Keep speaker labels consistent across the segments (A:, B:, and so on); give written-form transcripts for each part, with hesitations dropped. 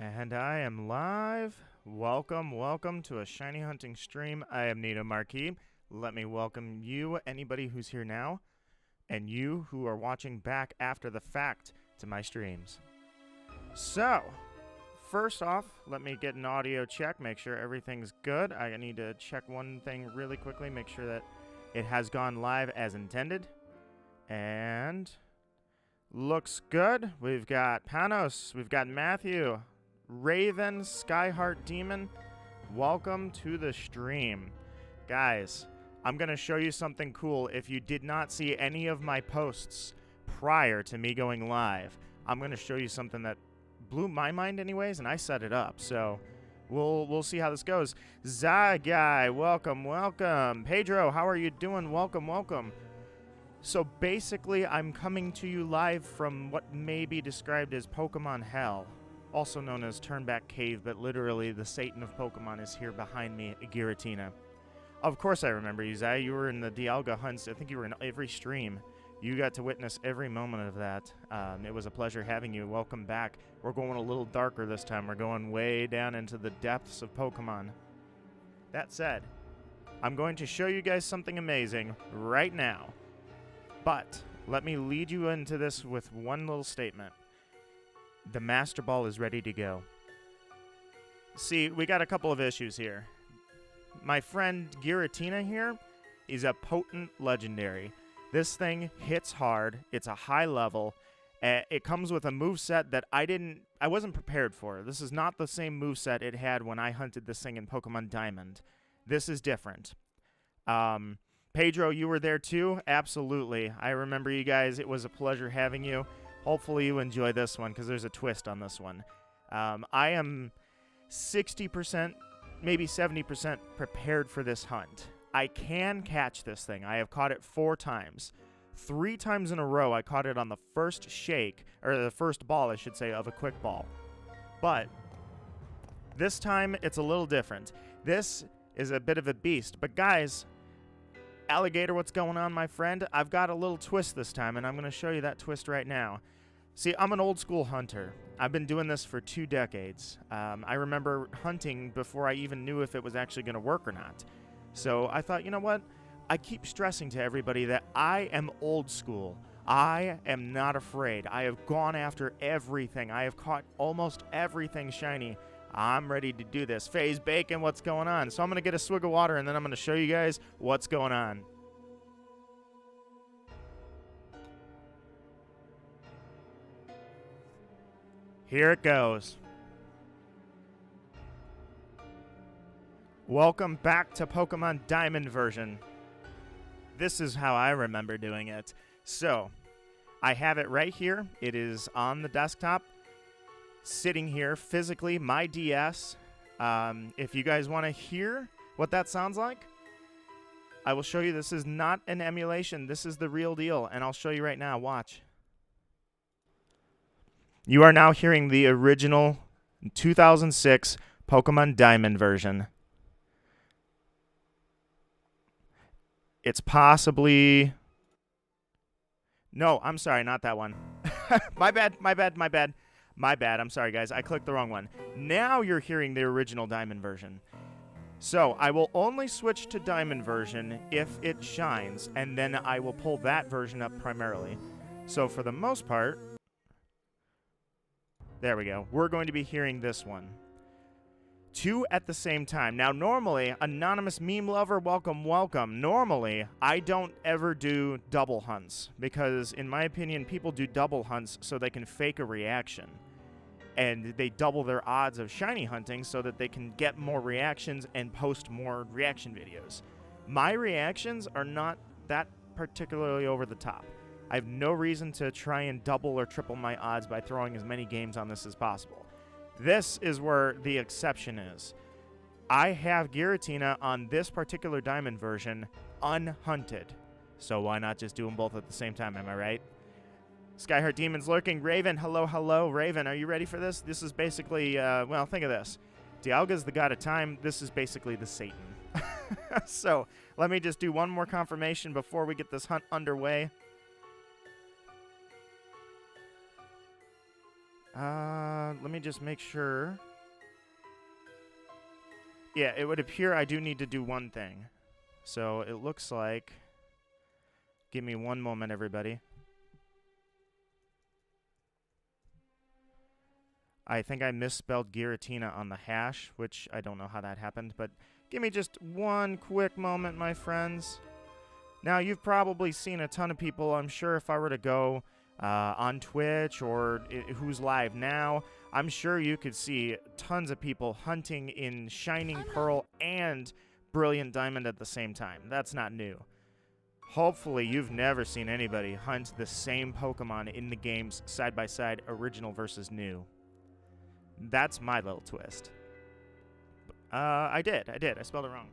A: And I am live. Welcome to a shiny hunting stream. I am Nito Marquis. Let me welcome you, anybody who's here now, and you who are watching back after the fact to my streams. So, first off, let me get an audio check, make sure everything's good. I need to check one thing really quickly, make sure that it has gone live as intended. And looks good. We've got Panos, we've got Matthew, Raven, Skyheart Demon. Welcome to the stream. Guys, I'm going to show you something cool. If you did not see any of my posts prior to me going live, I'm going to show you something that blew my mind anyways, and I set it up. So we'll see how this goes. Zyguy, welcome. Pedro, how are you doing? Welcome. So basically, I'm coming to you live from what may be described as Pokemon Hell, also known as Turnback Cave, but literally the Satan of Pokemon is here behind me, Giratina. Of course I remember you, Zai. You were in the Dialga hunts. I think you were in every stream. You got to witness every moment of that. It was a pleasure having you. Welcome back. We're going a little darker this time. We're going way down into the depths of Pokemon. That said, I'm going to show you guys something amazing right now. But let me lead you into this with one little statement. The Master Ball is ready to go. See, we got a couple of issues here. My friend Giratina here is a potent legendary. This thing hits hard. It's a high level. It comes with a moveset that I wasn't prepared for. This is not the same moveset it had when I hunted this thing in Pokemon Diamond. This is different. Pedro, you were there too? Absolutely. I remember you guys. It was a pleasure having you. Hopefully you enjoy this one because there's a twist on this one. I am 60%, maybe 70% prepared for this hunt. I can catch this thing. I have caught it 4 times. 3 times in a row I caught it on the first shake, or the first ball, I should say, of a quick ball. But this time it's a little different. This is a bit of a beast. But guys, Alligator, what's going on, my friend? I've got a little twist this time, and I'm going to show you that twist right now. See, I'm an old school hunter. I've been doing this for 2 decades. I remember hunting before I even knew if it was actually going to work or not. So I thought, you know what? I keep stressing to everybody that I am old school. I am not afraid. I have gone after everything. I have caught almost everything shiny. I'm ready to do this. FaZe Bacon, what's going on? So I'm going to get a swig of water, and then I'm going to show you guys what's going on. Here it goes. Welcome back to Pokemon Diamond version. This is how I remember doing it. So, I have it right here. It is on the desktop, sitting here physically, my DS. If you guys want to hear what that sounds like, I will show you. This is not an emulation. This is the real deal, and I'll show you right now. Watch. You are now hearing the original 2006 Pokemon Diamond version. It's possibly... No, I'm sorry, not that one. My bad. I'm sorry, guys. I clicked the wrong one. Now you're hearing the original Diamond version. So I will only switch to Diamond version if it shines, and then I will pull that version up primarily. So for the most part... There we go. We're going to be hearing this one. 2 at the same time. Now, normally, anonymous meme lover, welcome. Normally, I don't ever do double hunts because, in my opinion, people do double hunts so they can fake a reaction. And they double their odds of shiny hunting so that they can get more reactions and post more reaction videos. My reactions are not that particularly over the top. I have no reason to try and double or triple my odds by throwing as many games on this as possible. This is where the exception is. I have Giratina on this particular Diamond version unhunted. So why not just do them both at the same time, am I right? Skyheart Demon's lurking. Raven, hello. Raven, are you ready for this? This is basically, well, think of this. Dialga's the god of time. This is basically the Satan. So let me just do one more confirmation before we get this hunt underway. Let me just make sure. Yeah, it would appear I do need to do one thing. So it looks like... Give me one moment, everybody. I think I misspelled Giratina on the hash, which I don't know how that happened, but give me just one quick moment, my friends. Now, you've probably seen a ton of people. I'm sure if I were to go on Twitch or who's live now, I'm sure you could see tons of people hunting in Shining Pearl and Brilliant Diamond at the same time. That's not new. Hopefully, you've never seen anybody hunt the same Pokemon in the games side by side, original versus new. That's my little twist. I did. I spelled it wrong.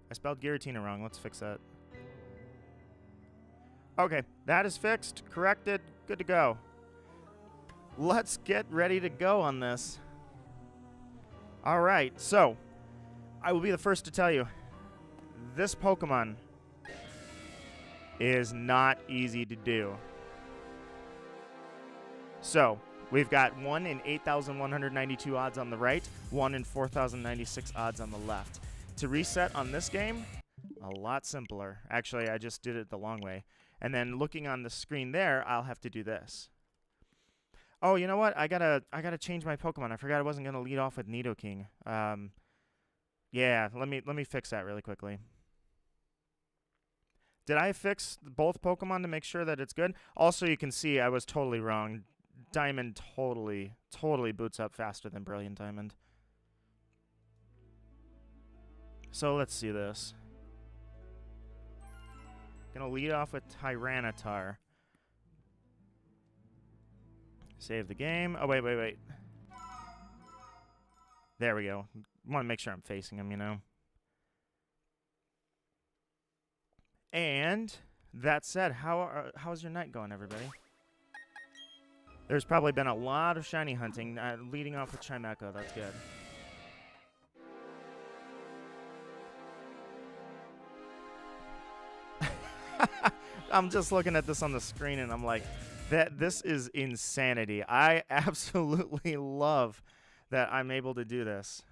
A: I spelled Giratina wrong. Let's fix that. Okay, that is fixed, corrected, good to go. Let's get ready to go on this. All right, so I will be the first to tell you, this Pokemon is not easy to do. So, we've got 1 in 8,192 odds on the right, 1 in 4,096 odds on the left. To reset on this game, a lot simpler. Actually, I just did it the long way. And then looking on the screen there, I'll have to do this. Oh, you know what? I gotta change my Pokemon. I forgot I wasn't gonna lead off with Nidoking. Yeah, let me fix that really quickly. Did I fix both Pokemon to make sure that it's good? Also, you can see I was totally wrong. Diamond totally boots up faster than Brilliant Diamond. So let's see this. Gonna lead off with Tyranitar. Save the game. Oh, wait. There we go. Want to make sure I'm facing him, you know. And that said, how's your night going, everybody? There's probably been a lot of shiny hunting, leading off with Chimecho. That's good. I'm just looking at this on the screen, and I'm like, this is insanity. I absolutely love that I'm able to do this.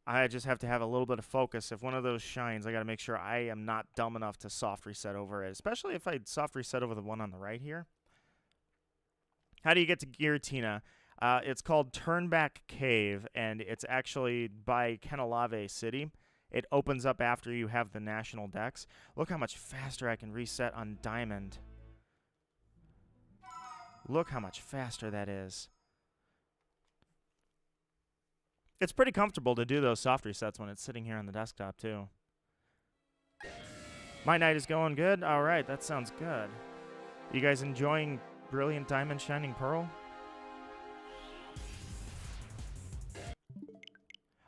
A: I just have to have a little bit of focus. If one of those shines, I got to make sure I am not dumb enough to soft reset over it, especially if I soft reset over the one on the right here. How do you get to Giratina? It's called Turnback Cave, and it's actually by Kenalave City. It opens up after you have the national dex. Look how much faster I can reset on Diamond. Look how much faster that is. It's pretty comfortable to do those soft resets when it's sitting here on the desktop, too. My night is going good? All right, that sounds good. You guys enjoying Brilliant Diamond Shining Pearl?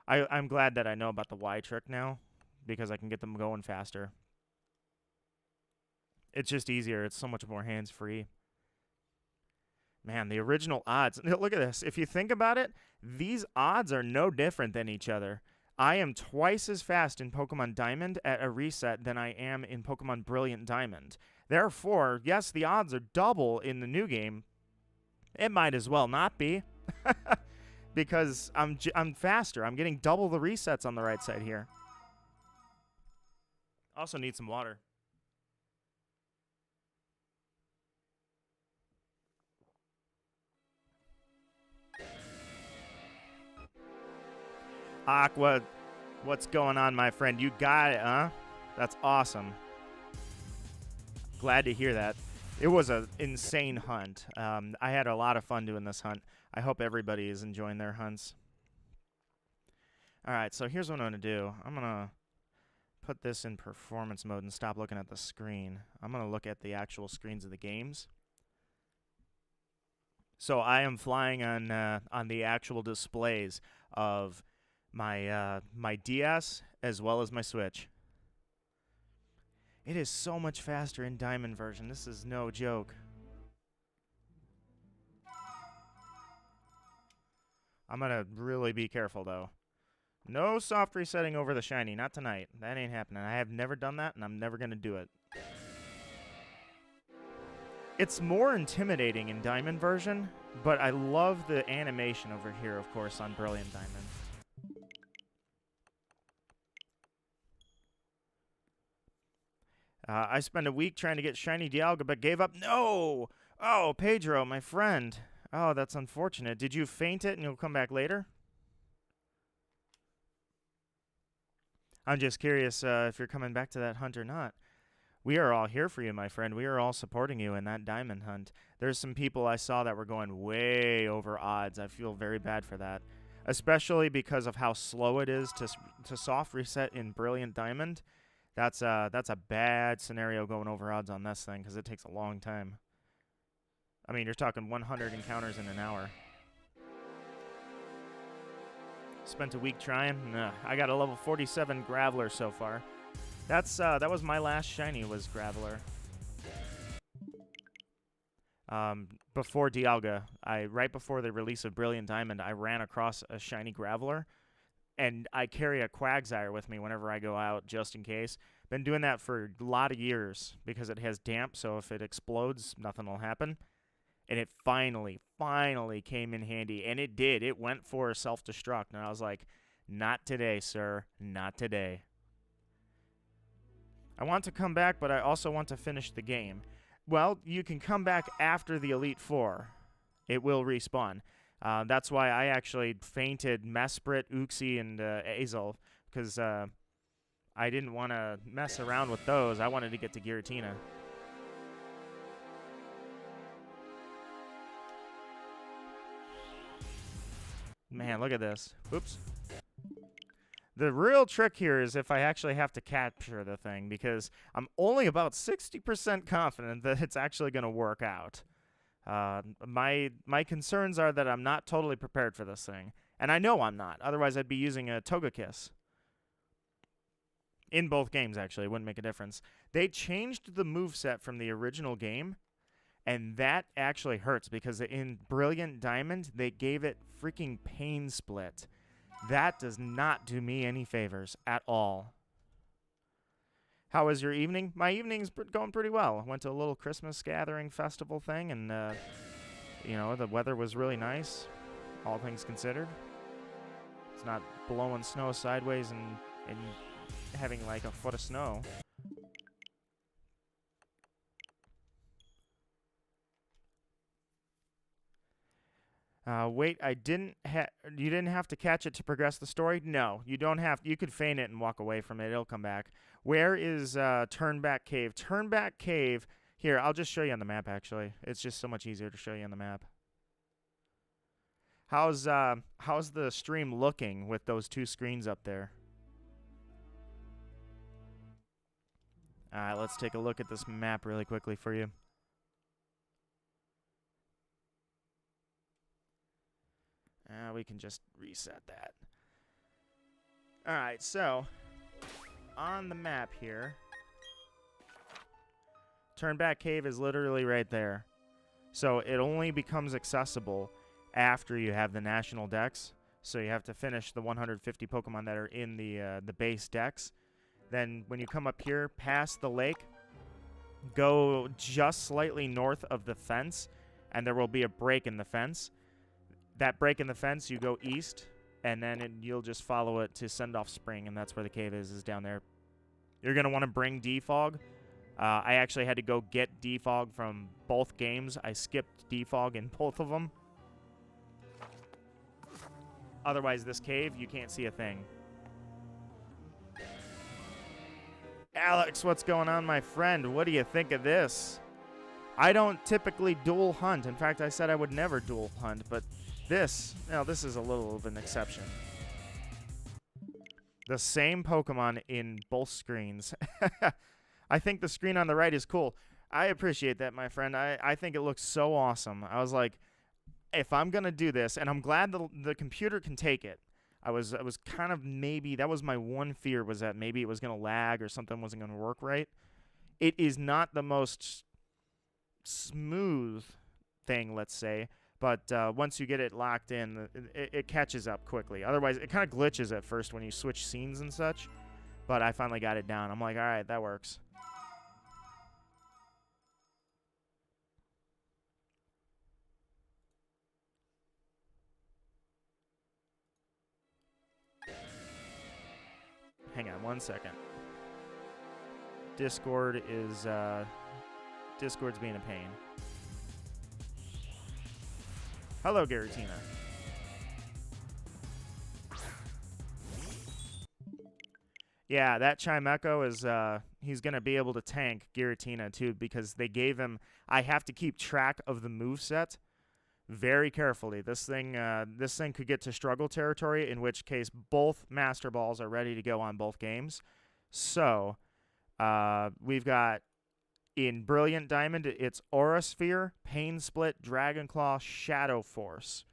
A: I'm glad that I know about the Y trick now, because I can get them going faster. It's just easier. It's so much more hands-free. Man, the original odds. Look at this. If you think about it, these odds are no different than each other. I am twice as fast in Pokemon Diamond at a reset than I am in Pokemon Brilliant Diamond. Therefore, yes, the odds are double in the new game. It might as well not be. Because I'm faster. I'm getting double the resets on the right side here. Also need some water. Aqua, what's going on, my friend? You got it, huh? That's awesome. Glad to hear that. It was an insane hunt. I had a lot of fun doing this hunt. I hope everybody is enjoying their hunts. All right, so here's what I'm going to do. I'm going to put this in performance mode and stop looking at the screen. I'm going to look at the actual screens of the games. So I am flying on the actual displays of my my DS as well as my Switch. It is so much faster in Diamond version. This is no joke. I'm going to really be careful, though. No soft resetting over the shiny. Not tonight. That ain't happening. I have never done that, and I'm never going to do it. It's more intimidating in Diamond version, but I love the animation over here, of course, on Brilliant Diamond. I spent a week trying to get Shiny Dialga, but gave up. No! Oh, Pedro, my friend. Oh, that's unfortunate. Did you faint it and you'll come back later? I'm just curious if you're coming back to that hunt or not. We are all here for you, my friend. We are all supporting you in that diamond hunt. There's some people I saw that were going way over odds. I feel very bad for that, especially because of how slow it is to soft reset in Brilliant Diamond. That's a bad scenario going over odds on this thing because it takes a long time. I mean, you're talking 100 encounters in an hour. Spent a week trying. I got a level 47 Graveler so far. That was my last shiny, was Graveler. Before Dialga, right before the release of Brilliant Diamond, I ran across a shiny Graveler, and I carry a Quagsire with me whenever I go out, just in case. Been doing that for a lot of years because it has damp, so if it explodes, nothing will happen. And it finally came in handy, and it did. It went for a self-destruct, and I was like, not today, sir, not today. I want to come back, but I also want to finish the game. Well, you can come back after the Elite Four. It will respawn. That's why I actually fainted Mesprit, Uxie, and Azel, because I didn't want to mess around with those. I wanted to get to Giratina. Man, look at this. Oops. The real trick here is if I actually have to capture the thing, because I'm only about 60% confident that it's actually going to work out. My concerns are that I'm not totally prepared for this thing. And I know I'm not. Otherwise, I'd be using a Togekiss. In both games, actually. It wouldn't make a difference. They changed the moveset from the original game, and that actually hurts, because in Brilliant Diamond, they gave it freaking Pain Split. That does not do me any favors at all. How was your evening? My evening's going pretty well. Went to a little Christmas gathering festival thing, and, you know, the weather was really nice, all things considered. It's not blowing snow sideways and having, like, a foot of snow. Wait, you didn't have to catch it to progress the story? No, you don't have. You could feign it and walk away from it. It'll come back. Where is Turnback Cave? Turnback Cave. Here, I'll just show you on the map, actually. It's just so much easier to show you on the map. How's the stream looking with those two screens up there? All right, let's take a look at this map really quickly for you. We can just reset that. All right, so on the map here, Turnback Cave is literally right there. So it only becomes accessible after you have the national dex. So you have to finish the 150 Pokemon that are in the base dex. Then when you come up here past the lake, go just slightly north of the fence, and there will be a break in the fence. That break in the fence, you go east, and then you'll just follow it to Sendoff Spring, and that's where the cave is down there. You're going to want to bring Defog. I actually had to go get Defog from both games. I skipped Defog in both of them. Otherwise, this cave, you can't see a thing. Alex, what's going on, my friend? What do you think of this? I don't typically dual hunt. In fact, I said I would never dual hunt, but this is a little of an exception. The same Pokemon in both screens. I think the screen on the right is cool. I appreciate that, my friend. I think it looks so awesome. I was like, if I'm going to do this, and I'm glad the computer can take it. I was kind of maybe, that was my one fear, was that maybe it was going to lag or something wasn't going to work right. It is not the most smooth thing, let's say. But once you get it locked in, it catches up quickly. Otherwise, it kind of glitches at first when you switch scenes and such. But I finally got it down. I'm like, all right, that works. Hang on 1 second. Discord is, Discord's being a pain. Hello, Giratina. Yeah, that Chimecho is, he's going to be able to tank Giratina, too, because they gave him, I have to keep track of the moveset very carefully. This thing could get to struggle territory, in which case both Master Balls are ready to go on both games. So, we've got, in Brilliant Diamond, it's Aura Sphere, Pain Split, Dragon Claw, Shadow Force.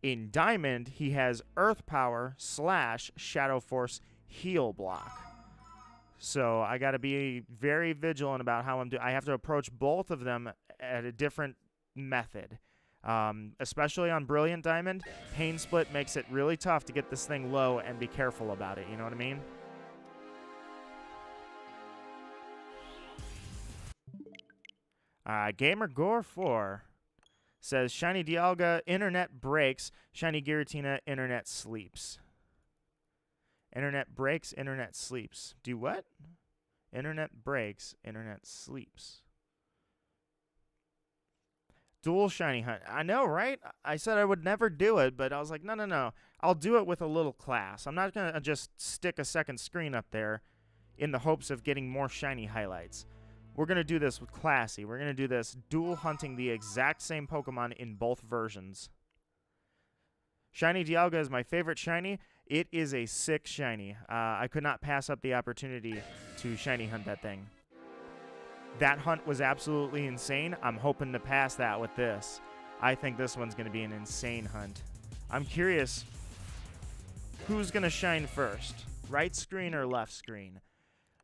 A: In Diamond, he has Earth Power / Shadow Force Heal Block. So I got to be very vigilant about how I'm doing. I have to approach both of them at a different method. Especially on Brilliant Diamond, Pain Split makes it really tough to get this thing low and be careful about it. You know what I mean? Gamer Gore 4 says, Shiny Dialga, internet breaks. Shiny Giratina, internet sleeps. Internet breaks, internet sleeps. Do what? Internet breaks, internet sleeps. Dual Shiny Hunt. I know, right? I said I would never do it, but I was like, no. I'll do it with a little class. I'm not going to just stick a second screen up there in the hopes of getting more shiny highlights. We're going to do this with classy. We're going to do this dual hunting the exact same Pokemon in both versions. Shiny Dialga is my favorite shiny. It is a sick shiny. I could not pass up the opportunity to shiny hunt that thing. That hunt was absolutely insane. I'm hoping to pass that with this. I think this one's going to be an insane hunt. I'm curious who's going to shine first, right screen or left screen.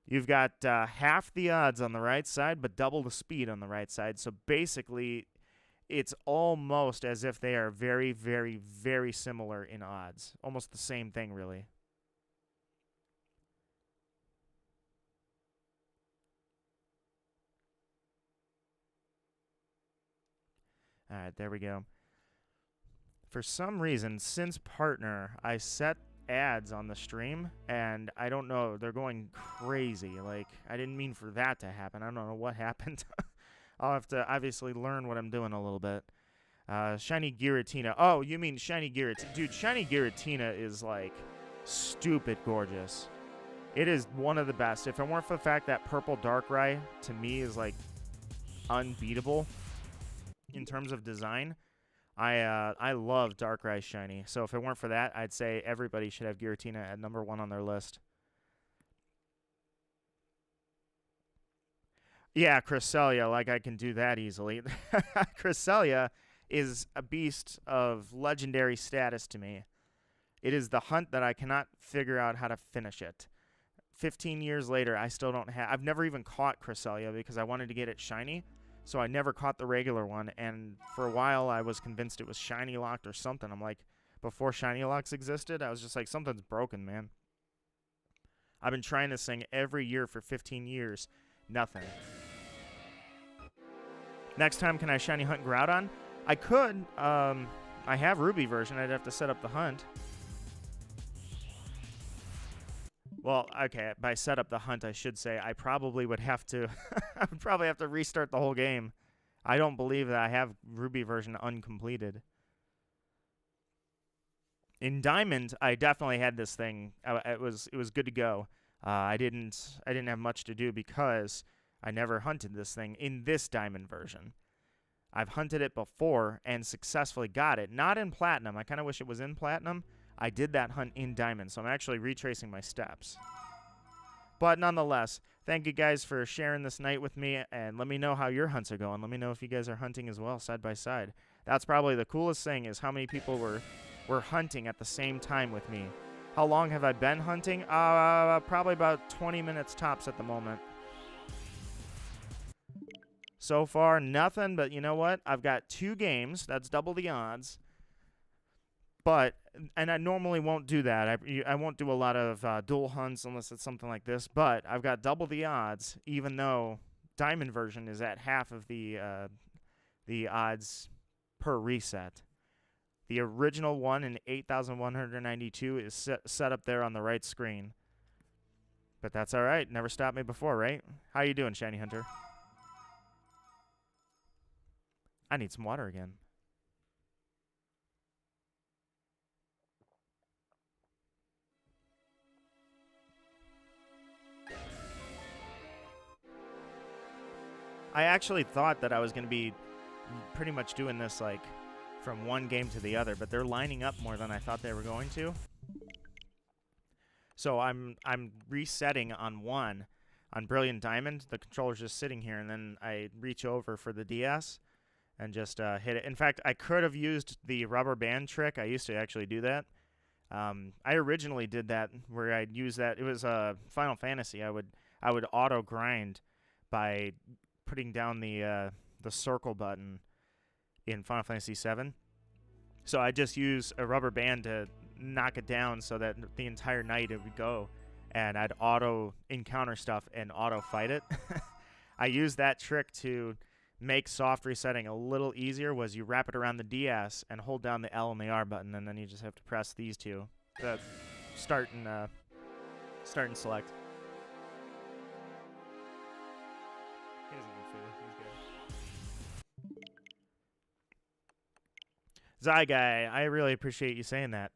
A: You've got half the odds on the right side, but double the speed on the right side. So basically, it's almost as if they are very, very, very similar in odds. Almost the same thing, really. All right, there we go. For some reason, since Partner, I set ads on the stream, and I don't know, they're going crazy. Like, I didn't mean for that to happen. I don't know what happened. I'll have to obviously learn what I'm doing a little bit. Shiny Giratina. Oh, you mean Shiny Giratina. Dude, Shiny Giratina is, like, stupid gorgeous. It is one of the best. If it weren't for the fact that purple Darkrai, to me, is, like, unbeatable in terms of design. I love Darkrai shiny. So if it weren't for that, I'd say everybody should have Giratina at #1 on their list. Yeah, Cresselia, like I can do that easily. Cresselia is a beast of legendary status to me. It is the hunt that I cannot figure out how to finish it. 15 years later, I still don't have... I've never even caught Cresselia because I wanted to get it shiny. So I never caught the regular one, and for a while I was convinced it was shiny locked or something. I'm like, before shiny locks existed, I was just like, something's broken, man. I've been trying this thing every year for 15 years. Nothing. Next time, can I shiny hunt Groudon? I could. I have Ruby version. I'd have to set up the hunt. Well, okay, by set up the hunt, I should say I probably would have to I would probably have to restart the whole game. I don't believe that I have Ruby version uncompleted. In Diamond, I definitely had this thing. It was good to go. I didn't have much to do because I never hunted this thing in this Diamond version. I've hunted it before and successfully got it. Not in Platinum. I kind of wish it was in Platinum. I did that hunt in Diamond, so I'm actually retracing my steps. But nonetheless, thank you guys for sharing this night with me, and let me know how your hunts are going. Let me know if you guys are hunting as well, side by side. That's probably the coolest thing, is how many people were hunting at the same time with me. How long have I been hunting? Probably about 20 minutes tops at the moment. So far, nothing, but you know what? I've got 2 games. That's double the odds. But, and I normally won't do that. I won't do a lot of dual hunts unless it's something like this. But I've got double the odds, even though Diamond version is at half of the odds per reset. The original one in 8,192 is set up there on the right screen. But that's all right. Never stopped me before, right? How you doing, Shiny Hunter? I need some water again. I actually thought that I was going to be pretty much doing this like from one game to the other, but they're lining up more than I thought they were going to. So I'm resetting on one on Brilliant Diamond. The controller's just sitting here, and then I reach over for the DS and just hit it. In fact, I could have used the rubber band trick. I used to actually do that. I originally did that where I'd use that. It was Final Fantasy. I would auto grind by putting down the circle button in Final Fantasy VII. So I just use a rubber band to knock it down so that the entire night it would go, and I'd auto encounter stuff and auto fight it. I used that trick to make soft resetting a little easier. Was you wrap it around the DS and hold down the L and the R button, and then you just have to press these two, the start and select. He doesn't need food. He's good. Zyguy, I really appreciate you saying that.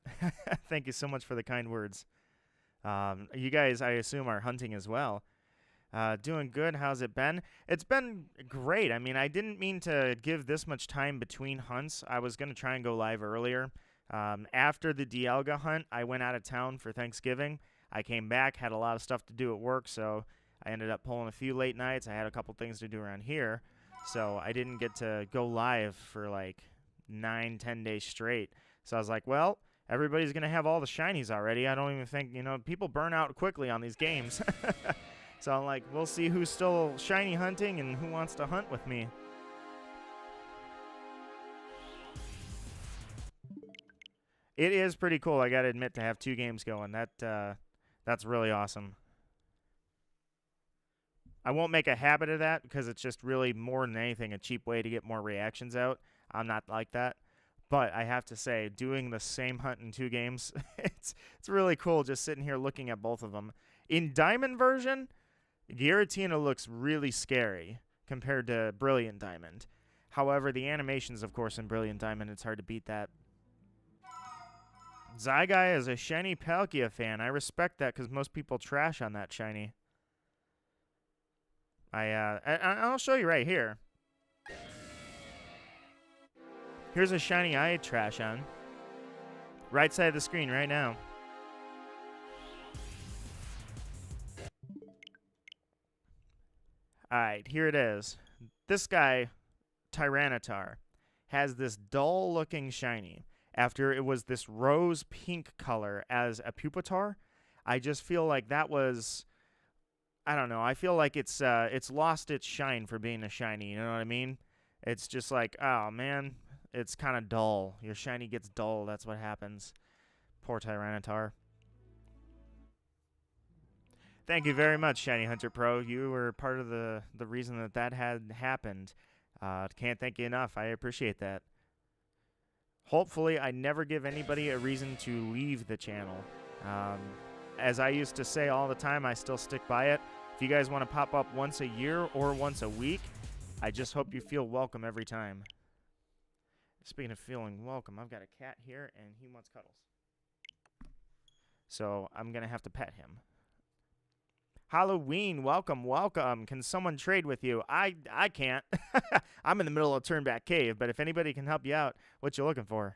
A: Thank you so much for the kind words. You guys, I assume, are hunting as well. Doing good. How's it been? It's been great. I mean, I didn't mean to give this much time between hunts. I was going to try and go live earlier. After the Dialga hunt, I went out of town for Thanksgiving. I came back, had a lot of stuff to do at work, so I ended up pulling a few late nights. I had a couple things to do around here, so I didn't get to go live for like 9-10 days straight. So I was like, well, everybody's going to have all the shinies already. I don't even think, people burn out quickly on these games. So I'm like, we'll see who's still shiny hunting and who wants to hunt with me. It is pretty cool, I got to admit, to have 2 games going. That's really awesome. I won't make a habit of that because it's just really more than anything a cheap way to get more reactions out. I'm not like that. But I have to say, doing the same hunt in 2 games, it's really cool just sitting here looking at both of them. In Diamond version, Giratina looks really scary compared to Brilliant Diamond. However, the animations, of course, in Brilliant Diamond, it's hard to beat that. Zyguy is a shiny Palkia fan. I respect that because most people trash on that shiny. I'll show you right here. Here's a shiny I trash on. Right side of the screen right now. Alright, here it is. This guy, Tyranitar, has this dull-looking shiny. After it was this rose pink color as a Pupitar, I just feel like that was... I don't know. I feel like it's lost its shine for being a shiny. You know what I mean? It's just like, oh, man, it's kind of dull. Your shiny gets dull. That's what happens. Poor Tyranitar. Thank you very much, Shiny Hunter Pro. You were part of the reason that had happened. Can't thank you enough. I appreciate that. Hopefully, I never give anybody a reason to leave the channel. As I used to say all the time, I still stick by it. If you guys want to pop up once a year or once a week, I just hope you feel welcome every time. Speaking of feeling welcome, I've got a cat here, and he wants cuddles. So I'm going to have to pet him. Halloween, welcome, welcome. Can someone trade with you? I can't. I'm in the middle of Turnback Cave, but if anybody can help you out, what you looking for?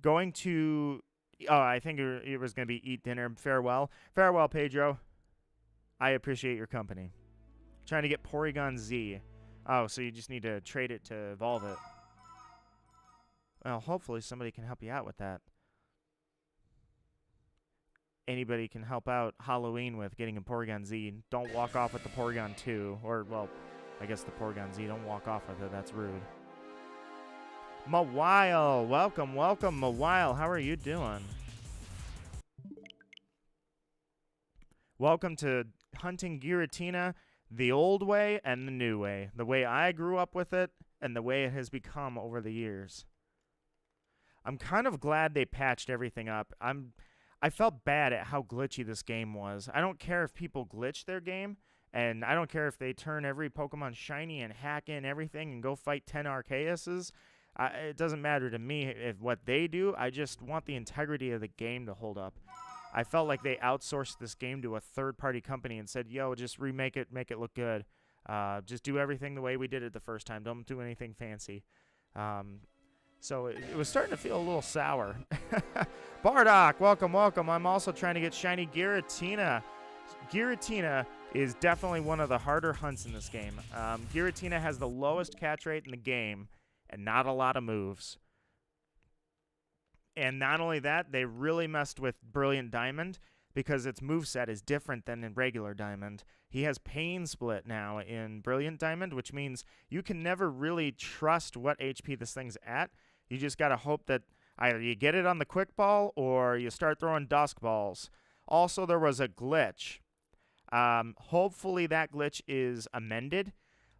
A: Going to... Oh, I think it was going to be eat dinner. Farewell. Farewell, Pedro. I appreciate your company. Trying to get Porygon Z. Oh, so you just need to trade it to evolve it. Well, hopefully somebody can help you out with that. Anybody can help out Halloween with getting a Porygon Z. Don't walk off with the Porygon 2. Or, well, I guess the Porygon Z. Don't walk off with it. That's rude. Mawile. Welcome, welcome, Mawile. How are you doing? Welcome to hunting Giratina the old way and the new way. The way I grew up with it and the way it has become over the years. I'm kind of glad they patched everything up. I felt bad at how glitchy this game was. I don't care if people glitch their game, and I don't care if they turn every Pokemon shiny and hack in everything and go fight 10 Arceuses. It doesn't matter to me if what they do. I just want the integrity of the game to hold up. I felt like they outsourced this game to a third-party company and said, yo, just remake it, make it look good. Just do everything the way we did it the first time. Don't do anything fancy. So it was starting to feel a little sour. Bardock, welcome, welcome. I'm also trying to get shiny Giratina. Giratina is definitely one of the harder hunts in this game. Giratina has the lowest catch rate in the game and not a lot of moves. And not only that, they really messed with Brilliant Diamond because its moveset is different than in regular Diamond. He has Pain Split now in Brilliant Diamond, which means you can never really trust what HP this thing's at. You just got to hope that either you get it on the quick ball or you start throwing dusk balls. Also, there was a glitch. Hopefully that glitch is amended,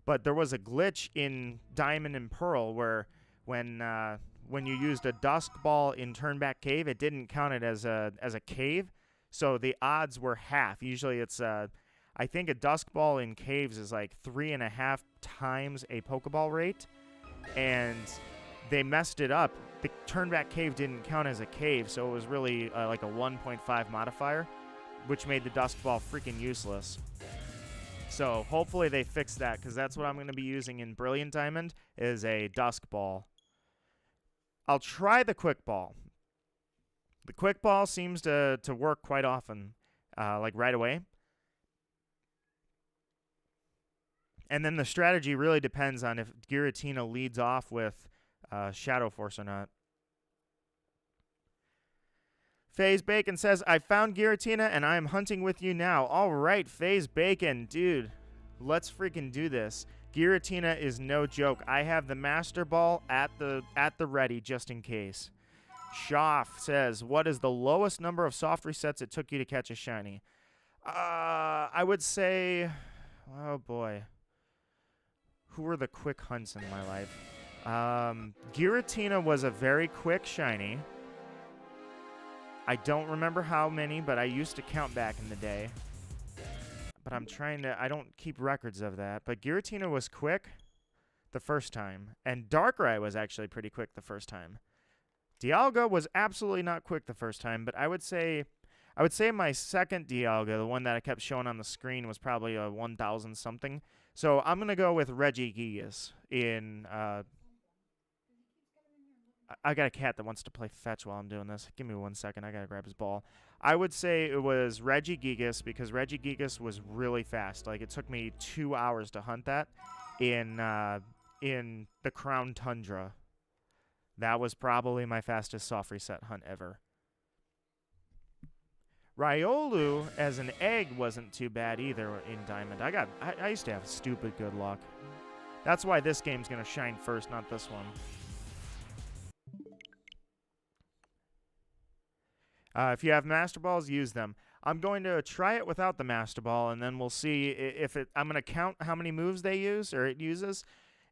A: but there was a glitch in Diamond and Pearl where when you used a dusk ball in Turnback Cave, it didn't count it as a cave, so the odds were half. Usually it's I think a dusk ball in caves is like 3.5 times a Pokeball rate, and they messed it up. The Turnback Cave didn't count as a cave, so it was really like a 1.5 modifier, which made the dusk ball freaking useless. So hopefully they fix that, because that's what I'm going to be using in Brilliant Diamond is a dusk ball. I'll try the quick ball. The quick ball seems to work quite often, like right away. And then the strategy really depends on if Giratina leads off with Shadow Force or not. FaZe Bacon says, I found Giratina and I am hunting with you now. All right, FaZe Bacon, dude, let's freaking do this. Giratina is no joke. I have the Master Ball at the ready just in case. Schaff says, what is the lowest number of soft resets it took you to catch a shiny? I would say, oh boy. Who were the quick hunts in my life? Giratina was a very quick shiny. I don't remember how many, but I used to count back in the day. But I'm trying to... I don't keep records of that. But Giratina was quick the first time. And Darkrai was actually pretty quick the first time. Dialga was absolutely not quick the first time, but I would say my second Dialga, the one that I kept showing on the screen, was probably a 1,000 something. So I'm going to go with Regigigas in... I got a cat that wants to play fetch while I'm doing this. Give me 1 second. I got to grab his ball. I would say it was Regigigas because Regigigas was really fast. Like, it took me 2 hours to hunt that in the Crown Tundra. That was probably my fastest soft reset hunt ever. Riolu as an egg wasn't too bad either in Diamond. I used to have stupid good luck. That's why this game's going to shine first, not this one. If you have Master Balls, use them. I'm going to try it without the Master Ball, and then we'll see if it... I'm going to count how many moves they use, or it uses,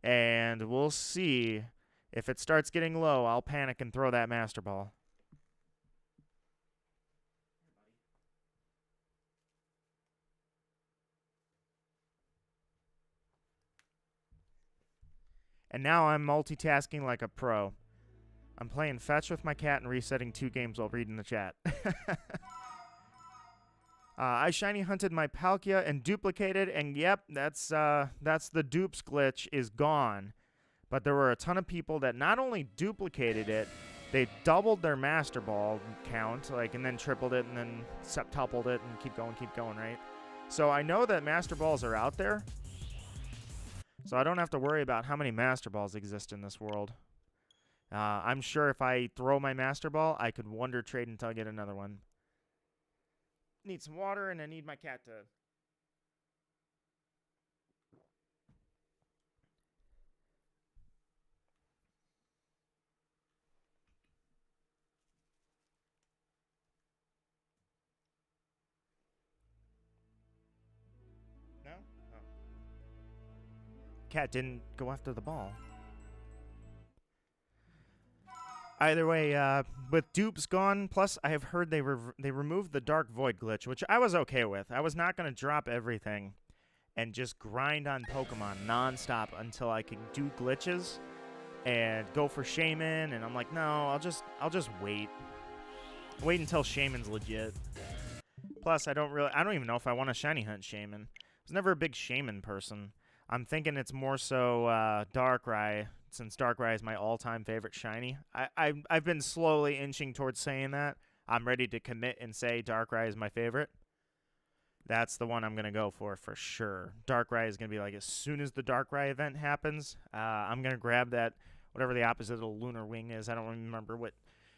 A: and we'll see if it starts getting low. I'll panic and throw that Master Ball. And now I'm multitasking like a pro. I'm playing fetch with my cat and resetting 2 games while reading the chat. I shiny hunted my Palkia and duplicated, and yep, that's the dupes glitch is gone. But there were a ton of people that not only duplicated it, they doubled their Master Ball count, like, and then tripled it, and then septupled it, and keep going, right? So I know that Master Balls are out there, so I don't have to worry about how many Master Balls exist in this world. I'm sure if I throw my Master Ball, I could wonder trade until I get another one. Need some water, and I need my cat to... No? Oh. Cat didn't go after the ball. Either way, with dupes gone, plus I have heard they removed the Dark Void glitch, which I was okay with. I was not going to drop everything and just grind on Pokemon nonstop until I could do glitches and go for Shaman, and I'm like, no, I'll just wait. Wait until Shaman's legit. Plus, I don't even know if I want to shiny hunt Shaman. I was never a big Shaman person. I'm thinking it's more so Darkrai, since Darkrai is my all-time favorite shiny. I've been slowly inching towards saying that. I'm ready to commit and say Darkrai is my favorite. That's the one I'm going to go for sure. Darkrai is going to be like, as soon as the Darkrai event happens, I'm going to grab that, whatever the opposite of the Lunar Wing is. I don't remember what.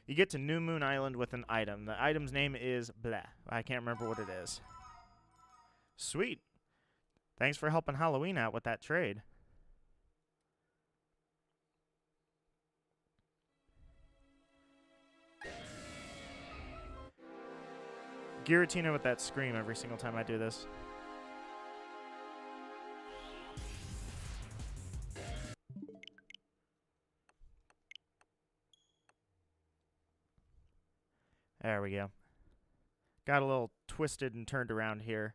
A: You get to New Moon Island with an item. The item's name is blah. I can't remember what it is. Sweet. Thanks for helping Halloween out with that trade. Giratina with that scream every single time I do this. There we go. Got a little twisted and turned around here.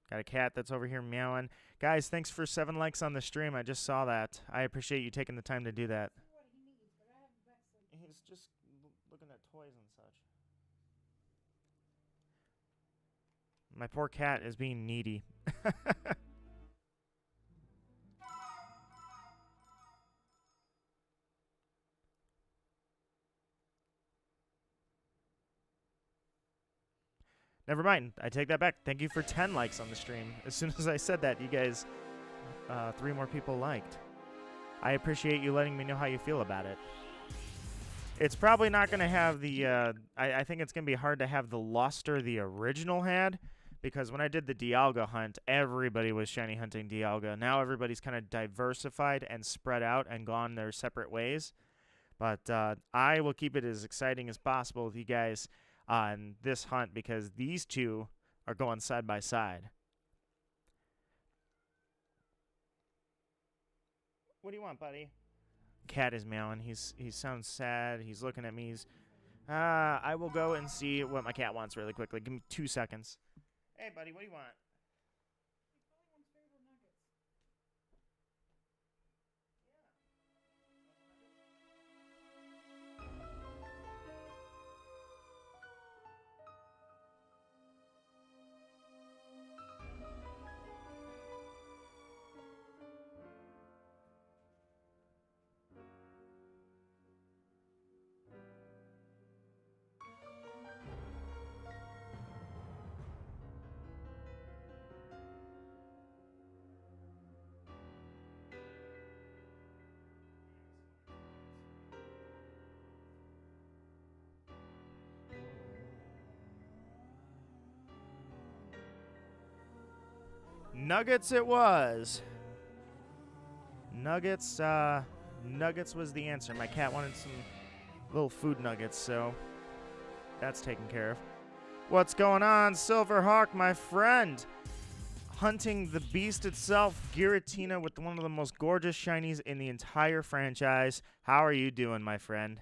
A: Got a cat that's over here meowing. Guys, thanks for 7 likes on the stream. I just saw that. I appreciate you taking the time to do that. He's just looking at toys and such. My poor cat is being needy. Never mind. I take that back. Thank you for 10 likes on the stream. As soon as I said that, you guys, 3 more people liked. I appreciate you letting me know how you feel about it. It's probably not going to have the, I think it's going to be hard to have the luster the original had, because when I did the Dialga hunt, everybody was shiny hunting Dialga. Now everybody's kind of diversified and spread out and gone their separate ways. But I will keep it as exciting as possible with you guys on this hunt, because these two are going side by side. What do you want, buddy? Cat is meowing. He sounds sad. He's looking at me. I will go and see what my cat wants really quickly. Give me 2 seconds. Hey, buddy, what do you want? Nuggets it was. Nuggets was the answer. My cat wanted some little food nuggets, so that's taken care of. What's going on, Silverhawk, my friend? Hunting the beast itself, Giratina, with one of the most gorgeous shinies in the entire franchise. How are you doing, my friend?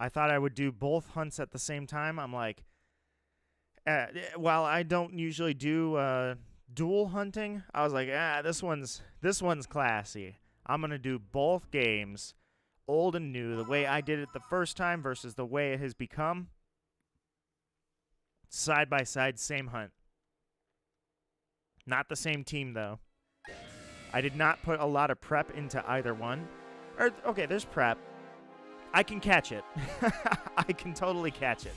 A: I thought I would do both hunts at the same time. I'm like, while I don't usually do dual hunting, I was like, this one's classy. I'm gonna do both games, old and new, the way I did it the first time versus the way it has become. Side by side, same hunt. Not the same team though. I did not put a lot of prep into either one. Or okay, there's prep. I can catch it. I can totally catch it.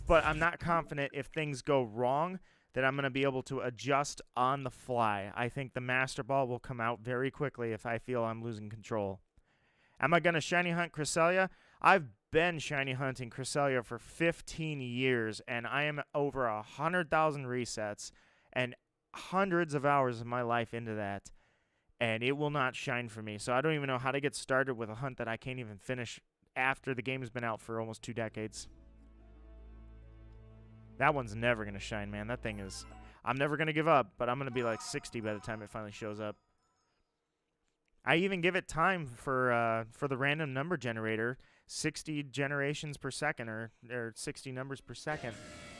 A: But I'm not confident if things go wrong that I'm going to be able to adjust on the fly. I think the Master Ball will come out very quickly if I feel I'm losing control. Am I going to shiny hunt Cresselia? I've been shiny hunting Cresselia for 15 years, and I am over 100,000 resets and hundreds of hours of my life into that. And it will not shine for me. So I don't even know how to get started with a hunt that I can't even finish after the game's been out for almost 2 decades. That one's never going to shine, man. That thing is... I'm never going to give up, but I'm going to be like 60 by the time it finally shows up. I even give it time for the random number generator, 60 generations per second, or 60 numbers per second.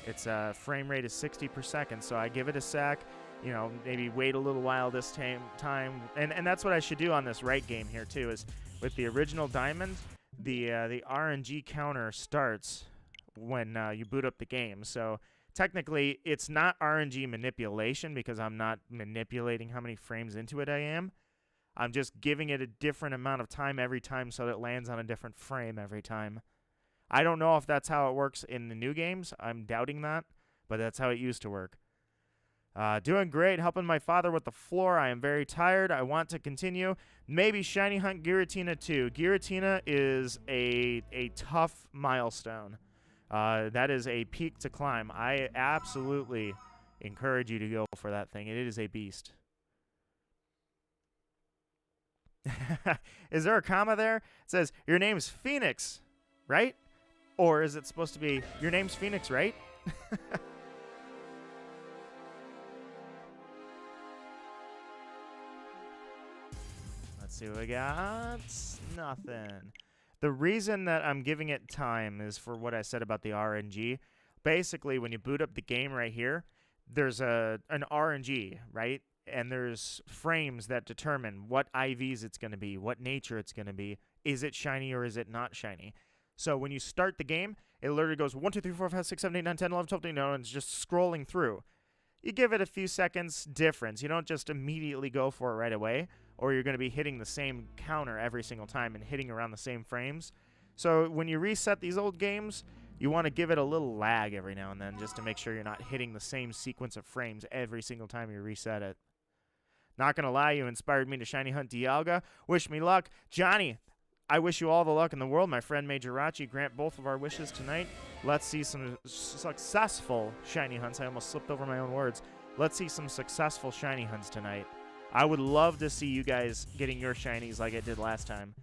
A: Its frame rate is 60 per second, so I give it a sec, you know, maybe wait a little while this time. And that's what I should do on this right game here, too, is with the original Diamond, the RNG counter starts when you boot up the game. So technically, it's not RNG manipulation because I'm not manipulating how many frames into it I am. I'm just giving it a different amount of time every time so that it lands on a different frame every time. I don't know if that's how it works in the new games. I'm doubting that, but that's how it used to work. Doing great, helping my father with the floor. I am very tired. I want to continue. Maybe Shiny Hunt Giratina too. Giratina is a tough milestone. That is a peak to climb. I absolutely encourage you to go for that thing. It is a beast. Is there a comma there? It says, your name's Phoenix, right? Or is it supposed to be, your name's Phoenix, right? Let's see what we got. Nothing. The reason that I'm giving it time is for what I said about the RNG. Basically, when you boot up the game right here, there's an RNG, right? And there's frames that determine what IVs it's going to be, what nature it's going to be. Is it shiny or is it not shiny? So when you start the game, it literally goes 1, 2, 3, 4, 5, 6, 7, 8, 9, 10, 11, 12, 13, and it's just scrolling through. You give it a few seconds difference. You don't just immediately go for it right away, or you're going to be hitting the same counter every single time and hitting around the same frames. So when you reset these old games, you want to give it a little lag every now and then just to make sure you're not hitting the same sequence of frames every single time you reset it. Not going to lie, you inspired me to shiny hunt Dialga. Wish me luck. Johnny, I wish you all the luck in the world. My friend Major Rachi, grant both of our wishes tonight. Let's see some successful shiny hunts. I almost slipped over my own words. Let's see some successful shiny hunts tonight. I would love to see you guys getting your shinies like I did last time.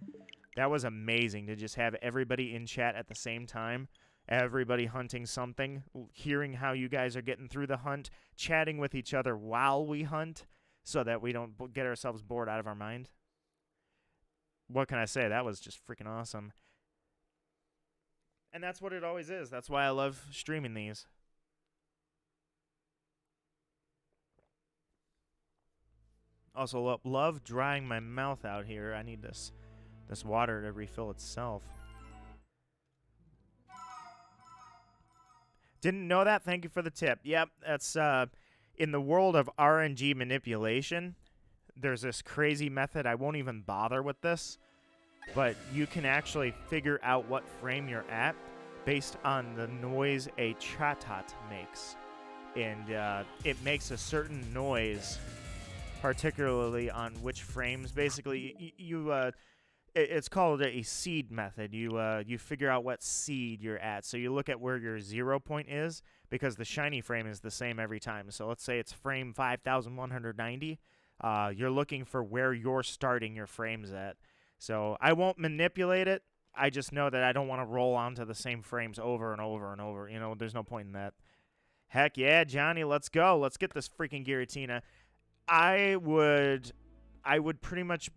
A: That was amazing to just have everybody in chat at the same time. Everybody hunting something, hearing how you guys are getting through the hunt, chatting with each other while we hunt, so that we don't get ourselves bored out of our mind. What can I say? That was just freaking awesome. And that's what it always is. That's why I love streaming these. Also, love drying my mouth out here. I need this water to refill itself. Didn't know that? Thank you for the tip. Yep, that's... in the world of RNG manipulation, there's this crazy method. I won't even bother with this, but you can actually figure out what frame you're at based on the noise a chatot makes. And it makes a certain noise, particularly on which frames. Basically, it's called a seed method. You figure out what seed you're at. So you look at where your 0 point is, because the shiny frame is the same every time. So let's say it's frame 5190. You're looking for where you're starting your frames at. So I won't manipulate it. I just know that I don't want to roll onto the same frames over and over and over. You know, there's no point in that. Heck yeah, Johnny, let's go. Let's get this freaking Giratina. I would pretty much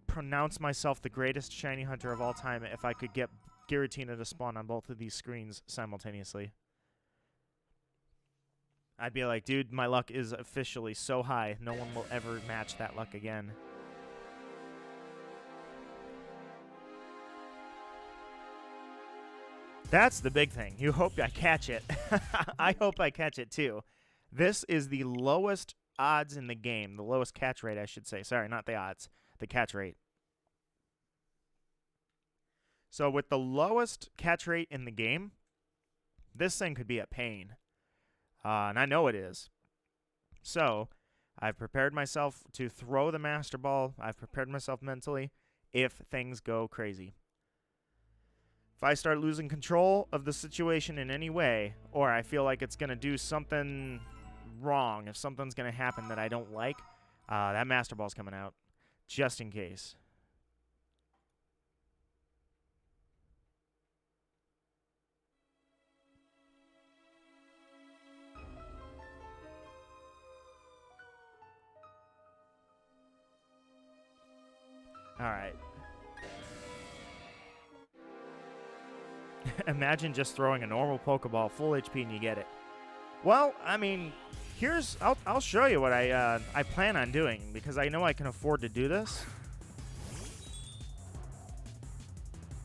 A: pronounce myself the greatest shiny hunter of all time if I could get Giratina to spawn on both of these screens simultaneously. I'd be like, dude, my luck is officially so high, no one will ever match that luck again. That's the big thing. You hope I catch it. I hope I catch it too. This is the lowest odds in the game, the lowest catch rate, I should say. Sorry, not the odds, the catch rate. So with the lowest catch rate in the game, this thing could be a pain. And I know it is. So I've prepared myself to throw the Master Ball. I've prepared myself mentally if things go crazy. If I start losing control of the situation in any way, or I feel like it's going to do something wrong, if something's going to happen that I don't like, that Master Ball's coming out, just in case. Alright. Imagine just throwing a normal Pokeball full HP and you get it. Well, I mean, here's... I'll show you what I plan on doing, because I know I can afford to do this.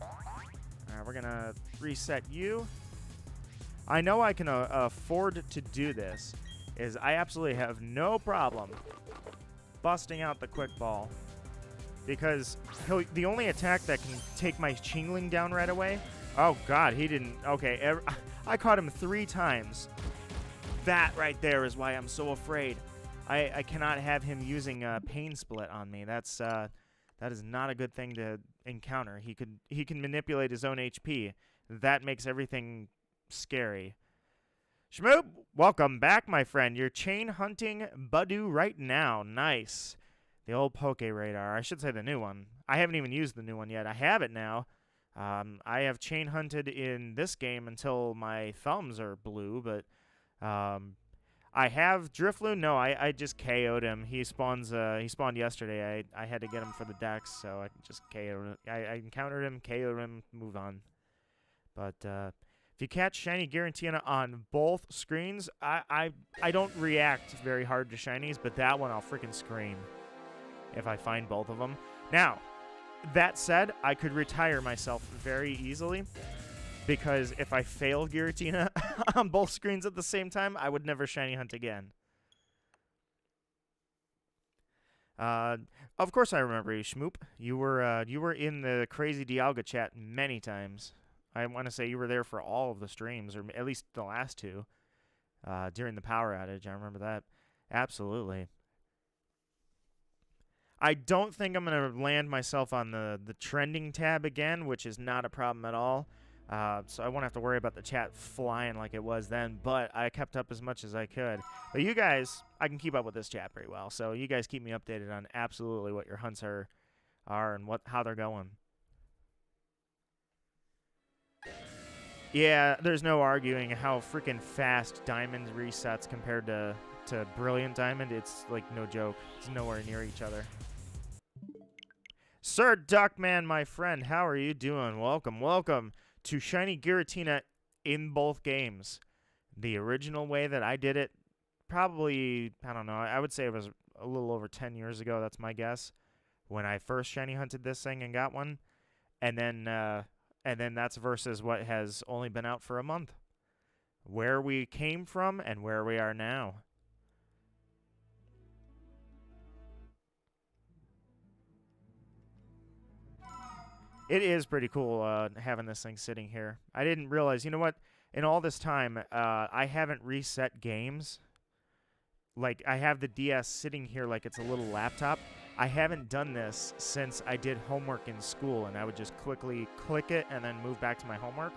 A: Alright, we're gonna reset you. I know I can afford to do this, is I absolutely have no problem busting out the Quick Ball. Because the only attack that can take my Chingling down right away... Oh, God, he didn't... Okay, I caught him 3 times. That right there is why I'm so afraid. I cannot have him using Pain Split on me. That is not a good thing to encounter. He can manipulate his own HP. That makes everything scary. Shmoop, welcome back, my friend. You're chain hunting Budu right now. Nice. The old Poke Radar. I should say the new one. I haven't even used the new one yet. I have it now. I have chain hunted in this game until my thumbs are blue, but I have Drifloon. No, I just KO'd him. He spawned yesterday. I had to get him for the dex, so I just KO'd him. I encountered him, KO'd him, move on. But if you catch Shiny Giratina on both screens, I don't react very hard to shinies, but that one I'll freaking scream if I find both of them. Now, that said, I could retire myself very easily, because if I fail Giratina on both screens at the same time, I would never shiny hunt again. Of course I remember you, Shmoop. You were in the Crazy Dialga chat many times. I want to say you were there for all of the streams, or at least the last 2, during the power outage. I remember that. Absolutely. I don't think I'm going to land myself on the trending tab again, which is not a problem at all. So I won't have to worry about the chat flying like it was then, but I kept up as much as I could. But you guys, I can keep up with this chat pretty well, so you guys keep me updated on absolutely what your hunts are and how they're going. Yeah, there's no arguing how freaking fast Diamond resets compared to Brilliant Diamond. It's like no joke. It's nowhere near each other. Sir Duckman, my friend, how are you doing? Welcome, welcome to Shiny Giratina in both games. The original way that I did it, probably, I don't know, I would say it was a little over 10 years ago, that's my guess, when I first shiny hunted this thing and got one. And then that's versus what has only been out for a month. Where we came from and where we are now. It is pretty cool having this thing sitting here. I didn't realize, you know what? In all this time, I haven't reset games. Like, I have the DS sitting here like it's a little laptop. I haven't done this since I did homework in school, and I would just quickly click it and then move back to my homework.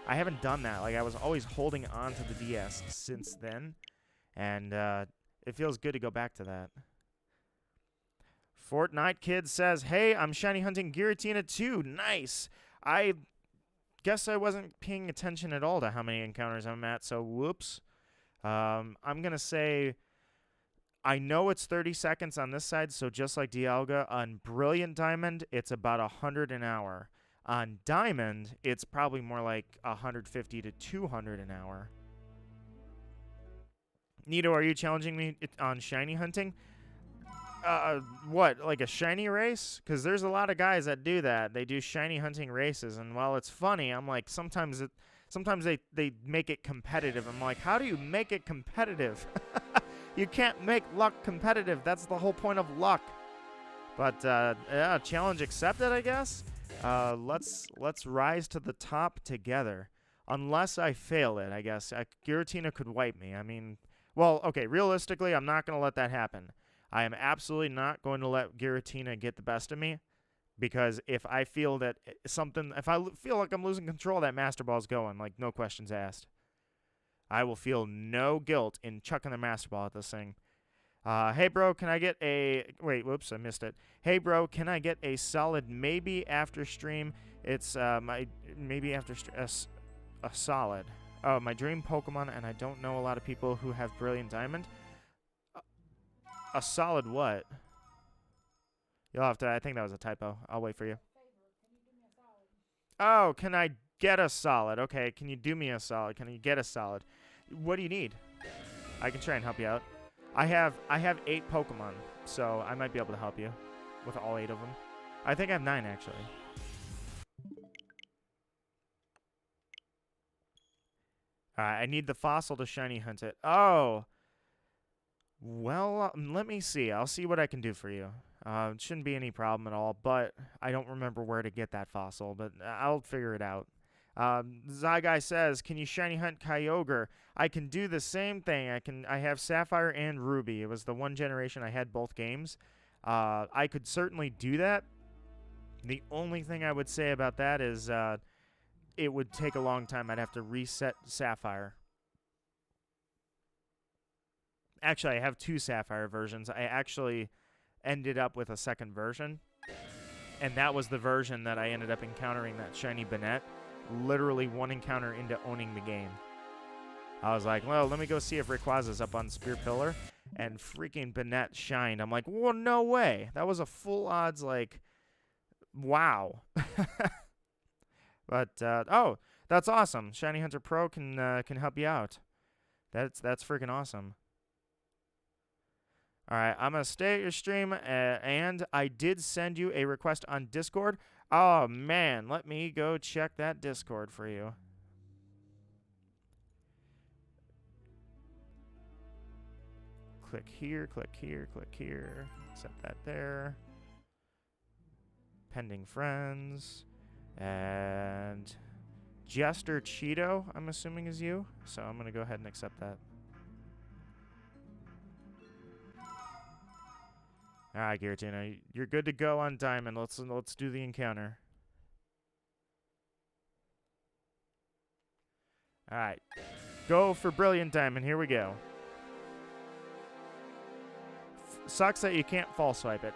A: I haven't done that. Like, I was always holding on to the DS since then, and it feels good to go back to that. Fortnite Kid says, hey, I'm shiny hunting Giratina too. Nice. I guess I wasn't paying attention at all to how many encounters I'm at, so whoops. I'm going to say, I know it's 30 seconds on this side, so just like Dialga, on Brilliant Diamond, it's about 100 an hour. On Diamond, it's probably more like 150 to 200 an hour. Nito, are you challenging me on shiny hunting? What, like a shiny race? Because there's a lot of guys that do that. They do shiny hunting races, and while it's funny, I'm like, sometimes they make it competitive. I'm like, how do you make it competitive? You can't make luck competitive. That's the whole point of luck. But yeah, challenge accepted, I guess. Let's rise to the top together. Unless I fail it, I guess. Giratina could wipe me. I mean, well, okay, realistically, I'm not going to let that happen. I am absolutely not going to let Giratina get the best of me, because if I feel that if I feel like I'm losing control, that Master Ball's going, like, no questions asked. I will feel no guilt in chucking the Master Ball at this thing. Hey, bro, can I get a... Wait, whoops, I missed it. Hey, bro, can I get a solid maybe after stream? It's my maybe after a solid. Oh, my dream Pokemon, and I don't know a lot of people who have Brilliant Diamond. A solid what? You'll have to, I think that was a typo. I'll wait for you. Oh, can I get a solid? Okay, can you do me a solid? Can you get a solid? What do you need? I can try and help you out. I have 8 Pokemon, so I might be able to help you with all 8 of them. I think I have 9, actually. Alright, I need the fossil to shiny hunt it. Oh! Well, let me see. I'll see what I can do for you. It shouldn't be any problem at all, but I don't remember where to get that fossil, but I'll figure it out. Zyguy says, can you shiny hunt Kyogre? I can do the same thing. I have Sapphire and Ruby. It was the one generation I had both games. I could certainly do that. The only thing I would say about that is it would take a long time. I'd have to reset Sapphire. Actually, I have 2 Sapphire versions. I actually ended up with a second version, and that was the version that I ended up encountering that shiny Banette. Literally one encounter into owning the game. I was like, well, let me go see if Rayquaza's up on Spear Pillar, and freaking Banette shined. I'm like, well, no way. That was a full odds, like, wow. But, oh, that's awesome. Shiny Hunter Pro can help you out. That's freaking awesome. All right, I'm going to stay at your stream, and I did send you a request on Discord. Oh, man, let me go check that Discord for you. Click here, click here, click here. Set that there. Pending friends. And Jester Cheeto, I'm assuming, is you. So I'm going to go ahead and accept that. All right, Giratina, you're good to go on Diamond. Let's do the encounter. All right, go for Brilliant Diamond. Here we go. Sucks that you can't fall swipe it.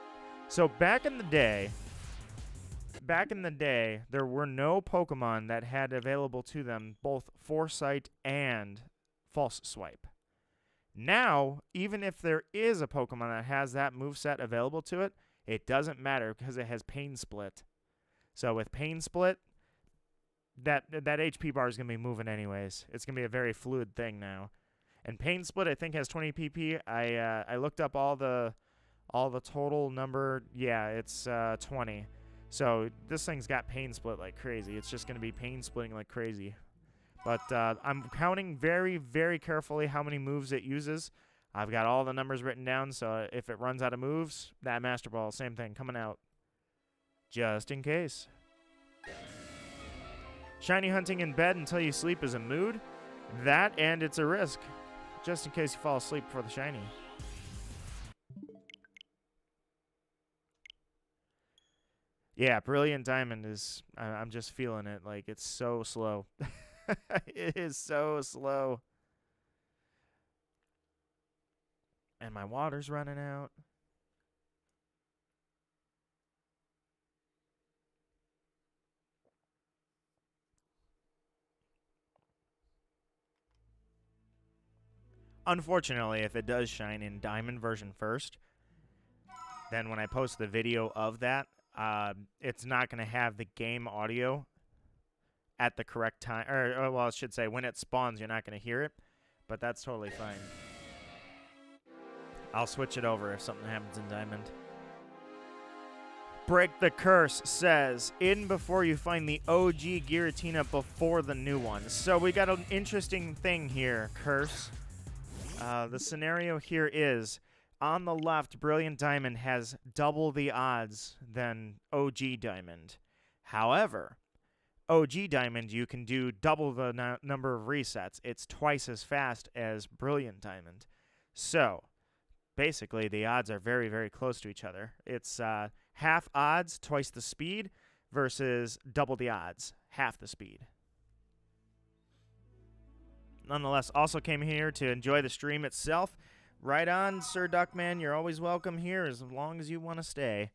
A: So back in the day, there were no Pokemon that had available to them both Foresight and False Swipe. Now, even if there is a Pokemon that has that moveset available to it, it doesn't matter because it has Pain Split. So with Pain Split, that HP bar is going to be moving anyways. It's going to be a very fluid thing now. And Pain Split, I think, has 20 PP. I looked up all the total number. Yeah, it's 20. So this thing's got Pain Split like crazy. It's just going to be pain splitting like crazy. But I'm counting very, very carefully how many moves it uses. I've got all the numbers written down, so if it runs out of moves, that Master Ball, same thing, coming out. Just in case. Shiny hunting in bed until you sleep is a mood. That, and it's a risk. Just in case you fall asleep before the shiny. Yeah, Brilliant Diamond is... I'm just feeling it. Like, it's so slow. It is so slow. And my water's running out. Unfortunately, if it does shine in Diamond version first, then when I post the video of that, it's not going to have the game audio at the correct time. Or, well, I should say, when it spawns, you're not going to hear it. But that's totally fine. I'll switch it over if something happens in Diamond. Break the Curse says, in before you find the OG Giratina before the new one. So we got an interesting thing here, Curse. The scenario here is, on the left, Brilliant Diamond has double the odds than OG Diamond. However, OG Diamond, you can do double the number of resets. It's twice as fast as Brilliant Diamond. So, basically, the odds are very, very close to each other. It's half odds, twice the speed, versus double the odds, half the speed. Nonetheless, also came here to enjoy the stream itself. Right on, Sir Duckman. You're always welcome here as long as you want to stay.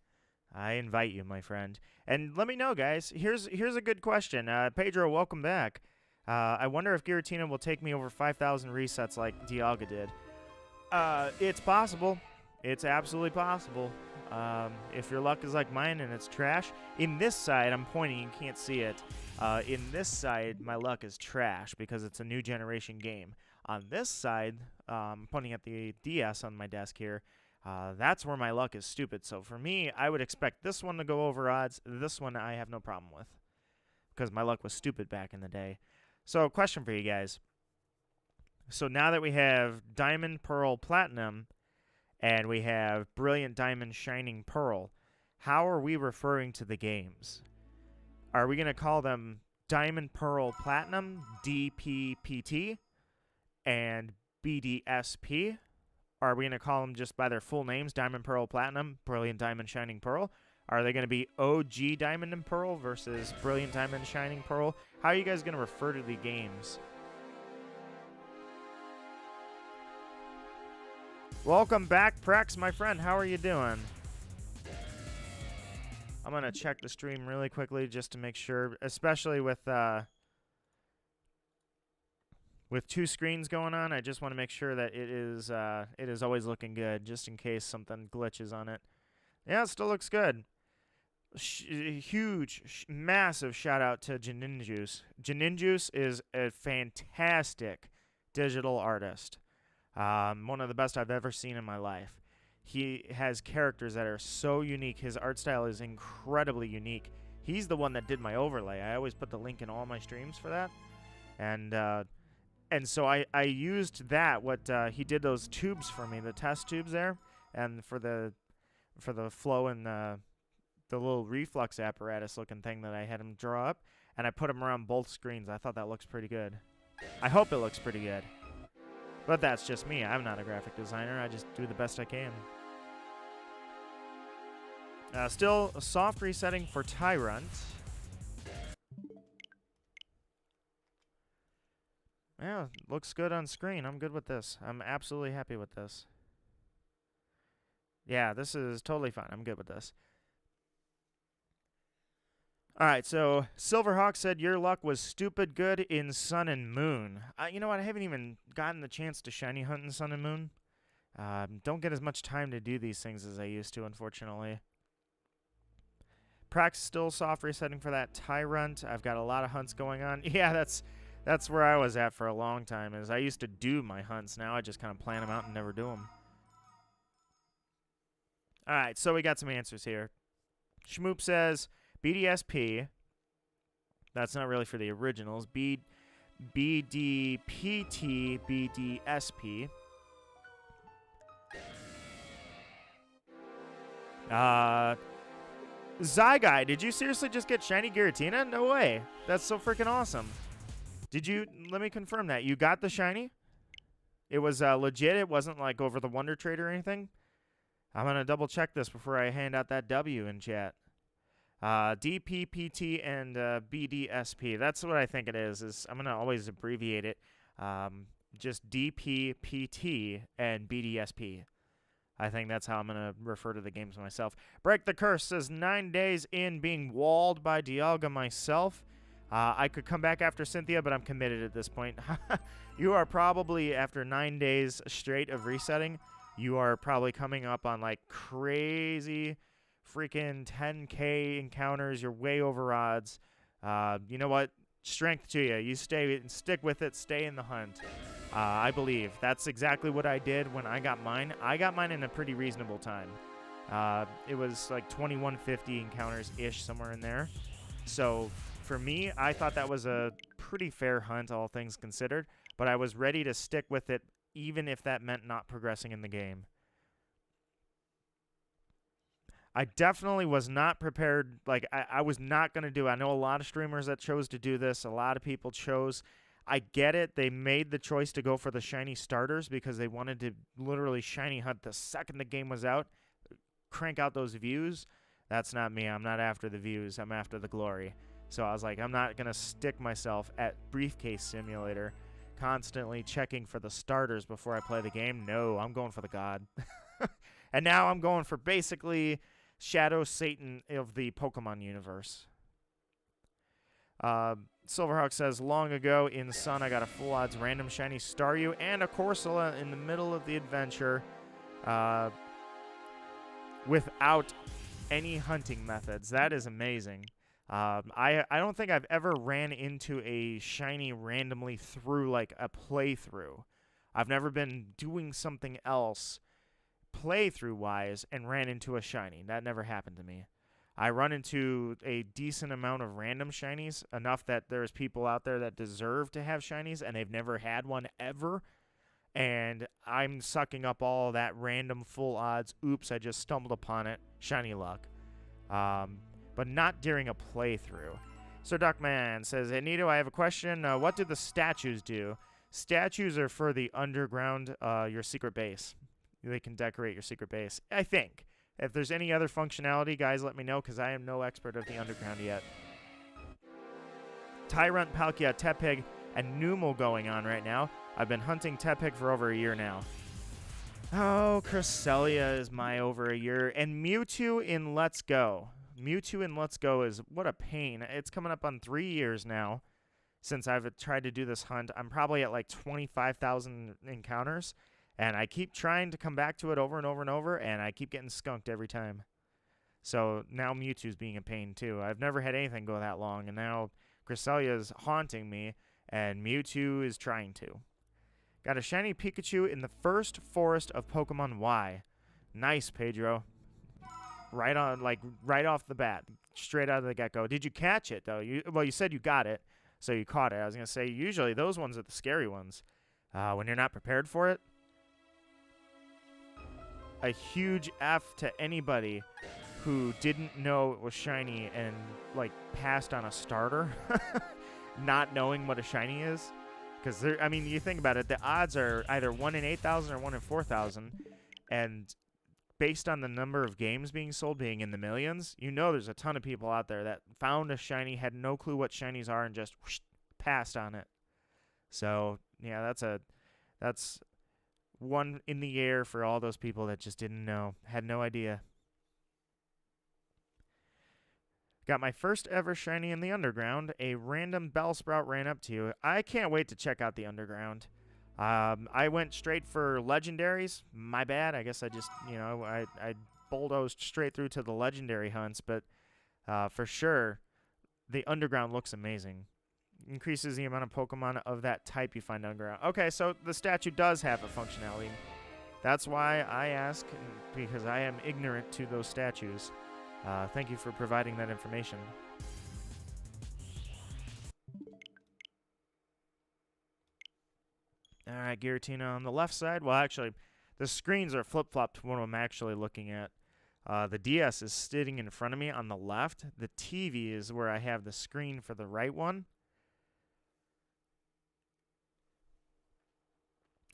A: I invite you, my friend. And let me know, guys. Here's a good question. Pedro, welcome back. I wonder if Giratina will take me over 5,000 resets like Dialga did. It's possible. It's absolutely possible. If your luck is like mine and it's trash, in this side, I'm pointing, you can't see it. In this side, my luck is trash because it's a new generation game. On this side, I'm pointing at the DS on my desk here. That's where my luck is stupid. So for me, I would expect this one to go over odds. This one I have no problem with because my luck was stupid back in the day. So question for you guys. So now that we have Diamond, Pearl, Platinum, and we have Brilliant Diamond, Shining Pearl, how are we referring to the games? Are we going to call them Diamond, Pearl, Platinum, DPPT, and BDSP? Are we going to call them just by their full names, Diamond, Pearl, Platinum, Brilliant Diamond, Shining Pearl? Are they going to be OG Diamond and Pearl versus Brilliant Diamond, Shining Pearl? How are you guys going to refer to the games? Welcome back, Prex, my friend. How are you doing? I'm going to check the stream really quickly just to make sure, especially with two screens going on. I just want to make sure that it is always looking good, just in case something glitches on it. Yeah, it still looks good. Huge, massive shout out to JaNinjuice. JaNinjuice is a fantastic digital artist. One of the best I've ever seen in my life. He has characters that are so unique. His art style is incredibly unique. He's the one that did my overlay. I always put the link in all my streams for that. And so I used that. He did those tubes for me, the test tubes there, and for the flow and the little reflux apparatus looking thing that I had him draw up, and I put them around both screens. I thought that looks pretty good. I hope it looks pretty good. But that's just me. I'm not a graphic designer. I just do the best I can. Still a soft resetting for Tyrant. Yeah, looks good on screen. I'm good with this. I'm absolutely happy with this. Yeah, this is totally fine. I'm good with this. All right, so Silverhawk said your luck was stupid good in Sun and Moon. You know what? I haven't even gotten the chance to shiny hunt in Sun and Moon. Don't get as much time to do these things as I used to, unfortunately. Prax still soft resetting for that Tyrant. I've got a lot of hunts going on. Yeah, that's where I was at for a long time. Is I used to do my hunts. Now I just kind of plan them out and never do them. All right, so we got some answers here. Schmoop says BDSP. That's not really for the originals. BDPT, BDSP. Zyguy, did you seriously just get shiny Giratina? No way. That's so freaking awesome. Did you? Let me confirm that. You got the shiny? It was legit? It wasn't like over the Wonder Trade or anything? I'm going to double check this before I hand out that W in chat. DPPT and BDSP. That's what I think it is I'm going to always abbreviate it. Just DPPT and BDSP. I think that's how I'm going to refer to the games myself. Break the Curse says 9 days in being walled by Dialga myself. I could come back after Cynthia, but I'm committed at this point. You are probably, after 9 days straight of resetting, you are probably coming up on like crazy freaking 10K encounters. You're way over odds. You know what? Strength to you. You stick with it. Stay in the hunt. I believe that's exactly what I did when I got mine. I got mine in a pretty reasonable time. It was like 2150 encounters-ish, somewhere in there. So for me, I thought that was a pretty fair hunt, all things considered. But I was ready to stick with it, even if that meant not progressing in the game. I definitely was not prepared. Like, I was not going to do it. I know a lot of streamers that chose to do this. A lot of people chose. I get it. They made the choice to go for the shiny starters because they wanted to literally shiny hunt the second the game was out, crank out those views. That's not me. I'm not after the views. I'm after the glory. So I was like, I'm not going to stick myself at Briefcase Simulator, constantly checking for the starters before I play the game. No, I'm going for the god. And now I'm going for basically Shadow Satan of the Pokemon universe. Silverhawk says, long ago in Sun, I got a full odds random shiny Staryu and a Corsola in the middle of the adventure. without any hunting methods. That is amazing. I don't think I've ever ran into a shiny randomly through like a playthrough. I've never been doing something else playthrough-wise and ran into a shiny. That never happened to me. I run into a decent amount of random shinies, enough that there's people out there that deserve to have shinies, and they've never had one ever. And I'm sucking up all that random full odds. Oops, I just stumbled upon it. Shiny luck. But not during a playthrough. So Duckman says, "Hey, Nito, I have a question. What do the statues do?" Statues are for the underground, your secret base. They can decorate your secret base, I think. If there's any other functionality, guys, let me know, because I am no expert of the underground yet. Tyrant, Palkia, Tepig, and Numel going on right now. I've been hunting Tepig for over a year now. Oh, Cresselia is my over a year. And Mewtwo in Let's Go. Mewtwo in Let's Go is, what a pain. It's coming up on 3 years now since I've tried to do this hunt. I'm probably at like 25,000 encounters. And I keep trying to come back to it over and over and over, and I keep getting skunked every time. So now Mewtwo's being a pain, too. I've never had anything go that long, and now Cresselia is haunting me, and Mewtwo is trying to. Got a shiny Pikachu in the first forest of Pokemon Y. Nice, Pedro. Right on, like, right off the bat. Straight out of the get-go. Did you catch it, though? Well, you said you got it, so you caught it. I was going to say, usually those ones are the scary ones. When you're not prepared for it. A huge F to anybody who didn't know it was shiny and, like, passed on a starter, not knowing what a shiny is. Because, I mean, you think about it, the odds are either 1 in 8,000 or 1 in 4,000. And based on the number of games being sold being in the millions, you know there's a ton of people out there that found a shiny, had no clue what shinies are, and just whoosh, passed on it. So, yeah, that's one in the air for all those people that just didn't know, had no idea. Got my first ever shiny in the underground. A random Bellsprout ran up to you. I can't wait to check out the underground. I went straight for legendaries. My bad. I guess I just, I bulldozed straight through to the legendary hunts. But for sure, the underground looks amazing. Increases the amount of Pokemon of that type you find underground. Okay, so the statue does have a functionality. That's why I ask, because I am ignorant to those statues. Thank you for providing that information. All right, Giratina on the left side. Well, actually, the screens are flip-flopped to what I'm actually looking at. The DS is sitting in front of me on the left. The TV is where I have the screen for the right one.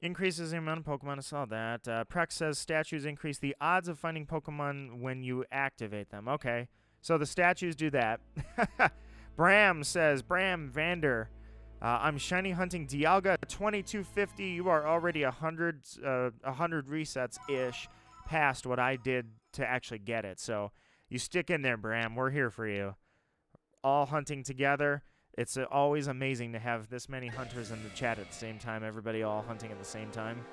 A: Increases the amount of Pokemon. I saw that. Prex says statues increase the odds of finding Pokemon when you activate them. Okay, so the statues do that. Bram says, Bram Vander, I'm shiny hunting Dialga 2250. You are already 100 resets-ish past what I did to actually get it. So you stick in there, Bram. We're here for you. All hunting together. It's always amazing to have this many hunters in the chat at the same time. Everybody all hunting at the same time.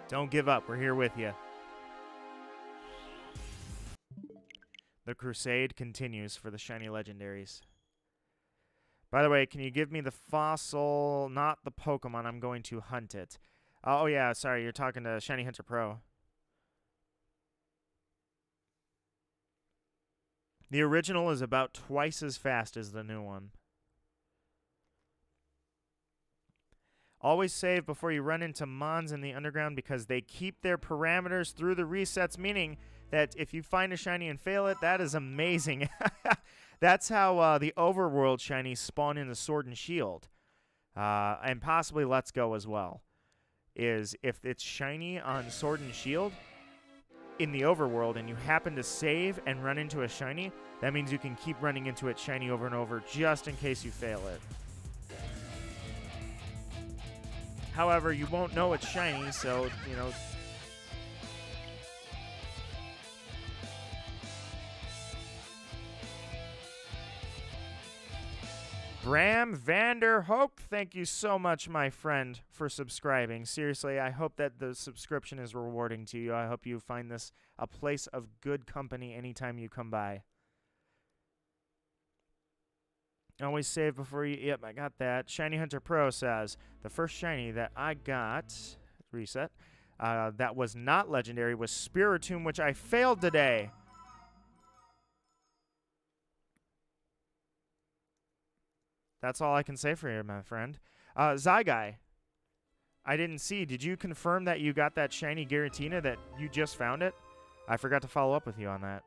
A: Don't give up. We're here with you. The crusade continues for the shiny legendaries. By the way, can you give me the fossil, not the Pokemon? I'm going to hunt it. Oh, yeah, sorry. You're talking to Shiny Hunter Pro. The original is about twice as fast as the new one. Always save before you run into Mons in the underground because they keep their parameters through the resets, meaning that if you find a shiny and fail it, that is amazing. That's how the overworld shinies spawn in the Sword and Shield. And possibly Let's Go as well. Is if it's shiny on Sword and Shield in the overworld and you happen to save and run into a shiny, that means you can keep running into it shiny over and over just in case you fail it. However, you won't know it's shiny, so, Graham Vanderhoek, thank you so much, my friend, for subscribing. Seriously, I hope that the subscription is rewarding to you. I hope you find this a place of good company anytime you come by. Always save before you... Yep, I got that. Shiny Hunter Pro says, the first shiny that I got... Reset. That was not legendary was Spiritomb, which I failed today. That's all I can say for you, my friend. Zyguy, I didn't see. Did you confirm that you got that shiny Giratina that you just found it? I forgot to follow up with you on that.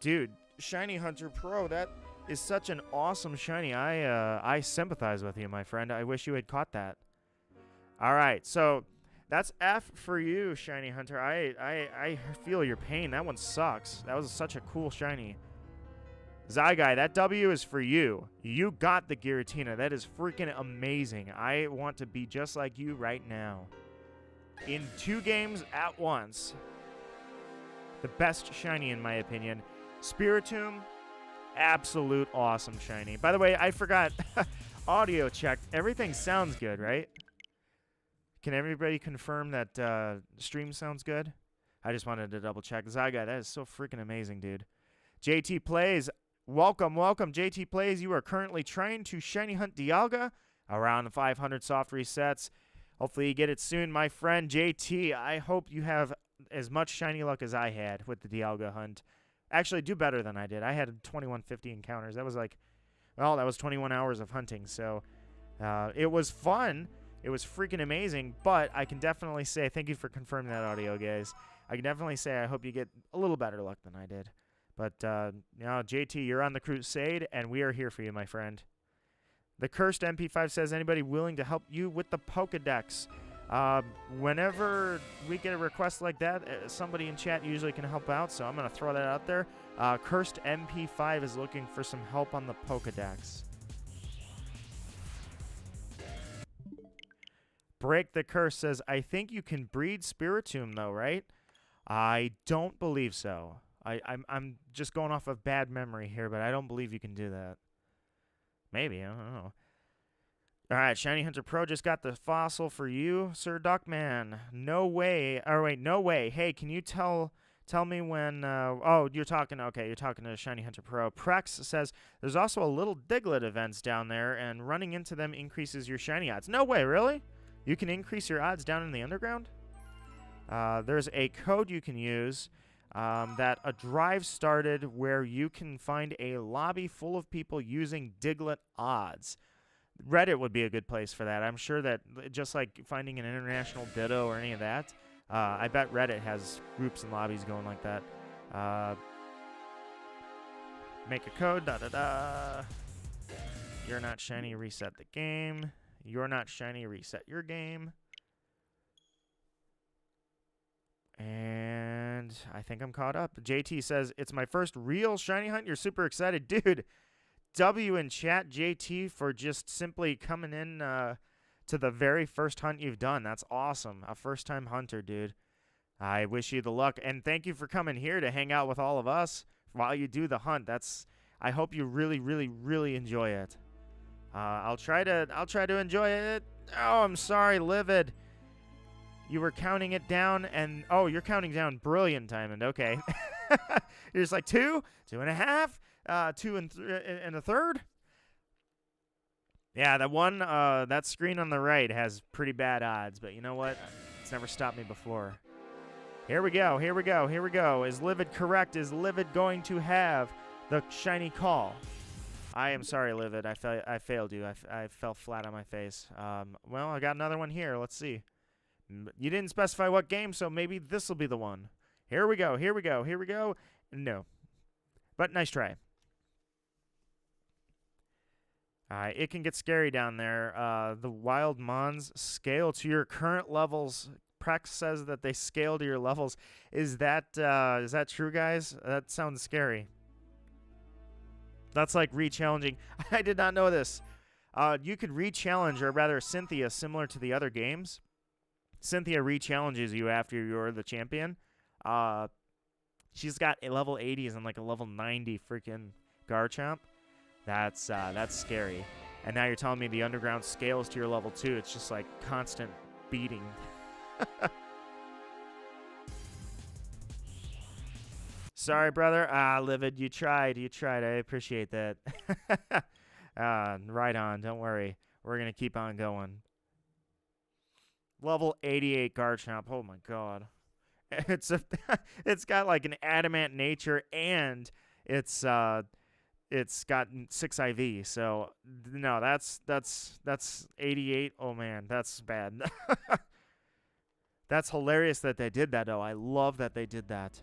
A: Dude, Shiny Hunter Pro, that is such an awesome shiny. I sympathize with you, my friend. I wish you had caught that. All right, so that's F for you, Shiny Hunter. I feel your pain. That one sucks. That was such a cool shiny. Zyguy, that W is for you. You got the Giratina. That is freaking amazing. I want to be just like you right now. In 2 games at once. The best shiny, in my opinion. Spiritomb, absolute awesome shiny. By the way, I forgot. Audio check. Everything sounds good, right? Can everybody confirm that stream sounds good? I just wanted to double check. Zyguy, that is so freaking amazing, dude. JT Plays, welcome, welcome. JT Plays, you are currently trying to shiny hunt Dialga around 500 soft resets. Hopefully you get it soon, my friend JT. I hope you have as much shiny luck as I had with the Dialga hunt. Actually, do better than I did. I had 2150 encounters. That was like, well, that was 21 hours of hunting. So it was fun. It was freaking amazing. But I can definitely say, thank you for confirming that audio, guys. I can definitely say I hope you get a little better luck than I did. But, now, JT, you're on the crusade, and we are here for you, my friend. The Cursed MP5 says, anybody willing to help you with the Pokedex? Whenever we get a request like that, somebody in chat usually can help out, so I'm going to throw that out there. Cursed MP5 is looking for some help on the Pokedex. Break the Curse says, I think you can breed Spiritomb, though, right? I don't believe so. I'm just going off of bad memory here, but I don't believe you can do that. Maybe, I don't know. All right, Shiny Hunter Pro just got the fossil for you, Sir Duckman. No way. Oh, wait, no way. Hey, can you tell me when... oh, you're talking... Okay, you're talking to Shiny Hunter Pro. Prex says, there's also a little Diglett events down there, and running into them increases your shiny odds. No way, really? You can increase your odds down in the underground? There's a code you can use... that a drive started where you can find a lobby full of people using Diglett odds. Reddit would be a good place for that. I'm sure that just like finding an international Ditto or any of that, I bet Reddit has groups and lobbies going like that. Make a code, da-da-da. You're not shiny, reset the game. You're not shiny, reset your game. And I think I'm caught up. JT says, it's my first real shiny hunt. You're super excited. Dude, W in chat, JT, for just simply coming in to the very first hunt you've done. That's awesome. A first-time hunter, dude. I wish you the luck. And thank you for coming here to hang out with all of us while you do the hunt. I hope you really, really, really enjoy it. I'll try to enjoy it. Oh, I'm sorry, Livid. You were counting it down, and... Oh, you're counting down. Brilliant, Diamond. Okay. You're just like 2, 2.5, 2 and a third? Yeah, that one, that screen on the right has pretty bad odds, but you know what? It's never stopped me before. Here we go, here we go, here we go. Is Livid correct? Is Livid going to have the shiny call? I am sorry, Livid. I failed you. I fell flat on my face. Well, I got another one here. Let's see. You didn't specify what game, so maybe this will be the one. Here we go, here we go, here we go. No. But nice try. It can get scary down there. The wild mons scale to your current levels. Prex says that they scale to your levels. Is that true, guys? That sounds scary. That's like re-challenging. I did not know this. You could re-challenge, or rather Cynthia, similar to the other games. Cynthia re-challenges you after you're the champion. She's got a level 80s and like a level 90 freaking Garchomp. That's scary. And now you're telling me the underground scales to your level 2. It's just like constant beating. Sorry, brother. Livid, you tried. You tried. I appreciate that. Right on. Don't worry. We're going to keep on going. Level 88 Garchomp. Oh, my God. It's got like an adamant nature, and it's got 6 IV. So, no, that's 88. Oh, man. That's bad. That's hilarious that they did that, though. I love that they did that.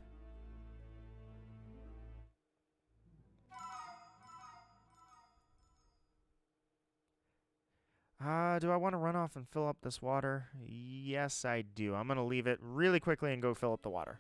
A: Do I want to run off and fill up this water? Yes, I do. I'm going to leave it really quickly and go fill up the water.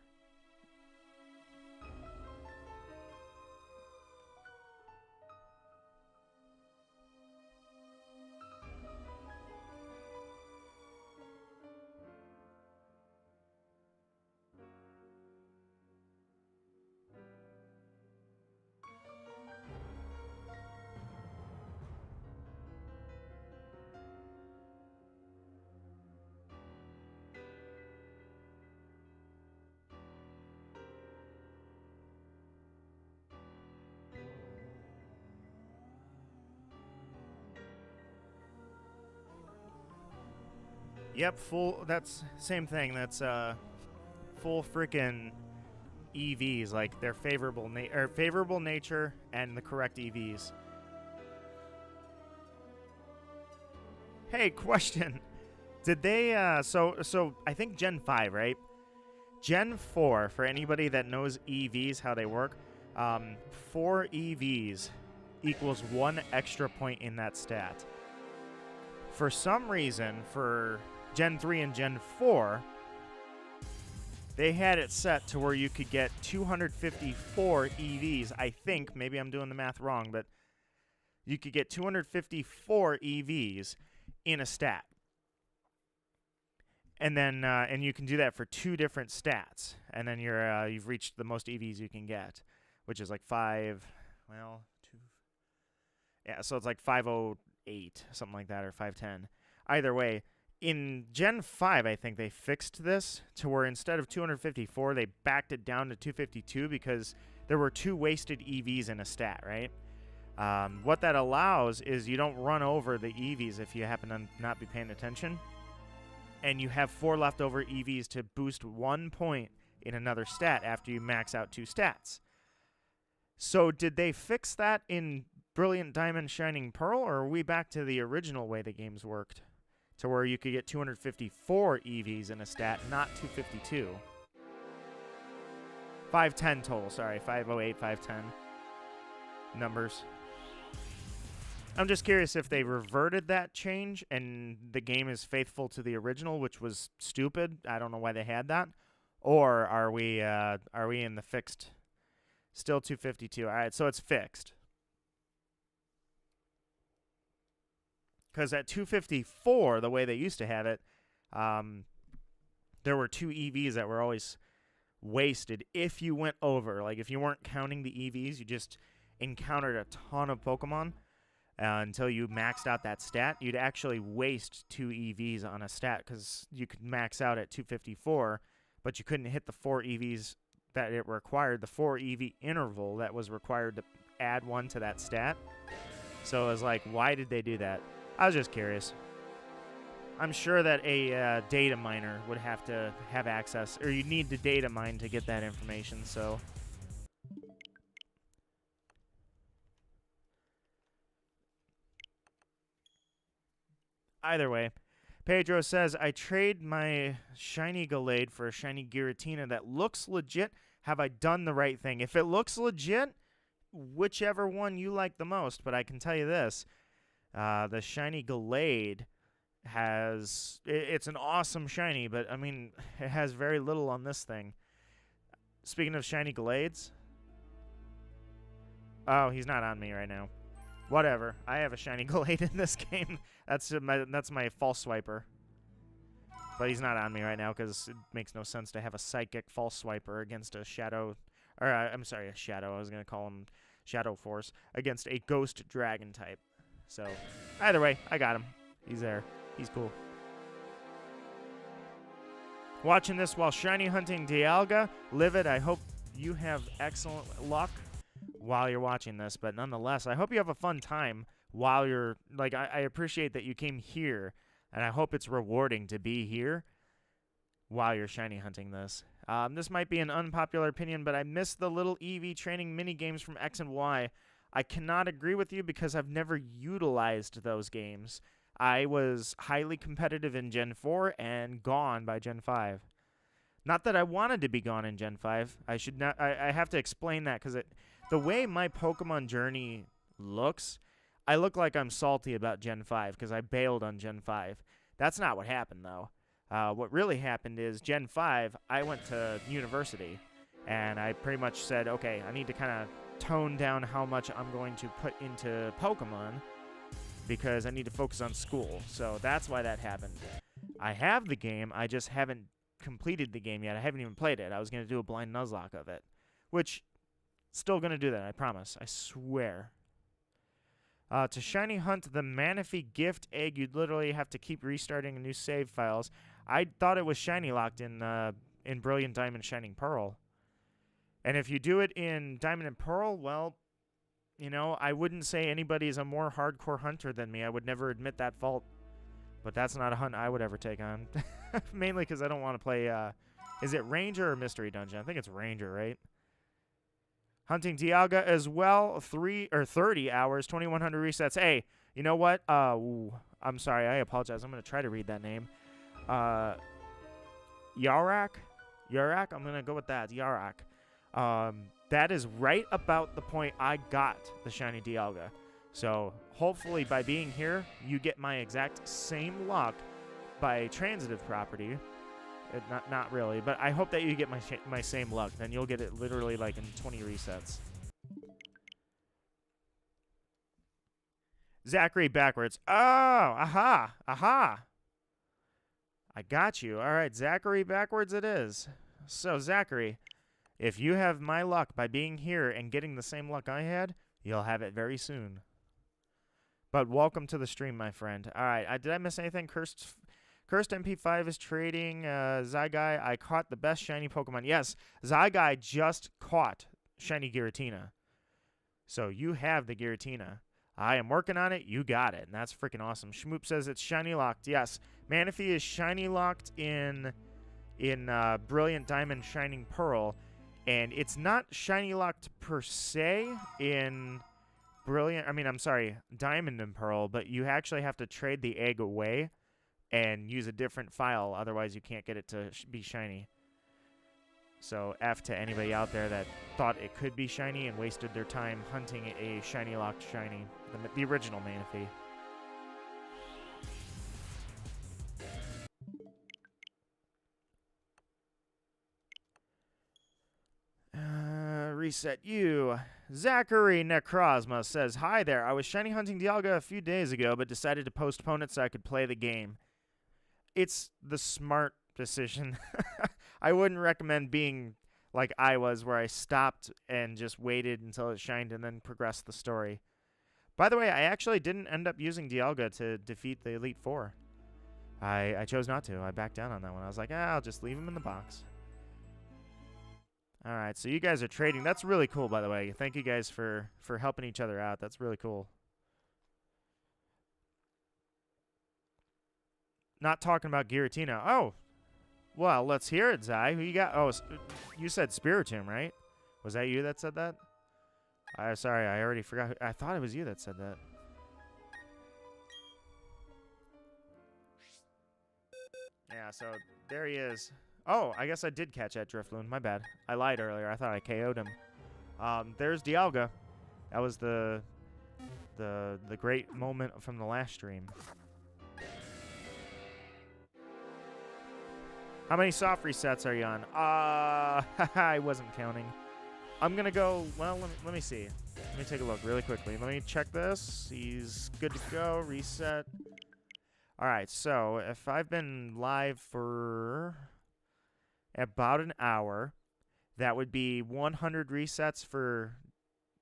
A: Yep, full. That's same thing. That's full freaking EVs, like their favorable nature and the correct EVs. Hey, question. Did they so I think Gen 5, right? Gen 4, for anybody that knows EVs, how they work, 4 EVs equals 1 extra point in that stat. For some reason, for Gen 3 and Gen 4, they had it set to where you could get 254 EVs. I think, maybe I'm doing the math wrong, but you could get 254 EVs in a stat. And then, and you can do that for 2 different stats. And then you've reached the most EVs you can get, which is like 5, well, 2. Yeah, so it's like 508, something like that, or 510. Either way, in Gen 5, I think they fixed this to where instead of 254, they backed it down to 252 because there were 2 wasted EVs in a stat, right? What that allows is you don't run over the EVs if you happen to not be paying attention. And you have 4 leftover EVs to boost 1 point in another stat after you max out 2 stats. So did they fix that in Brilliant Diamond Shining Pearl, or are we back to the original way the games worked? To where you could get 254 EVs in a stat, not 252. 510 total, sorry. 508, 510 numbers. I'm just curious if they reverted that change and the game is faithful to the original, which was stupid. I don't know why they had that. Or are we in the fixed? Still 252. All right, so it's fixed. Because at 254, the way they used to have it, there were 2 EVs that were always wasted if you went over. Like, if you weren't counting the EVs, you just encountered a ton of Pokemon until you maxed out that stat. You'd actually waste 2 EVs on a stat because you could max out at 254, but you couldn't hit the 4 EVs that it required, the 4 EV interval that was required to add 1 to that stat. So it was like, why did they do that? I was just curious. I'm sure that a data miner would have to have access, or you need to data mine to get that information, so. Either way, Pedro says, I trade my shiny Gallade for a shiny Giratina that looks legit. Have I done the right thing? If it looks legit, whichever one you like the most, but I can tell you this. The shiny Gallade it's an awesome shiny, but I mean, it has very little on this thing. Speaking of shiny Gallades. Oh, he's not on me right now. Whatever. I have a shiny Gallade in this game. That's my false swiper. But he's not on me right now because it makes no sense to have a psychic false swiper against a shadow. Or, I'm sorry, a shadow. I was going to call him Shadow Force, against a Ghost Dragon type. So, either way, I got him. He's there. He's cool. Watching this while shiny hunting Dialga. Livid, I hope you have excellent luck while you're watching this, but nonetheless, I hope you have a fun time while you're, like, I appreciate that you came here, and I hope it's rewarding to be here while you're shiny hunting this. This might be an unpopular opinion, but I miss the little EV training mini games from X and Y. I cannot agree with you because I've never utilized those games. I was highly competitive in Gen 4 and gone by Gen 5. Not that I wanted to be gone in Gen 5. I have to explain that because the way my Pokemon journey looks, I look like I'm salty about Gen 5 because I bailed on Gen 5. That's not what happened, though. What really happened is Gen 5, I went to university, and I pretty much said, okay, I need to kind of tone down how much I'm going to put into Pokemon because I need to focus on school. So that's why that happened. I have the game, I just haven't completed the game yet. I haven't even played it. I was going to do a blind Nuzlocke of it, which, still going to do that, I promise. I swear. To shiny hunt the Manaphy gift egg, you'd literally have to keep restarting new save files. I thought it was shiny locked in Brilliant Diamond Shining Pearl. And if you do it in Diamond and Pearl, well, you know, I wouldn't say anybody is a more hardcore hunter than me. I would never admit that fault. But that's not a hunt I would ever take on. Mainly because I don't want to play, is it Ranger or Mystery Dungeon? I think it's Ranger, right? Hunting Dialga as well, 30 hours, 2100 resets. Hey, you know what? I'm sorry, I apologize. I'm going to try to read that name. Yarak? Yarak? I'm going to go with that. Yarak. That is right about the point I got the shiny Dialga. So hopefully by being here, you get my exact same luck by transitive property. Not really, but I hope that you get my same luck. Then you'll get it literally like in 20 resets. Zachary backwards. Oh, aha, aha. I got you. All right, Zachary backwards it is. So, Zachary, if you have my luck by being here and getting the same luck I had, you'll have it very soon. But welcome to the stream, my friend. All right, did I miss anything? Cursed MP5 is trading. Zygai, I caught the best shiny Pokemon. Yes, Zygai just caught shiny Giratina. So you have the Giratina. I am working on it. You got it. And that's freaking awesome. Shmoop says it's shiny locked. Yes, Manaphy is shiny locked in Brilliant Diamond Shining Pearl. And it's not shiny locked per se in Diamond and Pearl. But you actually have to trade the egg away and use a different file, otherwise you can't get it to be shiny. So F to anybody out there that thought it could be shiny and wasted their time hunting a shiny locked shiny, the original Manaphy. Reset you. Zachary Necrozma says, hi there, I was shiny hunting Dialga a few days ago, but decided to postpone it so I could play the game. It's the smart decision. I wouldn't recommend being like I was, where I stopped and just waited until it shined and then progressed the story. By the way, I actually didn't end up using Dialga to defeat the Elite Four. I chose not to. I backed down on that one. I was like, I'll just leave him in the box. All right, so you guys are trading. That's really cool, by the way. Thank you guys for helping each other out. That's really cool. Not talking about Giratina. Oh, well, let's hear it, Zai. Who you got? Oh, you said Spiritomb, right? Was that you that said that? Sorry, I already forgot. I thought it was you that said that. Yeah, so there he is. Oh, I guess I did catch that Drifloon. My bad. I lied earlier. I thought I KO'd him. There's Dialga. That was the great moment from the last stream. How many soft resets are you on? I wasn't counting. I'm going to go, well, let me see. Let me take a look really quickly. Let me check this. He's good to go. Reset. All right, so if I've been live for about an hour, that would be 100 resets for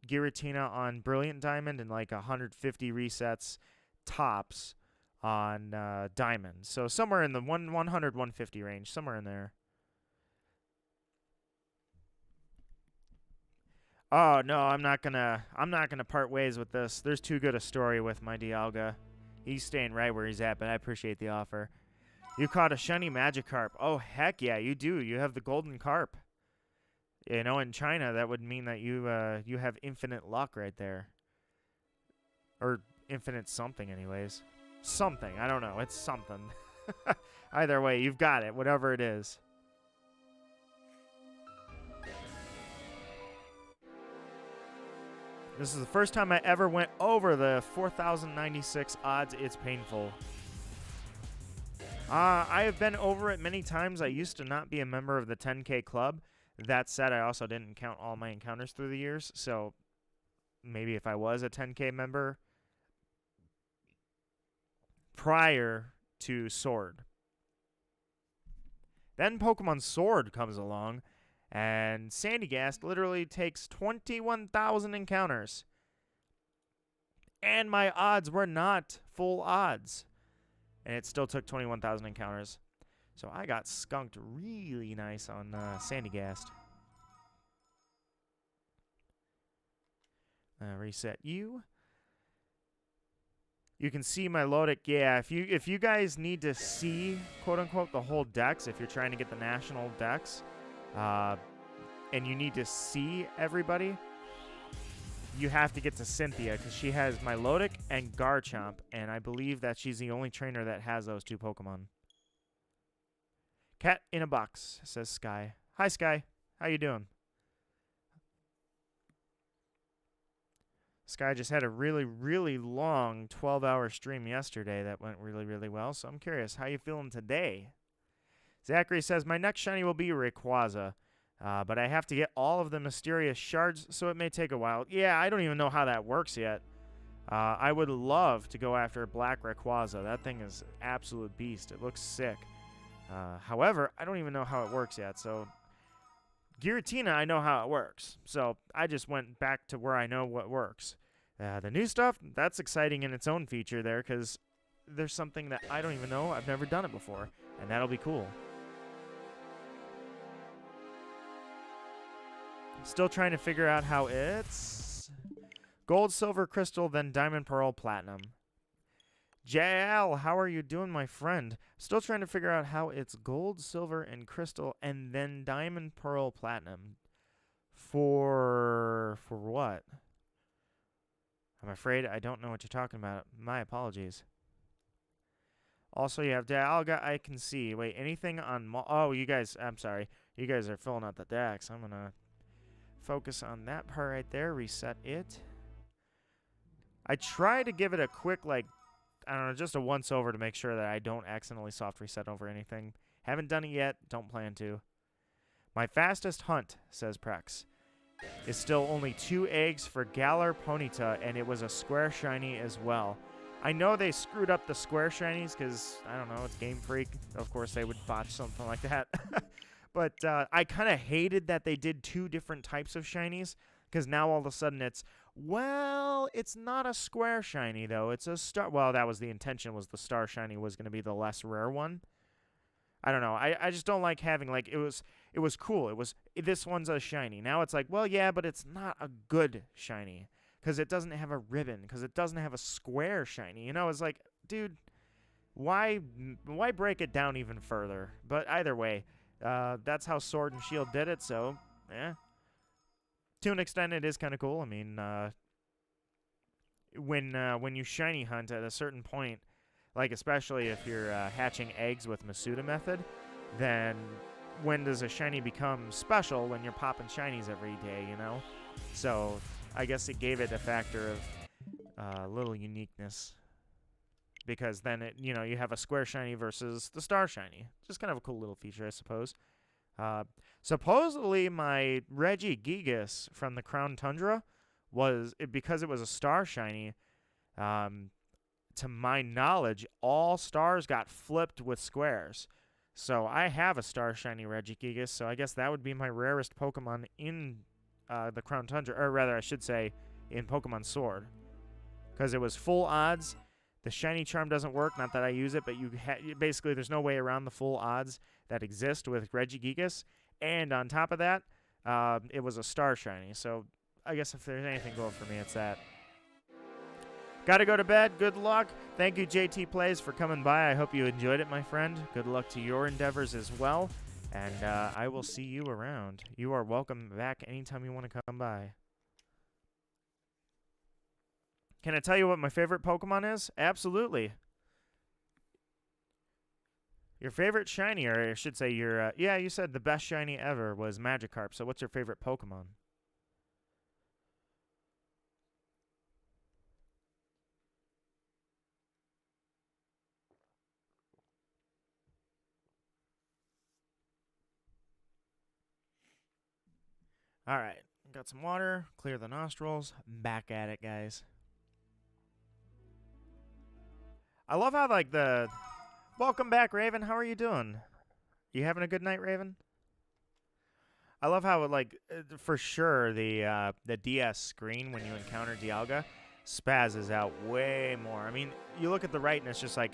A: Giratina on Brilliant Diamond and like 150 resets tops on Diamond. So somewhere in the 100, 150 range, somewhere in there. Oh no, I'm not gonna part ways with this. There's too good a story with my Dialga. He's staying right where he's at, but I appreciate the offer. You caught a shiny Magikarp. Oh heck yeah, you do. You have the golden carp. You know, in China, that would mean that you have infinite luck right there, or infinite something, anyways. Something. I don't know. It's something. Either way, you've got it. Whatever it is. This is the first time I ever went over the 4,096 odds. It's painful. I have been over it many times. I used to not be a member of the 10K club. That said, I also didn't count all my encounters through the years. So maybe if I was a 10K member prior to Sword. Then Pokemon Sword comes along. And Sandygast literally takes 21,000 encounters. And my odds were not full odds. And it still took 21,000 encounters. So I got skunked really nice on Sandygast. Reset you. You can see my Lodic. Yeah, if you guys need to see, quote unquote, the whole decks, if you're trying to get the national decks, and you need to see everybody, you have to get to Cynthia because she has Milotic and Garchomp, and I believe that she's the only trainer that has those two Pokemon. Cat in a box, says Sky. Hi, Sky. How you doing? Sky just had a really, really long 12-hour stream yesterday that went really, really well, so I'm curious, how you feeling today? Zachary says, my next shiny will be Rayquaza, but I have to get all of the mysterious shards, so it may take a while. Yeah, I don't even know how that works yet. I would love to go after Black Rayquaza. That thing is absolute beast. It looks sick. However, I don't even know how it works yet, so Giratina, I know how it works. So I just went back to where I know what works. The new stuff, that's exciting in its own feature there, because there's something that I don't even know. I've never done it before, and that'll be cool. Still trying to figure out how it's gold, silver, crystal, then diamond, pearl, platinum. JL, how are you doing, my friend? Still trying to figure out how it's gold, silver, and crystal, and then diamond, pearl, platinum. For what? I'm afraid I don't know what you're talking about. My apologies. Also, you have Dialga, I can see. Wait, anything on... Oh, you guys... I'm sorry. You guys are filling out the decks. I'm going to focus on that part right there. Reset it. I try to give it a quick, like... I don't know, just a once-over to make sure that I don't accidentally soft reset over anything. Haven't done it yet. Don't plan to. My fastest hunt, says Prex, is still only 2 eggs for Galar Ponyta, and it was a square shiny as well. I know they screwed up the square shinies because, I don't know, it's Game Freak. Of course, they would botch something like that. But I kind of hated that they did 2 different types of shinies because now all of a sudden it's, well, it's not a square shiny, though. It's a star. Well, that was the intention, was the star shiny was going to be the less rare one. I don't know. I just don't like having, like, it was cool. This one's a shiny. Now it's like, well, yeah, but it's not a good shiny because it doesn't have a ribbon, because it doesn't have a square shiny. You know, it's like, dude, why break it down even further? But either way, that's how Sword and Shield did it, so, yeah. To an extent, it is kind of cool. I mean, when you shiny hunt at a certain point, like especially if you're hatching eggs with Masuda method, then when does a shiny become special? When you're popping shinies every day, you know? So I guess it gave it a factor of little uniqueness, because then you have a square shiny versus the star shiny. Just kind of a cool little feature, I suppose. Supposedly my Regigigas from the Crown Tundra because it was a star shiny, to my knowledge, all stars got flipped with squares. So I have a star shiny Regigigas, so I guess that would be my rarest Pokemon in the Crown Tundra, or rather, I should say, in Pokemon Sword, because it was full odds. The shiny charm doesn't work. Not that I use it, but basically there's no way around the full odds that exist with Regigigas. And on top of that, it was a star shiny. So I guess if there's anything going for me, it's that. Gotta go to bed. Good luck. Thank you, JT Plays, for coming by. I hope you enjoyed it, my friend. Good luck to your endeavors as well. And I will see you around. You are welcome back anytime you want to come by. Can I tell you what my favorite Pokemon is? Absolutely. Your favorite shiny, or I should say your, yeah, you said the best shiny ever was Magikarp. So what's your favorite Pokemon? All right. Got some water. Clear the nostrils. Back at it, guys. I love how, like, the... Welcome back, Raven. How are you doing? You having a good night, Raven? I love how, like, for sure, the DS screen, when you encounter Dialga, spazzes out way more. I mean, you look at the right, and it's just, like,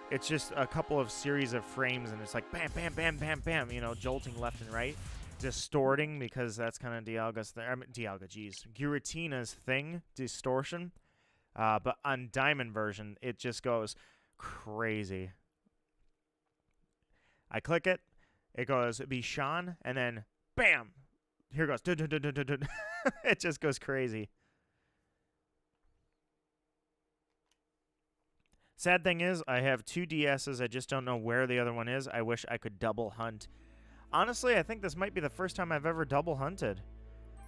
A: it's just a couple of series of frames, and it's like, bam, bam, bam, bam, bam, you know, jolting left and right. Distorting, because that's kind of Dialga's thing. I mean, Giratina's thing, distortion. But on Diamond version, it just goes crazy. I click it, it goes Bishan, and then bam! Here goes. It just goes crazy. Sad thing is, I have 2 DSs. I just don't know where the other one is. I wish I could double hunt. Honestly, I think this might be the first time I've ever double hunted.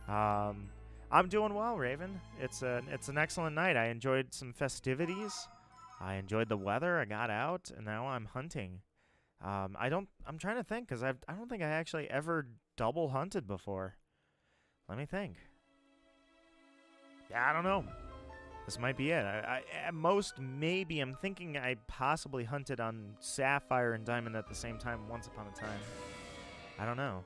A: I'm doing well, Raven. It's an excellent night. I enjoyed some festivities. I enjoyed the weather. I got out, and now I'm hunting. I'm trying to think, because I don't think I actually ever double hunted before. Let me think. Yeah, I don't know. This might be it. At most, maybe, I'm thinking I possibly hunted on Sapphire and Diamond at the same time once upon a time. I don't know.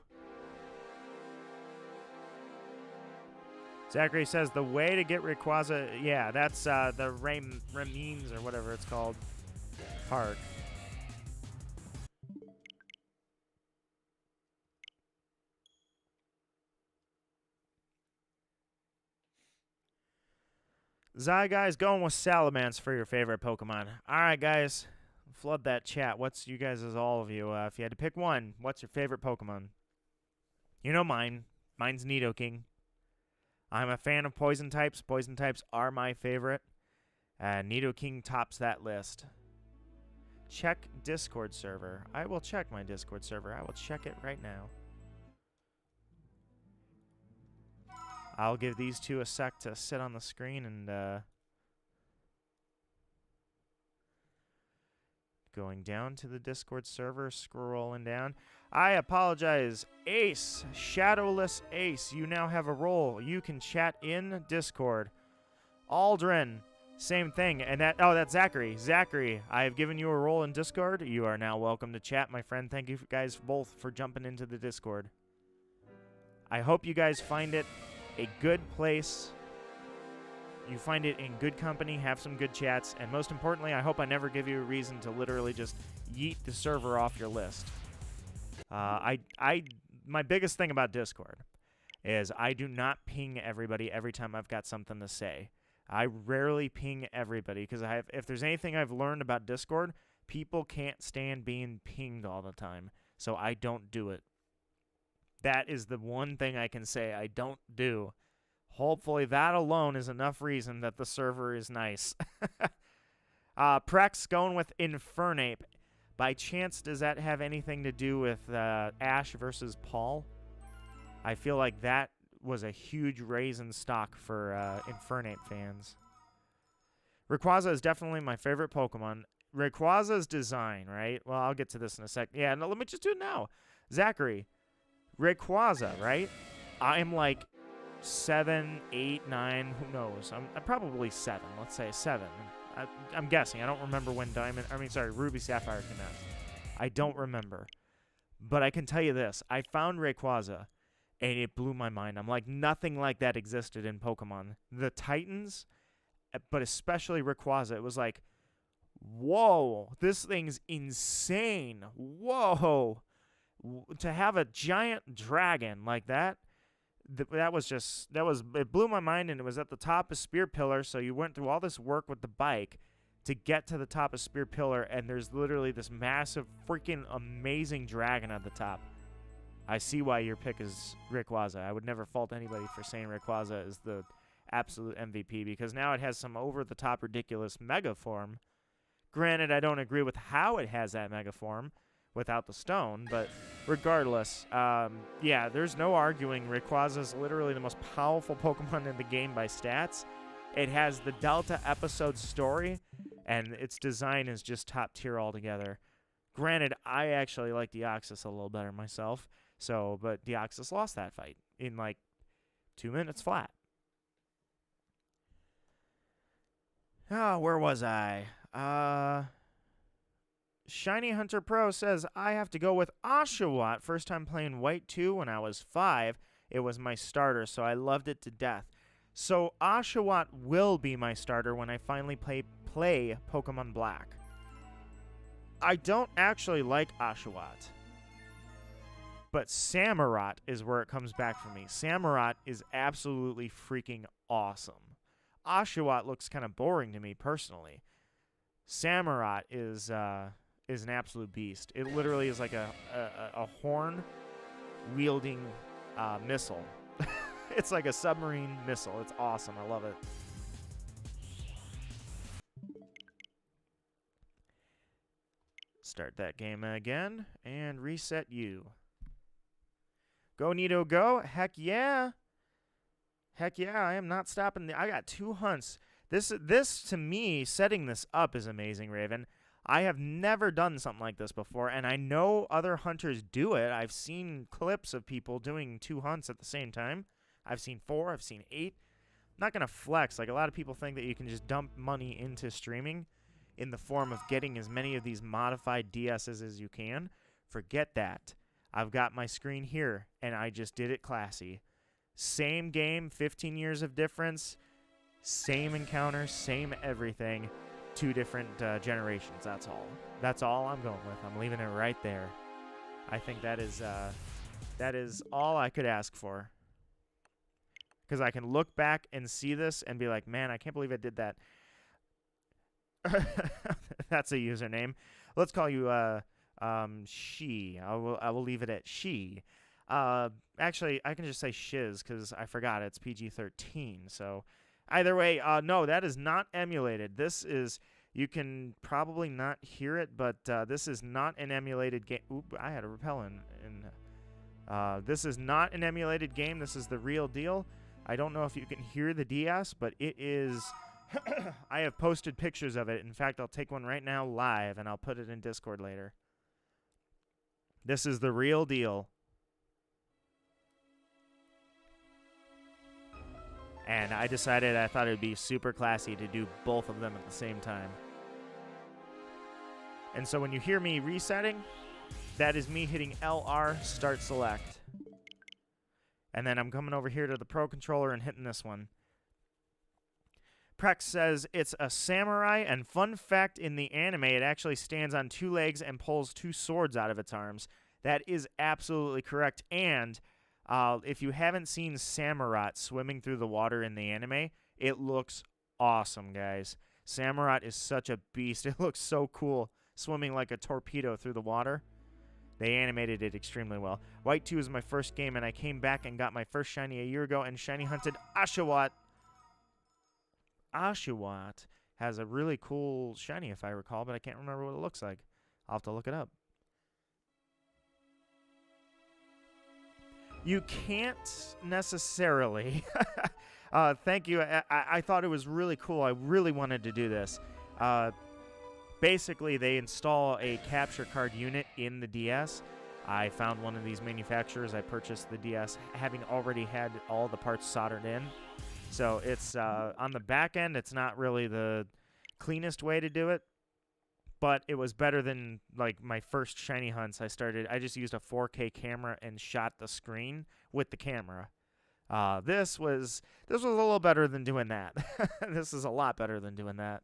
A: Zachary says the way to get Rayquaza, yeah, that's the Ramines or whatever it's called park. Zai guys going with Salamence for your favorite Pokemon. All right, guys, flood that chat. What's you guys, as all of you, if you had to pick one, what's your favorite Pokemon? You know mine. Mine's Nidoking. I'm a fan of poison types. Poison types are my favorite. Nidoking tops that list. Check Discord server. I will check my Discord server. I will check it right now. I'll give these two a sec to sit on the screen and going down to the Discord server, scrolling down. I apologize, Ace, Shadowless Ace. You now have a role. You can chat in Discord. Aldrin, same thing. And that's Zachary. Zachary, I have given you a role in Discord. You are now welcome to chat, my friend. Thank you guys both for jumping into the Discord. I hope you guys find it a good place. You find it in good company, have some good chats, and most importantly, I hope I never give you a reason to literally just yeet the server off your list. My biggest thing about Discord is I do not ping everybody every time I've got something to say. I rarely ping everybody because if there's anything I've learned about Discord, people can't stand being pinged all the time, so I don't do it. That is the one thing I can say I don't do. Hopefully that alone is enough reason that the server is nice. Prex going with Infernape. By chance, does that have anything to do with Ash versus Paul? I feel like that was a huge raise in stock for Infernape fans. Rayquaza is definitely my favorite Pokemon. Rayquaza's design, right? Well, I'll get to this in a sec. Yeah, no, let me just do it now. Zachary, Rayquaza, right? I'm like 7, 8, 9, who knows? I'm probably 7. Let's say 7. I'm guessing. I don't remember when Ruby Sapphire came out. I don't remember. But I can tell you this. I found Rayquaza, And it blew my mind. I'm like, nothing like that existed in Pokemon. The Titans, but especially Rayquaza, it was like, whoa, this thing's insane. Whoa. To have a giant dragon like that, it blew my mind, and it was at the top of Spear Pillar, so you went through all this work with the bike to get to the top of Spear Pillar, and there's literally this massive, freaking amazing dragon at the top. I see why your pick is Rayquaza. I would never fault anybody for saying Rayquaza is the absolute MVP, because now it has some over-the-top ridiculous mega form. Granted, I don't agree with how it has that mega form without the stone, but regardless, yeah, there's no arguing. Rayquaza is literally the most powerful Pokemon in the game by stats. It has the Delta episode story, and its design is just top tier altogether. Granted, I actually like Deoxys a little better myself, but Deoxys lost that fight in like 2 minutes flat. Where was I? Shiny Hunter Pro says, I have to go with Oshawott. First time playing White 2 when I was 5. It was my starter, so I loved it to death. So Oshawott will be my starter when I finally play Pokemon Black. I don't actually like Oshawott, but Samurott is where it comes back for me. Samurott is absolutely freaking awesome. Oshawott looks kind of boring to me personally. Samurott is an absolute beast. It literally is like a horn-wielding missile. It's like a submarine missile. It's awesome. I love it. Start that game again and reset you. Go, Nito, go. Heck yeah. Heck yeah, I am not stopping. I got 2 hunts. This to me, setting this up is amazing, Raven. I have never done something like this before, and I know other hunters do it. I've seen clips of people doing 2 hunts at the same time. I've seen 4, I've seen 8. I'm not going to flex. Like, a lot of people think that you can just dump money into streaming in the form of getting as many of these modified DSs as you can. Forget that. I've got my screen here, and I just did it classy. Same game, 15 years of difference, same encounter, same everything, 2 different generations. That's all. That's all I'm going with. I'm leaving it right there. I think that is all I could ask for. Because I can look back and see this and be like, man, I can't believe I did that. That's a username. Let's call you she. I will leave it at she. Actually, I can just say shiz because I forgot it's PG-13. So either way, no, that is not emulated. This is, you can probably not hear it, but this is not an emulated game. Oop, I had a repel in. This is not an emulated game. This is the real deal. I don't know if you can hear the DS, but it is. I have posted pictures of it. In fact, I'll take one right now live, and I'll put it in Discord later. This is the real deal. And I decided I thought it would be super classy to do both of them at the same time. And so when you hear me resetting, that is me hitting LR, start select. And then I'm coming over here to the Pro Controller and hitting this one. Prex says it's a samurai, and fun fact, in the anime, it actually stands on 2 legs and pulls 2 swords out of its arms. That is absolutely correct. And if you haven't seen Samurott swimming through the water in the anime, it looks awesome, guys. Samurott is such a beast. It looks so cool, swimming like a torpedo through the water. They animated it extremely well. White 2 is my first game, and I came back and got my first shiny a year ago and shiny hunted Oshawott. Oshawott has a really cool shiny, if I recall, but I can't remember what it looks like. I'll have to look it up. You can't necessarily. Thank you. I thought it was really cool. I really wanted to do this. Basically, they install a capture card unit in the DS. I found one of these manufacturers. I purchased the DS having already had all the parts soldered in. So it's on the back end, it's not really the cleanest way to do it. but it was better than like my first shiny hunts. I just used a 4K camera and shot the screen with the camera. This was a little better than doing that. This is a lot better than doing that.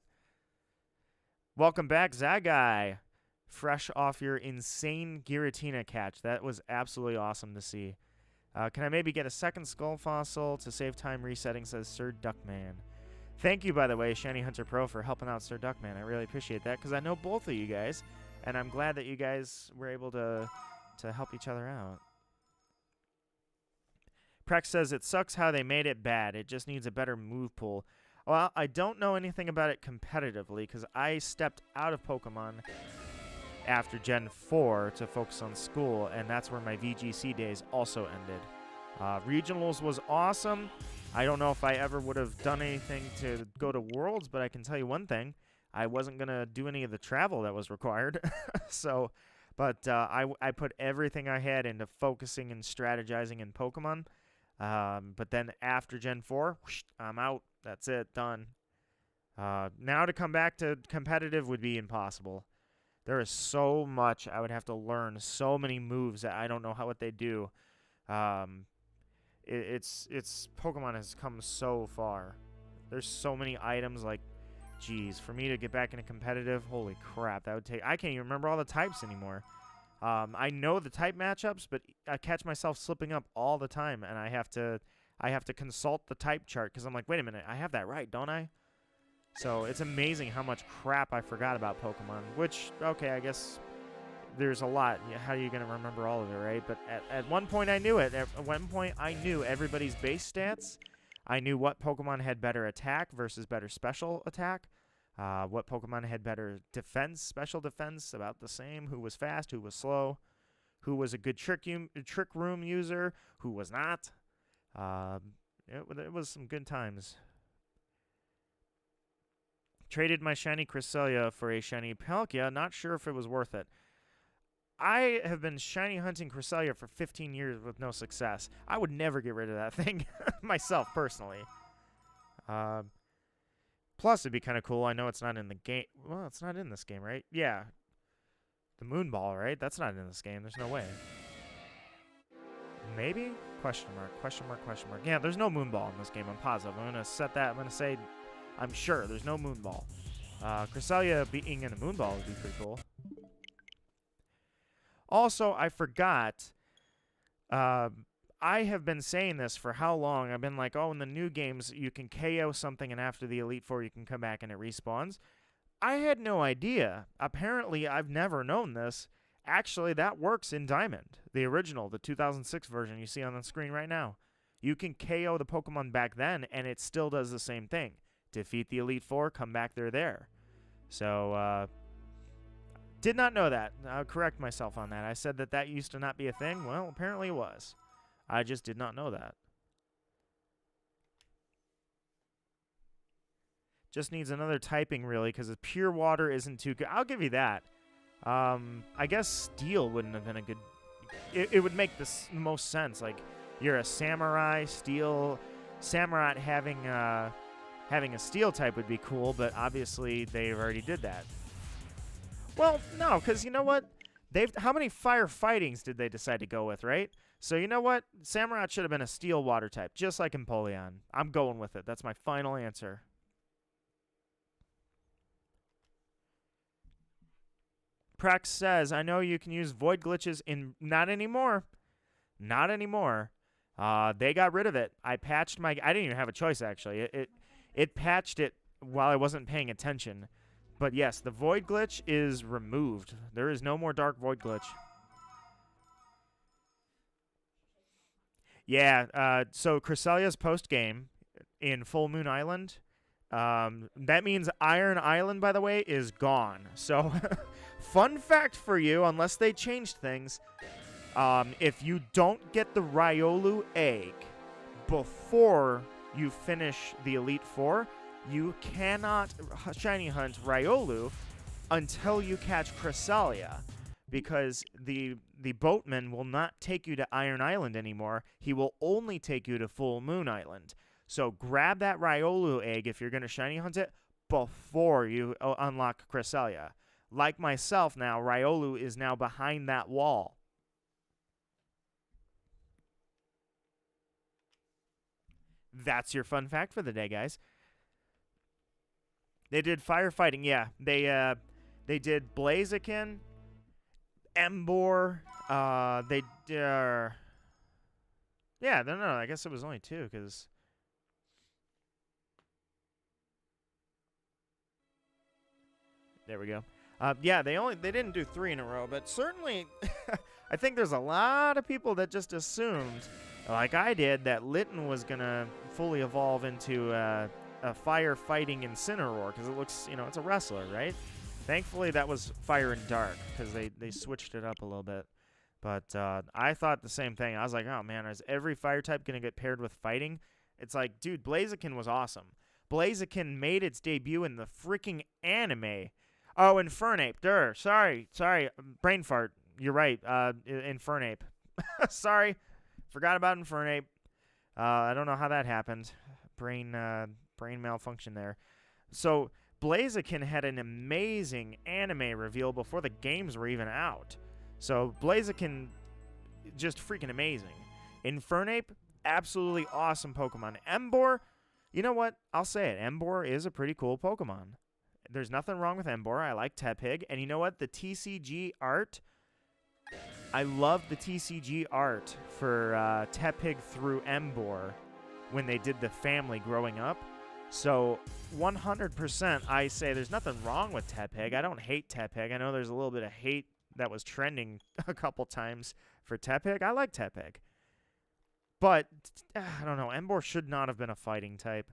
A: Welcome back, Zagai. Fresh off your insane Giratina catch. That was absolutely awesome to see. Can I maybe get a second skull fossil to save time resetting, says Sir Duckman. Thank you, by the way, Shiny Hunter Pro, for helping out Sir Duckman. I really appreciate that, because I know both of you guys, and I'm glad that you guys were able to help each other out. Prex says, it sucks how they made it bad. It just needs a better move pool. Well, I don't know anything about it competitively, because I stepped out of Pokemon after Gen 4 to focus on school, and that's where my VGC days also ended. Regionals was awesome. I don't know if I ever would have done anything to go to Worlds, but I can tell you one thing. I wasn't going to do any of the travel that was required. But I put everything I had into focusing and strategizing in Pokemon. But then after Gen 4, whoosh, I'm out. That's it. Done. Now to come back to competitive would be impossible. There is so much I would have to learn, so many moves that I don't know what they do. It's Pokemon has come so far. There's so many items, like, geez, for me to get back into competitive, holy crap, that would take. I can't even remember all the types anymore. I know the type matchups, but I catch myself slipping up all the time, and I have to consult the type chart because I'm like, wait a minute, I have that right, don't I? So it's amazing how much crap I forgot about Pokemon, which, okay, I guess there's a lot. How are you going to remember all of it, right? But at one point I knew it. At one point I knew everybody's base stats. I knew what Pokemon had better attack versus better special attack. What Pokemon had better defense, special defense, about the same. Who was fast, who was slow. Who was a good trick room user, who was not. It was some good times. Traded my shiny Cresselia for a shiny Palkia. Not sure if it was worth it. I have been shiny hunting Cresselia for 15 years with no success. I would never get rid of that thing myself, personally. Plus, it'd be kind of cool. I know it's not in the game. Well, it's not in this game, right? Yeah. The Moon Ball, right? That's not in this game. There's no way. Maybe? Question mark, question mark, question mark. Yeah, there's no Moon Ball in this game. I'm positive. I'm going to set that. I'm going to say... I'm sure there's no Moon Ball. Cresselia being in a Moon Ball would be pretty cool. Also, I forgot. I have been saying this for how long? I've been like, oh, in the new games, you can KO something, and after the Elite Four, you can come back and it respawns. I had no idea. Apparently, I've never known this. Actually, that works in Diamond, the original, the 2006 version you see on the screen right now. You can KO the Pokemon back then, and it still does the same thing. Defeat the Elite Four, come back, they're there. So, did not know that. I'll correct myself on that. I said that used to not be a thing. Well, apparently it was. I just did not know that. Just needs another typing, really, because the pure water isn't too good. I'll give you that. I guess steel wouldn't have been a good... It would make the most sense. Like, you're a samurai, steel... Samurai having a steel type would be cool, but obviously they already did that. Well, no, because you know what? How many firefightings did they decide to go with, right? So you know what? Samurai should have been a steel water type, just like Empoleon. I'm going with it. That's my final answer. Prax says, I know you can use void glitches in... Not anymore. Not anymore. They got rid of it. I patched my... I didn't even have a choice, actually. It patched it while I wasn't paying attention. But yes, the void glitch is removed. There is no more dark void glitch. Yeah, so Cresselia's post-game in Full Moon Island, that means Iron Island, by the way, is gone. So, fun fact for you, unless they changed things, if you don't get the Riolu egg before you finish the Elite Four, you cannot shiny hunt Riolu until you catch Cresselia, because the boatman will not take you to Iron Island anymore. He will only take you to Full Moon Island. So grab that Riolu egg if you're going to shiny hunt it before you unlock Cresselia. Like myself now, Riolu is now behind that wall. That's your fun fact for the day, guys. They did firefighting, yeah. They did Blaziken, Embor, they did, yeah, no, I guess it was only 2, because... There we go. Yeah, they didn't do 3 in a row, but certainly, I think there's a lot of people that just assumed, like I did, that Litten was gonna fully evolve into a firefighting Incineroar, because it looks, it's a wrestler, right? Thankfully, that was Fire and Dark, because they switched it up a little bit. But I thought the same thing. I was like, oh man, is every fire type gonna get paired with fighting? It's like, dude, Blaziken was awesome. Blaziken made its debut in the freaking anime. Oh, Infernape. Sorry. Brain fart. You're right. Infernape. Sorry. Forgot about Infernape. I don't know how that happened. Brain malfunction there. So, Blaziken had an amazing anime reveal before the games were even out. So, Blaziken, just freaking amazing. Infernape, absolutely awesome Pokemon. Embor, you know what? I'll say it. Embor is a pretty cool Pokemon. There's nothing wrong with Embor. I like Tepig. And you know what? The TCG art, I love the TCG art for Tepig through Embor when they did the family growing up. So 100% I say there's nothing wrong with Tepig. I don't hate Tepig. I know there's a little bit of hate that was trending a couple times for Tepig. I like Tepig. But, I don't know. Embor should not have been a fighting type.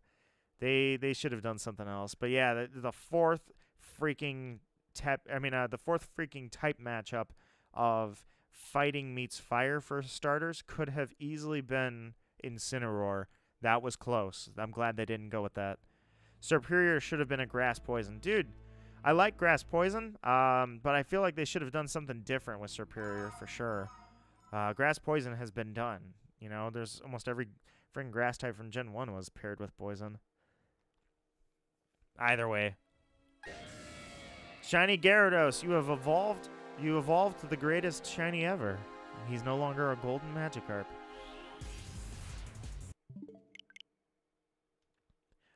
A: They should have done something else. But yeah, the fourth freaking type matchup of fighting meets fire for starters could have easily been Incineroar. That was close. I'm glad they didn't go with that. Serperior should have been a grass poison. Dude, I like grass poison, but I feel like they should have done something different with Serperior for sure. Grass poison has been done. There's almost every freaking grass type from Gen 1 was paired with poison. Either way. Shiny Gyarados, you have evolved. You evolved to the greatest shiny ever. He's no longer a golden Magikarp.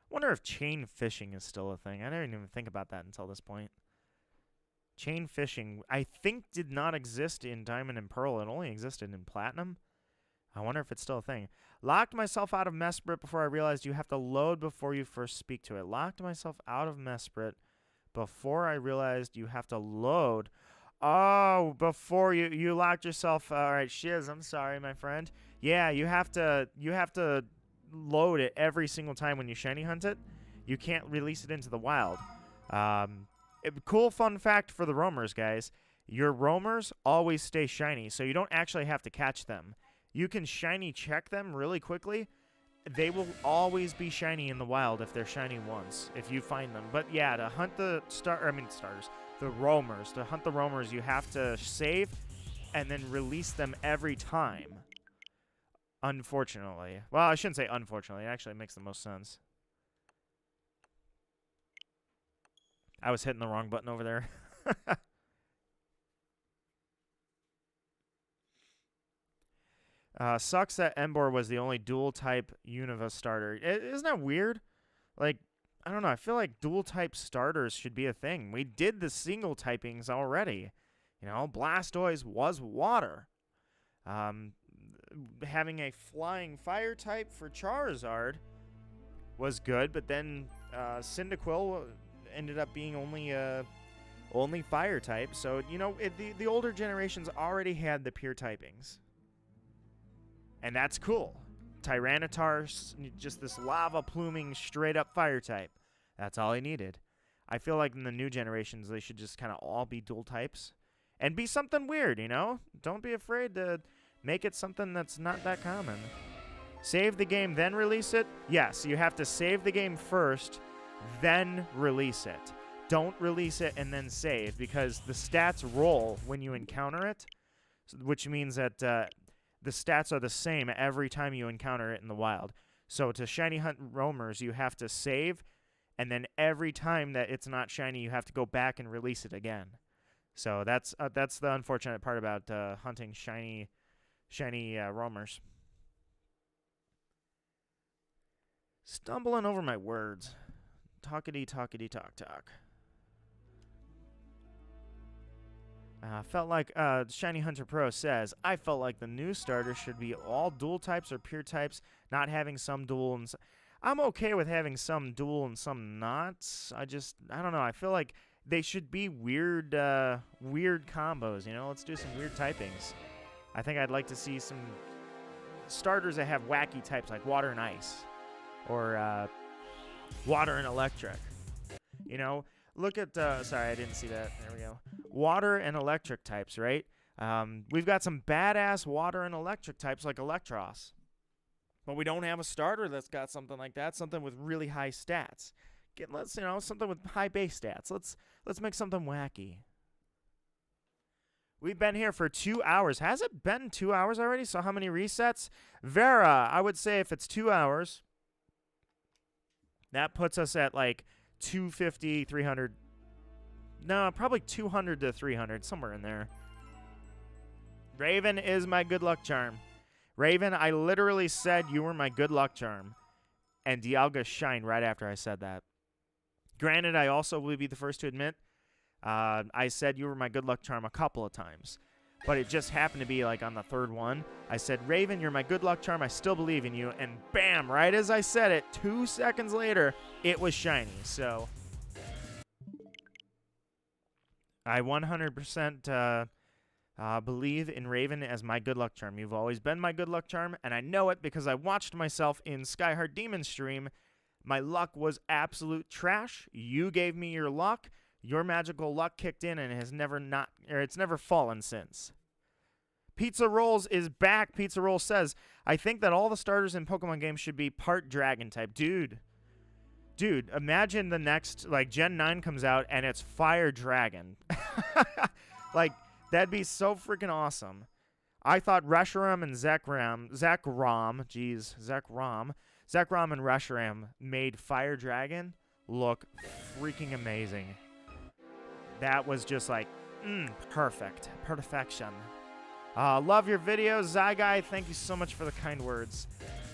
A: Wonder if chain fishing is still a thing. I didn't even think about that until this point. Chain fishing, I think, did not exist in Diamond and Pearl. It only existed in Platinum. I wonder if it's still a thing. Locked myself out of Mesprit before I realized you have to load before you first speak to it. Locked myself out of Mesprit before I realized you have to load. Oh, before you locked yourself. All right, Shiz, I'm sorry, my friend. Yeah, you have to load it every single time when you shiny hunt it. You can't release it into the wild. Cool fun fact for the roamers, guys. Your roamers always stay shiny, so you don't actually have to catch them. You can shiny check them really quickly. They will always be shiny in the wild if they're shiny once, if you find them. But yeah, to hunt the roamers, to hunt the roamers, you have to save and then release them every time. Unfortunately. Well, I shouldn't say unfortunately. It actually makes the most sense. I was hitting the wrong button over there. Sucks that Embor was the only dual-type Unova starter. Isn't that weird? Like, I don't know. I feel like dual-type starters should be a thing. We did the single typings already. Blastoise was water. Having a flying fire type for Charizard was good, but then Cyndaquil ended up being only fire type. So, the older generations already had the pure typings. And that's cool. Tyranitar, just this lava pluming straight up fire type. That's all he needed. I feel like in the new generations, they should just kind of all be dual types. And be something weird, Don't be afraid to make it something that's not that common. Save the game, then release it? Yes, you have to save the game first, then release it. Don't release it and then save, because the stats roll when you encounter it, which means that the stats are the same every time you encounter it in the wild. So to shiny hunt roamers, you have to save and then every time that it's not shiny, you have to go back and release it again. So that's the unfortunate part about hunting shiny roamers. Stumbling over my words. Talkity talk talk. Felt like Shiny Hunter Pro says, I felt like the new starter should be all dual types or pure types, not having some dual and I'm okay with having some dual and some not. I don't know. I feel like they should be weird combos, you know? Let's do some weird typings. I think I'd like to see some starters that have wacky types like water and ice or water and electric. You know, look at, sorry, I didn't see that. There we go. Water and electric types, right? We've got some badass water and electric types like Electros. But we don't have a starter that's got something like that, something with really high stats. Let's, you know, something with high base stats. Let's make something wacky. We've been here for 2 hours. Has it been 2 hours already? So how many resets? Vera, I would say if it's 2 hours, that puts us at like 250, 300. No, probably 200 to 300, somewhere in there. Raven is my good luck charm. Raven, I literally said you were my good luck charm. And Dialga shined right after I said that. Granted, I also will be the first to admit, I said you were my good luck charm a couple of times. But it just happened to be like on the third one. I said, Raven, you're my good luck charm. I still believe in you. And bam, right as I said it, 2 seconds later, it was shiny. So I 100% believe in Raven as my good luck charm. You've always been my good luck charm, and I know it because I watched myself in Skyheart Demon stream. My luck was absolute trash. You gave me your luck. Your magical luck kicked in, and it has it's never fallen since. Pizza Rolls is back. Pizza Rolls says, I think that all the starters in Pokemon games should be part dragon type. Dude, imagine the next, like, Gen 9 comes out, and it's Fire Dragon. Like, that'd be so freaking awesome. I thought Reshiram and Zekrom and Reshiram made Fire Dragon look freaking amazing. That was just like, perfection. Love your videos, Zyguy. Thank you so much for the kind words.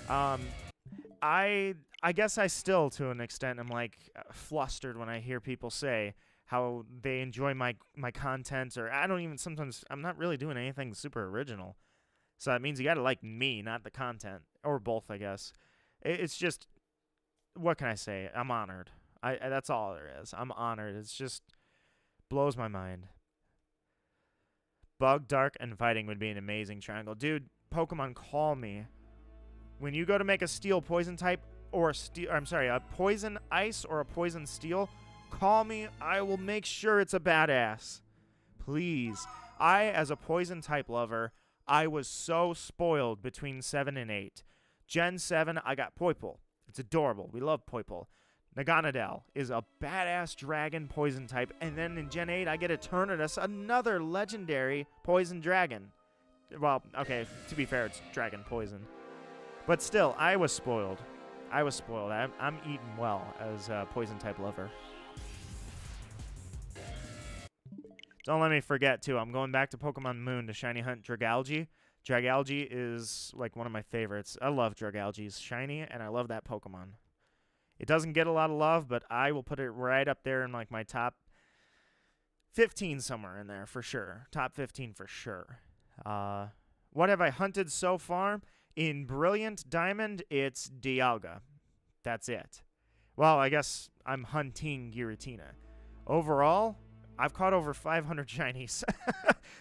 A: I guess I still, to an extent, am like flustered when I hear people say how they enjoy my content, or sometimes I'm not really doing anything super original. So that means you gotta like me, not the content, or both, I guess. It's just, what can I say? I'm honored. That's all there is. I'm honored. It's just blows my mind. Bug, Dark, and Fighting would be an amazing triangle. Dude, Pokemon, call me. When you go to make a Steel Poison type, or a Poison Ice or a Poison Steel, call me. I will make sure it's a badass. Please. I, as a Poison type lover, I was so spoiled between 7 and 8. Gen 7, I got Poipole. It's adorable. We love Poipole. Naganadel is a badass dragon poison type. And then in Gen 8, I get Eternatus, another legendary poison dragon. Well, okay, to be fair, it's dragon poison. But still, I was spoiled. I'm eating well as a poison type lover. Don't let me forget, too. I'm going back to Pokemon Moon to shiny hunt Dragalge. Dragalge is like one of my favorites. I love Dragalge. It's shiny, and I love that Pokemon. It doesn't get a lot of love, but I will put it right up there in like my top 15 somewhere in there for sure. Top 15 for sure. What have I hunted so far? In Brilliant Diamond, it's Dialga. That's it. Well, I guess I'm hunting Giratina. Overall, I've caught over 500 shinies.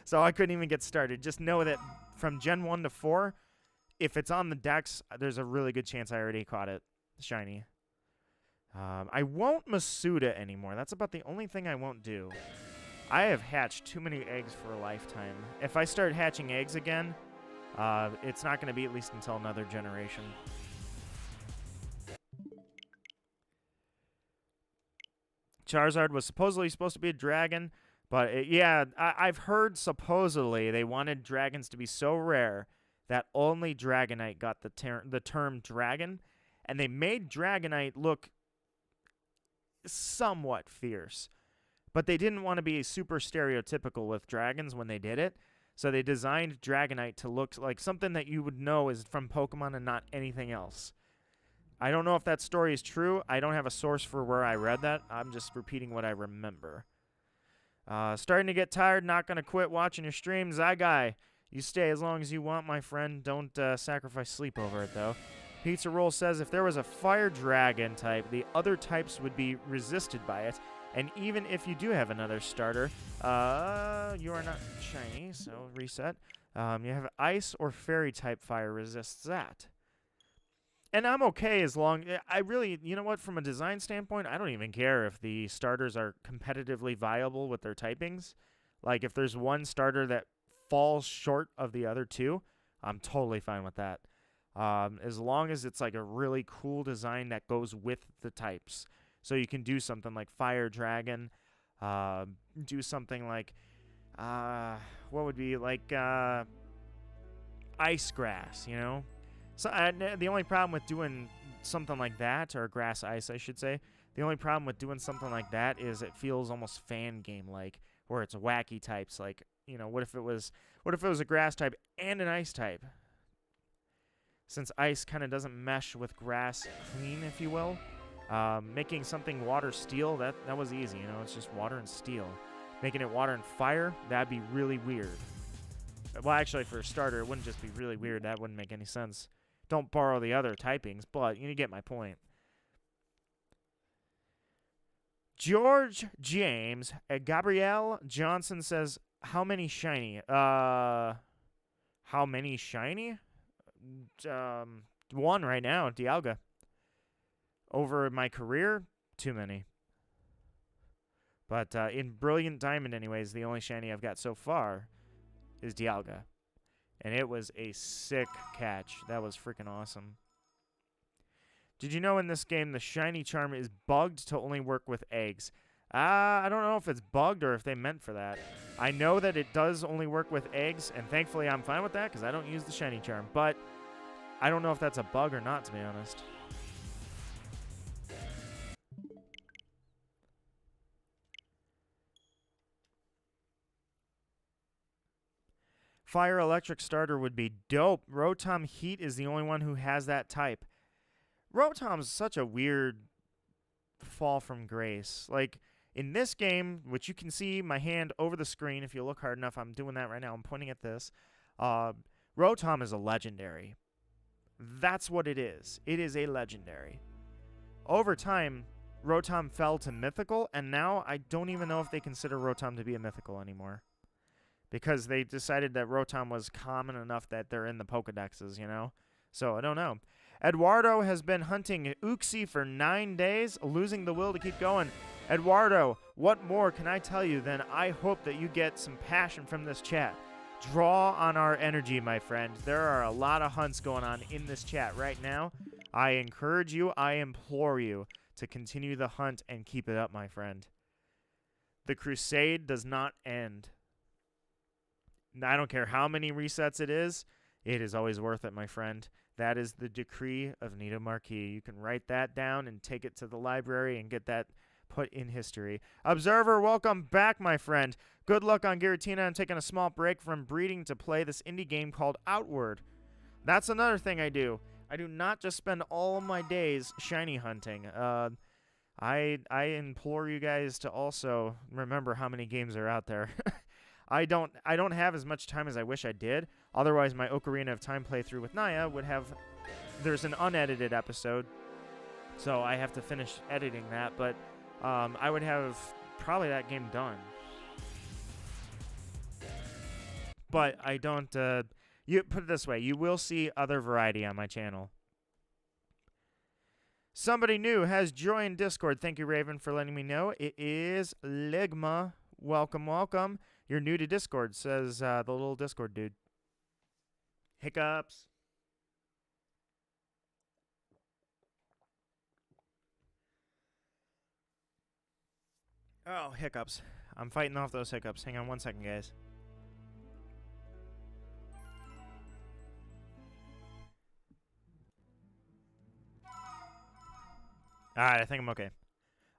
A: So I couldn't even get started. Just know that from Gen 1 to 4, if it's on the decks, there's a really good chance I already caught it shiny. I won't Masuda anymore. That's about the only thing I won't do. I have hatched too many eggs for a lifetime. If I start hatching eggs again, it's not going to be at least until another generation. Charizard was supposedly supposed to be a dragon, but I've heard supposedly they wanted dragons to be so rare that only Dragonite got the term dragon, and they made Dragonite look somewhat fierce. But they didn't want to be super stereotypical with dragons when they did it. So they designed Dragonite to look like something that you would know is from Pokemon and not anything else. I don't know if that story is true. I don't have a source for where I read that. I'm just repeating what I remember. Starting to get tired. Not going to quit watching your streams. Guy, you stay as long as you want, my friend. Don't sacrifice sleep over it, though. Pizza Roll says, if there was a fire dragon type, the other types would be resisted by it. And even if you do have another starter, you are not shiny, so reset. You have ice or fairy type fire resists that. And I'm okay as long... I really... You know what? From a design standpoint, I don't even care if the starters are competitively viable with their typings. Like, if there's one starter that falls short of the other two, I'm totally fine with that. As long as it's like a really cool design that goes with the types. So you can do something like Fire Dragon, do something like, what would be like Ice Grass, you know? So the only problem with doing something like that, or Grass Ice, I should say, the only problem with doing something like that is it feels almost fan game-like, where it's wacky types. Like, you know, what if it was a Grass type and an Ice type? Since Ice kind of doesn't mesh with Grass clean, if you will. Making something water steel, that was easy, you know, it's just water and steel. Making it water and fire, that'd be really weird. Well, actually, for a starter, it wouldn't just be really weird, that wouldn't make any sense. Don't borrow the other typings, but you get my point. George James, Gabrielle Johnson says, how many shiny? How many shiny? One right now, Dialga. Over my career, too many. But in Brilliant Diamond, anyways, the only shiny I've got so far is Dialga. And it was a sick catch. That was freaking awesome. Did you know in this game the shiny charm is bugged to only work with eggs? I don't know if it's bugged or if they meant for that. I know that it does only work with eggs, and thankfully I'm fine with that because I don't use the shiny charm. But I don't know if that's a bug or not, to be honest. Fire Electric starter would be dope. Rotom Heat is the only one who has that type. Rotom's such a weird fall from grace. Like, in this game, which you can see my hand over the screen, if you look hard enough, I'm doing that right now, I'm pointing at this. Rotom is a legendary. That's what it is. It is a legendary. Over time, Rotom fell to mythical, and now I don't even know if they consider Rotom to be a mythical anymore. Because they decided that Rotom was common enough that they're in the Pokedexes, you know? So, I don't know. Eduardo has been hunting Uxie for 9 days, losing the will to keep going. Eduardo, what more can I tell you than I hope that you get some passion from this chat. Draw on our energy, my friend. There are a lot of hunts going on in this chat right now. I encourage you, I implore you to continue the hunt and keep it up, my friend. The crusade does not end. I don't care how many resets it is always worth it, my friend. That is the decree of Nito Marquis. You can write that down and take it to the library and get that put in history. Observer, welcome back, my friend. Good luck on Giratina. I'm taking a small break from breeding to play this indie game called Outward. That's another thing I do. I do not just spend all my days shiny hunting. I implore you guys to also remember how many games are out there. I don't have as much time as I wish I did. Otherwise, my Ocarina of Time playthrough with Naya would have... There's an unedited episode, so I have to finish editing that. But I would have probably that game done. But I don't... you put it this way. You will see other variety on my channel. Somebody new has joined Discord. Thank you, Raven, for letting me know. It is Ligma. Welcome, welcome. You're new to Discord, says the little Discord dude. Hiccups. Oh, hiccups. I'm fighting off those hiccups. Hang on one second, guys. Alright, I think I'm okay.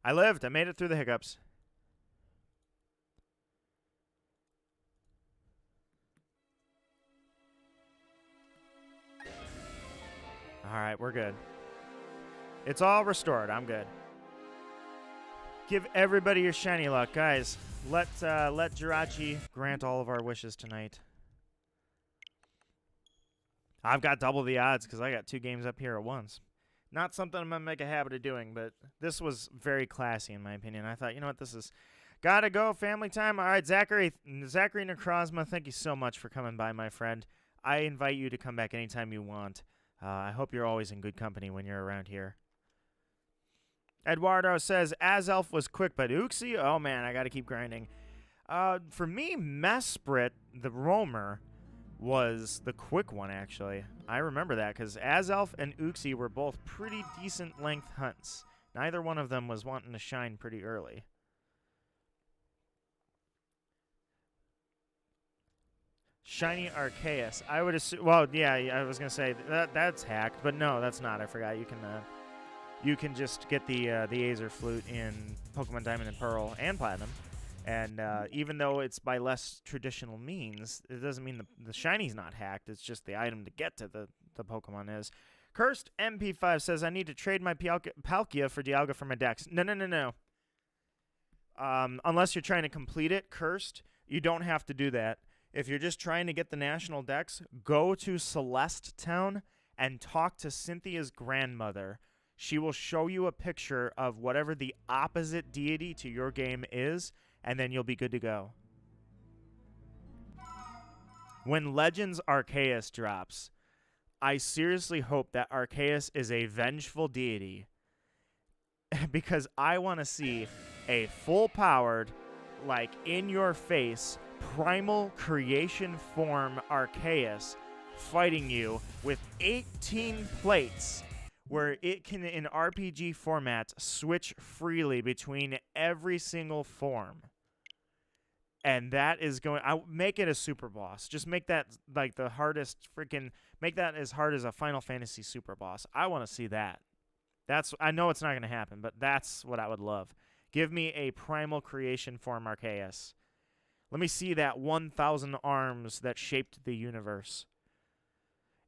A: I lived. I made it through the hiccups. All right, we're good. It's all restored. I'm good. Give everybody your shiny luck, guys. Let Jirachi grant all of our wishes tonight. I've got double the odds because I got 2 games up here at once. Not something I'm going to make a habit of doing, but this was very classy in my opinion. I thought, you know what, this is gotta go, family time. All right, Zachary Necrozma, thank you so much for coming by, my friend. I invite you to come back anytime you want. I hope you're always in good company when you're around here. Eduardo says, Azelf was quick, but Uxie, oh man, I gotta keep grinding. For me, Mesprit, the roamer, was the quick one, actually. I remember that, because Azelf and Uxie were both pretty decent length hunts. Neither one of them was wanting to shine pretty early. Shiny Arceus. I would assume, well, yeah, I was going to say, that's hacked, but no, that's not. I forgot. You can just get the Aether Flute in Pokemon Diamond and Pearl and Platinum. And even though it's by less traditional means, it doesn't mean the shiny's not hacked. It's just the item to get to the Pokemon is. Cursed MP5 says, I need to trade my Palkia for Dialga for my Dex. No. Unless you're trying to complete it, Cursed, you don't have to do that. If you're just trying to get the National Dex, go to Celeste Town and talk to Cynthia's grandmother. She will show you a picture of whatever the opposite deity to your game is, and then you'll be good to go. When Legends Arceus drops, I seriously hope that Arceus is a vengeful deity because I want to see a full-powered, like, in-your-face, primal creation form Arceus fighting you with 18 plates where it can, in RPG formats, switch freely between every single form. And that is going... I make it a super boss. Just make that, like, the hardest freaking... Make that as hard as a Final Fantasy super boss. I want to see that. I know it's not going to happen, but that's what I would love. Give me a primal creation form Arceus. Let me see that 1,000 arms that shaped the universe.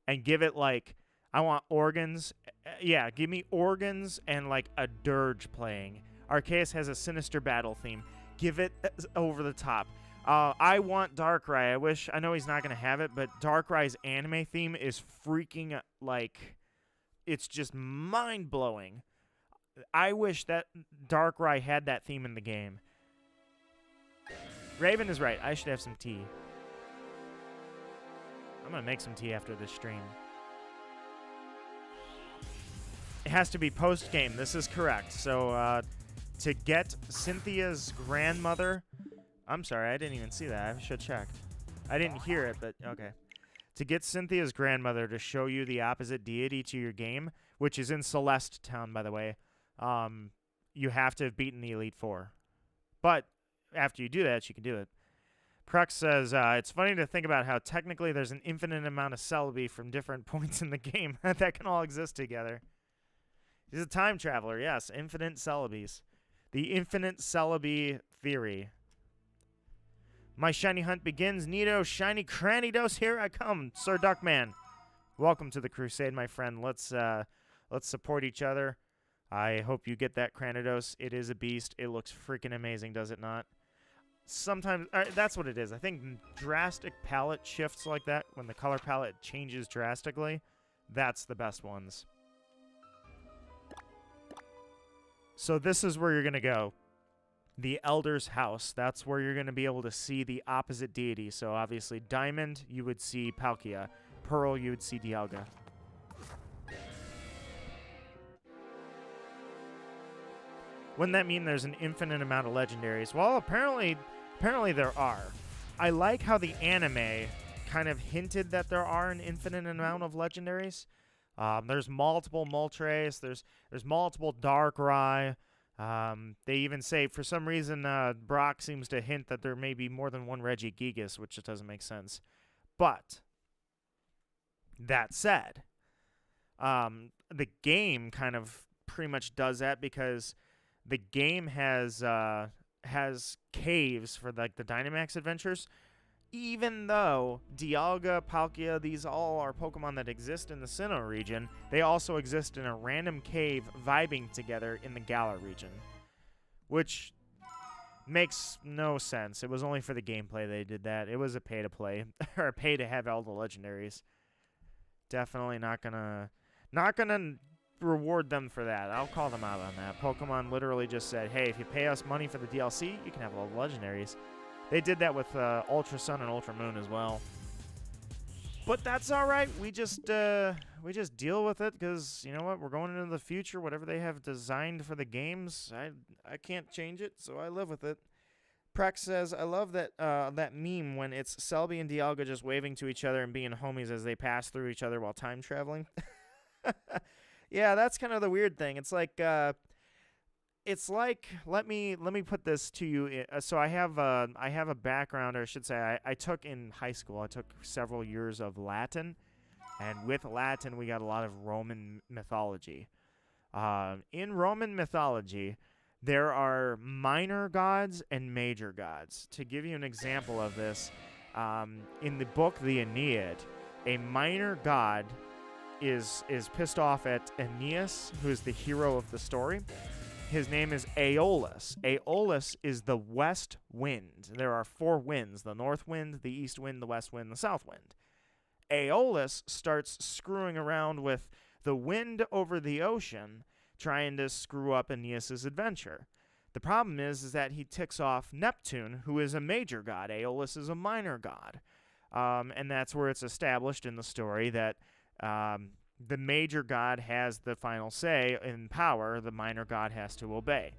A: And give it, like... I want organs. Yeah, give me organs and, like, a dirge playing. Arceus has a sinister battle theme. Give it over the top. I want Darkrai. I know he's not going to have it, but Darkrai's anime theme is freaking, like, it's just mind-blowing. I wish that Darkrai had that theme in the game. Raven is right. I should have some tea. I'm going to make some tea after this stream. It has to be post-game. This is correct. So, to get Cynthia's grandmother... I'm sorry, I didn't even see that. I should have checked. I didn't hear it, but okay. To get Cynthia's grandmother to show you the opposite deity to your game, which is in Celeste Town, by the way, you have to have beaten the Elite Four. But after you do that, you can do it. Prux says, it's funny to think about how technically there's an infinite amount of Celebi from different points in the game that can all exist together. He's a time traveler, yes. Infinite Celebes. The infinite Celebi theory. My shiny hunt begins. Nito, shiny Cranidos, here I come. Sir Duckman. Welcome to the crusade, my friend. Let's support each other. I hope you get that Cranidos. It is a beast. It looks freaking amazing, does it not? Sometimes, that's what it is. I think drastic palette shifts like that, when the color palette changes drastically, that's the best ones. So this is where you're going to go. The Elder's House. That's where you're going to be able to see the opposite deity. So obviously Diamond, you would see Palkia. Pearl, you would see Dialga. Wouldn't that mean there's an infinite amount of legendaries? Well, apparently there are. I like how the anime kind of hinted that there are an infinite amount of legendaries. There's multiple Moltres. There's multiple Darkrai. They even say, for some reason, Brock seems to hint that there may be more than one Regigigas, which just doesn't make sense. But, that said, the game kind of pretty much does that because the game has caves for like the Dynamax adventures. Even though Dialga, Palkia, these all are Pokemon that exist in the Sinnoh region, they also exist in a random cave vibing together in the Galar region. Which makes no sense. It was only for the gameplay they did that. It was a pay-to-play, or a pay-to-have all the legendaries. Definitely not gonna reward them for that. I'll call them out on that. Pokemon literally just said, hey, if you pay us money for the DLC, you can have all the legendaries. They did that with Ultra Sun and Ultra Moon as well. But that's all right. We just deal with it because, you know what? We're going into the future. Whatever they have designed for the games, I can't change it, so I live with it. Prex says, I love that that meme when it's Celebi and Dialga just waving to each other and being homies as they pass through each other while time traveling. Yeah, that's kind of the weird thing. It's like let me put this to you. So I have a background, or I should say, I took in high school. I took several years of Latin, and with Latin we got a lot of Roman mythology. In Roman mythology, there are minor gods and major gods. To give you an example of this, in the book The Aeneid, a minor god is pissed off at Aeneas, who is the hero of the story. His name is Aeolus. Aeolus is the west wind. There are 4 winds: the north wind, the east wind, the west wind, the south wind. Aeolus starts screwing around with the wind over the ocean, trying to screw up Aeneas' adventure. The problem is that he ticks off Neptune, who is a major god. Aeolus is a minor god. And that's where it's established in the story that the major god has the final say in power. The minor god has to obey.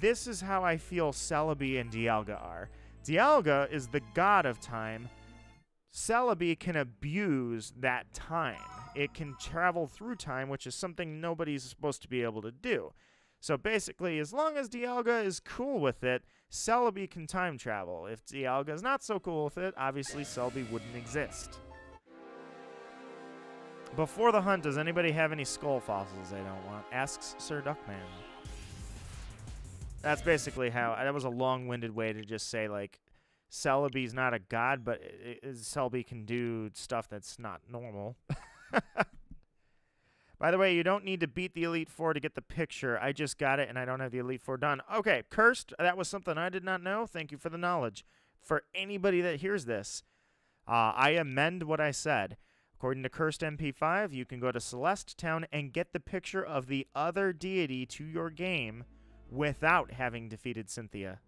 A: This is how I feel Celebi and Dialga are. Dialga is the god of time. Celebi can abuse that time. It can travel through time, which is something nobody's supposed to be able to do. So basically, as long as Dialga is cool with it, Celebi can time travel. If Dialga is not so cool with it, obviously Celebi wouldn't exist. Before the hunt, does anybody have any skull fossils they don't want? Asks Sir Duckman. That's basically how... That was a long-winded way to just say, like, Celebi's not a god, but Celebi can do stuff that's not normal. By the way, you don't need to beat the Elite Four to get the picture. I just got it, and I don't have the Elite Four done. Okay, Cursed, that was something I did not know. Thank you for the knowledge. For anybody that hears this, I amend what I said. According to Cursed MP5, you can go to Celeste Town and get the picture of the other deity to your game without having defeated Cynthia.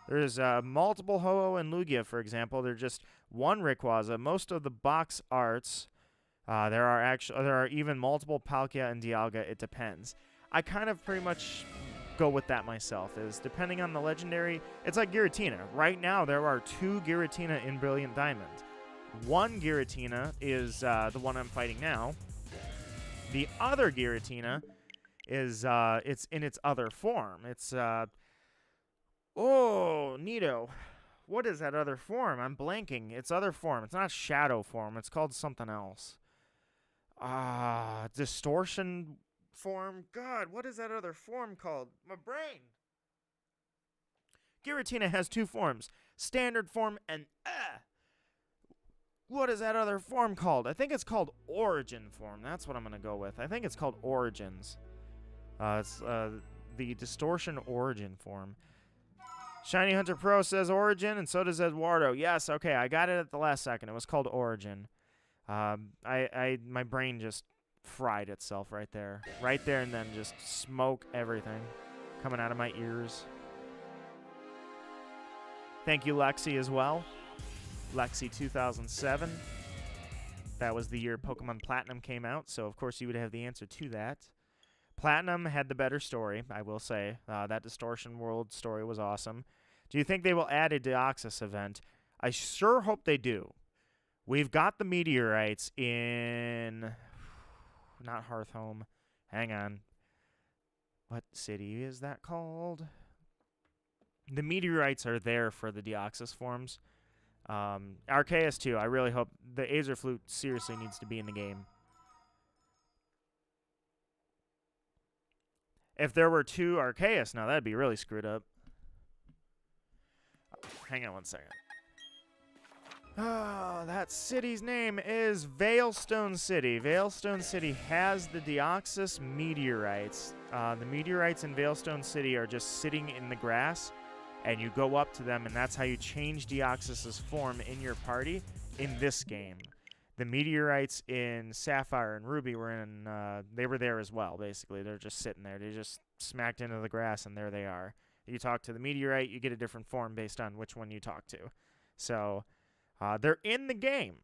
A: There's multiple Ho-Oh and Lugia, for example. They're just one Rayquaza. Most of the box arts, there are even multiple Palkia and Dialga. It depends. I kind of pretty much go with that myself. Is depending on the legendary. It's like Giratina. Right now, there are 2 Giratina in Brilliant Diamond. One Giratina is the one I'm fighting now. The other Giratina is it's in its other form. It's oh, neato. What is that other form? I'm blanking. Its other form. It's not shadow form. It's called something else. Distortion form. God, what is that other form called? My brain. Giratina has 2 forms: standard form and what is that other form called? I think it's called Origin form. That's what I'm going to go with. I think it's called Origins. It's the Distortion Origin form. Shiny Hunter Pro says Origin, and so does Eduardo. Yes, okay, I got it at the last second. It was called Origin. My brain just fried itself right there. Right there, and then just smoke everything coming out of my ears. Thank you, Lexi, as well. Lexi 2007. That was the year Pokemon Platinum came out, so of course you would have the answer to that. Platinum had the better story, I will say. That Distortion World story was awesome. Do you think they will add a Deoxys event? I sure hope they do. We've got the meteorites in... Not Hearthhome. Hang on. What city is that called? The meteorites are there for the Deoxys forms. Arceus too. I really hope the Aether Flute seriously needs to be in the game. If there were 2 Arceus, now that'd be really screwed up. Hang on one second. Oh, that city's name is Veilstone City. Veilstone City has the Deoxys meteorites. The meteorites in Veilstone City are just sitting in the grass, and you go up to them, and that's how you change Deoxys's form in your party in this game. The meteorites in Sapphire and Ruby were in, they were there as well, basically. They're just sitting there. They just smacked into the grass, and there they are. You talk to the meteorite, you get a different form based on which one you talk to. So they're in the game.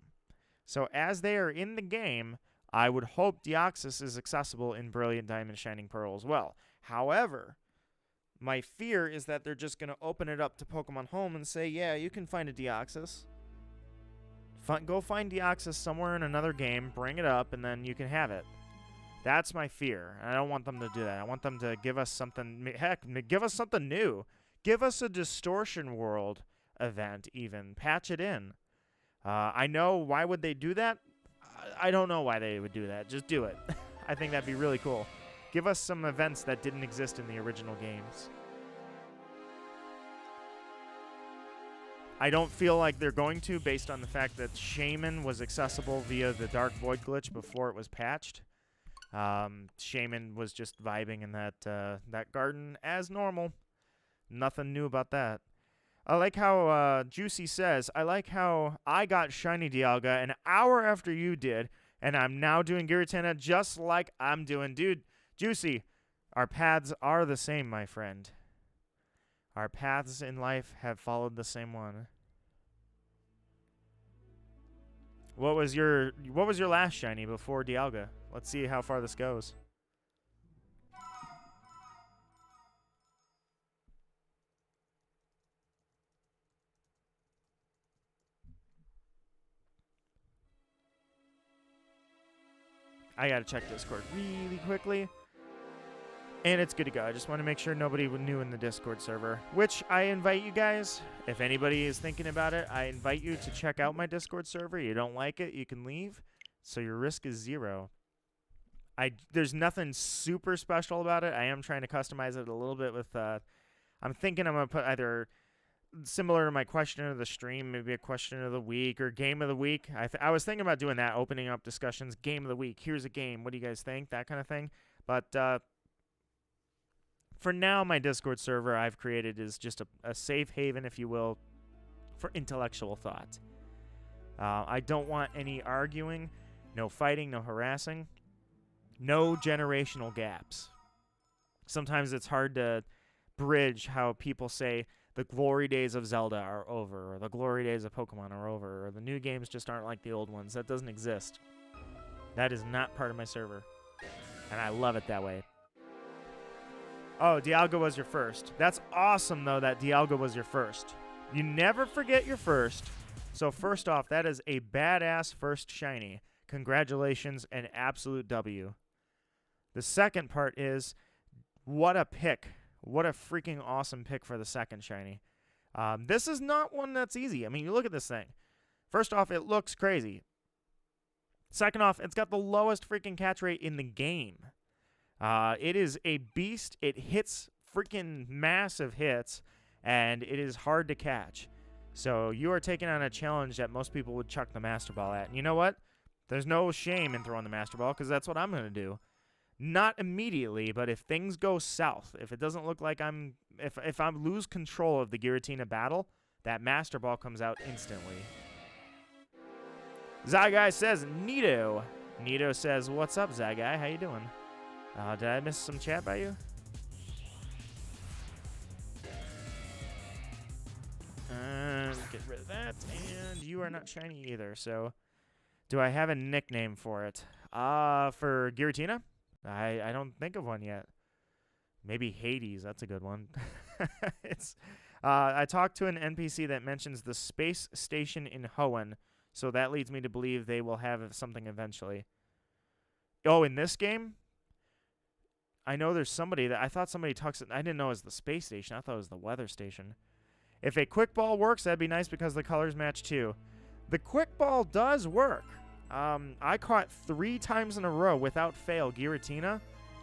A: So as they are in the game, I would hope Deoxys is accessible in Brilliant Diamond Shining Pearl as well. However, my fear is that they're just going to open it up to Pokemon Home and say, yeah, you can find a Deoxys. Go find Deoxys somewhere in another game, bring it up, and then you can have it. That's my fear. I don't want them to do that. I want them to give us something, heck, give us something new. Give us a Distortion World event even. Patch it in. I know, why would they do that? I don't know why they would do that. Just do it. I think that'd be really cool. Give us some events that didn't exist in the original games. I don't feel like they're going to, based on the fact that Shaman was accessible via the Dark Void glitch before it was patched. Shaman was just vibing in that garden as normal. Nothing new about that. I like how Juicy says, I like how I got Shiny Dialga an hour after you did, and I'm now doing Giratina just like I'm doing. Dude, Juicy, our paths are the same, my friend. Our paths in life have followed the same one. What was your last shiny before Dialga? Let's see how far this goes. I gotta check Discord really quickly. And it's good to go. I just want to make sure nobody knew in the Discord server, which I invite you guys. If anybody is thinking about it, I invite you to check out my Discord server. You don't like it, you can leave. So your risk is 0. There's nothing super special about it. I am trying to customize it a little bit with, I'm thinking I'm going to put either similar to my question of the stream, maybe a question of the week or game of the week. I was thinking about doing that, opening up discussions, game of the week. Here's a game. What do you guys think? That kind of thing. But, for now, my Discord server I've created is just a safe haven, if you will, for intellectual thought. I don't want any arguing, no fighting, no harassing, no generational gaps. Sometimes it's hard to bridge how people say the glory days of Zelda are over, or the glory days of Pokemon are over, or the new games just aren't like the old ones. That doesn't exist. That is not part of my server, and I love it that way. Oh, Dialga was your first. That's awesome, though, that Dialga was your first. You never forget your first. So first off, that is a badass first shiny. Congratulations, an absolute W. The second part is, what a pick. What a freaking awesome pick for the second shiny. This is not one that's easy. I mean, you look at this thing. First off, it looks crazy. Second off, it's got the lowest freaking catch rate in the game. It is a beast. It hits freaking massive hits, and it is hard to catch. So you are taking on a challenge that most people would chuck the Master Ball at. And you know what? There's no shame in throwing the Master Ball, because that's what I'm going to do. Not immediately, but if things go south, if it doesn't look like if I lose control of the Giratina battle, that Master Ball comes out instantly. Zyguy says, Neato. Neato says, what's up, Zyguy? How you doing? Did I miss some chat by you? Get rid of that. And you are not shiny either, so do I have a nickname for it? For Giratina? I don't think of one yet. Maybe Hades. That's a good one. I talked to an NPC that mentions the space station in Hoenn, so that leads me to believe they will have something eventually. Oh, in this game? I know there's somebody that I thought somebody talks. I didn't know it was the space station. I thought it was the weather station. If a quick ball works, that'd be nice because the colors match too. The quick ball does work. I caught 3 times in a row without fail Giratina,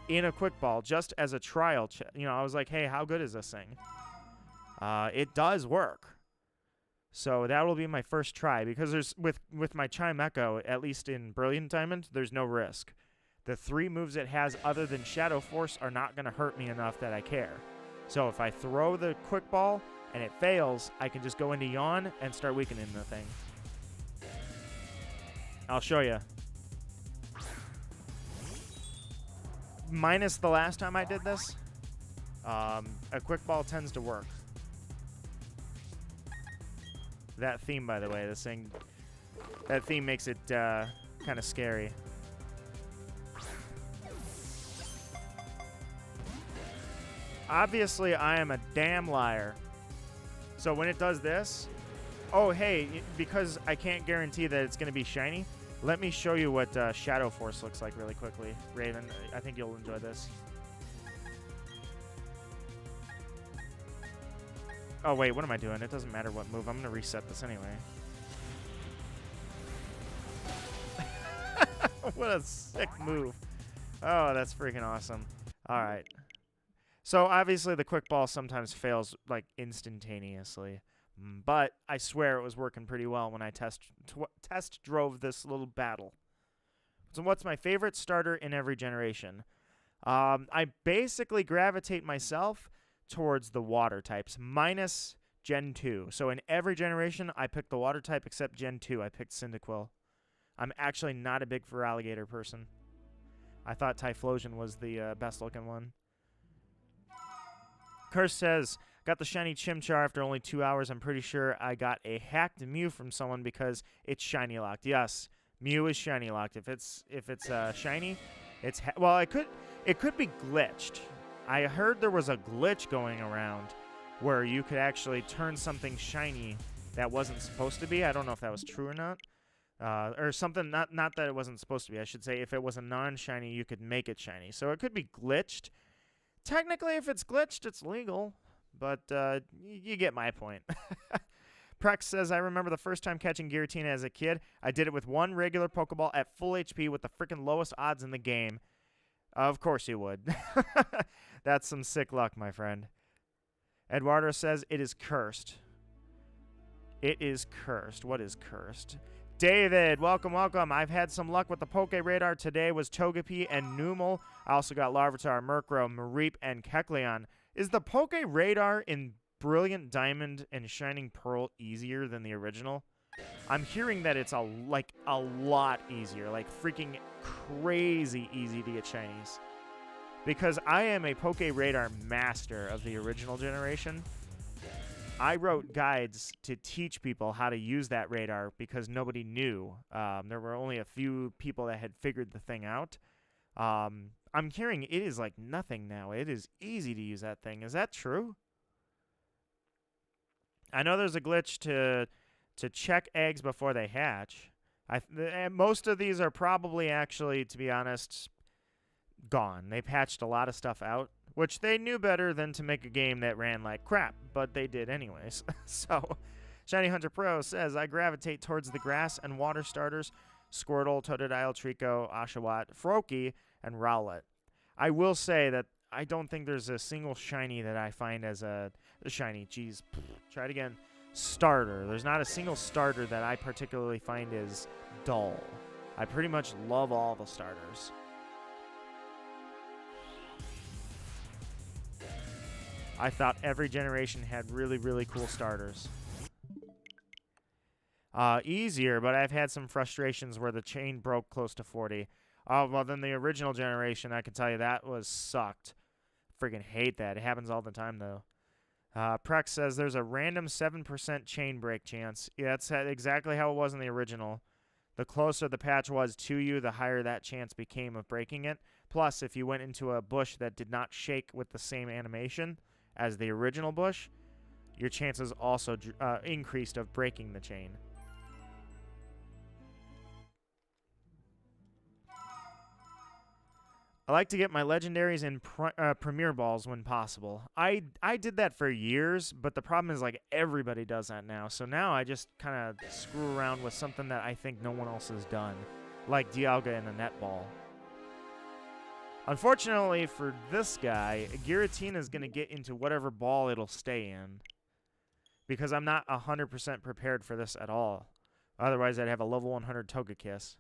A: in a quick ball just as a trial. You know, I was like, hey, how good is this thing? It does work. So that will be my first try, because there's with my Chime Echo, at least in Brilliant Diamond, there's no risk. The 3 moves it has other than Shadow Force are not going to hurt me enough that I care. So if I throw the quick ball and it fails, I can just go into Yawn and start weakening the thing. I'll show you. Minus the last time I did this, a quick ball tends to work. That theme, by the way, that theme makes it kind of scary. Obviously, I am a damn liar. So when it does this, oh, hey, because I can't guarantee that it's going to be shiny, let me show you what Shadow Force looks like really quickly. Raven, I think you'll enjoy this. Oh, wait, what am I doing? It doesn't matter what move. I'm going to reset this anyway. What a sick move. Oh, that's freaking awesome. All right. So, obviously, the quick ball sometimes fails, like, instantaneously. But I swear it was working pretty well when I test drove this little battle. So, what's my favorite starter in every generation? I basically gravitate myself towards the water types, minus Gen 2. So in every generation, I picked the water type except Gen 2. I picked Cyndaquil. I'm actually not a big Feraligatr person. I thought Typhlosion was the best looking one. Curse says, got the shiny Chimchar after only 2 hours. I'm pretty sure I got a hacked Mew from someone because it's shiny locked. Yes, Mew is shiny locked. If it's shiny, it's well, it could be glitched. I heard there was a glitch going around where you could actually turn something shiny that wasn't supposed to be. I don't know if that was true or not. Or something, not that it wasn't supposed to be. I should say if it was a non-shiny, you could make it shiny. So it could be glitched. Technically, if it's glitched, it's legal. But you get my point. Prex says, I remember the first time catching Giratina as a kid. I did it with one regular Pokeball at full HP with the freaking lowest odds in the game. Of course you would. That's some sick luck, my friend. Eduardo says, it is cursed. It is cursed. What is cursed? David, welcome, welcome. I've had some luck with the Poke Radar. Today was Togepi and Numel. I also got Larvitar, Murkrow, Mareep, and Kecleon. Is the Poke Radar in Brilliant Diamond and Shining Pearl easier than the original? I'm hearing that it's a lot easier, like freaking crazy easy to get shinies. Because I am a Poke Radar master of the original generation. I wrote guides to teach people how to use that radar because nobody knew. There were only a few people that had figured the thing out. I'm hearing it is like nothing now. It is easy to use that thing. Is that true? I know there's a glitch to check eggs before they hatch. Most of these are probably actually, to be honest, gone. They patched a lot of stuff out, which they knew better than to make a game that ran like crap, but they did anyways. So, Shiny Hunter Pro says, I gravitate towards the grass and water starters, Squirtle, Totodile, Trico, Oshawott, Froakie, and Rowlet. I will say that I don't think there's a single shiny that I find as a shiny, try it again, starter. There's not a single starter that I particularly find is dull. I pretty much love all the starters. I thought every generation had really, really cool starters. Easier, but I've had some frustrations where the chain broke close to 40. Well, then the original generation, I can tell you that was sucked. Friggin' hate that. It happens all the time, though. Prex says there's a random 7% chain break chance. Yeah, that's exactly how it was in the original. The closer the patch was to you, the higher that chance became of breaking it. Plus, if you went into a bush that did not shake with the same animation as the original bush, your chances also increased of breaking the chain. I like to get my legendaries in Premier Balls when possible. I did that for years, but the problem is like everybody does that now. So now I just kind of screw around with something that I think no one else has done, like Dialga in a netball. Unfortunately for this guy, Giratina is going to get into whatever ball it'll stay in. Because I'm not 100% prepared for this at all. Otherwise, I'd have a level 100 Togekiss.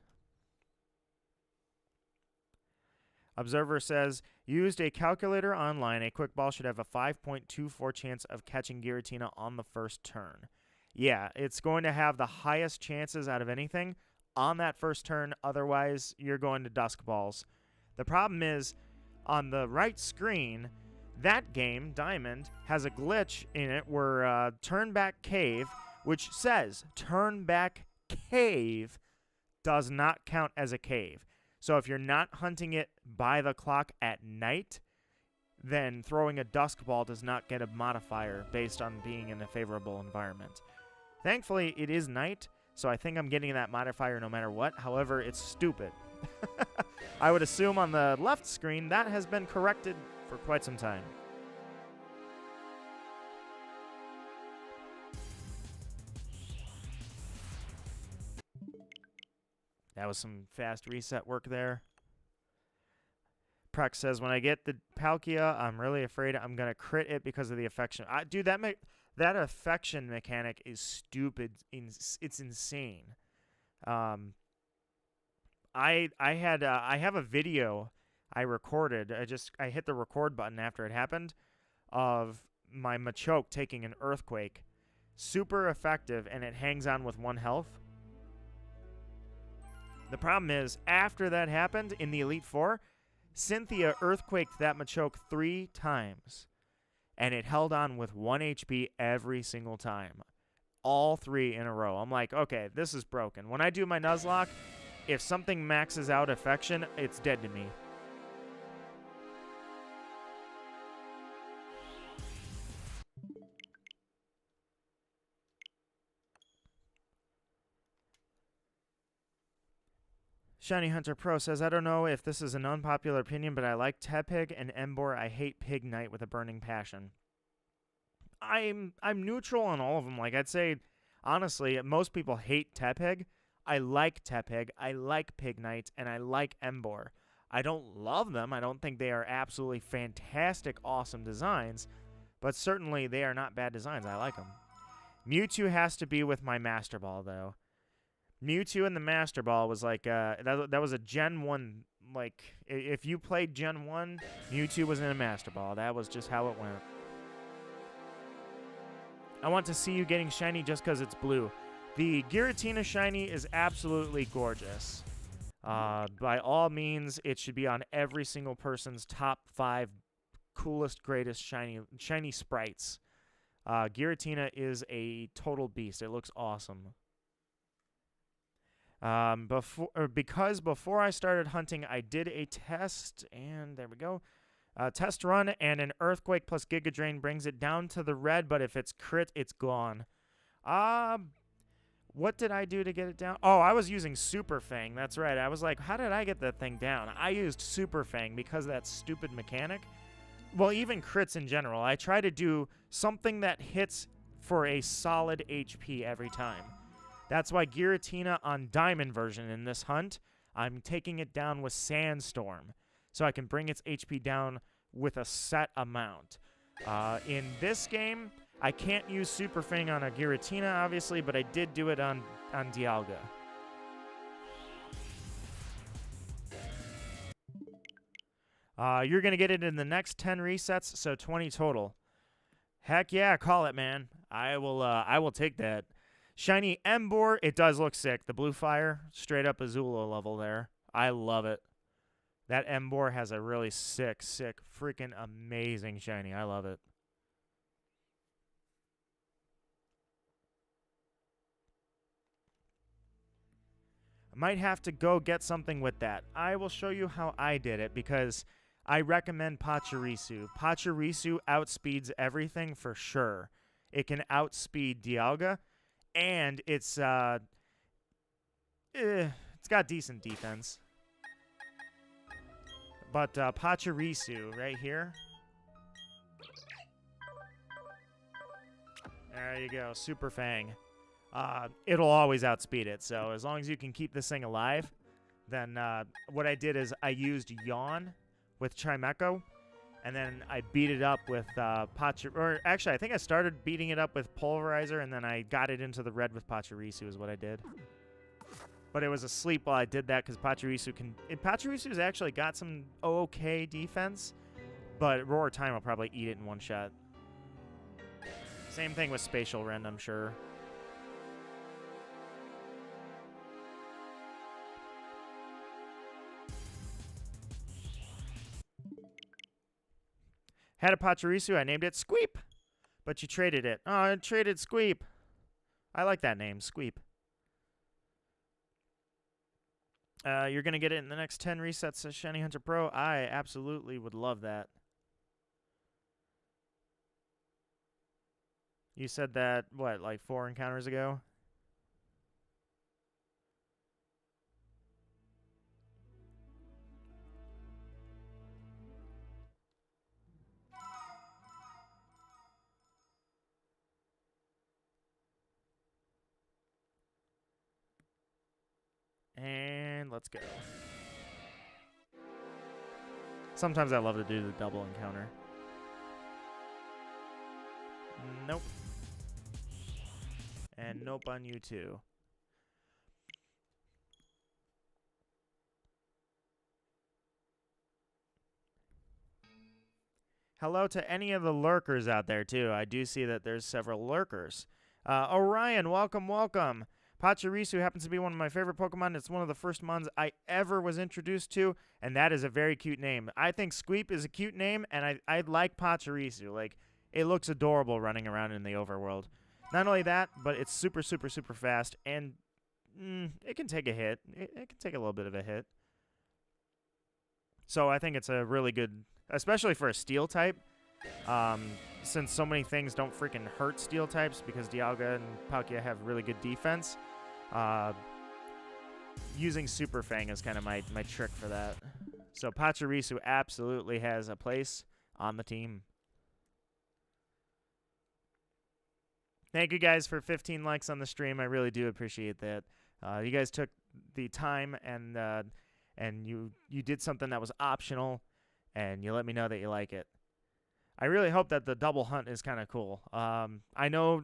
A: Observer says, used a calculator online. A quick ball should have a 5.24 chance of catching Giratina on the first turn. Yeah, it's going to have the highest chances out of anything on that first turn. Otherwise, you're going to Dusk Balls. The problem is, on the right screen, that game, Diamond, has a glitch in it where Turn Back Cave, which says Turn Back Cave, does not count as a cave. So if you're not hunting it by the clock at night, then throwing a Dusk Ball does not get a modifier based on being in a favorable environment. Thankfully, it is night, so I think I'm getting that modifier no matter what. However, it's stupid. I would assume on the left screen that has been corrected for quite some time. That was some fast reset work there. Prex says, when I get the Palkia, I'm really afraid I'm going to crit it because of the affection. Dude, that affection mechanic is stupid. It's insane. I have a video I recorded. I hit the record button after it happened of my Machoke taking an earthquake. Super effective, and it hangs on with 1 health. The problem is, after that happened in the Elite Four, Cynthia earthquaked that Machoke 3 times, and it held on with 1 HP every single time. All 3 in a row. I'm like, okay, this is broken. When I do my Nuzlocke, if something maxes out affection, it's dead to me. Shiny Hunter Pro says, I don't know if this is an unpopular opinion, but I like Tepig and Emboar. I hate Pig Knight with a burning passion. I'm neutral on all of them. Like, I'd say, honestly, most people hate Tepig. I like Tepig, I like Pig Knight, and I like Emboar. I don't love them. I don't think they are absolutely fantastic, awesome designs, but certainly they are not bad designs. I like them. Mewtwo has to be with my Master Ball, though. Mewtwo and the Master Ball was like, that was a Gen 1, like, if you played Gen 1, Mewtwo was in a Master Ball. That was just how it went. I want to see you getting shiny just because it's blue. The Giratina shiny is absolutely gorgeous. By all means, it should be on every single person's top 5 coolest, greatest shiny sprites. Giratina is a total beast. It looks awesome. Because before I started hunting, I did a test, and there we go. Test run, and an Earthquake plus Giga Drain brings it down to the red, but if it's crit, it's gone. What did I do to get it down? Oh, I was using Super Fang. That's right. I was like, how did I get that thing down? I used Super Fang because of that stupid mechanic. Well, even crits in general. I try to do something that hits for a solid HP every time. That's why Giratina on Diamond version in this hunt, I'm taking it down with Sandstorm, so I can bring its HP down with a set amount. In this game, I can't use Super Fang on a Giratina, obviously, but I did do it on Dialga. You're going to get it in the next 10 resets, so 20 total. Heck yeah, call it, man. I will take that. Shiny Emboar, it does look sick. The blue fire, straight up Azula level there. I love it. That Emboar has a really sick, freaking amazing shiny. I love it. I might have to go get something with that. I will show you how I did it because I recommend Pachirisu. Pachirisu outspeeds everything for sure. It can outspeed Dialga, and it's got decent defense. But Pachirisu right here. There you go, Super Fang. It'll always outspeed it, so as long as you can keep this thing alive, then what I did is I used Yawn with Chimeco, and then I beat it up with or actually I think I started beating it up with Pulverizer, and then I got it into the red with Pachirisu is what I did. But it was asleep while I did that because Pachirisu's actually got some okay defense, but Roar Time will probably eat it in one shot. Same thing with Spatial Rend, I'm sure. Had a Pachirisu, I named it Squeep. But you traded it. Oh, I traded Squeep. I like that name, Squeep. You're going to get it in the next 10 resets of Shiny Hunter Pro. I absolutely would love that. You said that, what, like 4 encounters ago? And let's go. Sometimes I love to do the double encounter. Nope. And nope on you too. Hello to any of the lurkers out there too. I do see that there's several lurkers. Orion, welcome, welcome. Pachirisu happens to be one of my favorite Pokemon. It's one of the first mons I ever was introduced to, and that is a very cute name. I think Squeep is a cute name, and I like Pachirisu. Like, it looks adorable running around in the overworld. Not only that, but it's super, super, super fast, and it can take a hit. It can take a little bit of a hit. So I think it's a really good, especially for a Steel type, since so many things don't freaking hurt Steel types because Dialga and Palkia have really good defense. Using Super Fang is kind of my trick for that. So Pachirisu absolutely has a place on the team. Thank you guys for 15 likes on the stream. I really do appreciate that. You guys took the time and you did something that was optional, and you let me know that you like it. I really hope that the double hunt is kind of cool. I know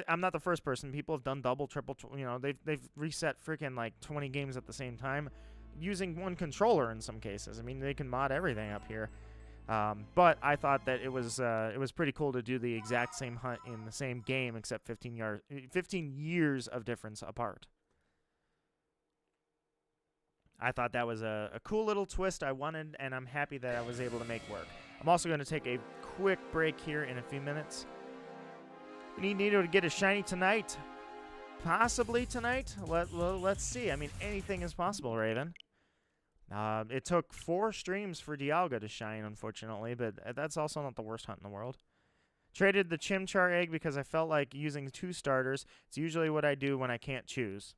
A: I'm not the first person. People have done double, triple. You know, they've reset freaking like 20 games at the same time, using one controller in some cases. I mean, they can mod everything up here. But I thought that it was pretty cool to do the exact same hunt in the same game, except 15 years of difference apart. I thought that was a cool little twist I wanted, and I'm happy that I was able to make work. I'm also going to take a quick break here in a few minutes. We need Nito to get a shiny tonight. Possibly tonight. Let's see. I mean, anything is possible, Raven. It took 4 streams for Dialga to shine, unfortunately, but that's also not the worst hunt in the world. Traded the Chimchar egg because I felt like using 2 starters. It's usually what I do when I can't choose.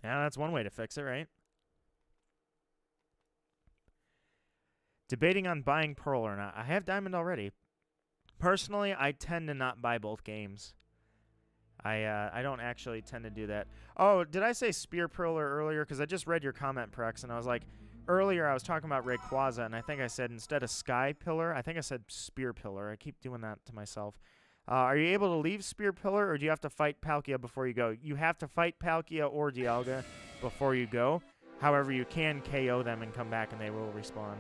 A: Yeah, that's one way to fix it, right? Debating on buying Pearl or not. I have Diamond already. Personally, I tend to not buy both games. I don't actually tend to do that. Oh, did I say Spear Pillar earlier? Because I just read your comment, Prex, and I was like, earlier I was talking about Rayquaza, and I think I said instead of Sky Pillar, I think I said Spear Pillar. I keep doing that to myself. Are you able to leave Spear Pillar, or do you have to fight Palkia before you go? You have to fight Palkia or Dialga before you go. However, you can KO them and come back, and they will respawn.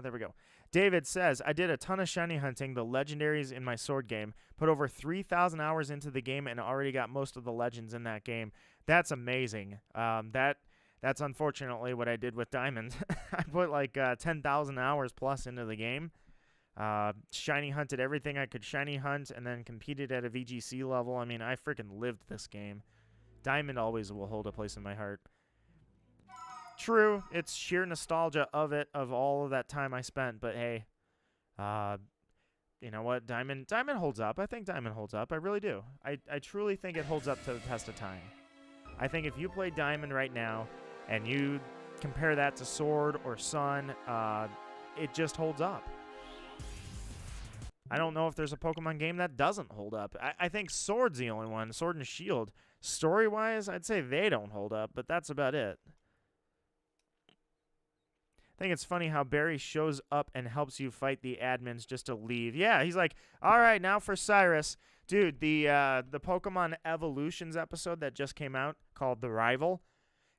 A: There we go. David says, I did a ton of shiny hunting, the legendaries in my sword game. Put over 3,000 hours into the game and already got most of the legends in that game. That's amazing. That's unfortunately what I did with Diamond. I put like 10,000 hours plus into the game. Shiny hunted everything I could shiny hunt and then competed at a VGC level. I mean, I freaking lived this game. Diamond always will hold a place in my heart. True, it's sheer nostalgia of it, of all of that time I spent, but hey, you know what, Diamond holds up. I think Diamond holds up, I really do. I truly think it holds up to the test of time. I think if you play Diamond right now, and you compare that to Sword or Sun, it just holds up. I don't know if there's a Pokemon game that doesn't hold up. I think Sword's the only one. Sword and Shield. Story-wise, I'd say they don't hold up, but that's about it. I think it's funny how Barry shows up and helps you fight the admins just to leave. Yeah, he's like, all right, now for Cyrus. Dude, the Pokemon Evolutions episode that just came out called The Rival,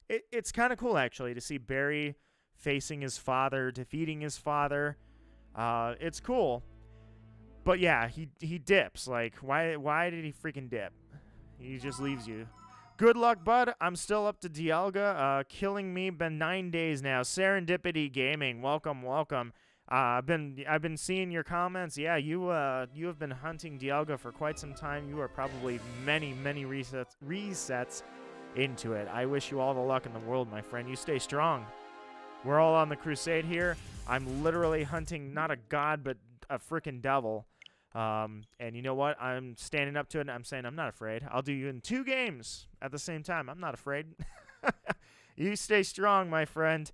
A: it's kind of cool, actually, to see Barry facing his father, defeating his father. It's cool. But yeah, he dips. Like, why did he freaking dip? He just leaves you. Good luck, bud. I'm still up to Dialga. Killing me. Been 9 days now. Serendipity Gaming. Welcome, welcome. I've been seeing your comments. Yeah, you have been hunting Dialga for quite some time. You are probably many resets into it. I wish you all the luck in the world, my friend. You stay strong. We're all on the crusade here. I'm literally hunting not a god, but a freaking devil. And you know what? I'm standing up to it, and I'm saying I'm not afraid. I'll do you in 2 games at the same time. I'm not afraid. You stay strong, my friend.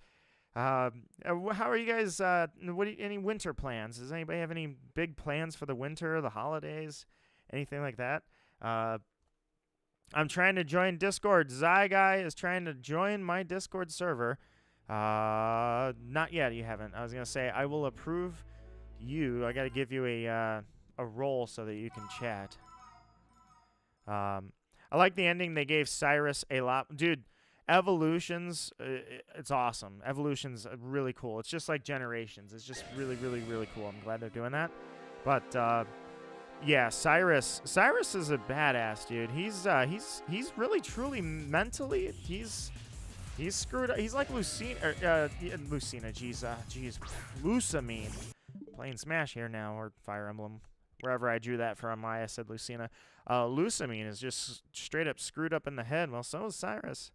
A: How are you guys? Any winter plans? Does anybody have any big plans for the winter, the holidays, anything like that? I'm trying to join Discord. Zyguy is trying to join my Discord server. Not yet. You haven't. I was gonna say I will approve you. I gotta give you a role so that you can chat. I like the ending they gave Cyrus a lot. Dude, Evolutions, it's awesome. Evolutions really cool. It's just like Generations. It's just really, really, really cool. I'm glad they're doing that. But yeah, Cyrus is a badass, dude. He's really, truly mentally, he's screwed up. He's like Lucina, jeez, Lusamine. Playing Smash here now, or Fire Emblem. Wherever I drew that from, I said Lucina. Lusamine is just straight up screwed up in the head. Well, so is Cyrus.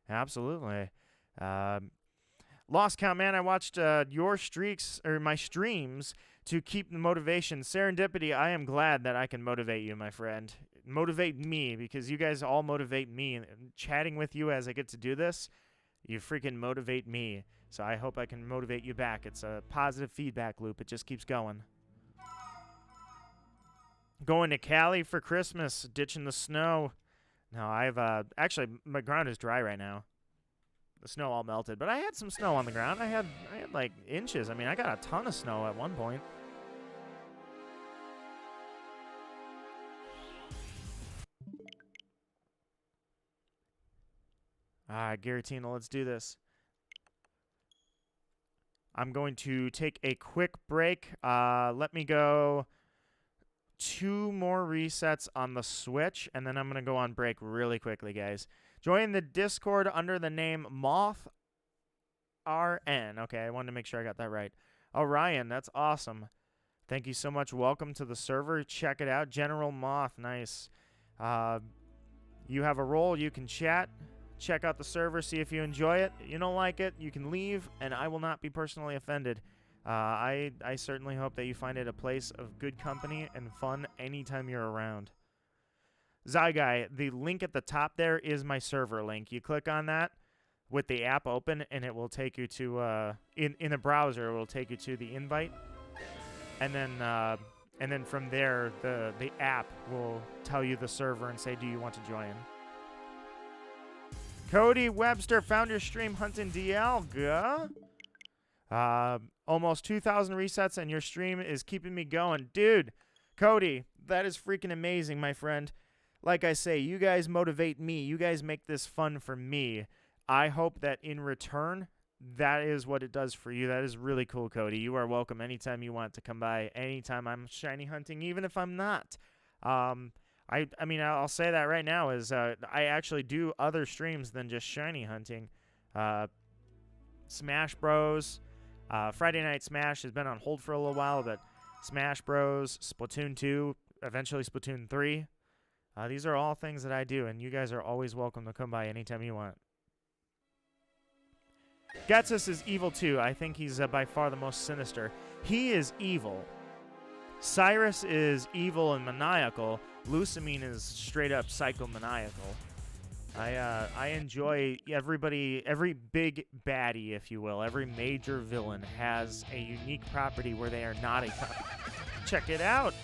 A: Absolutely. Lost count, man. I watched your streaks, or my streams, to keep the motivation. Serendipity, I am glad that I can motivate you, my friend. Motivate me, because you guys all motivate me. And chatting with you as I get to do this, you freaking motivate me. So I hope I can motivate you back. It's a positive feedback loop. It just keeps going. Going to Cali for Christmas, ditching the snow. No, I've actually my ground is dry right now. The snow all melted, but I had some snow on the ground. I had like inches. I mean, I got a ton of snow at one point. All right, Giratina, let's do this. I'm going to take a quick break. Let me go 2 more resets on the Switch, and then I'm going to go on break really quickly, guys. Join the Discord under the name Moth RN. Okay, I wanted to make sure I got that right. Orion, that's awesome. Thank you so much. Welcome to the server. Check it out. General Moth, nice. You have a role. You can chat. Check out the server. See if you enjoy it. You don't like it, you can leave, and I will not be personally offended. I certainly hope that you find it a place of good company and fun anytime you're around. Zyguy, the link at the top there is my server link. You click on that with the app open, and it will take you to in the browser. It will take you to the invite, and then from there the app will tell you the server and say, do you want to join? Cody Webster found your stream hunting Dialga. Almost 2,000 resets, and your stream is keeping me going. Dude, Cody, that is freaking amazing, my friend. Like I say, you guys motivate me. You guys make this fun for me. I hope that in return, that is what it does for you. That is really cool, Cody. You are welcome anytime you want to come by, anytime I'm shiny hunting, even if I'm not. I mean, I'll say that right now is I actually do other streams than just shiny hunting. Smash Bros. Friday Night Smash has been on hold for a little while, but Smash Bros, Splatoon 2, eventually Splatoon 3. These are all things that I do, and you guys are always welcome to come by anytime you want. Getsus is evil too. I think he's by far the most sinister. He is evil. Cyrus is evil and maniacal. Lusamine is straight up psychomaniacal. I enjoy every big baddie, if you will. Every major villain has a unique property where they are not a Check it out.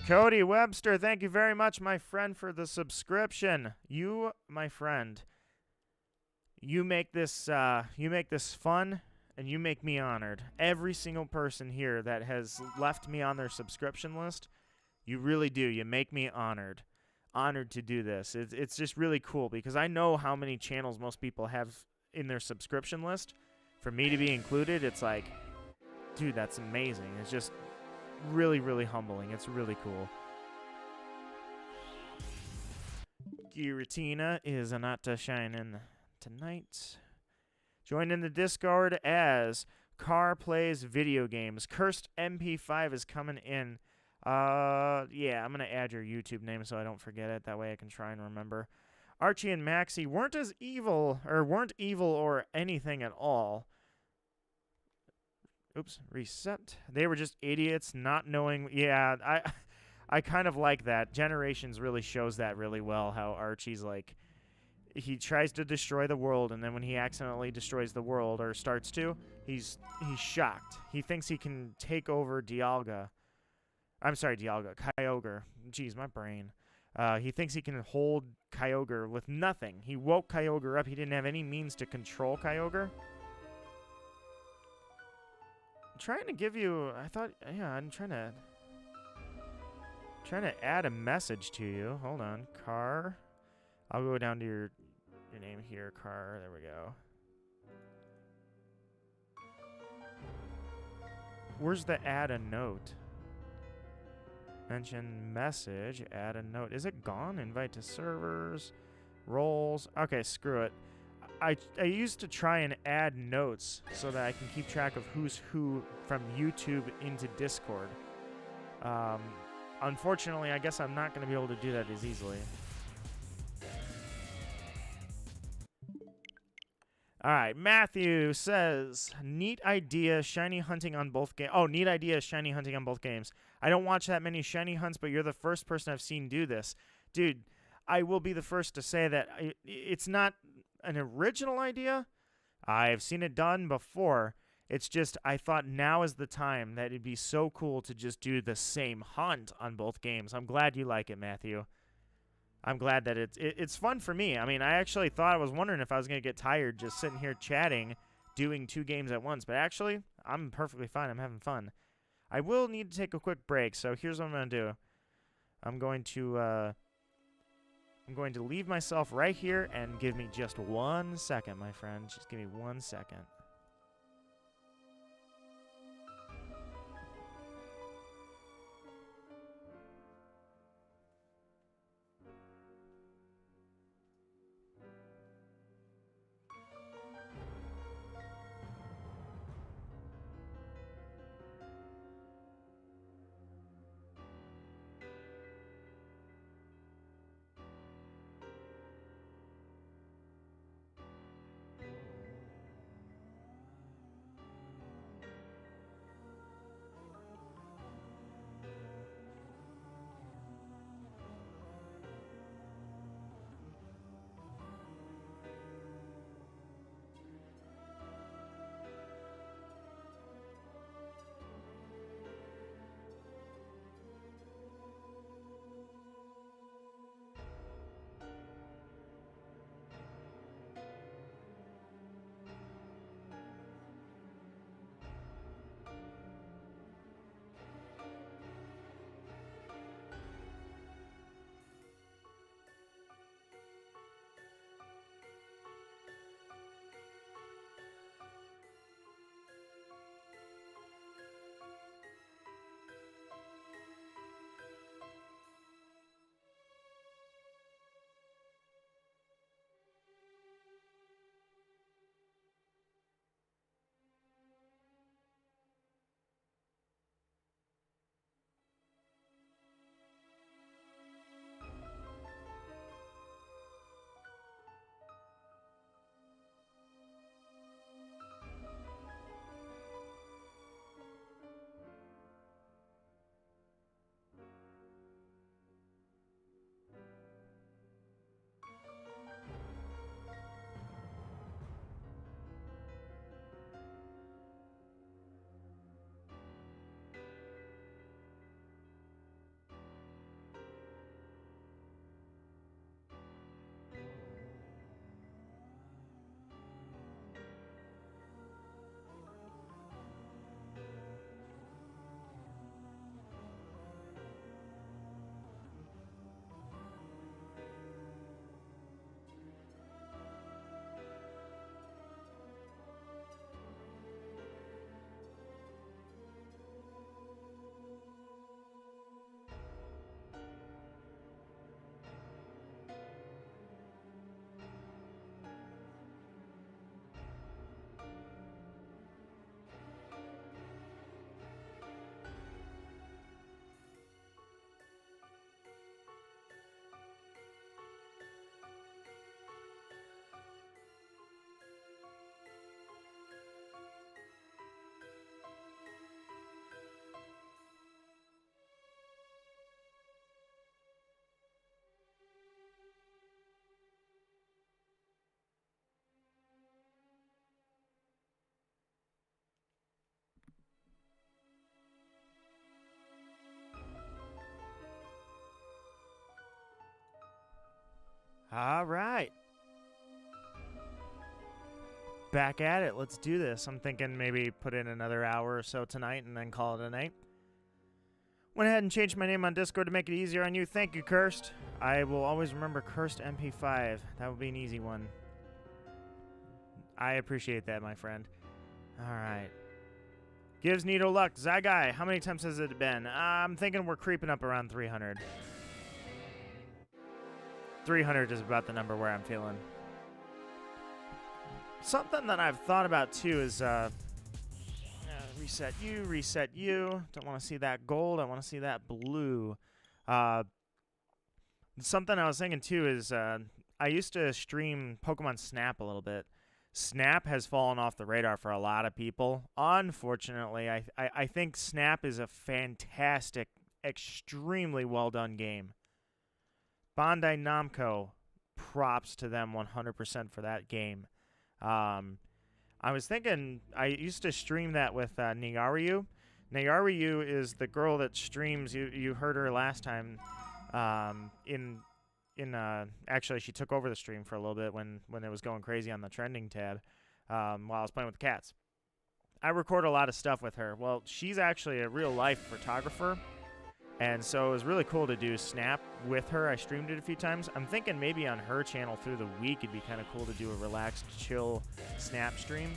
A: Cody Webster, thank you very much, my friend, for the subscription. You, my friend, you make this fun, and you make me honored. Every single person here that has left me on their subscription list, you really do. You make me honored to do this. It's just really cool because I know how many channels most people have in their subscription list. For me to be included, it's like, dude, that's amazing. It's just really, really humbling. It's really cool. Giratina is not shining tonight. Join in the Discord as Car plays video games. Cursed MP5 is coming in. Yeah, I'm gonna add your YouTube name so I don't forget it. That way I can try and remember. Archie and Maxie weren't evil or anything at all. Oops, reset. They were just idiots not knowing. Yeah, I kind of like that. Generations really shows that really well, how Archie's like, he tries to destroy the world, and then when he accidentally destroys the world, or starts to, he's shocked. He thinks he can take over Kyogre. Jeez, my brain. He thinks he can hold Kyogre with nothing. He woke Kyogre up. He didn't have any means to control Kyogre. I'm trying to give you, I'm trying to add a message to you. Hold on. Car. I'll go down to your name here. Car. There we go. Where's the add a note? Mention message. Add a note. Is it gone? Invite to servers. Roles. Okay, screw it. I used to try and add notes so that I can keep track of who's who from YouTube into Discord. Unfortunately, I guess I'm not going to be able to do that as easily. All right, Matthew says, neat idea, shiny hunting on both games. Oh, neat idea, shiny hunting on both games. I don't watch that many shiny hunts, but you're the first person I've seen do this. Dude, I will be the first to say that it's not an original idea. I've seen it done before. It's just I thought now is the time that it'd be so cool to just do the same hunt on both games. I'm glad you like it, Matthew. I'm glad that it's fun for me. I mean, I actually thought I was wondering if I was going to get tired just sitting here chatting, doing 2 games at once. But actually, I'm perfectly fine. I'm having fun. I will need to take a quick break, so here's what I'm going to do. I'm going to leave myself right here and give me just 1 second, my friend. Just give me 1 second. All right. Back at it. Let's do this. I'm thinking maybe put in another hour or so tonight and then call it a night. Went ahead and changed my name on Discord to make it easier on you. Thank you, Cursed. I will always remember Cursed MP5. That would be an easy one. I appreciate that, my friend. All right. Gives Nito luck. Zygai, how many times has it been? I'm thinking we're creeping up around 300. 300 is about the number where I'm feeling. Something that I've thought about too is reset you. Don't want to see that gold. I want to see that blue. Something I was thinking too is I used to stream Pokemon Snap a little bit. Snap has fallen off the radar for a lot of people. Unfortunately, I think Snap is a fantastic, extremely well done game. Bandai Namco, props to them 100% for that game. I was thinking, I used to stream that with Nigariu. Nigariu is the girl that streams, you heard her last time, actually she took over the stream for a little bit when it was going crazy on the trending tab, while I was playing with the cats. I record a lot of stuff with her. Well, she's actually a real life photographer. And so it was really cool to do Snap with her. I streamed it a few times. I'm thinking maybe on her channel through the week it'd be kind of cool to do a relaxed, chill Snap stream.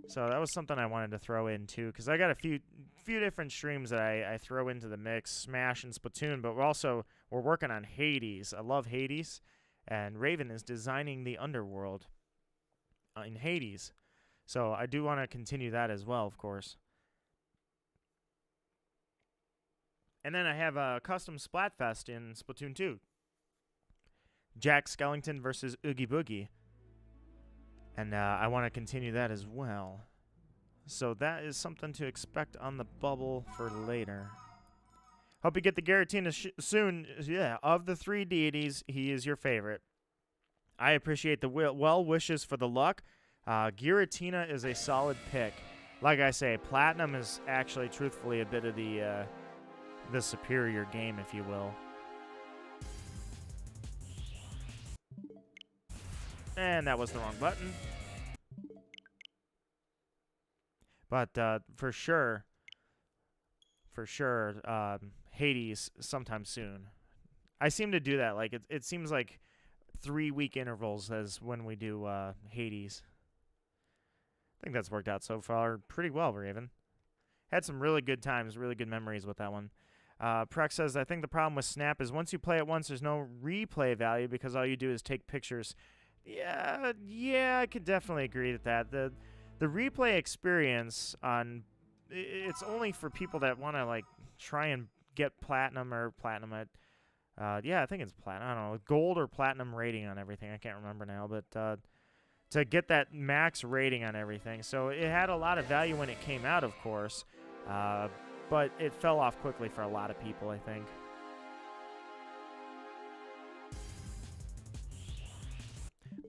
A: So that was something I wanted to throw in too, because I got a few different streams that I throw into the mix, Smash and Splatoon, but we're working on Hades. I love Hades, and Raven is designing the underworld in Hades. So I do want to continue that as well, of course. And then I have a custom Splatfest in Splatoon 2. Jack Skellington versus Oogie Boogie. And I want to continue that as well. So that is something to expect on the bubble for later. Hope you get the Giratina soon. Yeah, of the three deities, he is your favorite. I appreciate the well wishes for the luck. Giratina is a solid pick. Like I say, Platinum is actually, truthfully, a bit of the superior game, if you will. And that was the wrong button. But for sure, Hades sometime soon. I seem to do that. Like it seems like 3-week intervals as when we do Hades. I think that's worked out so far pretty well, Raven. Had some really good times, really good memories with that one. Prex says, I think the problem with Snap is once you play it once, there's no replay value because all you do is take pictures. Yeah, I could definitely agree with that. The replay experience it's only for people that want to like try and get platinum or platinum at yeah, I think it's platinum. I don't know, gold or platinum rating on everything. I can't remember now, but to get that max rating on everything. So it had a lot of value when it came out, of course. But it fell off quickly for a lot of people, I think.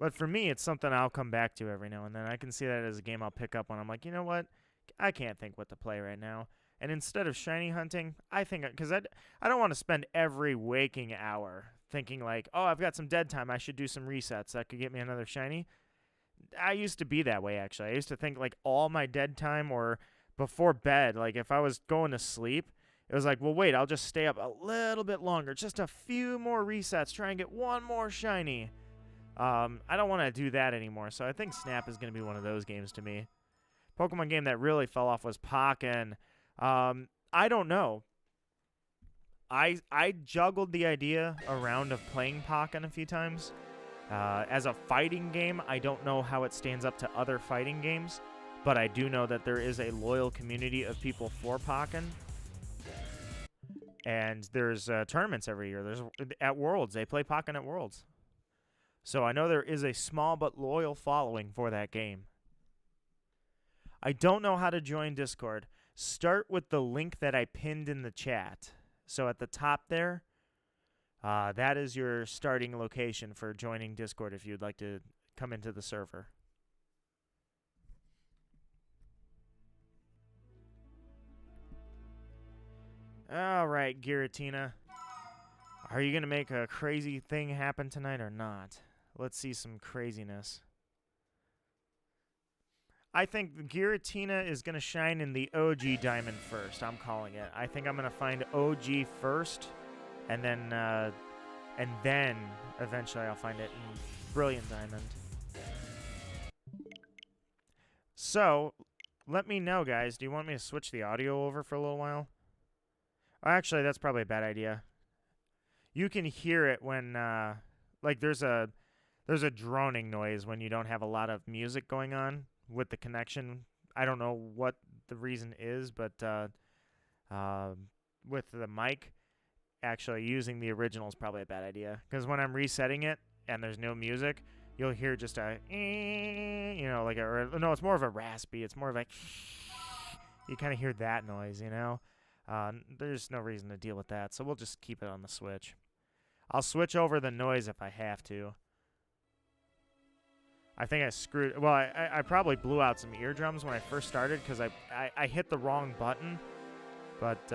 A: But for me, it's something I'll come back to every now and then. I can see that as a game I'll pick up when I'm like, you know what? I can't think what to play right now. And instead of shiny hunting, I think, because I don't want to spend every waking hour thinking like, oh, I've got some dead time. I should do some resets. That could get me another shiny. I used to be that way, actually. I used to think like all my dead time or before bed, like if I was going to sleep, it was like, well, wait, I'll just stay up a little bit longer, just a few more resets, try and get one more shiny. I don't want to do that anymore, so I think Snap is going to be one of those games to me. Pokemon game that really fell off was Pokken. I don't know. I juggled the idea around of playing Pokken a few times. As a fighting game, I don't know how it stands up to other fighting games. But I do know that there is a loyal community of people for Pokken. And there's tournaments every year. There's at Worlds. They play Pokken at Worlds. So I know there is a small but loyal following for that game. I don't know how to join Discord. Start with the link that I pinned in the chat. So at the top there, that is your starting location for joining Discord if you'd like to come into the server. All right, Giratina. Are you going to make a crazy thing happen tonight or not? Let's see some craziness. I think Giratina is going to shine in the OG diamond first. I'm calling it. I think I'm going to find OG first, and then eventually I'll find it in brilliant diamond. So, let me know, guys. Do you want me to switch the audio over for a little while? Actually, that's probably a bad idea. You can hear it when, like, there's a droning noise when you don't have a lot of music going on with the connection. I don't know what the reason is, but with the mic, actually using the original is probably a bad idea. Because when I'm resetting it and there's no music, you'll hear just a, you know, like no, it's more of a raspy. It's more of like, you kind of hear that noise, you know. There's no reason to deal with that, so we'll just keep it on the Switch. I'll switch over the noise if I have to. I think I screwed... Well, I probably blew out some eardrums when I first started because I hit the wrong button. But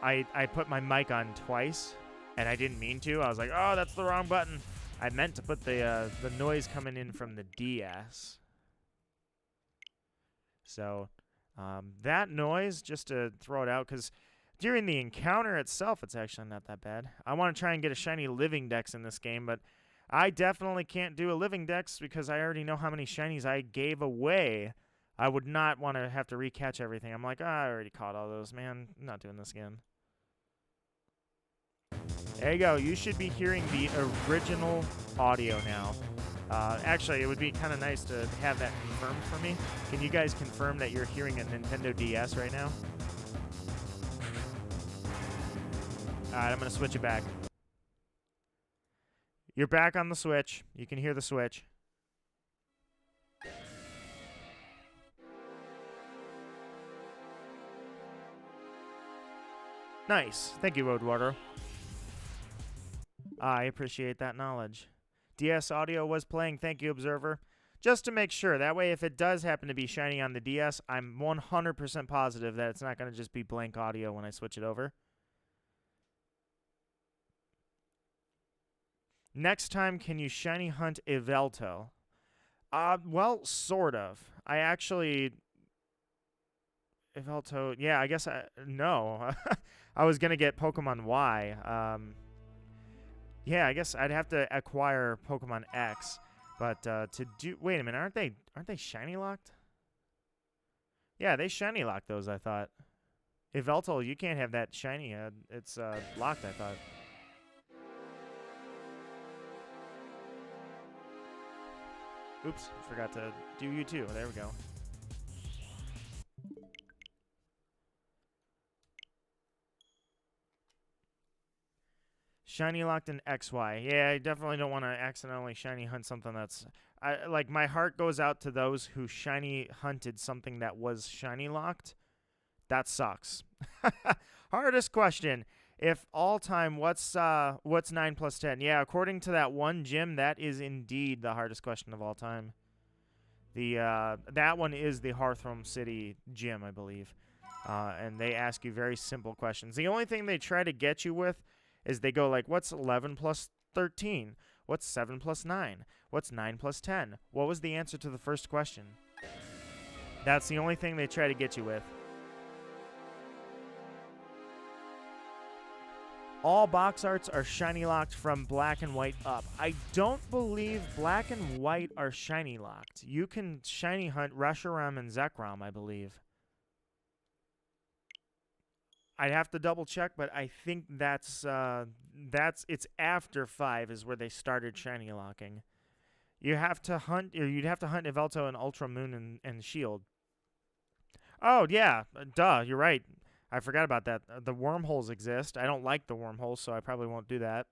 A: I put my mic on twice, and I didn't mean to. I was like, oh, that's the wrong button. I meant to put the noise coming in from the DS. So that noise, just to throw it out, because during the encounter itself, it's actually not that bad. I want to try and get a shiny living dex in this game, but I definitely can't do a living dex because I already know how many shinies I gave away. I would not want to have to recatch everything. I'm like, I already caught all those, man. I'm not doing this again. There you go. You should be hearing the original audio now. Actually, it would be kind of nice to have that confirmed for me. Can you guys confirm that you're hearing a Nintendo DS right now? Alright, I'm going to switch it back. You're back on the Switch. You can hear the Switch. Nice. Thank you, Roadwater. I appreciate that knowledge. DS audio was playing. Thank you, Observer. Just to make sure. That way, if it does happen to be shiny on the DS, I'm 100% positive that it's not going to just be blank audio when I switch it over. Next time, can you shiny hunt Yveltal? Well, sort of. I actually... Yveltal... Yeah, I guess no. I was going to get Pokemon Y. Yeah, I guess I'd have to acquire Pokemon X. But to do... Wait a minute, aren't they shiny locked? Yeah, they shiny locked those, I thought. Yveltal, you can't have that shiny. It's locked, I thought. Oops, forgot to do you too. There we go. Shiny locked in XY. Yeah, I definitely don't want to accidentally shiny hunt something that's... like, my heart goes out to those who shiny hunted something that was shiny locked. That sucks. Hardest question. If all time, what's 9 plus 10? Yeah, according to that one gym, that is indeed the hardest question of all time. That one is the Hearthome City gym, I believe. And they ask you very simple questions. The only thing they try to get you with is they go like, what's 11 plus 13? What's 7 plus 9? What's 9 plus 10? What was the answer to the first question? That's the only thing they try to get you with. All box arts are shiny locked from black and white up. I don't believe black and white are shiny locked. You can shiny hunt Reshiram and Zekrom, I believe. I'd have to double check, but I think it's after 5 is where they started shiny locking. You have to hunt, or you'd have to hunt Yveltal and Ultra Moon and Shield. Oh yeah, duh, you're right. I forgot about that. The wormholes exist. I don't like the wormholes, so I probably won't do that.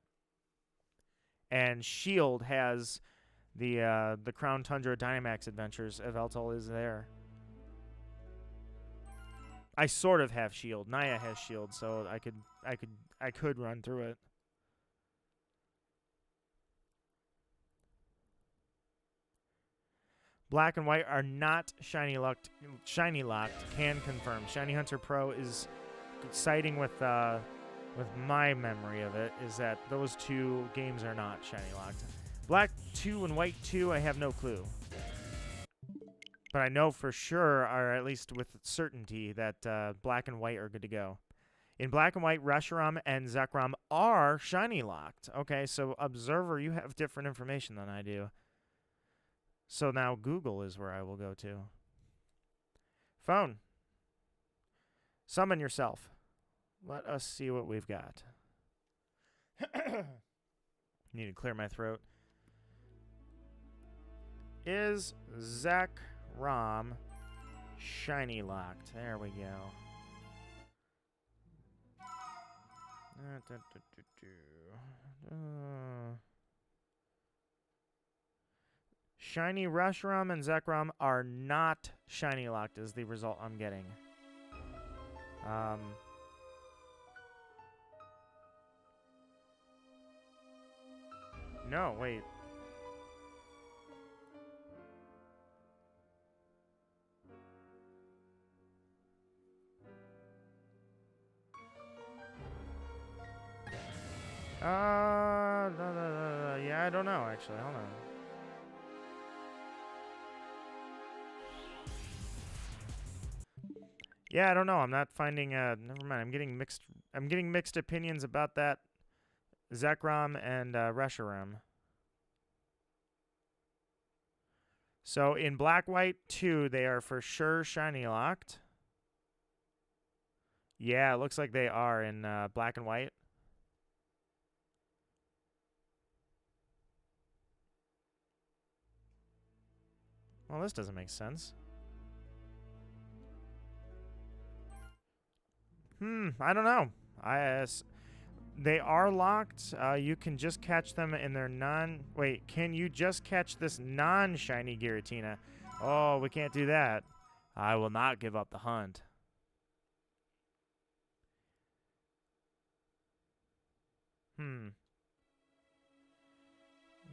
A: And Shield has the Crown Tundra Dynamax adventures. Yveltal is there. I sort of have Shield. Naya has Shield, so I could run through it. Black and white are not shiny locked. Shiny locked. Can confirm. Shiny Hunter Pro is siding with with my memory of it, is that those two games are not shiny locked. Black 2 and White 2, I have no clue. But I know for sure, or at least with certainty, that Black and White are good to go. In Black and White, Reshiram and Zekrom are shiny locked. Okay, so Observer, you have different information than I do. So now Google is where I will go to. Phone. Summon yourself. Let us see what we've got. Need to clear my throat. Is Zekrom shiny locked? There we go. Shiny Reshiram and Zekrom are not shiny locked is the result I'm getting. No, wait. Yeah, I don't know, actually. Hold on. Yeah, I don't know. I'm not finding, never mind. I'm getting mixed opinions about that Zekrom and, Reshiram. So, in Black, White 2, they are for sure shiny locked. Yeah, it looks like they are in, Black and White. Well, this doesn't make sense. I don't know. They are locked. You can just catch them in their Wait, can you just catch this non-shiny Giratina? Oh, we can't do that. I will not give up the hunt.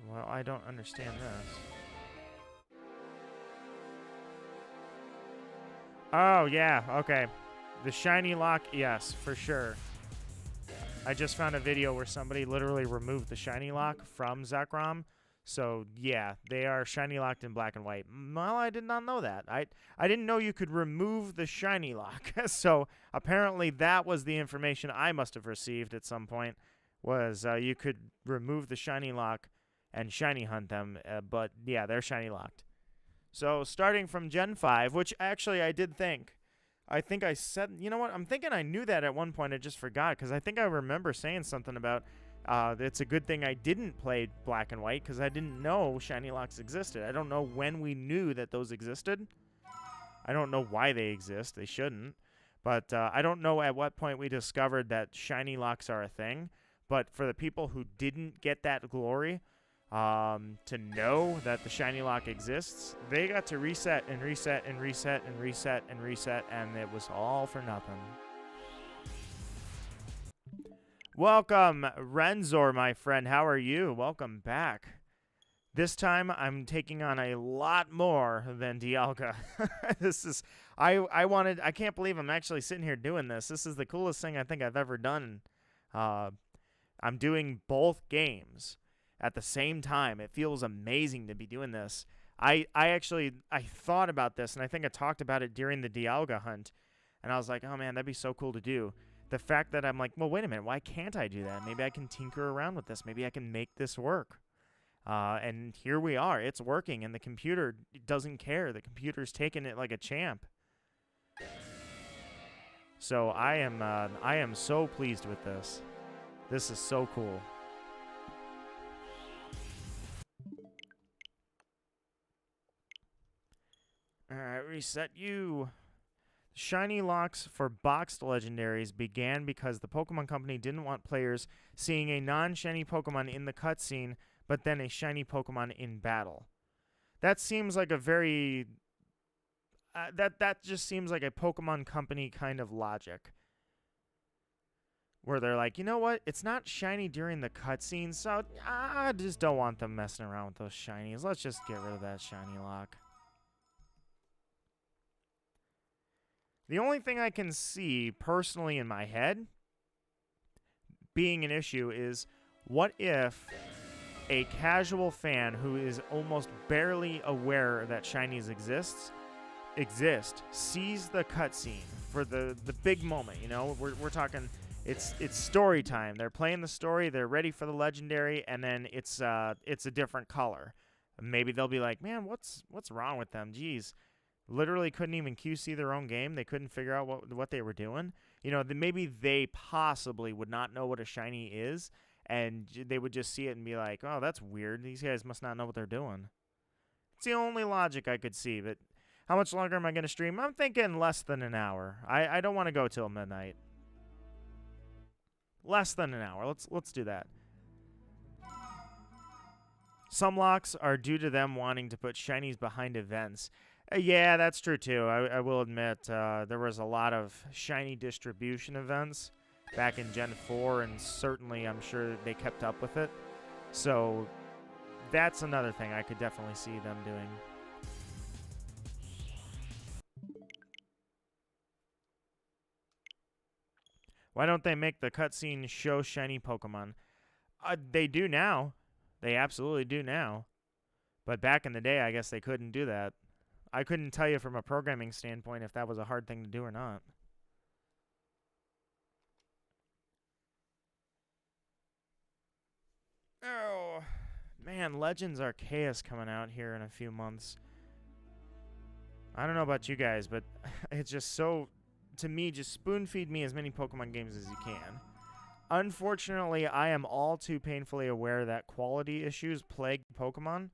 A: Well, I don't understand this. Oh, yeah, okay. The shiny lock, yes, for sure. I just found a video where somebody literally removed the shiny lock from Zekrom. So, yeah, they are shiny locked in Black and White. Well, I did not know that. I didn't know you could remove the shiny lock. So, apparently that was the information I must have received at some point, was you could remove the shiny lock and shiny hunt them. But, yeah, they're shiny locked. So, starting from Gen 5, which actually I did think. I think I said, you know what? I'm thinking I knew that at one point. I just forgot because I think I remember saying something about it's a good thing I didn't play Black and White because I didn't know shiny locks existed. I don't know when we knew that those existed. I don't know why they exist. They shouldn't. But I don't know at what point we discovered that shiny locks are a thing. But for the people who didn't get that glory, to know that the shiny lock exists, they got to reset and reset and reset and reset and reset, and it was all for nothing. Welcome, Renzor, my friend. How are you? Welcome back. This time, I'm taking on a lot more than Dialga. This is, I can't believe I'm actually sitting here doing this. This is the coolest thing I think I've ever done. I'm doing both games at the same time. It feels amazing to be doing this. I thought about this, and I think I talked about it during the Dialga hunt, and I was like, oh man, that'd be so cool to do. The fact that I'm like, well, wait a minute, why can't I do that? Maybe I can tinker around with this. Maybe I can make this work. And here we are. It's working, and the computer doesn't care. The computer's taking it like a champ. So I am so pleased with this. This is so cool. Alright, reset you. Shiny locks for boxed legendaries began because the Pokemon Company didn't want players seeing a non-shiny Pokemon in the cutscene, but then a shiny Pokemon in battle. That seems like a very... that just seems like a Pokemon Company kind of logic. Where they're like, you know what? It's not shiny during the cutscene, so I just don't want them messing around with those shinies. Let's just get rid of that shiny lock. The only thing I can see personally in my head being an issue is, what if a casual fan who is almost barely aware that shinies exist sees the cutscene for the big moment? You know, we're talking, it's story time. They're playing the story, they're ready for the legendary, and then it's a different color. Maybe they'll be like, man, what's wrong with them? Jeez, literally couldn't even QC their own game. They couldn't figure out what they were doing. You know, maybe they possibly would not know what a shiny is, and they would just see it and be like, oh, that's weird. These guys must not know what they're doing. It's the only logic I could see. But how much longer am I going to stream? I'm thinking less than an hour. I don't want to go till midnight. Less than an hour. Let's do that. Some locks are due to them wanting to put shinies behind events. Yeah, that's true too. I will admit there was a lot of shiny distribution events back in Gen 4, and certainly I'm sure they kept up with it. So that's another thing I could definitely see them doing. Why don't they make the cutscene show shiny Pokemon? They do now. They absolutely do now. But back in the day, I guess they couldn't do that. I couldn't tell you from a programming standpoint if that was a hard thing to do or not. Oh, man, Legends Arceus coming out here in a few months. I don't know about you guys, but it's just so, to me, just spoon-feed me as many Pokemon games as you can. Unfortunately, I am all too painfully aware that quality issues plague Pokemon,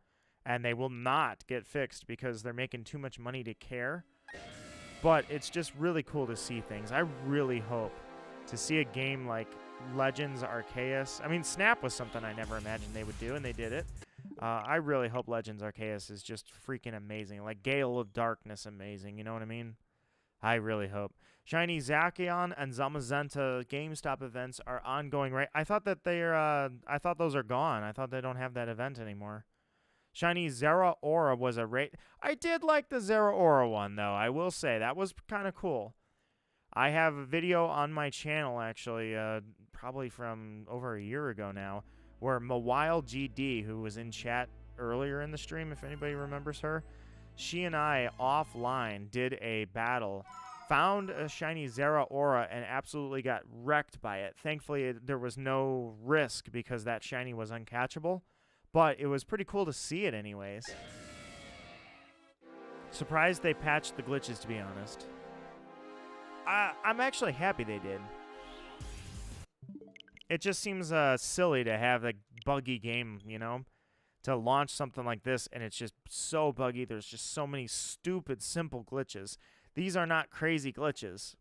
A: and they will not get fixed because they're making too much money to care. But it's just really cool to see things. I really hope to see a game like Legends Arceus. I mean, Snap was something I never imagined they would do, and they did it. I really hope Legends Arceus is just freaking amazing. Like Gale of Darkness amazing, you know what I mean? I really hope. Shiny Zacian and Zamazenta GameStop events are ongoing, right? I thought that I thought those are gone. I thought they don't have that event anymore. Shiny Zeraora was a rate. I did like the Zeraora one, though. I will say that was kind of cool. I have a video on my channel, actually, probably from over a year ago now, where Mawile GD, who was in chat earlier in the stream, if anybody remembers her, she and I offline did a battle, found a shiny Zeraora, and absolutely got wrecked by it. Thankfully, there was no risk because that shiny was uncatchable. But it was pretty cool to see it anyways. Surprised they patched the glitches, to be honest. I'm actually happy they did. It just seems silly to have a buggy game, you know? To launch something like this, and it's just so buggy. There's just so many stupid, simple glitches. These are not crazy glitches.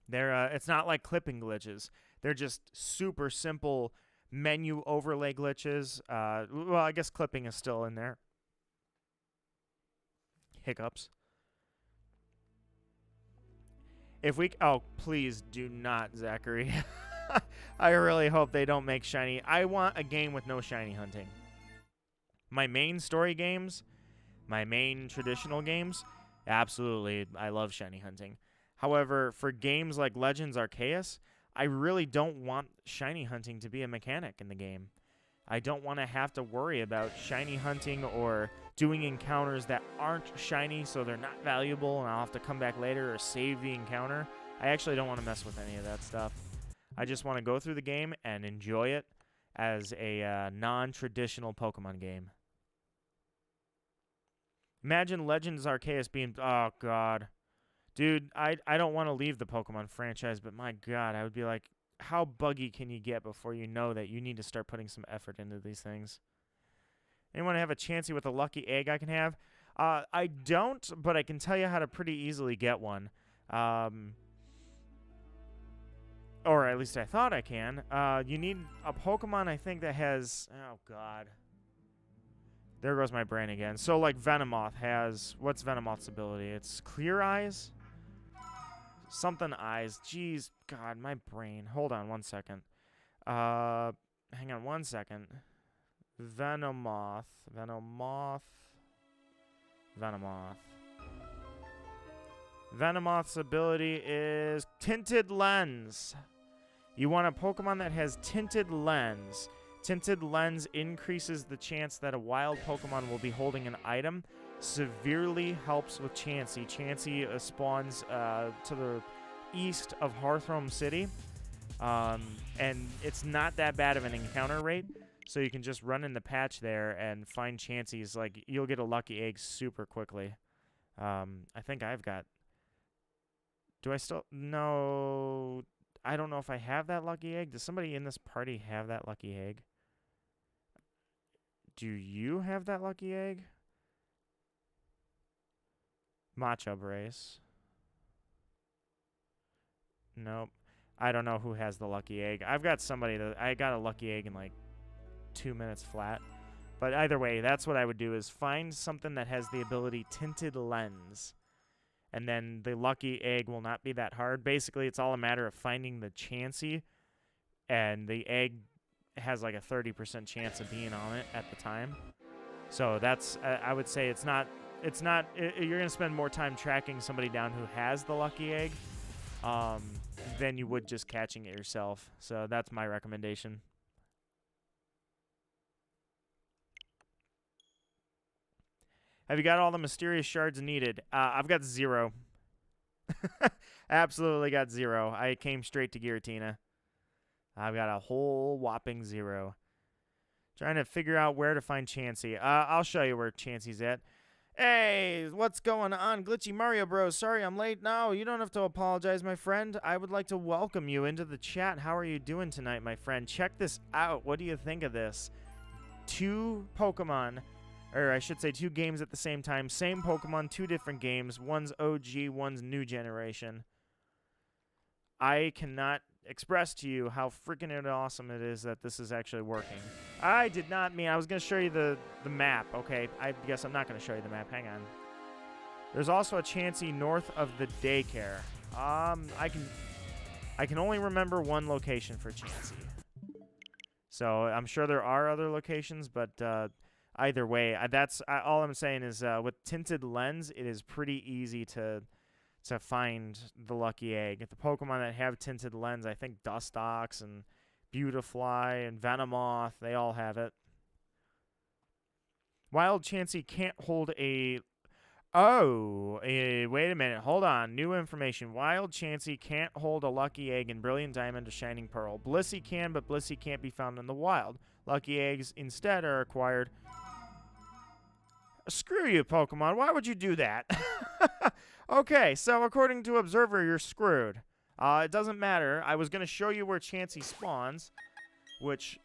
A: It's not like clipping glitches. They're just super simple menu overlay glitches. Well, I guess clipping is still in there. Hiccups. If we... Oh, please do not, Zachary. I really hope they don't make shiny. I want a game with no shiny hunting. My main story games, my main traditional games, absolutely, I love shiny hunting. However, for games like Legends Arceus, I really don't want shiny hunting to be a mechanic in the game. I don't want to have to worry about shiny hunting or doing encounters that aren't shiny, so they're not valuable, and I'll have to come back later or save the encounter. I actually don't want to mess with any of that stuff. I just want to go through the game and enjoy it as a non-traditional Pokemon game. Imagine Legends Arceus being... Oh, God. Dude, I don't want to leave the Pokemon franchise, but my God, I would be like, how buggy can you get before you know that you need to start putting some effort into these things? Anyone have a Chansey with a lucky egg I can have? I don't, but I can tell you how to pretty easily get one. Or at least I thought I can. You need a Pokemon, I think, that has... Oh, God. There goes my brain again. So, like, Venomoth has... What's Venomoth's ability? It's Clear Eyes? Something Eyes. Jeez, God, my brain. Hold on one second. Hang on one second. Venomoth. Venomoth's ability is Tinted Lens. You want a Pokemon that has Tinted Lens. Tinted Lens increases the chance that a wild Pokemon will be holding an item. Severely helps with Chansey. Chansey spawns to the east of Hearthome City. And it's not that bad of an encounter rate. So you can just run in the patch there and find Chanseys. Like, you'll get a lucky egg super quickly. I think I've got... Do I still... No... I don't know if I have that lucky egg. Does somebody in this party have that lucky egg? Do you have that lucky egg? Matcha Brace. Nope. I don't know who has the lucky egg. I've got somebody that... I got a lucky egg in like 2 minutes flat. But either way, that's what I would do, is find something that has the ability Tinted Lens. And then the lucky egg will not be that hard. Basically, it's all a matter of finding the Chansey, and the egg has like a 30% chance of being on it at the time. So that's, I would say it's not, you're going to spend more time tracking somebody down who has the lucky egg than you would just catching it yourself. So that's my recommendation. Have you got all the mysterious shards needed? I've got 0. Absolutely got 0. I came straight to Giratina. I've got a whole whopping 0. Trying to figure out where to find Chansey. I'll show you where Chansey's at. Hey, what's going on, Glitchy Mario Bros? Sorry I'm late. No, you don't have to apologize, my friend. I would like to welcome you into the chat. How are you doing tonight, my friend? Check this out. What do you think of this? 2 Pokemon... Or I should say 2 games at the same time. Same Pokemon, 2 different games. One's OG, one's new generation. I cannot express to you how freaking awesome it is that this is actually working. I did not mean... I was going to show you the map. Okay, I guess I'm not going to show you the map. Hang on. There's also a Chansey north of the daycare. I can only remember one location for Chansey. So I'm sure there are other locations, but... either way, all I'm saying is with Tinted Lens, it is pretty easy to find the lucky egg. The Pokemon that have Tinted Lens, I think Dustox and Beautifly and Venomoth, they all have it. Wild Chansey can't hold a... Oh, wait a minute. Hold on. New information. Wild Chansey can't hold a lucky egg in Brilliant Diamond or Shining Pearl. Blissey can, but Blissey can't be found in the wild. Lucky eggs instead are acquired... Screw you, Pokemon. Why would you do that? Okay, so according to Observer, you're screwed. It doesn't matter. I was going to show you where Chansey spawns, which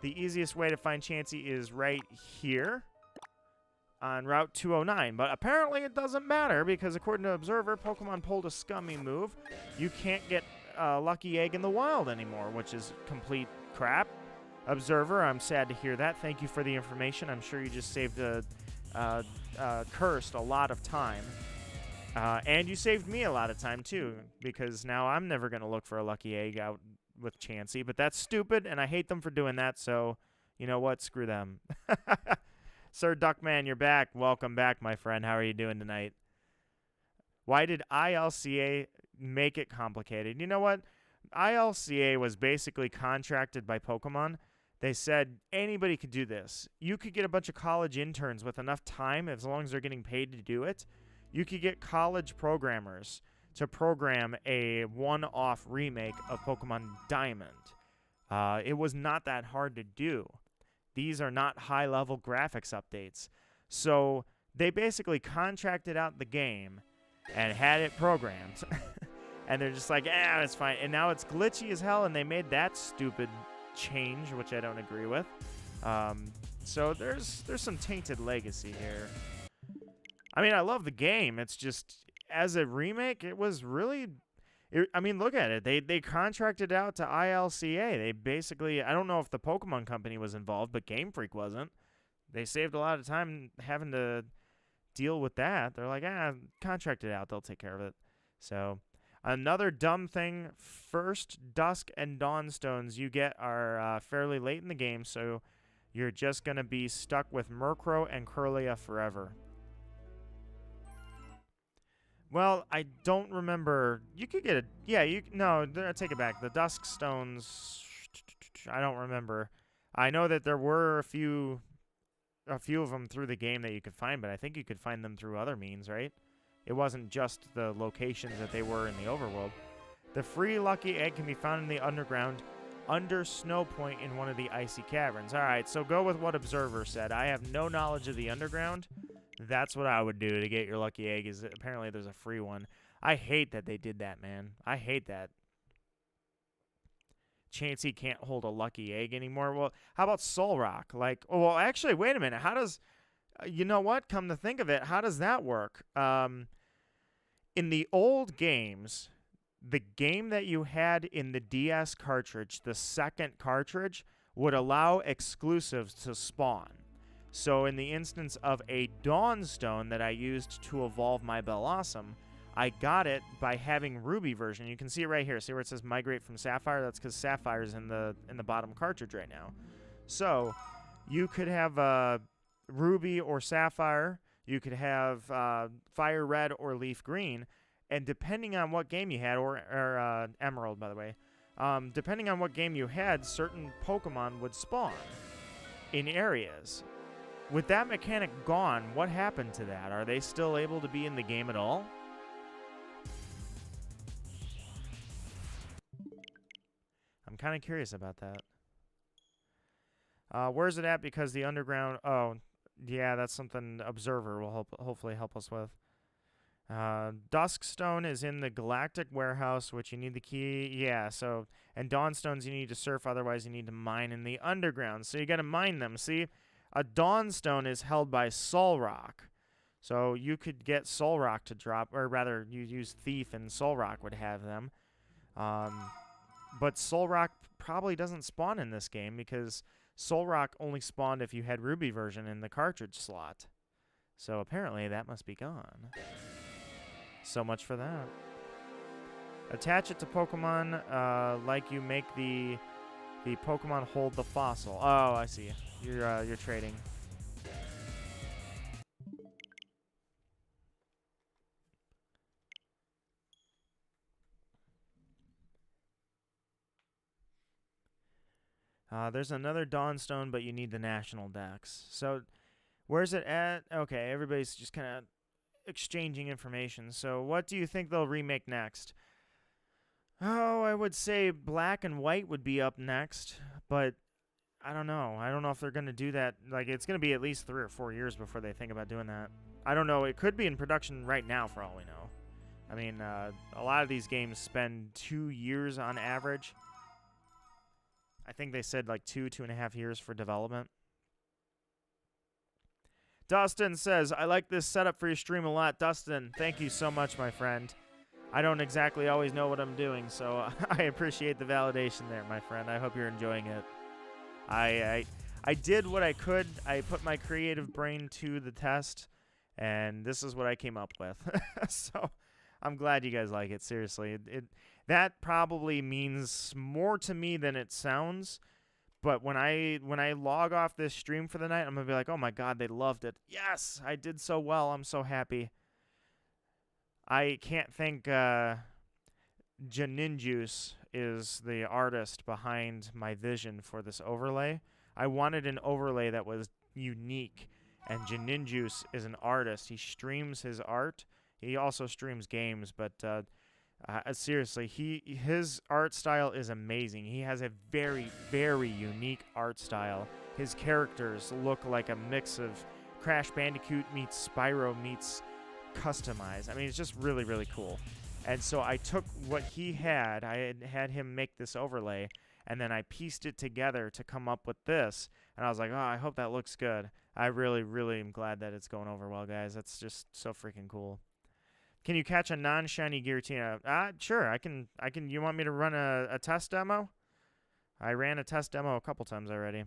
A: the easiest way to find Chansey is right here on Route 209. But apparently it doesn't matter because according to Observer, Pokemon pulled a scummy move. You can't get a lucky egg in the wild anymore, which is complete crap. Observer, I'm sad to hear that. Thank you for the information. I'm sure you just saved Cursed a lot of time. And you saved me a lot of time, too, because now I'm never going to look for a lucky egg out with Chansey. But that's stupid, and I hate them for doing that, so you know what? Screw them. Sir Duckman, you're back. Welcome back, my friend. How are you doing tonight? Why did ILCA make it complicated? You know what? ILCA was basically contracted by Pokemon. They said anybody could do this. You could get a bunch of college interns with enough time, as long as they're getting paid to do it. You could get college programmers to program a one-off remake of Pokemon Diamond. It was not that hard to do. These are not high-level graphics updates. So they basically contracted out the game and had it programmed. And they're just like, it's fine. And now it's glitchy as hell, and they made that stupid change, which I don't agree with. So there's some tainted legacy here. I mean, I love the game. It's just, as a remake, it was really... I mean, look at it. They contracted out to ILCA. They basically... I don't know if the Pokemon Company was involved, but Game Freak wasn't. They saved a lot of time having to deal with that. They're like, contract it out. They'll take care of it. So... Another dumb thing, first Dusk and Dawn stones you get are fairly late in the game, so you're just going to be stuck with Murkrow and Kirlia forever. Well, I don't remember. You could get a... Yeah, you... No, I take it back. The Dusk Stones... I don't remember. I know that there were a few of them through the game that you could find, but I think you could find them through other means, right? It wasn't just the locations that they were in the overworld. The free lucky egg can be found in the underground under Snow Point in one of the icy caverns. All right, so go with what Observer said. I have no knowledge of the underground. That's what I would do to get your lucky egg, is apparently there's a free one. I hate that they did that, man. I hate that. Chansey can't hold a lucky egg anymore. Well, how about Soul Rock? Like, oh, well, actually, wait a minute. How does... you know what? Come to think of it, how does that work? In the old games, the game that you had in the DS cartridge, the second cartridge, would allow exclusives to spawn. So in the instance of a Dawnstone that I used to evolve my Bellossom, I got it by having Ruby version. You can see it right here. See where it says migrate from Sapphire? That's because Sapphire's in the bottom cartridge right now. So you could have Ruby or Sapphire. You could have Fire Red or Leaf Green. And depending on what game you had, or Emerald, by the way, depending on what game you had, certain Pokemon would spawn in areas. With that mechanic gone, what happened to that? Are they still able to be in the game at all? I'm kind of curious about that. Where's it at? Because the underground... Oh, yeah, that's something Observer will hopefully help us with. Duskstone is in the Galactic Warehouse, which you need the key. Yeah, so... And Dawnstones you need to surf, otherwise you need to mine in the underground. So you got to mine them. See, a Dawnstone is held by Soul Rock. So you could get Soul Rock to drop, or rather, you use Thief and Soul Rock would have them. But Soul Rock probably doesn't spawn in this game because Soul Rock only spawned if you had Ruby version in the cartridge slot. So apparently that must be gone. So much for that. Attach it to Pokemon like you make the Pokemon hold the fossil. Oh, I see. You're trading. There's another Dawnstone, but you need the National Dex. So, where's it at? Okay, everybody's just kind of exchanging information. So, what do you think they'll remake next? Oh, I would say Black and White would be up next, but I don't know. I don't know if they're going to do that. Like, it's going to be at least 3 or 4 years before they think about doing that. I don't know. It could be in production right now, for all we know. I mean, a lot of these games spend 2 years on average. I think they said like 2.5 years for development. Dustin says, I like this setup for your stream a lot. Dustin, thank you so much, my friend. I don't exactly always know what I'm doing, so I appreciate the validation there, my friend. I hope you're enjoying it. I did what I could. I put my creative brain to the test, and this is what I came up with. So I'm glad you guys like it, seriously. That probably means more to me than it sounds, but when I log off this stream for the night, I'm going to be like, oh my God, they loved it. Yes, I did so well. I'm so happy. I can't thank JaNinjuice is the artist behind my vision for this overlay. I wanted an overlay that was unique, and JaNinjuice is an artist. He streams his art. He also streams games, but seriously, his art style is amazing. He has a very, very unique art style. His characters look like a mix of Crash Bandicoot meets Spyro meets customized. I mean, it's just really, really cool. And so I took what he had, I had him make this overlay, and then I pieced it together to come up with this. And I was like, oh, I hope that looks good. I really, really am glad that it's going over well, guys. That's just so freaking cool. Can you catch a non-shiny Giratina? Sure, I can. You want me to run a test demo? I ran a test demo a couple times already.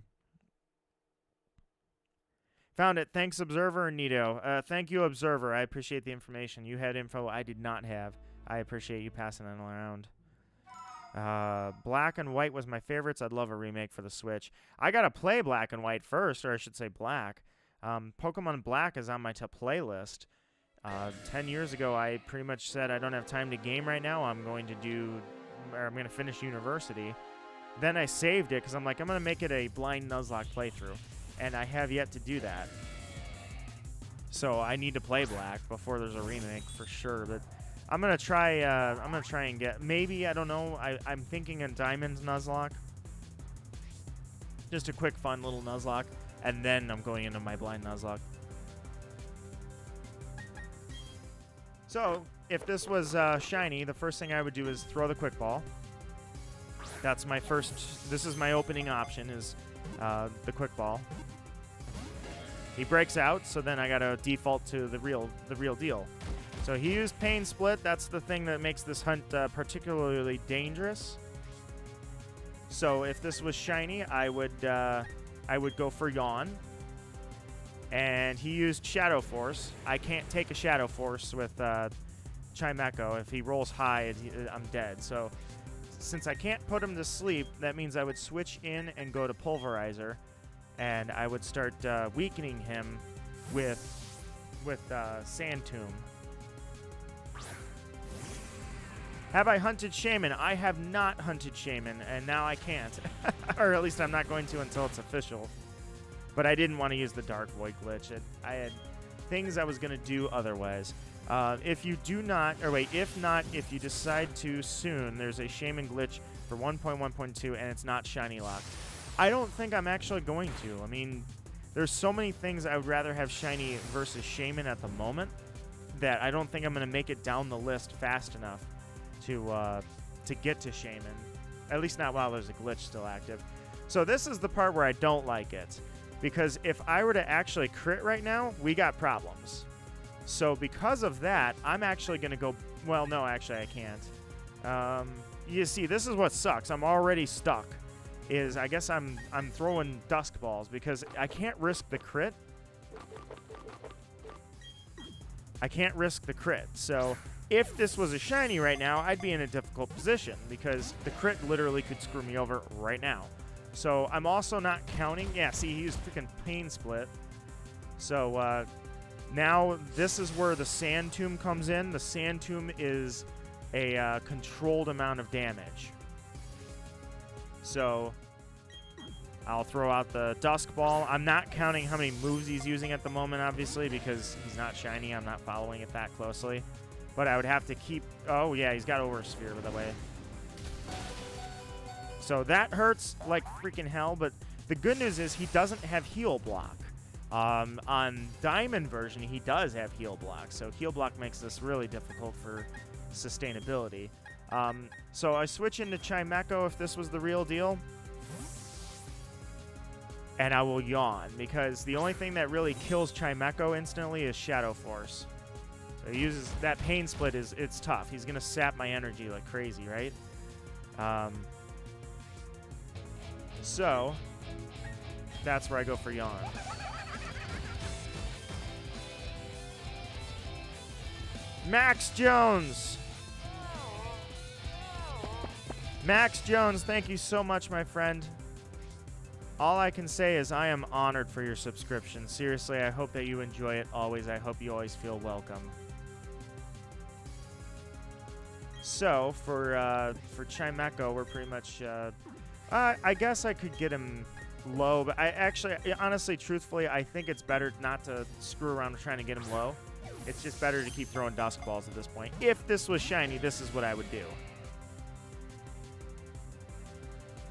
A: Found it. Thanks, Observer and Nito. Thank you, Observer. I appreciate the information. You had info I did not have. I appreciate you passing it around. Black and White was my favorites. I'd love a remake for the Switch. I got to play Black and White first, or I should say Black. Pokemon Black is on my to-play list. 10 years ago, I pretty much said I don't have time to game right now. I'm going to finish university. Then I saved it because I'm like, I'm going to make it a blind Nuzlocke playthrough. And I have yet to do that. So I need to play Black before there's a remake for sure. But I'm going to try and get, maybe, I don't know, I'm thinking a Diamond Nuzlocke. Just a quick, fun little Nuzlocke. And then I'm going into my blind Nuzlocke. So, if this was shiny, the first thing I would do is throw the quick ball. That's my first, this is my opening option, is the quick ball. He breaks out, so then I gotta default to the real deal. So he used Pain Split. That's the thing that makes this hunt particularly dangerous. So if this was shiny, I would go for Yawn. And he used Shadow Force. I can't take a Shadow Force with Chimecho. If he rolls high, I'm dead. So since I can't put him to sleep, that means I would switch in and go to Pulverizer, and I would start weakening him with Sand Tomb. Have I hunted Shaman? I have not hunted Shaman, and now I can't. Or at least I'm not going to until it's official. But I didn't want to use the Dark Void glitch. I had things I was going to do otherwise. If you do not, or wait, if not, if you decide to soon, there's a Shaman glitch for 1.1.2, and it's not shiny locked. I don't think I'm actually going to. I mean, there's so many things I would rather have shiny versus Shaman at the moment that I don't think I'm going to make it down the list fast enough to get to Shaman. At least not while there's a glitch still active. So this is the part where I don't like it. Because if I were to actually crit right now, we got problems. So because of that, I'm actually going to go... Well, no, actually, I can't. You see, this is what sucks. I'm already stuck. I guess I'm throwing Dusk Balls because I can't risk the crit. I can't risk the crit. So if this was a shiny right now, I'd be in a difficult position because the crit literally could screw me over right now. So I'm also not counting. Yeah, see, he used freaking Pain Split. So now this is where the Sand Tomb comes in. The Sand Tomb is a controlled amount of damage. So I'll throw out the Dusk Ball. I'm not counting how many moves he's using at the moment, obviously, because he's not shiny. I'm not following it that closely. But I would have to keep... Oh, yeah, he's got Oversphere, by the way. So that hurts like freaking hell, but the good news is he doesn't have Heal Block. On Diamond version, he does have Heal Block, so Heal Block makes this really difficult for sustainability. So I switch into Chimecho if this was the real deal. And I will Yawn, because the only thing that really kills Chimecho instantly is Shadow Force. So he uses that Pain Split, it's tough. He's going to sap my energy like crazy, right? So that's where I go for Yawn. Max Jones! Max Jones, thank you so much, my friend. All I can say is I am honored for your subscription. Seriously, I hope that you enjoy it always. I hope you always feel welcome. So, for Chimecho, we're pretty much... I guess I could get him low, but honestly, truthfully, I think it's better not to screw around trying to get him low. It's just better to keep throwing Dusk Balls at this point. If this was shiny, this is what I would do.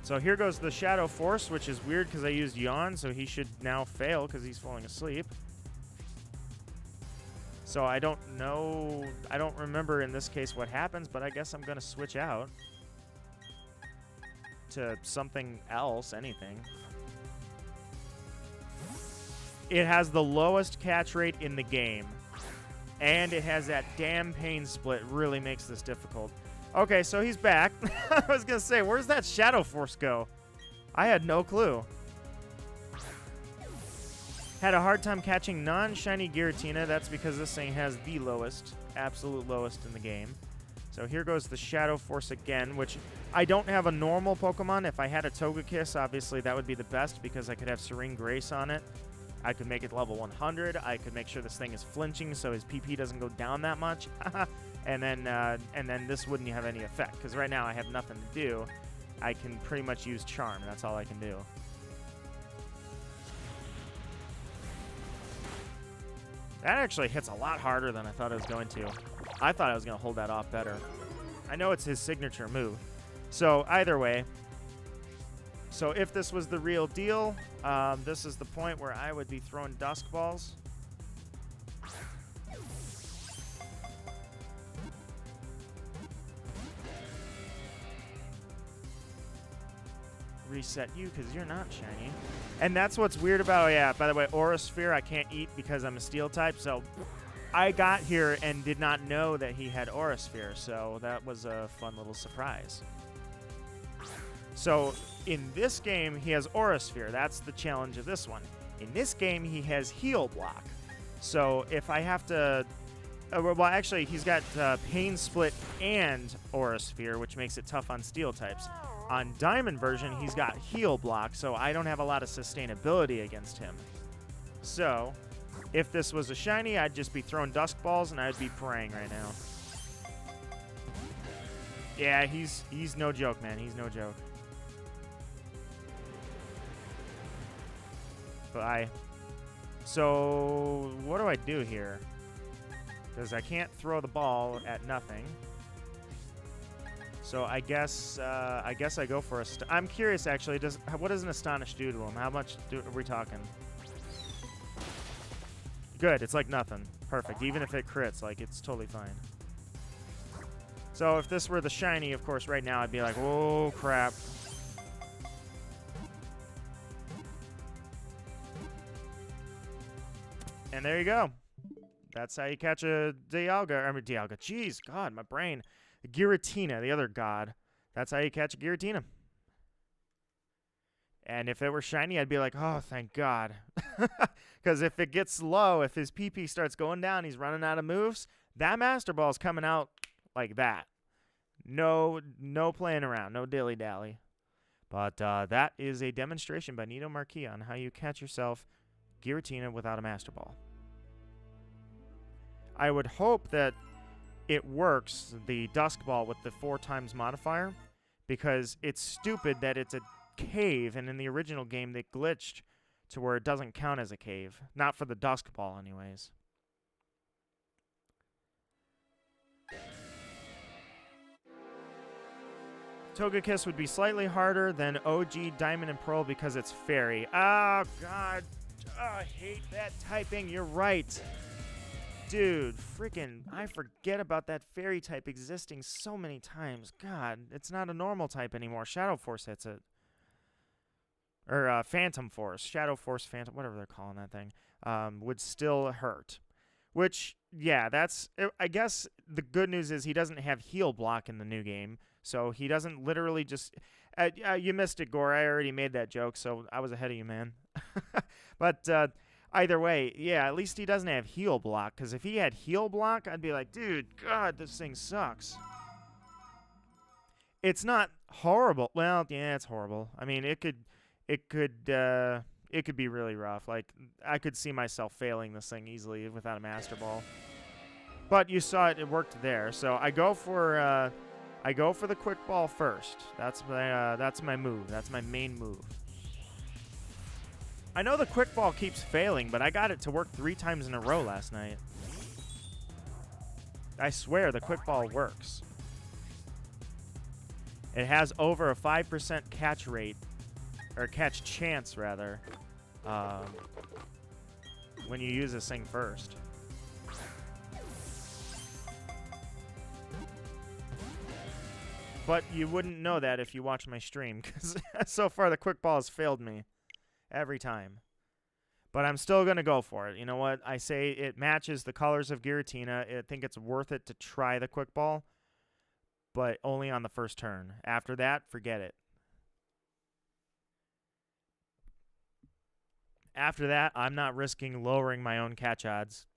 A: So here goes the Shadow Force, which is weird because I used Yawn, so he should now fail because he's falling asleep. So I don't know, I don't remember in this case what happens, but I guess I'm going to switch out to something else, anything. It has the lowest catch rate in the game, and it has that damn Pain Split. Really makes this difficult. Okay, so he's back. I was going to say, where's that Shadow Force go? I had no clue. Had a hard time catching non-shiny Giratina. That's because this thing has the lowest, absolute lowest in the game. So here goes the Shadow Force again, which I don't have a normal Pokemon. If I had a Togekiss, obviously that would be the best because I could have Serene Grace on it. I could make it level 100. I could make sure this thing is flinching so his PP doesn't go down that much. and then this wouldn't have any effect, because right now I have nothing to do. I can pretty much use charm. That's all I can do. That actually hits a lot harder than I thought it was going to. I thought I was going to hold that off better. I know it's his signature move. So either way, so if this was the real deal, this is the point where I would be throwing dusk balls. Reset you because you're not shiny. And that's what's weird about, yeah, by the way, Aura Sphere I can't eat because I'm a steel type, so I got here and did not know that he had Aura Sphere, so that was a fun little surprise. So in this game, he has Aura Sphere. That's the challenge of this one. In this game, he has Heal Block. So if I have to... well, actually, he's got Pain Split and Aura Sphere, which makes it tough on steel types. On Diamond version, he's got Heal Block, so I don't have a lot of sustainability against him. So, if this was a shiny, I'd just be throwing dusk balls, and I'd be praying right now. Yeah, he's no joke, man. He's no joke. Bye. So, what do I do here? Because I can't throw the ball at nothing. So I guess I go for a... I'm curious, actually. What does an Astonish do to him? How much are we talking? Good. It's like nothing. Perfect. Even if it crits, like, it's totally fine. So if this were the shiny, of course, right now I'd be like, oh, crap. And there you go. That's how you catch a Dialga. I mean, Dialga. Jeez, God, my brain. Giratina, the other god. That's how you catch a Giratina. And if it were shiny, I'd be like, oh, thank God. Because if it gets low, if his PP starts going down, he's running out of moves, that Master Ball's coming out like that. No playing around, no dilly-dally. But that is a demonstration by Nito Marquis on how you catch yourself Giratina without a Master Ball. I would hope that it works, the Dusk Ball, with the 4x modifier, because it's stupid that it's a cave, and in the original game they glitched to where it doesn't count as a cave. Not for the Dusk Ball, anyways. Togekiss would be slightly harder than OG Diamond and Pearl because it's Fairy. Oh, God. Oh, I hate that typing. You're right. Dude, freaking, I forget about that fairy type existing so many times. God, it's not a normal type anymore. Shadow Force hits it. Or Phantom Force. Shadow Force, Phantom, whatever they're calling that thing, would still hurt. Which, yeah, that's, I guess the good news is he doesn't have Heal Block in the new game. So he doesn't literally just, you missed it, Gore. I already made that joke, so I was ahead of you, man. But, either way, yeah, at least he doesn't have Heal Block, because if he had Heal Block, I'd be like, dude, God, this thing sucks. It's not horrible. Well, yeah, it's horrible. I mean, it could be really rough. Like, I could see myself failing this thing easily without a Master Ball. But you saw it worked there. So I go for the Quick Ball first. That's my move. That's my main move. I know the Quick Ball keeps failing, but I got it to work 3 times in a row last night. I swear the Quick Ball works. It has over a 5% catch rate, or catch chance, rather, when you use this thing first. But you wouldn't know that if you watch my stream, because so far the Quick Ball has failed me. Every time. But I'm still going to go for it. You know what? I say it matches the colors of Giratina. I think it's worth it to try the Quick Ball, but only on the first turn. After that, forget it. After that, I'm not risking lowering my own catch odds.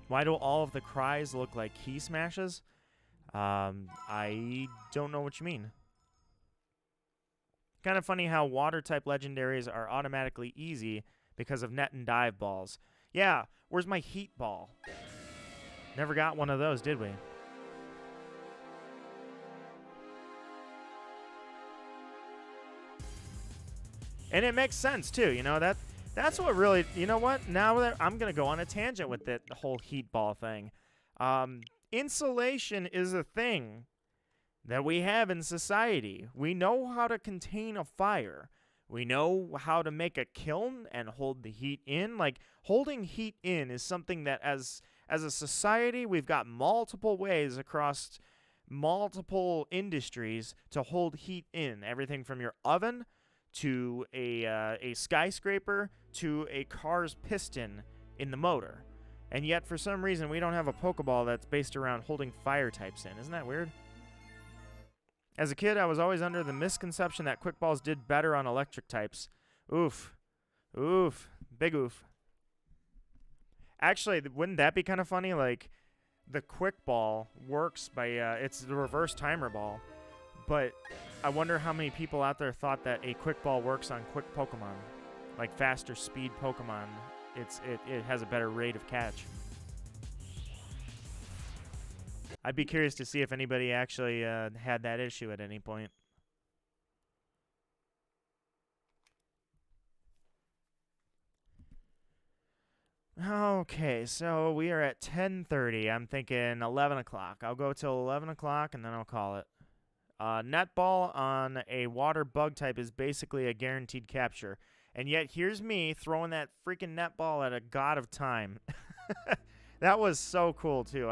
A: Why do all of the cries look like key smashes? I don't know what you mean. Kind of funny how water-type legendaries are automatically easy because of net and dive balls. Yeah, where's my heat ball? Never got one of those, did we? And it makes sense, too. You know, that's what really... You know what? Now that I'm going to go on a tangent with the whole heat ball thing. Insulation is a thing that we have in society. We know how to contain a fire. We know how to make a kiln and hold the heat in. Like, holding heat in is something that as a society, we've got multiple ways across multiple industries to hold heat in. Everything from your oven to a skyscraper to a car's piston in the motor. And yet, for some reason, we don't have a Pokeball that's based around holding fire types in. Isn't that weird? As a kid, I was always under the misconception that quick balls did better on electric types. Oof. Oof. Big oof. Actually, wouldn't that be kind of funny? Like, the quick ball works by, it's the reverse timer ball. But I wonder how many people out there thought that a quick ball works on quick Pokemon. Like, faster speed Pokemon. It has a better rate of catch. I'd be curious to see if anybody actually had that issue at any point. Okay, so we are at 10:30. I'm thinking 11 o'clock. I'll go till 11 o'clock and then I'll call it. Netball on a water bug type is basically a guaranteed capture. And yet here's me throwing that freaking netball at a god of time. That was so cool, too.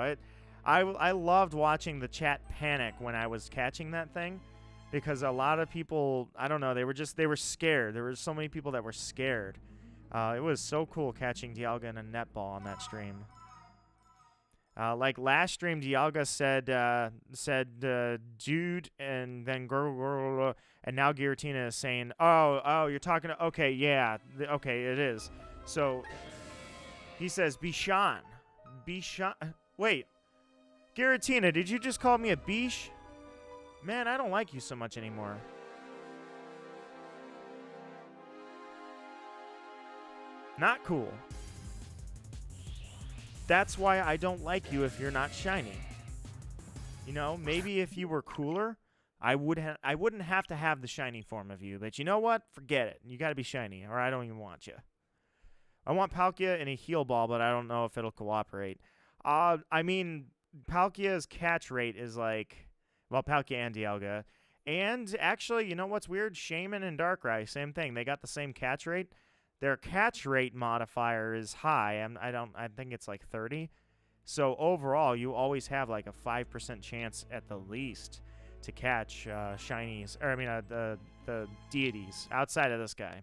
A: I loved watching the chat panic when I was catching that thing because a lot of people, I don't know, they were scared. There were so many people that were scared. It was so cool catching Dialga in a netball on that stream. Like last stream, Dialga said dude, and then grrr, and now Giratina is saying, oh, you're talking to, okay, yeah, okay, it is. So he says, Bishan. Wait. Giratina, did you just call me a beesh? Man, I don't like you so much anymore. Not cool. That's why I don't like you if you're not shiny. You know, maybe if you were cooler, I wouldn't have to have the shiny form of you. But you know what? Forget it. You got to be shiny, or I don't even want you. I want Palkia in a heal ball, but I don't know if it'll cooperate. I mean, Palkia's catch rate is like, well, Palkia and Dialga. And actually, you know what's weird? Shaman and Darkrai, same thing. They got the same catch rate. Their catch rate modifier is high. I think it's like 30. So overall, you always have like a 5% chance at the least to catch shinies, or I mean the deities outside of this guy.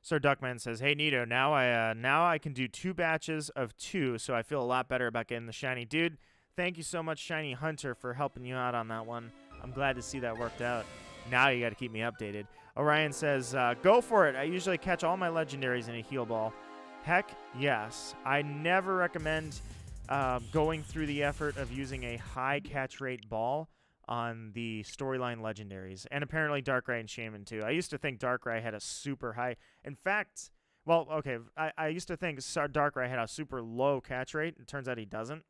A: Sir Duckman says, "Hey Nito, now I can do 2 batches of 2, so I feel a lot better about getting the shiny." Dude, thank you so much, Shiny Hunter, for helping you out on that one. I'm glad to see that worked out. Now you got to keep me updated. Orion says, "Go for it. I usually catch all my legendaries in a heal ball." Heck, yes. I never recommend going through the effort of using a high catch rate ball on the storyline legendaries. And apparently Darkrai and Shaman too. I used to think Darkrai had a super high... In fact, well, okay, I used to think Darkrai had a super low catch rate. It turns out he doesn't.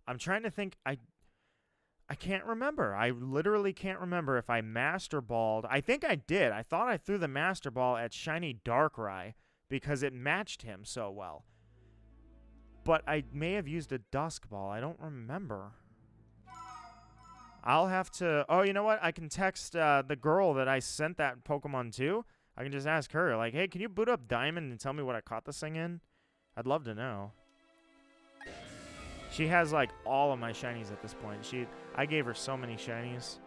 A: I'm trying to think... I can't remember. I literally can't remember if I Master Balled. I think I did. I thought I threw the Master Ball at Shiny Darkrai because it matched him so well. But I may have used a Dusk Ball. I don't remember. I'll have to... Oh, you know what? I can text the girl that I sent that Pokemon to. I can just ask her, like, hey, can you boot up Diamond and tell me what I caught this thing in? I'd love to know. She has, like, all of my shinies at this point. I gave her so many shinies.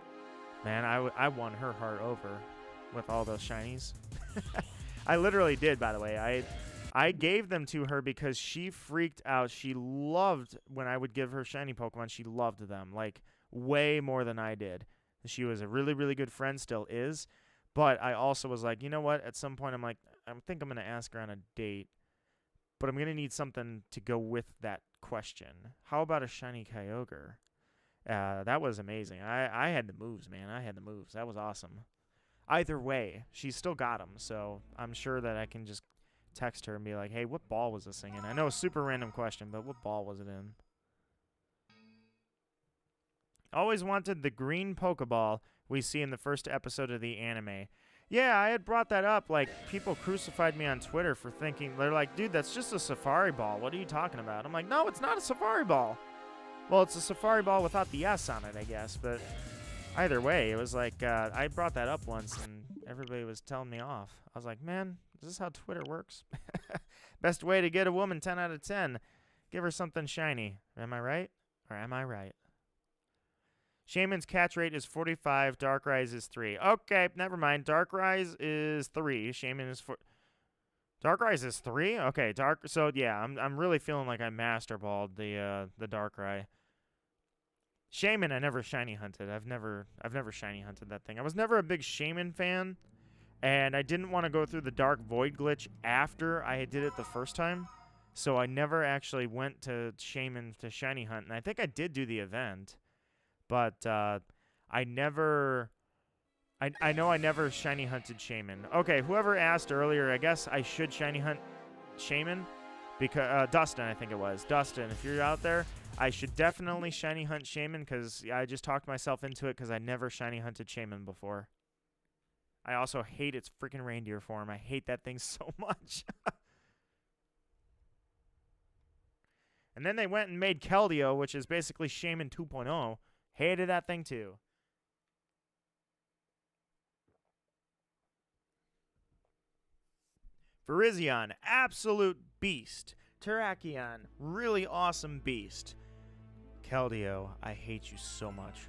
A: Man, I won her heart over with all those shinies. I literally did, by the way. I gave them to her because she freaked out. She loved, when I would give her shiny Pokemon, she loved them, like, way more than I did. She was a really, really good friend, still is. But I also was like, you know what? At some point, I'm like, think I'm gonna ask her on a date, but I'm gonna need something to go with that question. How about a shiny Kyogre? That was amazing. I had the moves, man. I had the moves. That was awesome. Either way, she's still got them, so I'm sure that I can just text her and be like, hey, what ball was this thing in? I know a super random question, but what ball was it in? Always wanted the green Pokeball we see in the first episode of the anime. Yeah, I had brought that up. Like, people crucified me on Twitter for thinking, they're like, dude, that's just a Safari Ball. What are you talking about? I'm like, no, it's not a Safari Ball. Well, it's a Safari Ball without the S on it, I guess, but either way, it was like, I brought that up once, and everybody was telling me off. I was like, man, is this how Twitter works? Best way to get a woman 10 out of 10. Give her something shiny. Am I right? Or am I right? Shaman's catch rate is 45. Darkrise is 3. Okay, never mind. Darkrise is 3. Shaman is 4. Darkrise is 3? Okay, so yeah, I'm really feeling like I master balled the Darkrai. Shaman I never shiny hunted. I've never shiny hunted that thing. I was never a big Shaman fan, and I didn't want to go through the Dark Void glitch after I did it the first time. So I never actually went to Shaman to shiny hunt, and I think I did do the event. But I know I never shiny hunted Shaman. Okay, whoever asked earlier, I guess I should shiny hunt Shaman. Because Dustin, I think it was. Dustin, if you're out there, I should definitely shiny hunt Shaman because I just talked myself into it because I never shiny hunted Shaman before. I also hate its freaking reindeer form. I hate that thing so much. And then they went and made Keldeo, which is basically Shaman 2.0. Hated that thing too. Virizion, absolute beast. Terrakion, really awesome beast. Keldeo, I hate you so much.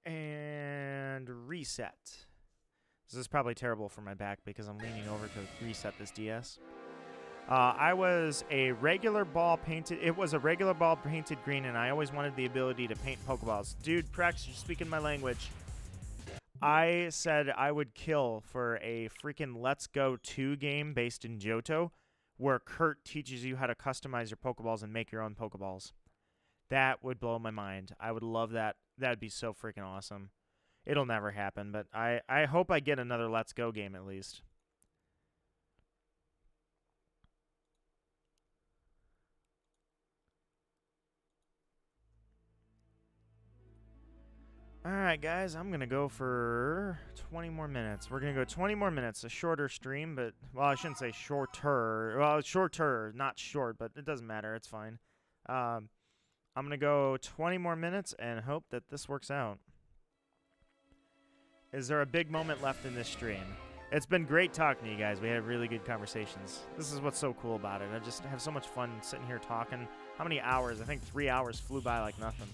A: And reset. This is probably terrible for my back because I'm leaning over to reset this DS. I was a regular ball painted. It was a regular ball painted green, and I always wanted the ability to paint Pokeballs. Dude, Prex, you're speaking my language. I said I would kill for a freaking Let's Go 2 game based in Johto where Kurt teaches you how to customize your Pokeballs and make your own Pokeballs. That would blow my mind. I would love that. That'd be so freaking awesome. It'll never happen, but I hope I get another Let's Go game at least. Alright, guys, I'm going to go for 20 more minutes. We're going to go 20 more minutes, a shorter stream, but, well, I shouldn't say shorter. Well, shorter, not short, but it doesn't matter. It's fine. I'm going to go 20 more minutes and hope that this works out. Is there a big moment left in this stream? It's been great talking to you guys. We had really good conversations. This is what's so cool about it. I just have so much fun sitting here talking. How many hours? I think 3 hours flew by like nothing.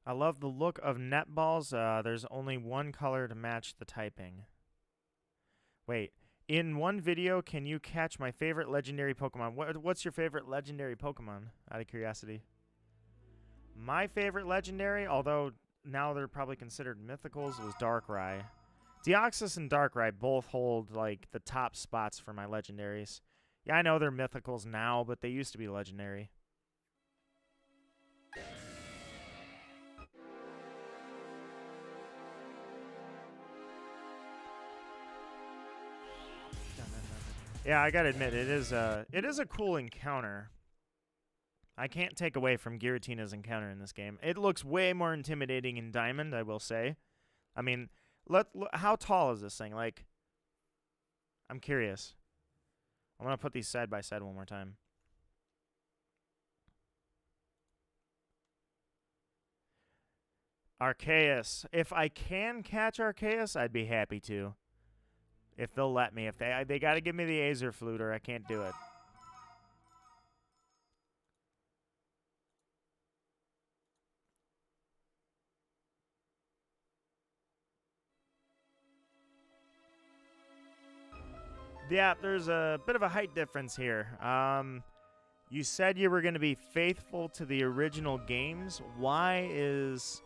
A: I love the look of netballs. There's only one color to match the typing. Wait, in one video, can you catch my favorite legendary Pokemon? What's your favorite legendary Pokemon, out of curiosity? My favorite legendary, although now they're probably considered mythicals, was Darkrai. Deoxys and Darkrai both hold, like, the top spots for my legendaries. Yeah, I know they're mythicals now, but they used to be legendary. Yeah, I gotta admit, it is a cool encounter. I can't take away from Giratina's encounter in this game. It looks way more intimidating in Diamond, I will say. I mean, how tall is this thing? Like, I'm curious. I'm gonna put these side by side one more time. Arceus. If I can catch Arceus, I'd be happy to. If they'll let me. If they got to give me the Aether Flute or I can't do it. Yeah, there's a bit of a height difference here. You said you were going to be faithful to the original games. Why is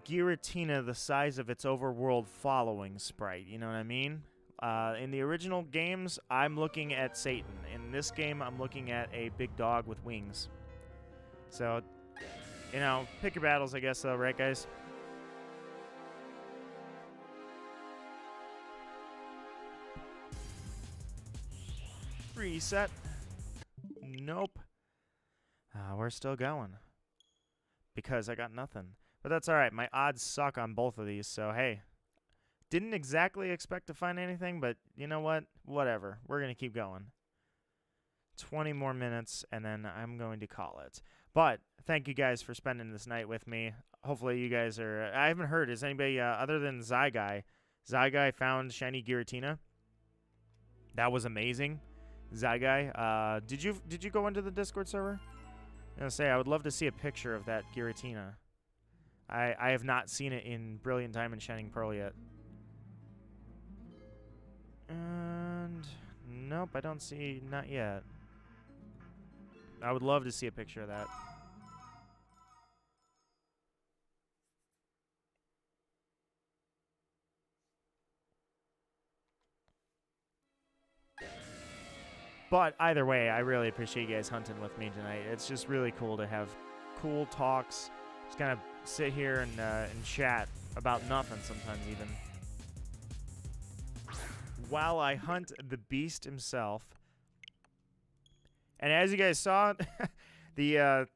A: Giratina the size of its overworld following sprite? You know what I mean? In the original games, I'm looking at Satan. In this game, I'm looking at a big dog with wings. So, you know, pick your battles, I guess, though, right, guys? Reset. Nope. We're still going. Because I got nothing. But that's alright. My odds suck on both of these, so hey. Didn't exactly expect to find anything, but you know what? Whatever. We're going to keep going. 20 more minutes, and then I'm going to call it. But thank you guys for spending this night with me. Hopefully you guys are... I haven't heard. Is anybody other than Zyguy? Zyguy found Shiny Giratina. That was amazing. Zyguy, did you go into the Discord server? I'm gonna say I would love to see a picture of that Giratina. I have not seen it in Brilliant Diamond Shining Pearl yet. And nope, I don't see, not yet. I would love to see a picture of that. But either way, I really appreciate you guys hunting with me tonight. It's just really cool to have cool talks. Just kind of sit here and chat about nothing sometimes even. While I hunt the beast himself. And as you guys saw, the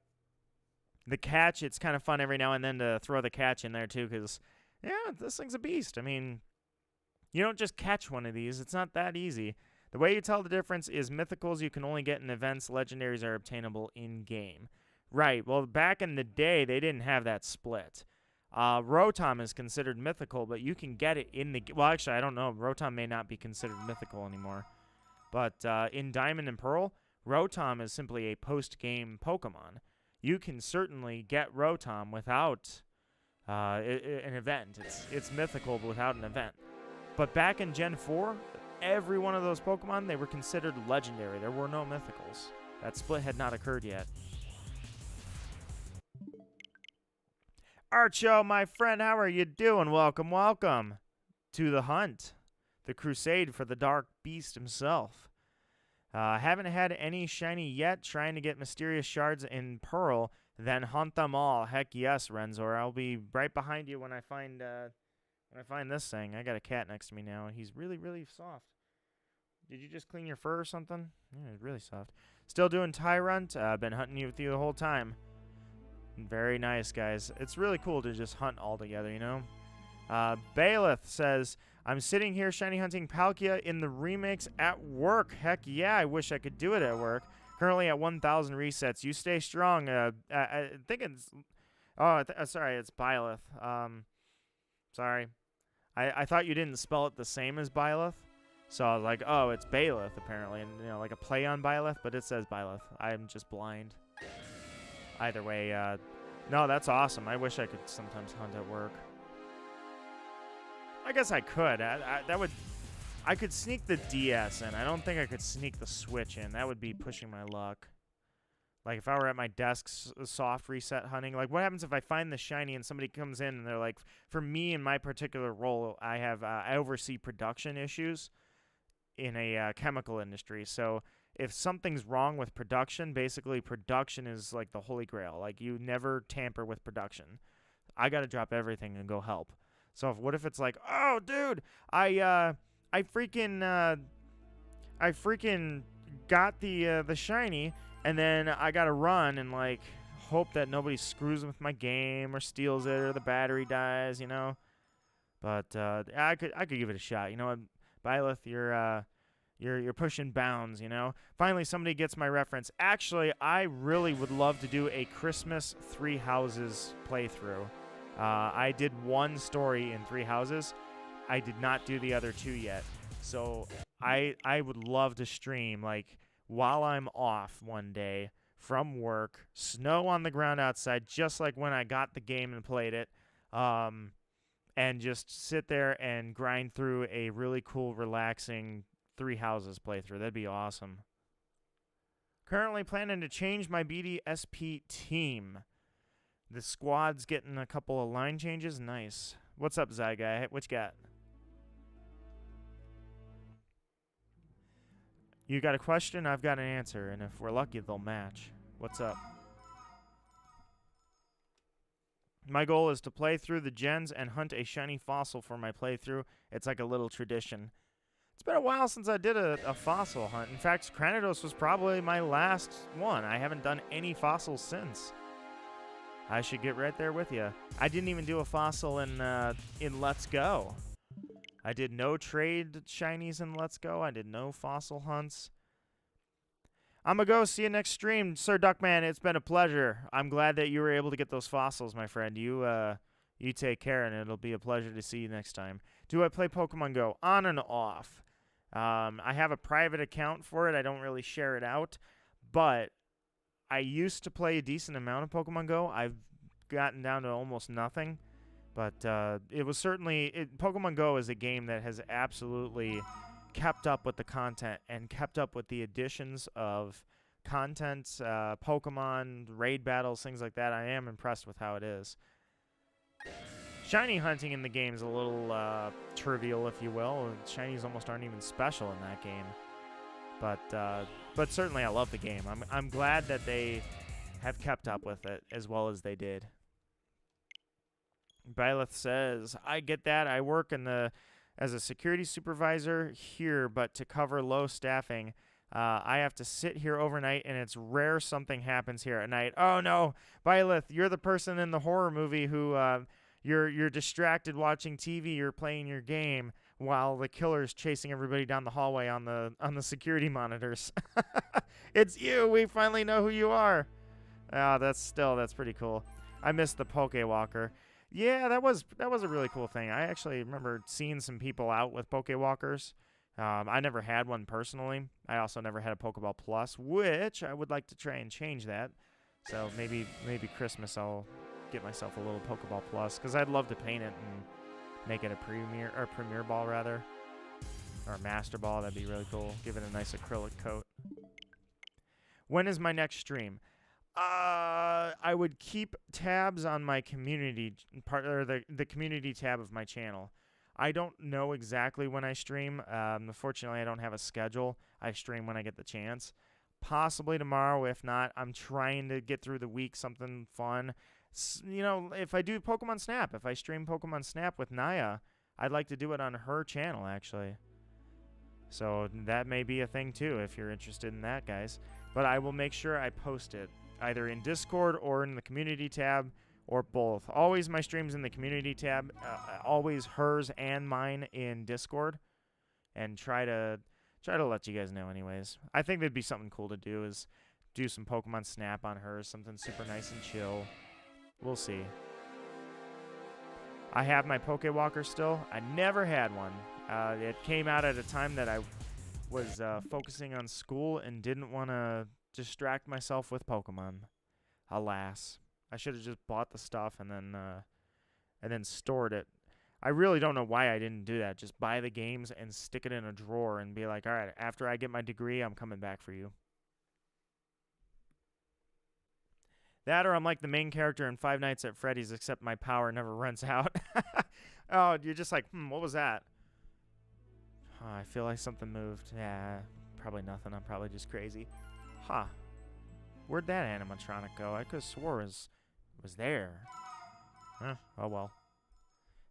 A: catch, it's kind of fun every now and then to throw the catch in there too, because, yeah, this thing's a beast. I mean, you don't just catch one of these. It's not that easy. The way you tell the difference is mythicals you can only get in events, legendaries are obtainable in-game. Right, well, back in the day, they didn't have that split. Rotom is considered mythical, but you can get it in the... Well, actually, I don't know. Rotom may not be considered mythical anymore. But in Diamond and Pearl, Rotom is simply a post-game Pokemon. You can certainly get Rotom without an event. It's mythical but without an event. But back in Gen 4... every one of those Pokemon, they were considered legendary. There were no mythicals. That split had not occurred yet. Archo, my friend, how are you doing? Welcome, welcome to the hunt. The crusade for the Dark Beast himself. Haven't had any shiny yet. Trying to get mysterious shards in Pearl, then hunt them all. Heck yes, Renzor. I'll be right behind you when I find... when I find this thing. I got a cat next to me now, and he's really, really soft. Did you just clean your fur or something? Yeah, it's really soft. Still doing Tyrant. Been hunting you with you the whole time. Very nice, guys. It's really cool to just hunt all together, you know? Bailiff says, I'm sitting here shiny hunting Palkia in the remakes at work. Heck yeah, I wish I could do it at work. Currently at 1,000 resets. You stay strong. I think it's... Oh, sorry, it's Byleth. Sorry. I thought you didn't spell it the same as Byleth. So I was like, oh, it's Bailiff, apparently. And, you know, like a play on Byleth, but it says Byleth. I'm just blind. Either way, no, that's awesome. I wish I could sometimes hunt at work. I guess I could. I could sneak the DS in. I don't think I could sneak the Switch in. That would be pushing my luck. Like, if I were at my desk soft reset hunting, like, what happens if I find the shiny and somebody comes in and they're like, for me in my particular role, I oversee production issues in a chemical industry. So if something's wrong with production, basically production is like the holy grail. Like, you never tamper with production. I got to drop everything and go help. So what if it's like, oh, dude, I freaking got the shiny, and then I gotta run and like hope that nobody screws with my game or steals it or the battery dies, you know. But I could give it a shot. You know what, Byleth, you're pushing bounds, you know. Finally, somebody gets my reference. Actually, I really would love to do a Christmas 3 Houses playthrough. I did one story in 3 Houses. I did not do the other 2 yet. So I would love to stream, like, while I'm off one day from work, snow on the ground outside, just like when I got the game and played it, and just sit there and grind through a really cool, relaxing 3 houses playthrough. That'd be awesome. Currently planning to change my BDSP team. The squad's getting a couple of line changes. Nice. What's up, Zyguy? What you got? You got a question? I've got an answer. And if we're lucky, they'll match. What's up? My goal is to play through the gens and hunt a shiny fossil for my playthrough. It's like a little tradition. It's been a while since I did a fossil hunt. In fact, Granados was probably my last one. I haven't done any fossils since. I should get right there with you. I didn't even do a fossil in Let's Go. I did no trade shinies in Let's Go. I did no fossil hunts. I'm going to go. See you next stream. Sir Duckman, it's been a pleasure. I'm glad that you were able to get those fossils, my friend. You take care, and it'll be a pleasure to see you next time. Do I play Pokemon Go? On and off. I have a private account for it. I don't really share it out. But I used to play a decent amount of Pokemon Go. I've gotten down to almost nothing. But it was certainly... Pokemon Go is a game that has absolutely kept up with the content and kept up with the additions of content, Pokemon, raid battles, things like that. I am impressed with how it is. Shiny hunting in the game is a little trivial, if you will. Shinies almost aren't even special in that game. But certainly I love the game. I'm glad that they have kept up with it as well as they did. Byleth says, I get that. I work as a security supervisor here, but to cover low staffing, I have to sit here overnight, and it's rare something happens here at night. Oh, no. Byleth, you're the person in the horror movie who... You're distracted watching TV. You're playing your game while the killer's chasing everybody down the hallway on the security monitors. It's you. We finally know who you are. That's pretty cool. I missed the Pokewalker. Yeah, that was a really cool thing. I actually remember seeing some people out with Pokewalkers. I never had one personally. I also never had a Pokeball Plus, which I would like to try and change that. So maybe Christmas I'll get myself a little Pokeball Plus, because I'd love to paint it and make it a Premier Ball rather, or a Master Ball. That'd be really cool. Give it a nice acrylic coat. When is my next stream? I would keep tabs on my community part, or the community tab of my channel. I don't know exactly when I stream. Unfortunately, I don't have a schedule. I stream when I get the chance. Possibly tomorrow. If not, I'm trying to get through the week something fun. You know, if I do Pokemon Snap, if I stream Pokemon Snap with Naya, I'd like to do it on her channel, actually. So that may be a thing, too, if you're interested in that, guys. But I will make sure I post it, either in Discord or in the community tab, or both. Always my streams in the community tab, always hers and mine in Discord, and try to let you guys know anyways. I think that'd be something cool to do, is do some Pokemon Snap on hers, something super nice and chill. We'll see. I have my Pokewalker still. I never had one. It came out at a time that I was focusing on school and didn't want to distract myself with Pokemon. Alas. I should have just bought the stuff and then stored it. I really don't know why I didn't do that. Just buy the games and stick it in a drawer and be like, all right, after I get my degree, I'm coming back for you. That, or I'm like the main character in Five Nights at Freddy's, except my power never runs out. Oh, you're just like, what was that? Oh, I feel like something moved. Yeah, probably nothing. I'm probably just crazy. Huh. Where'd that animatronic go? I could have swore it was there. Huh, oh well.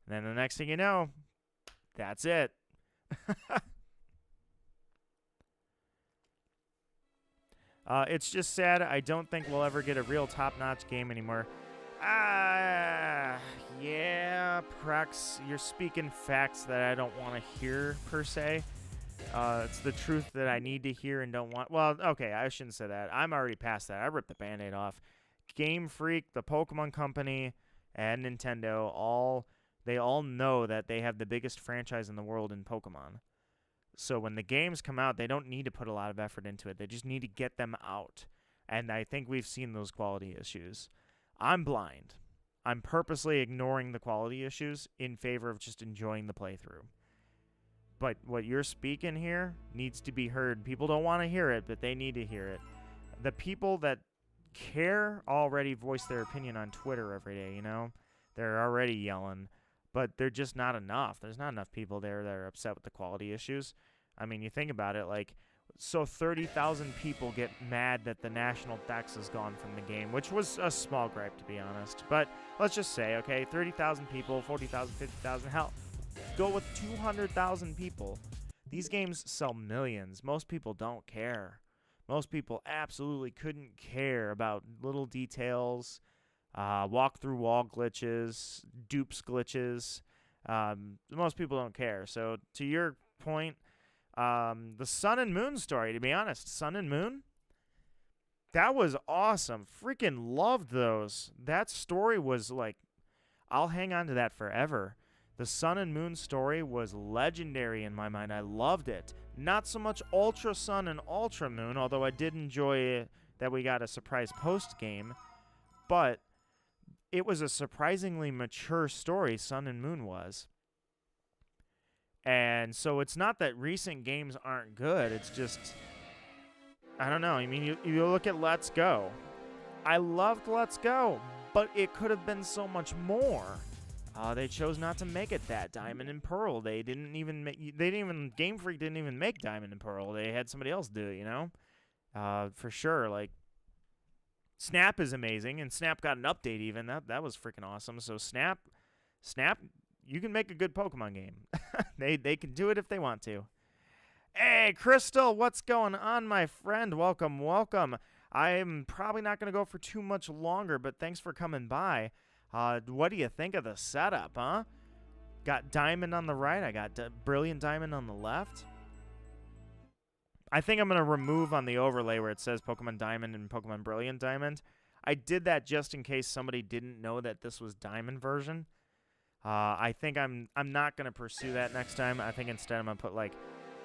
A: And then the next thing you know, that's it. It's just sad. I don't think we'll ever get a real top-notch game anymore. Yeah, Prex, you're speaking facts that I don't want to hear, per se. It's the truth that I need to hear and don't want. Well, okay, I shouldn't say that. I'm already past that. I ripped the Band-Aid off. Game Freak, the Pokemon Company, and Nintendo, they all know that they have the biggest franchise in the world in Pokemon. So when the games come out, they don't need to put a lot of effort into it. They just need to get them out. And I think we've seen those quality issues. I'm blind. I'm purposely ignoring the quality issues in favor of just enjoying the playthrough. But what you're speaking here needs to be heard. People don't want to hear it, but they need to hear it. The people that care already voice their opinion on Twitter every day, you know? They're already yelling, but they're just not enough. There's not enough people there that are upset with the quality issues. I mean, you think about it, like, so 30,000 people get mad that the national dex is gone from the game, which was a small gripe, to be honest. But let's just say, okay, 30,000 people, 40,000, 50,000, hell, go with 200,000 people. These games sell millions. Most people don't care. Most people absolutely couldn't care about little details, walk-through wall glitches, dupes glitches. Most people don't care. So to your point, the Sun and Moon story, to be honest, Sun and Moon, that was awesome. Freaking loved those. That story was like, I'll hang on to that forever. The Sun and Moon story was legendary in my mind. I loved it. Not so much Ultra Sun and Ultra Moon, although I did enjoy that we got a surprise post-game. But it was a surprisingly mature story, Sun and Moon was. And so it's not that recent games aren't good. It's just, I don't know. I mean, you look at Let's Go. I loved Let's Go, but it could have been so much more. They chose not to make it that. Diamond and Pearl. They didn't even make. Game Freak didn't even make Diamond and Pearl. They had somebody else do it. You know, for sure. Like, Snap is amazing, and Snap got an update. Even that was freaking awesome. So Snap, you can make a good Pokemon game. They can do it if they want to. Hey, Crystal, what's going on, my friend? Welcome, welcome. I'm probably not going to go for too much longer, but thanks for coming by. What do you think of the setup, huh? Got Diamond on the right. I got Brilliant Diamond on the left. I think I'm going to remove on the overlay where it says Pokemon Diamond and Pokemon Brilliant Diamond. I did that just in case somebody didn't know that this was Diamond version. I think I'm not going to pursue that next time. I think instead I'm going to put, like,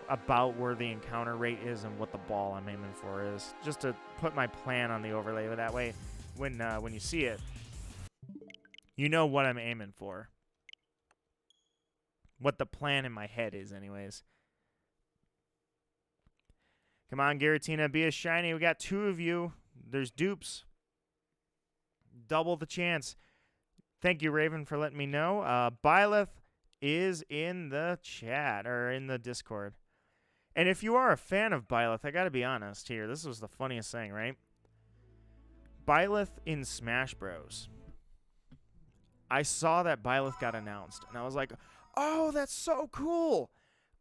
A: about where the encounter rate is and what the ball I'm aiming for is. Just to put my plan on the overlay. That way, when you see it, you know what I'm aiming for. What the plan in my head is, anyways. Come on, Giratina, be a shiny. We got 2 of you. There's dupes. Double the chance. Thank you, Raven, for letting me know. Byleth is in the chat, or in the Discord. And if you are a fan of Byleth, I gotta be honest here. This was the funniest thing, right? Byleth in Smash Bros. I saw that Byleth got announced, and I was like, oh, that's so cool.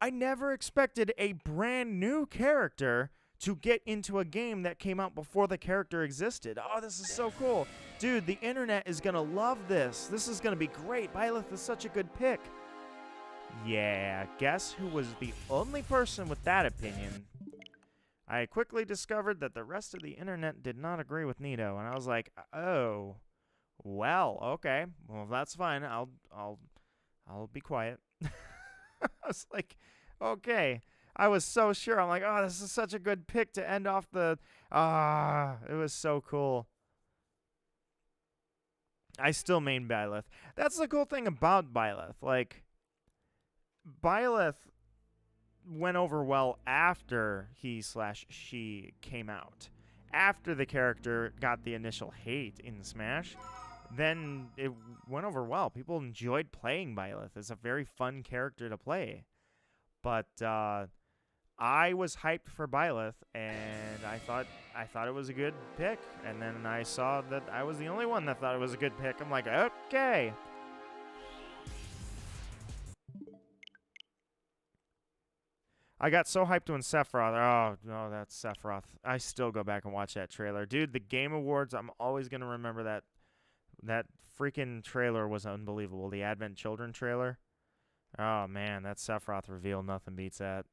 A: I never expected a brand new character to get into a game that came out before the character existed. Oh, this is so cool. Dude, the internet is going to love this. This is going to be great. Byleth is such a good pick. Yeah, guess who was the only person with that opinion? I quickly discovered that the rest of the internet did not agree with Nito, and I was like, oh, well, okay. Well, that's fine. I'll be quiet. I was like, okay. I was so sure. I'm like, oh, this is such a good pick to end off the... it was so cool. I still main Byleth. That's the cool thing about Byleth. Like, Byleth went over well after he/she came out. After the character got the initial hate in Smash, then it went over well. People enjoyed playing Byleth. It's a very fun character to play. But I was hyped for Byleth, and I thought it was a good pick. And then I saw that I was the only one that thought it was a good pick. I'm like, okay. I got so hyped when Sephiroth. Oh, no, that's Sephiroth. I still go back and watch that trailer. Dude, the Game Awards, I'm always going to remember that. That freaking trailer was unbelievable. The Advent Children trailer. Oh, man, that Sephiroth reveal, nothing beats that.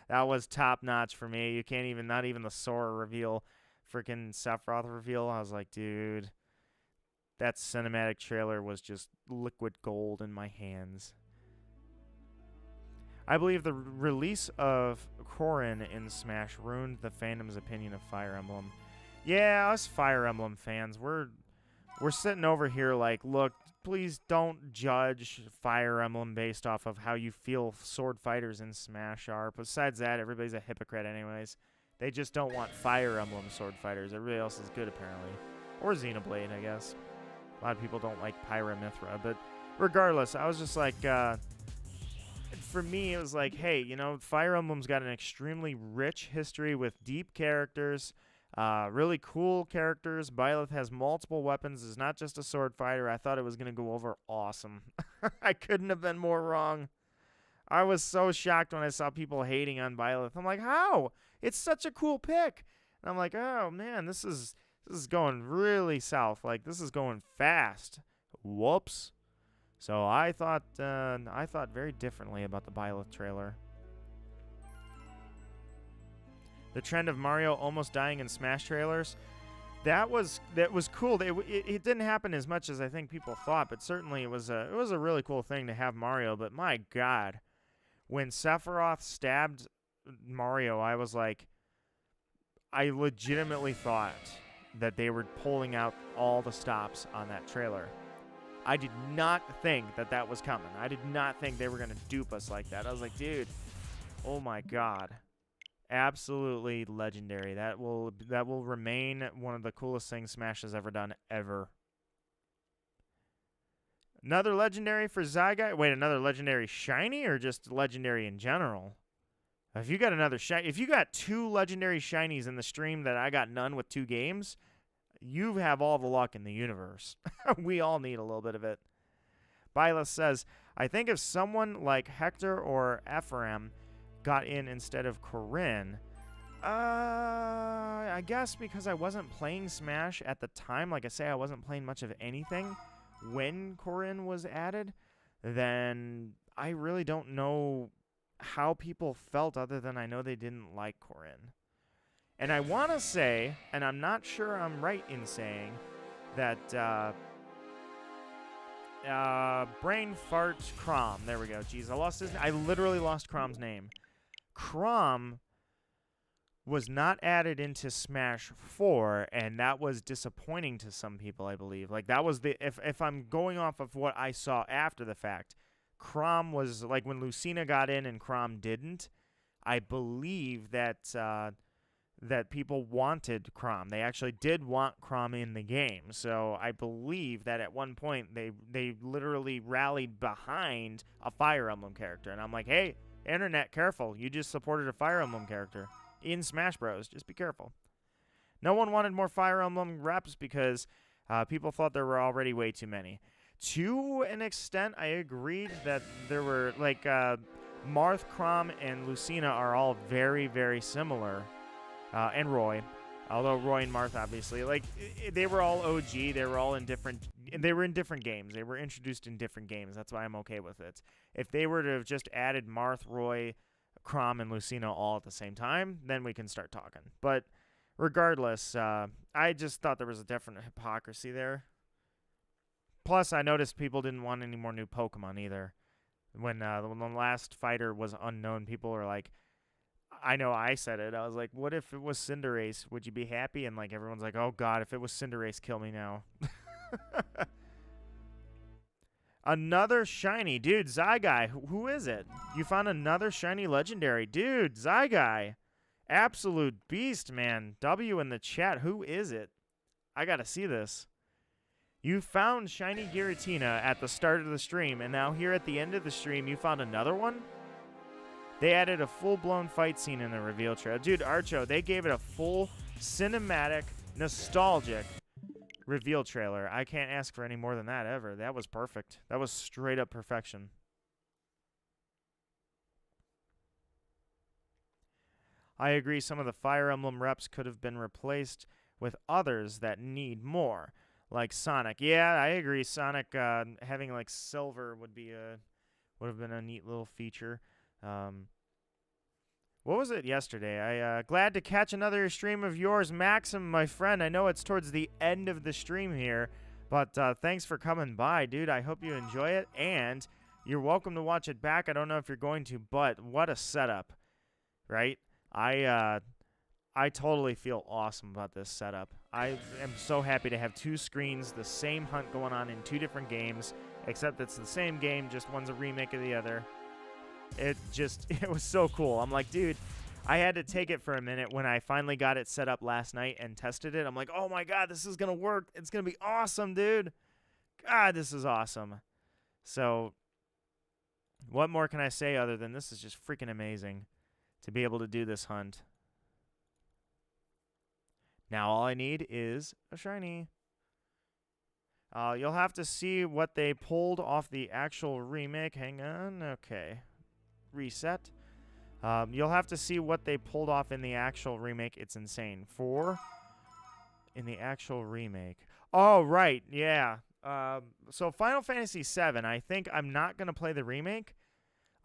A: That was top-notch for me. You can't even, not even the Sora reveal, freaking Sephiroth reveal. I was like, dude, that cinematic trailer was just liquid gold in my hands. I believe the release of Corrin in Smash ruined the fandom's opinion of Fire Emblem. Yeah, us Fire Emblem fans, we're sitting over here like, look, please don't judge Fire Emblem based off of how you feel sword fighters in Smash are. Besides that, everybody's a hypocrite anyways. They just don't want Fire Emblem sword fighters. Everybody else is good, apparently. Or Xenoblade, I guess. A lot of people don't like Pyra/Mythra. But regardless, I was just like, for me, it was like, hey, you know, Fire Emblem's got an extremely rich history with deep characters. Really cool characters. Byleth has multiple weapons. Is not just a sword fighter. I thought it was going to go over awesome. I couldn't have been more wrong. I was so shocked when I saw people hating on Byleth. I'm like, how? It's such a cool pick. And I'm like, oh, man, this is going really south. Like, this is going fast. Whoops. So I thought very differently about the Byleth trailer. The trend of Mario almost dying in Smash trailers, that was cool. It didn't happen as much as I think people thought, but certainly it was a really cool thing to have Mario. But my God, when Sephiroth stabbed Mario, I was like, I legitimately thought that they were pulling out all the stops on that trailer. I did not think that was coming. I did not think they were going to dupe us like that. I was like, dude, oh my God. Absolutely legendary. That will remain one of the coolest things Smash has ever done, ever. Another legendary for Zygai? Wait, another legendary shiny or just legendary in general? If you got another shiny, if you got 2 legendary shinies in the stream that I got none with 2 games, you have all the luck in the universe. We all need a little bit of it. Byleth says, I think if someone like Hector or Ephraim got in instead of Corinne, I guess because I wasn't playing Smash at the time, like I say, I wasn't playing much of anything when Corinne was added, then I really don't know how people felt other than I know they didn't like Corinne. And I want to say, and I'm not sure I'm right in saying, that Brain Fart Crom, there we go. Jeez, I literally lost Crom's name. Crom was not added into Smash 4, and that was disappointing to some people, I believe. Like, that was if I'm going off of what I saw after the fact, Crom was, like, when Lucina got in and Crom didn't, I believe that that people wanted Crom. They actually did want Crom in the game. So I believe that at one point they literally rallied behind a Fire Emblem character. And I'm like, hey, internet, careful. You just supported a Fire Emblem character in Smash Bros. Just be careful. No one wanted more Fire Emblem reps because people thought there were already way too many. To an extent, I agreed that there were, like, Marth, Crom, and Lucina are all very, very similar. And Roy, although Roy and Marth, obviously, like, they were all OG. They were all in different games. They were introduced in different games. That's why I'm okay with it. If they were to have just added Marth, Roy, Crom, and Lucina all at the same time, then we can start talking. But regardless, I just thought there was a different hypocrisy there. Plus, I noticed people didn't want any more new Pokemon either. When the last fighter was unknown, people were like, I know I said it. I was like, what if it was Cinderace? Would you be happy? And, like, everyone's like, oh, God, if it was Cinderace, kill me now. Another shiny. Dude, Zygai. Who is it? You found another shiny legendary. Dude, Zygai. Absolute beast, man. W in the chat. Who is it? I got to see this. You found shiny Giratina at the start of the stream, and now here at the end of the stream, you found another one? They added a full-blown fight scene in the reveal trailer. Dude, Archo, they gave it a full cinematic, nostalgic reveal trailer. I can't ask for any more than that ever. That was perfect. That was straight-up perfection. I agree some of the Fire Emblem reps could have been replaced with others that need more, like Sonic. Yeah, I agree. Sonic having, like, silver would have been a neat little feature. What was it yesterday? Glad to catch another stream of yours, Maxim, my friend. I know it's towards the end of the stream here, but thanks for coming by, dude. I hope you enjoy it, and you're welcome to watch it back. I don't know if you're going to, but what a setup, right? I totally feel awesome about this setup. I am so happy to have 2 screens, the same hunt going on in 2 different games, except it's the same game, just one's a remake of the other. It was so cool. I'm like, dude, I had to take it for a minute when I finally got it set up last night and tested it. I'm like, oh my God, this is going to work. It's going to be awesome, dude. God, this is awesome. So what more can I say other than this is just freaking amazing to be able to do this hunt. Now all I need is a shiny. You'll have to see what they pulled off the actual remake. Hang on. Okay. Reset. You'll have to see what they pulled off in the actual remake. It's insane. 4 in the actual remake. Oh, right. Yeah. So Final Fantasy VII, I think I'm not going to play the remake.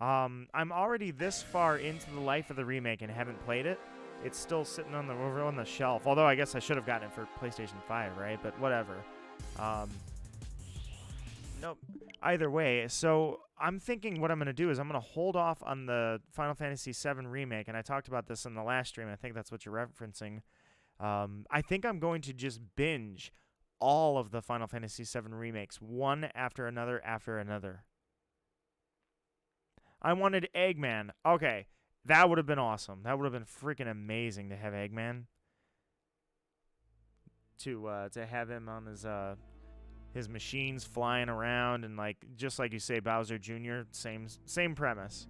A: I'm already this far into the life of the remake and haven't played it. It's still sitting over on the shelf. Although I guess I should have gotten it for PlayStation 5, right? But whatever. Nope. Either way, so I'm thinking what I'm going to do is I'm going to hold off on the Final Fantasy VII remake, and I talked about this in the last stream. I think that's what you're referencing. I think I'm going to just binge all of the Final Fantasy VII remakes, one after another after another. I wanted Eggman. Okay, that would have been awesome. That would have been freaking amazing to have Eggman. To have him on his machines flying around and just like you say, Bowser Jr. Same premise.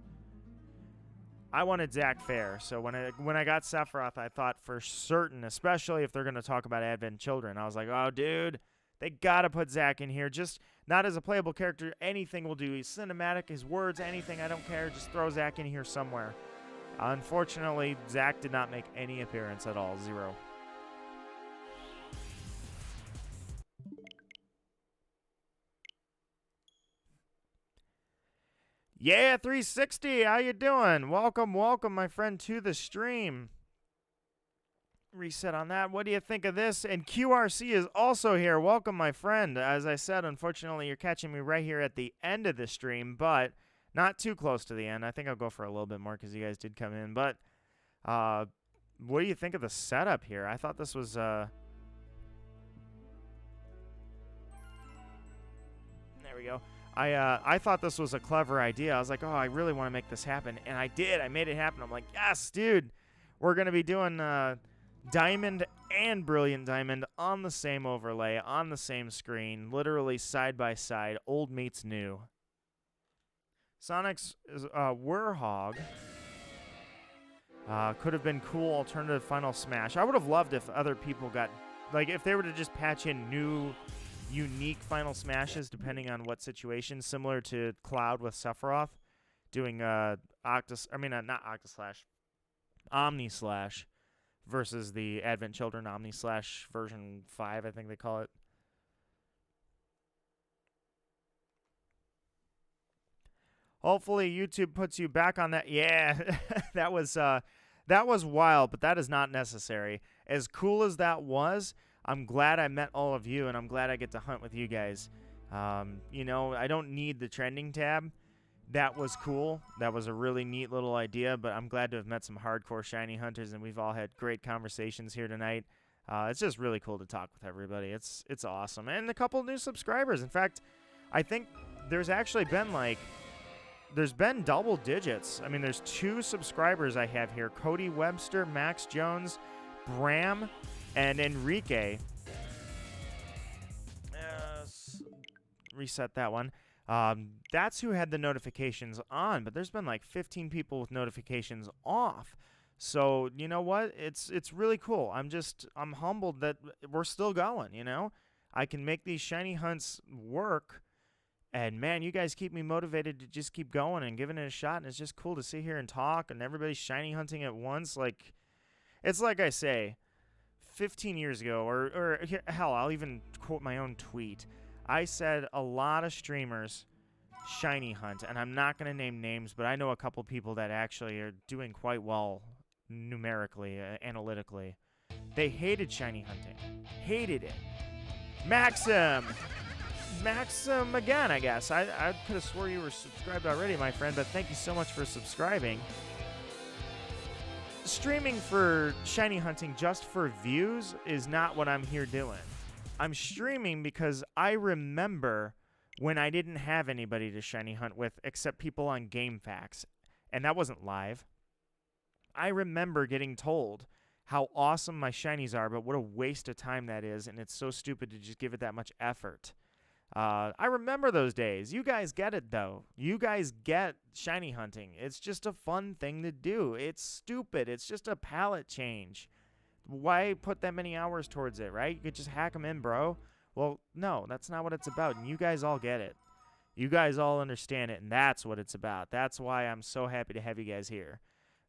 A: I wanted Zack Fair, so when I got Sephiroth, I thought for certain, especially if they're gonna talk about Advent Children, I was like, oh dude, they gotta put Zack in here. Just not as a playable character, anything will do. He's cinematic, his words, anything, I don't care. Just throw Zack in here somewhere. Unfortunately, Zack did not make any appearance at all. 0. Yeah, 360, how you doing? Welcome, my friend, to the stream. Reset on that. What do you think of this? And QRC is also here. Welcome, my friend. As I said, unfortunately, you're catching me right here at the end of the stream, but not too close to the end. I think I'll go for a little bit more because you guys did come in. But what do you think of the setup here? I thought this was... There we go. I thought this was a clever idea. I was like, oh, I really want to make this happen. And I did. I made it happen. I'm like, yes, dude. We're going to be doing Diamond and Brilliant Diamond on the same overlay, on the same screen, literally side by side. Old meets new. Sonic's Warhog could have been cool alternative Final Smash. I would have loved if other people got... if they were to just patch in new... unique Final Smashes depending on what situation, similar to Cloud with Sephiroth doing Omni Slash versus the Advent Children Omni Slash version 5, I think they call it. Hopefully YouTube puts you back on that. Yeah, that was wild, but that is not necessary. As cool as that was, I'm glad I met all of you, and I'm glad I get to hunt with you guys. You know, I don't need the trending tab. That was cool. That was a really neat little idea, but I'm glad to have met some hardcore shiny hunters, and we've all had great conversations here tonight. It's just really cool to talk with everybody. It's awesome. And a couple new subscribers. In fact, I think there's actually been there's been double digits. I mean, there's 2 subscribers I have here. Cody Webster, Max Jones, Bram, and Enrique. Reset that one. That's who had the notifications on, but there's been 15 people with notifications off. So, you know what? It's really cool. I'm humbled that we're still going, you know? I can make these shiny hunts work, and man, you guys keep me motivated to just keep going and giving it a shot, and it's just cool to sit here and talk, and everybody's shiny hunting at once. It's like I say, 15 years ago, or hell, I'll even quote my own tweet. I said a lot of streamers shiny hunt, and I'm not going to name names, but I know a couple people that actually are doing quite well numerically, analytically. They hated shiny hunting. Hated it. Maxim again, I guess. I could have swore you were subscribed already, my friend, but thank you so much for subscribing. streaming for shiny hunting just for views is not what I'm here doing. I'm streaming because I remember when I didn't have anybody to shiny hunt with except people on GameFAQs, and that wasn't live. I remember getting told how awesome my shinies are, but what a waste of time that is, and it's so stupid to just give it that much effort. I remember those days. You guys get it, though. You guys get shiny hunting. It's just a fun thing to do. It's stupid. It's just a palette change. Why put that many hours towards it, right? You could just hack them in, bro. Well, no, that's not what it's about, and you guys all get it. You guys all understand it, and that's what it's about. That's why I'm so happy to have you guys here.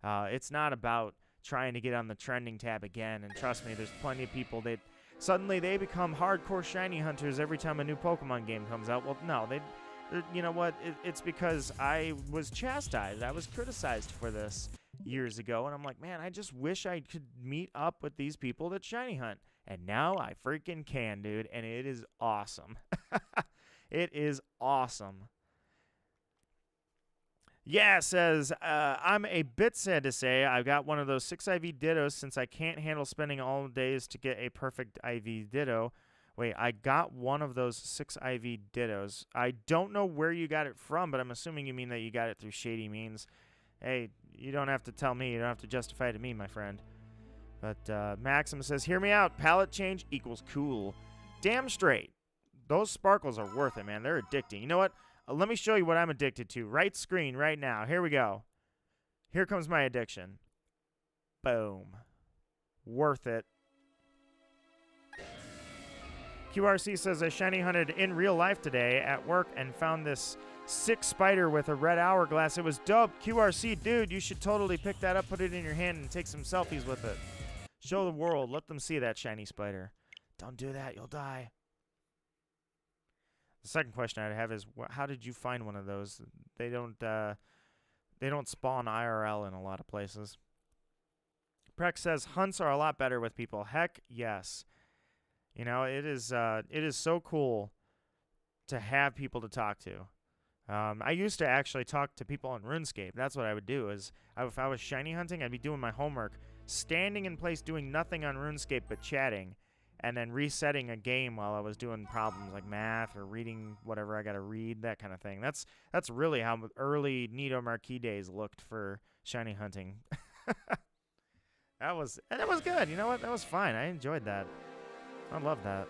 A: It's not about trying to get on the trending tab again, and trust me, there's plenty of people that suddenly they become hardcore shiny hunters every time a new Pokemon game comes out. Well, no, you know what? It's because I was chastised. I was criticized for this years ago, and I'm like, man, I just wish I could meet up with these people that shiny hunt. And now I freaking can, dude, and it is awesome. It is awesome. Yeah, says, I'm a bit sad to say I've got one of those 6 IV Dittos since I can't handle spending all days to get a perfect IV Ditto. Wait, I got one of those 6 IV Dittos. I don't know where you got it from, but I'm assuming you mean that you got it through shady means. Hey, you don't have to tell me. You don't have to justify it to me, my friend. But Maxim says, hear me out. Palette change equals cool. Damn straight. Those sparkles are worth it, man. They're addicting. You know what? Let me show you what I'm addicted to. Right screen, right now. Here we go. Here comes my addiction. Boom. Worth it. QRC says, I shiny hunted in real life today at work and found this sick spider with a red hourglass. It was dope. QRC, dude, you should totally pick that up, put it in your hand, and take some selfies with it. Show the world. Let them see that shiny spider. Don't do that. You'll die. The second question I'd have is, how did you find one of those? They don't spawn IRL in a lot of places. Prex says, hunts are a lot better with people. Heck, yes. You know, it is so cool to have people to talk to. I used to actually talk to people on RuneScape. That's what I would do. If I was shiny hunting, I'd be doing my homework, standing in place doing nothing on RuneScape but chatting, and then resetting a game while I was doing problems like math or reading whatever I got to read, that kind of thing. That's really how early Nito Marquis days looked for shiny hunting. That was good. You know what? That was fine. I enjoyed that. I love that.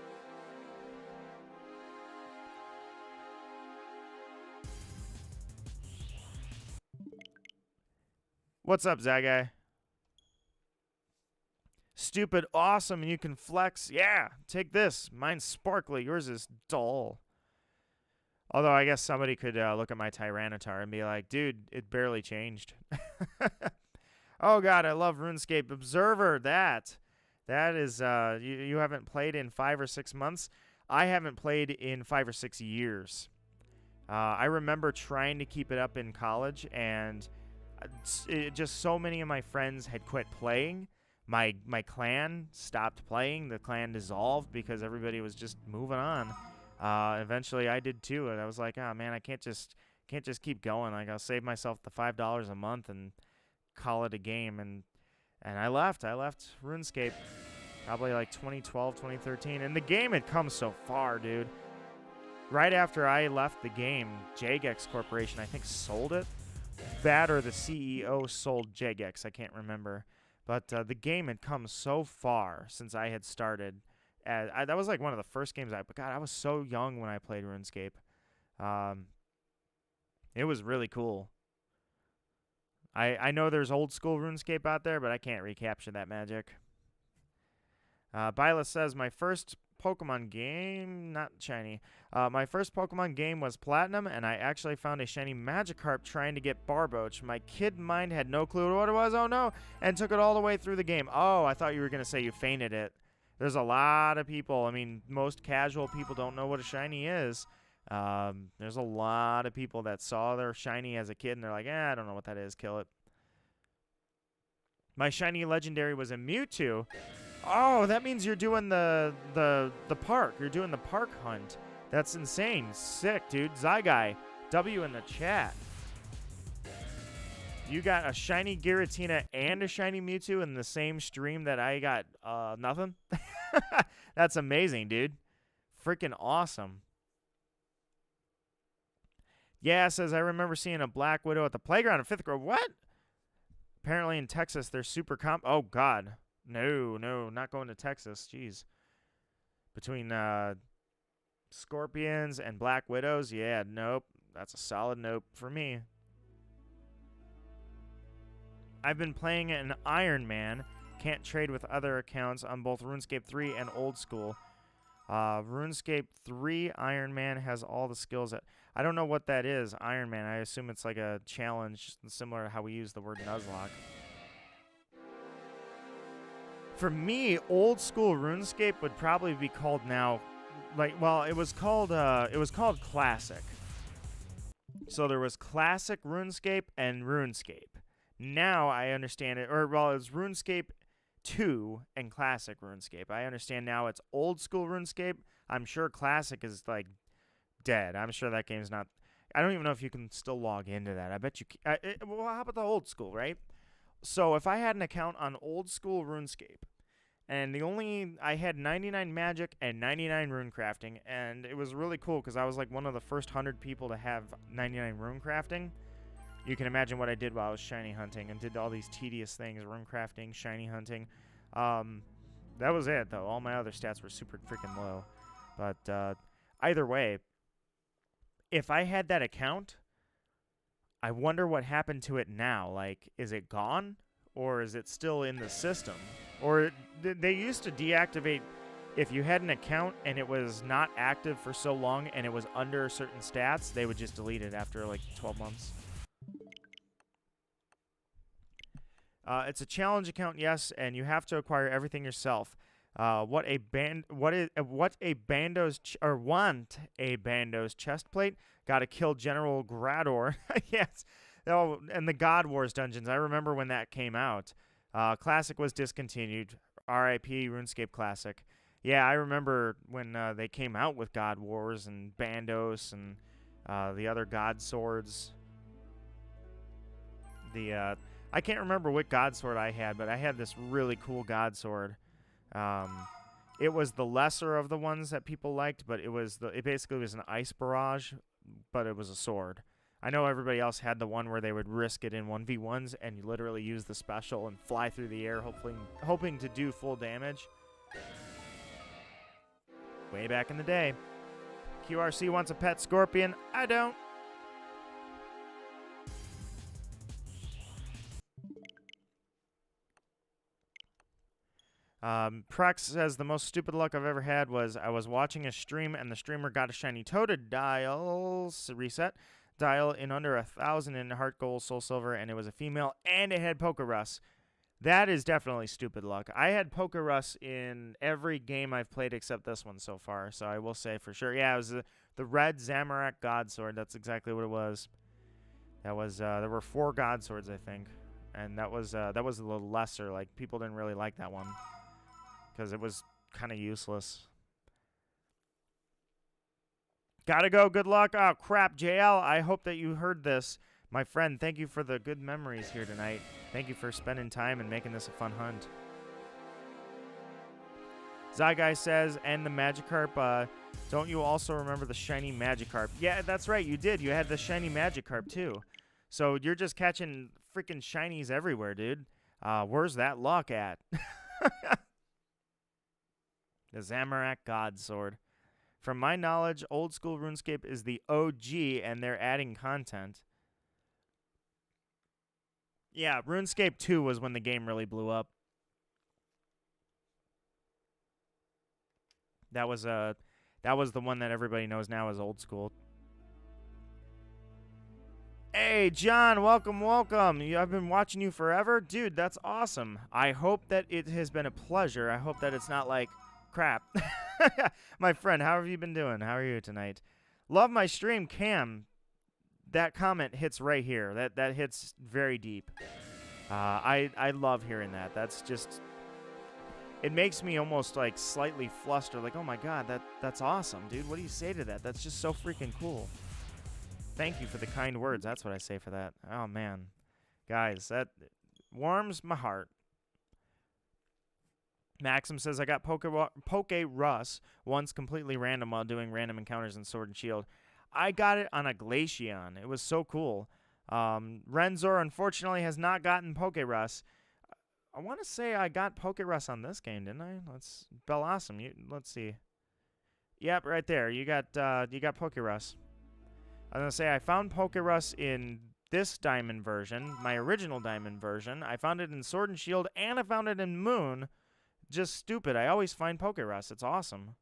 A: What's up, Zagai? Stupid, awesome, and you can flex. Yeah, take this. Mine's sparkly. Yours is dull. Although I guess somebody could look at my Tyranitar and be like, dude, it barely changed. Oh, God, I love RuneScape. Observer, that is, you haven't played in 5 or 6 months? I haven't played in 5 or 6 years. I remember trying to keep it up in college, and just so many of my friends had quit playing. My clan stopped playing. The clan dissolved because everybody was just moving on. Eventually, I did too, and I was like, oh man, I can't just keep going. Like, I'll save myself the $5 a month and call it a game. And I left. I left RuneScape probably like 2012, 2013, and the game had come so far, dude. Right after I left the game, Jagex Corporation, I think, sold it. That or the CEO sold Jagex. I can't remember. But the game had come so far since I had started. That was like one of the first games but God, I was so young when I played RuneScape. It was really cool. I know there's old school RuneScape out there, but I can't recapture that magic. Bila says, my first Pokemon game, not shiny. My first Pokemon game was Platinum, and I actually found a shiny Magikarp trying to get Barboach. My kid mind had no clue what it was, oh no, and took it all the way through the game. Oh, I thought you were going to say you fainted it. There's a lot of people, I mean, most casual people don't know what a shiny is. There's a lot of people that saw their shiny as a kid, and they're like, I don't know what that is, kill it. My shiny legendary was a Mewtwo. Oh, that means you're doing the park. You're doing the park hunt. That's insane. Sick, dude. Zygai, W in the chat. You got a shiny Giratina and a shiny Mewtwo in the same stream that I got nothing? That's amazing, dude. Freaking awesome. Yeah, says, I remember seeing a Black Widow at the playground in 5th grade. What? Apparently in Texas, they're super Oh, God. No, not going to Texas. Jeez. Between Scorpions and Black Widows, yeah, nope. That's a solid nope for me. I've been playing an Iron Man. Can't trade with other accounts on both RuneScape 3 and Old School. RuneScape 3 Iron Man has all the skills that... I don't know what that is, Iron Man. I assume it's like a challenge similar to how we use the word Nuzlocke. For me, Old School RuneScape would probably be called now... it was called Classic. So there was Classic RuneScape and RuneScape. Now I understand it, it's RuneScape 2 and Classic RuneScape. I understand now it's Old School RuneScape. I'm sure Classic is, like, dead. I'm sure that game's not... I don't even know if you can still log into that. I bet you... well, how about the Old School, right? So if I had an account on Old School RuneScape, and I had 99 magic and 99 rune crafting, and it was really cool because I was, like, one of the first 100 people to have 99 rune crafting. You can imagine what I did while I was shiny hunting and did all these tedious things, rune crafting, shiny hunting. That was it, though. All my other stats were super freaking low. But either way, if I had that account, I wonder what happened to it now. Like, is it gone? Or is it still in the system? Or they used to deactivate if you had an account and it was not active for so long and it was under certain stats, they would just delete it after, like, 12 months. It's a challenge account, yes, and you have to acquire everything yourself. Want a Bando's chest plate? Got to kill General Grador. Yes. Oh, and the God Wars dungeons. I remember when that came out. Classic was discontinued. R.I.P. RuneScape Classic. Yeah, I remember when they came out with God Wars and Bandos and the other God Swords. I can't remember what God Sword I had, but I had this really cool God Sword. It was the lesser of the ones that people liked, but it basically was an ice barrage, but it was a sword. I know everybody else had the one where they would risk it in 1v1s and you literally use the special and fly through the air, hoping to do full damage. Way back in the day. QRC wants a pet scorpion. I don't. Prex says, the most stupid luck I've ever had was I was watching a stream and the streamer got a shiny toad dial in under 1,000 in heart gold, soul silver, and it was a female and it had Pokerus. That is definitely stupid luck. I had Pokerus in every game I've played except this one so far, so I will say for sure. Yeah, it was the red Zamorak God Sword. That's exactly what it was. That was there were 4 God Swords, I think, and that was a little lesser. Like, people didn't really like that one because it was kind of useless. Gotta go. Good luck. Oh, crap. JL, I hope that you heard this. My friend, thank you for the good memories here tonight. Thank you for spending time and making this a fun hunt. Zyguy says, and the Magikarp, don't you also remember the shiny Magikarp? Yeah, that's right. You did. You had the shiny Magikarp, too. So you're just catching freaking shinies everywhere, dude. Where's that luck at? The Zamorak God Sword. From my knowledge, Old School RuneScape is the OG, and they're adding content. Yeah, RuneScape 2 was when the game really blew up. That was the one that everybody knows now as Old School. Hey, John, welcome. I've been watching you forever. Dude, that's awesome. I hope that it has been a pleasure. I hope that it's not like crap. My friend, how have you been doing? How are you tonight? Love my stream, Cam. That comment hits right here. That hits very deep. I love hearing that. That's just... It makes me almost like slightly flustered. Like, oh my god, that's awesome, dude. What do you say to that? That's just so freaking cool. Thank you for the kind words. That's what I say for that. Oh, man. Guys, that warms my heart. Maxim says, I got Poke Russ once completely random while doing random encounters in Sword and Shield. I got it on a Glaceon. It was so cool. Renzor, unfortunately, has not gotten Poke Russ. I want to say I got Poke Russ on this game, didn't I? Awesome. Let's see. Yep, right there. You got Poke Russ. I was going to say I found Poke Russ in this Diamond version, my original Diamond version. I found it in Sword and Shield, and I found it in Moon. Just stupid. I always find Poke Russ. It's awesome.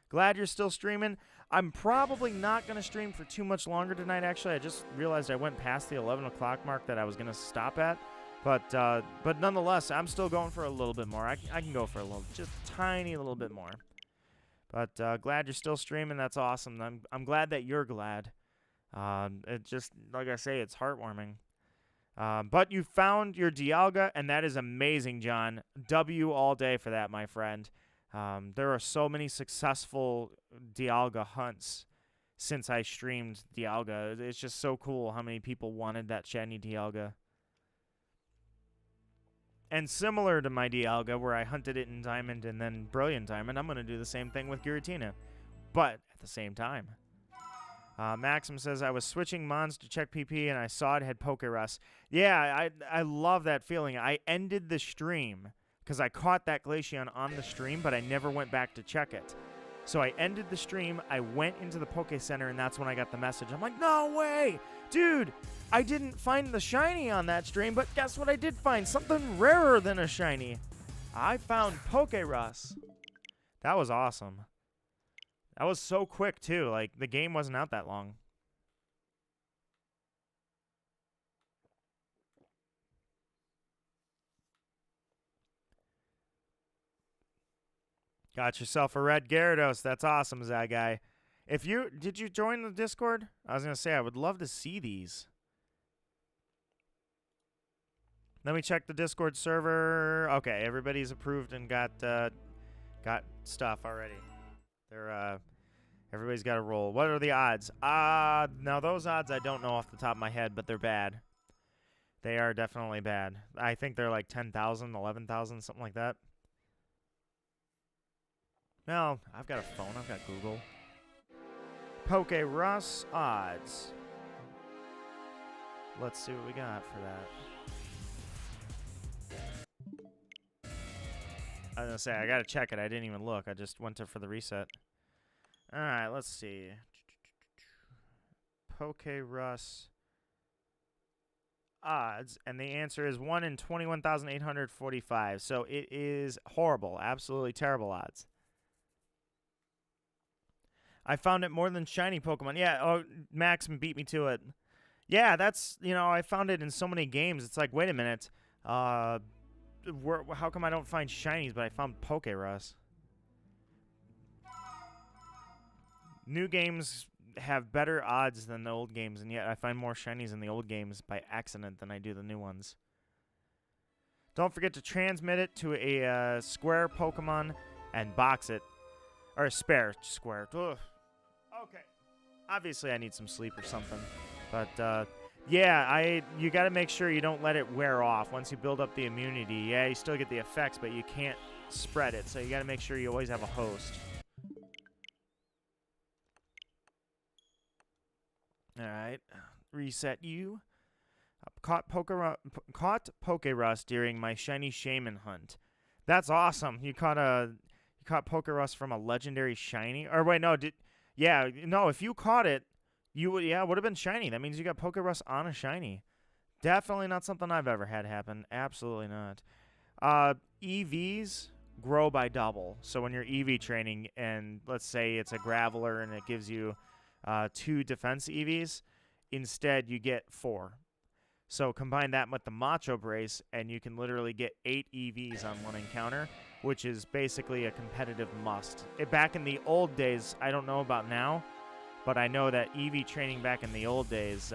A: Glad you're still streaming. I'm probably not going to stream for too much longer tonight, actually. I just realized I went past the 11 o'clock mark that I was going to stop at. But nonetheless, I'm still going for a little bit more. I can go for just tiny little bit more. But glad you're still streaming. That's awesome. I'm glad that you're glad. It just, like I say, it's heartwarming. But you found your Dialga, and that is amazing, John. W all day for that, my friend. There are so many successful Dialga hunts since I streamed Dialga. It's just so cool how many people wanted that shiny Dialga. And similar to my Dialga, where I hunted it in Diamond and then Brilliant Diamond, I'm going to do the same thing with Giratina. But at the same time. Maxim says, I was switching Mons to check PP and I saw it had Poke Russ. Yeah, I love that feeling. I ended the stream because I caught that Glaceon on the stream, but I never went back to check it. So I ended the stream, I went into the Poke Center, and that's when I got the message. I'm like, no way! Dude, I didn't find the shiny on that stream, but guess what I did find? Something rarer than a shiny. I found Poke Russ. That was awesome. That was so quick, too. Like, the game wasn't out that long. Got yourself a red Gyarados. That's awesome, that guy. Did you join the Discord? I was going to say, I would love to see these. Let me check the Discord server. Okay, everybody's approved and got stuff already. Everybody's got a roll. What are the odds? Now those odds I don't know off the top of my head, but they're bad. They are definitely bad. I think they're like 10,000, 11,000, something like that. Well, I've got a phone. I've got Google. Poke Russ odds. Let's see what we got for that. I was going to say, I got to check it. I didn't even look. I just went for the reset. All right, let's see. Poke Russ odds. And the answer is 1 in 21,845. So it is horrible. Absolutely terrible odds. I found it more than shiny Pokemon. Yeah, oh, Maxim beat me to it. Yeah, that's, I found it in so many games. It's like, wait a minute. How come I don't find shinies, but I found Poke Russ? New games have better odds than the old games, and yet I find more shinies in the old games by accident than I do the new ones. Don't forget to transmit it to a square Pokemon and box it. Or a spare square. Ugh. Okay. Obviously, I need some sleep or something. But, yeah, you got to make sure you don't let it wear off. Once you build up the immunity, yeah, you still get the effects, but you can't spread it. So you got to make sure you always have a host. All right. Reset you. Caught Poke Russ during my shiny Shaman hunt. That's awesome. You caught Poke Russ from a legendary shiny. Or wait, no, if you caught it, would have been shiny. That means you got Poke Russ on a shiny. Definitely not something I've ever had happen. Absolutely not. EVs grow by double. So when you're EV training and let's say it's a Graveler and it gives you 2 defense EVs, instead you get 4. So combine that with the Macho Brace and you can literally get 8 EVs on one encounter, which is basically a competitive must. Back in the old days, I don't know about now, but I know that EV training back in the old days,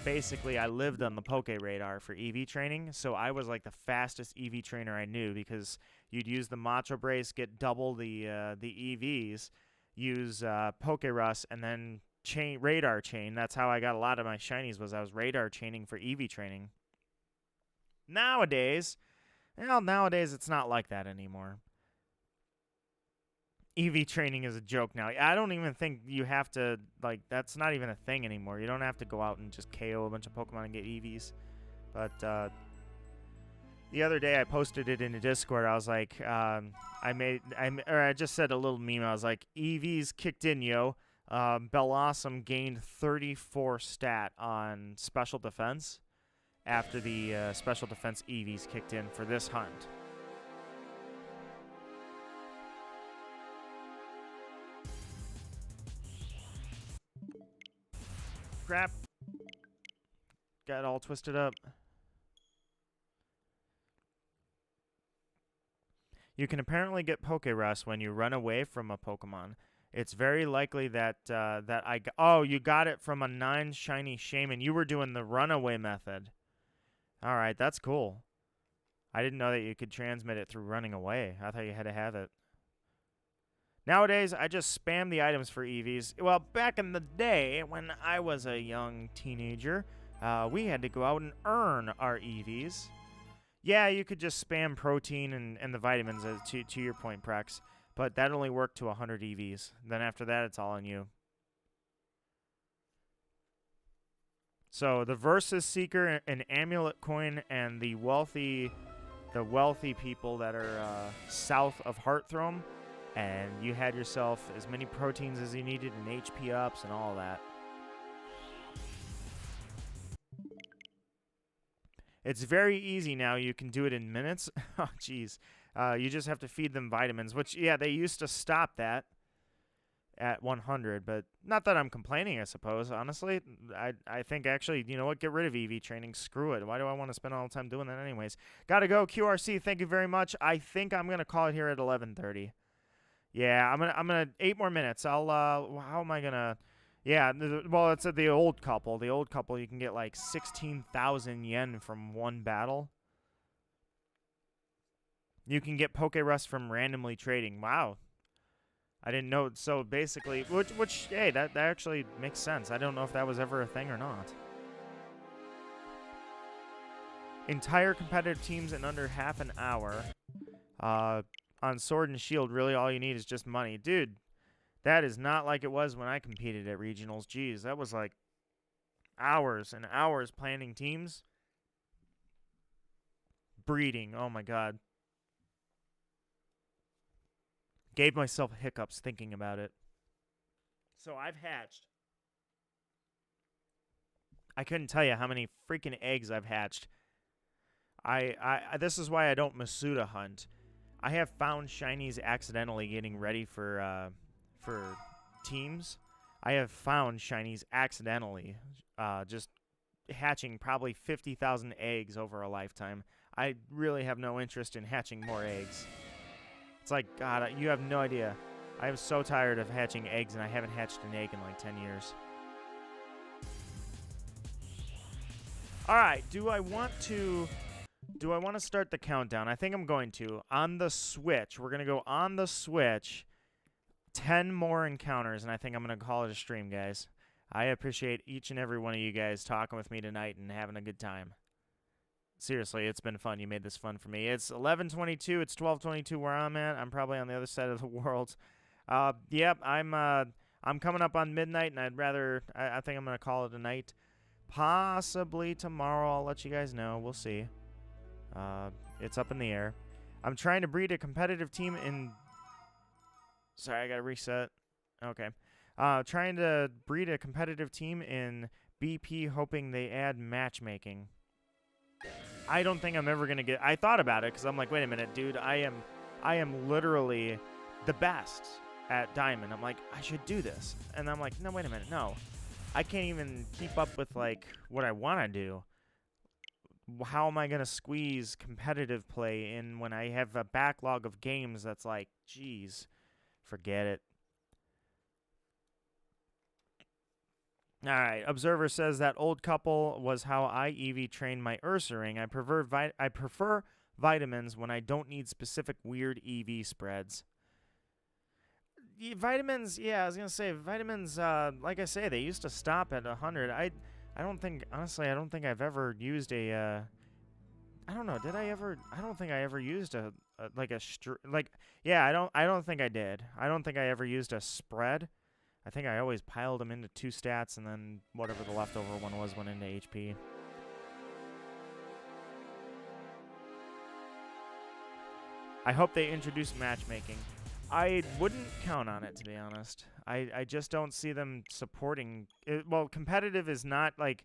A: basically I lived on the Poke Radar for EV training, so I was like the fastest EV trainer I knew because you'd use the Macho Brace, get double the EVs, use Poke Russ, and then radar chain. That's how I got a lot of my shinies, was I was radar chaining for EV training. Nowadays, it's not like that anymore. EV training is a joke now. I don't even think you have to, like, that's not even a thing anymore. You don't have to go out and just KO a bunch of Pokemon and get EVs. But the other day I posted it in the Discord. I was like, I just said a little meme. I was like, EVs kicked in, yo. Bellawesome gained 34 stat on special defense after the special defense EVs kicked in for this hunt. Crap. Got all twisted up. You can apparently get Poke Rust when you run away from a Pokemon. It's very likely that oh, you got it from a 9 shiny Shaman. You were doing the runaway method. All right, that's cool. I didn't know that you could transmit it through running away. I thought you had to have it. Nowadays, I just spam the items for EVs. Well, back in the day, when I was a young teenager, we had to go out and earn our EVs. Yeah, you could just spam protein and the vitamins, to your point, Prex. But that only worked to 100 EVs. Then after that, it's all on you. So the Versus Seeker, an Amulet Coin, and the wealthy people that are south of Heartthrown, and you had yourself as many proteins as you needed and HP ups and all that. It's very easy now. You can do it in minutes. Oh, jeez. You just have to feed them vitamins, which, yeah, they used to stop that at 100, but not that I'm complaining, I suppose. Honestly, I think actually, you know what? Get rid of EV training. Screw it. Why do I want to spend all the time doing that anyways? Gotta go. QRC, thank you very much. I think I'm going to call it here at 11:30. Yeah, I'm gonna 8 more minutes. I'll how am I gonna? Yeah, well, it's at the old couple. The old couple, you can get like 16,000 yen from one battle. You can get Poke Rust from randomly trading. Wow, I didn't know. So basically, which hey, that actually makes sense. I don't know if that was ever a thing or not. Entire competitive teams in under half an hour. On Sword and Shield, really all you need is just money. Dude, that is not like it was when I competed at regionals. Jeez, that was like hours and hours planning teams. Breeding, oh my god. Gave myself hiccups thinking about it. So I've hatched. I couldn't tell you how many freaking eggs I've hatched. This is why I don't Masuda hunt. I have found shinies accidentally getting ready for teams. I have found shinies accidentally just hatching probably 50,000 eggs over a lifetime. I really have no interest in hatching more eggs. It's like, God, you have no idea. I am so tired of hatching eggs, and I haven't hatched an egg in like 10 years. All right, do I want to start the countdown? I think I'm going to. On the Switch, we're going to go on the Switch. 10 more encounters, and I think I'm going to call it a stream, guys. I appreciate each and every one of you guys talking with me tonight and having a good time. Seriously, it's been fun. You made this fun for me. It's 11:22. It's 12:22 where I'm at. I'm probably on the other side of the world. Yep, I'm coming up on midnight, and I think I'm going to call it a night. Possibly tomorrow. I'll let you guys know. We'll see. It's up in the air. I'm trying to breed a competitive team in... Sorry, I got to reset. Okay. Trying to breed a competitive team in BP, hoping they add matchmaking. I don't think I'm ever going to get... I thought about it, because I'm like, wait a minute, dude. I am literally the best at Diamond. I'm like, I should do this. And I'm like, no, wait a minute, no. I can't even keep up with, like, what I want to do. How am I going to squeeze competitive play in when I have a backlog of games that's like, geez, forget it. All right, Observer says that old couple was how I EV trained my Ursaring. I prefer vitamins when I don't need specific weird EV spreads. Vitamins, yeah, I was gonna say vitamins. Like I say, they used to stop at 100. I don't think, honestly, I don't think I've ever used a. I don't know. Did I ever? I don't think I ever used yeah. I don't think I did. I don't think I ever used a spread. I think I always piled them into 2 stats, and then whatever the leftover one was went into HP. I hope they introduce matchmaking. I wouldn't count on it, to be honest. I just don't see them supporting it. Well, competitive is not like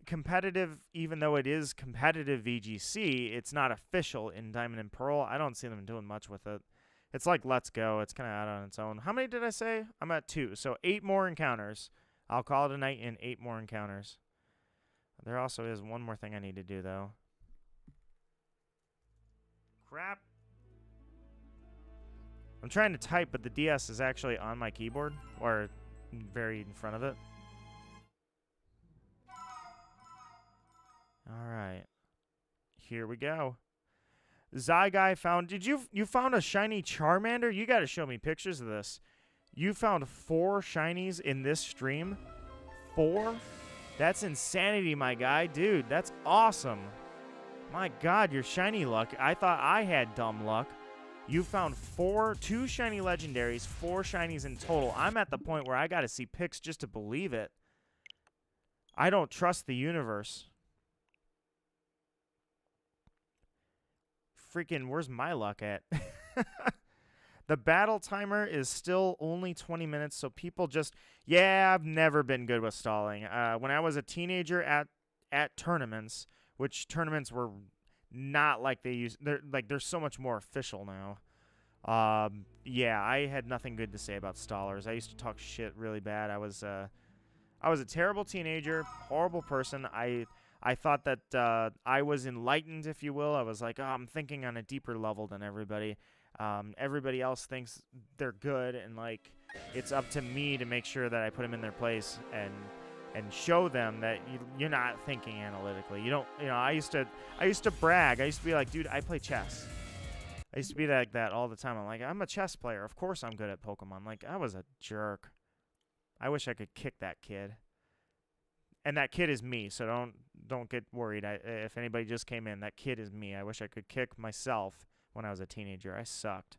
A: competitive, even though it is competitive VGC, it's not official in Diamond and Pearl. I don't see them doing much with it. It's like Let's Go. It's kind of out on its own. How many did I say? I'm at 2. So 8 more encounters. I'll call it a night in 8 more encounters. There also is one more thing I need to do, though. Crap. I'm trying to type, but the DS is actually on my keyboard, or very in front of it. All right. Here we go. Zyguy found... You found a shiny Charmander? You got to show me pictures of this. You found 4 shinies in this stream? 4? That's insanity, my guy. Dude, that's awesome. My God, your shiny luck. I thought I had dumb luck. You found 2 shiny legendaries, 4 shinies in total. I'm at the point where I got to see pics just to believe it. I don't trust the universe. Freaking, where's my luck at? The battle timer is still only 20 minutes, so people just... Yeah, I've never been good with stalling. When I was a teenager at tournaments, which tournaments were not like they used... They're so much more official now. Yeah, I had nothing good to say about stallers. I used to talk shit really bad. I was a terrible teenager, horrible person. I thought that I was enlightened, if you will. I was like, oh, I'm thinking on a deeper level than everybody. Everybody else thinks they're good, and like it's up to me to make sure that I put them in their place and show them that you're not thinking analytically. I used to brag. I used to be like, dude, I play chess. I used to be like that all the time. I'm like, I'm a chess player. Of course I'm good at Pokemon. Like, I was a jerk. I wish I could kick that kid. And that kid is me, so don't get worried. If anybody just came in, that kid is me. I wish I could kick myself when I was a teenager. I sucked.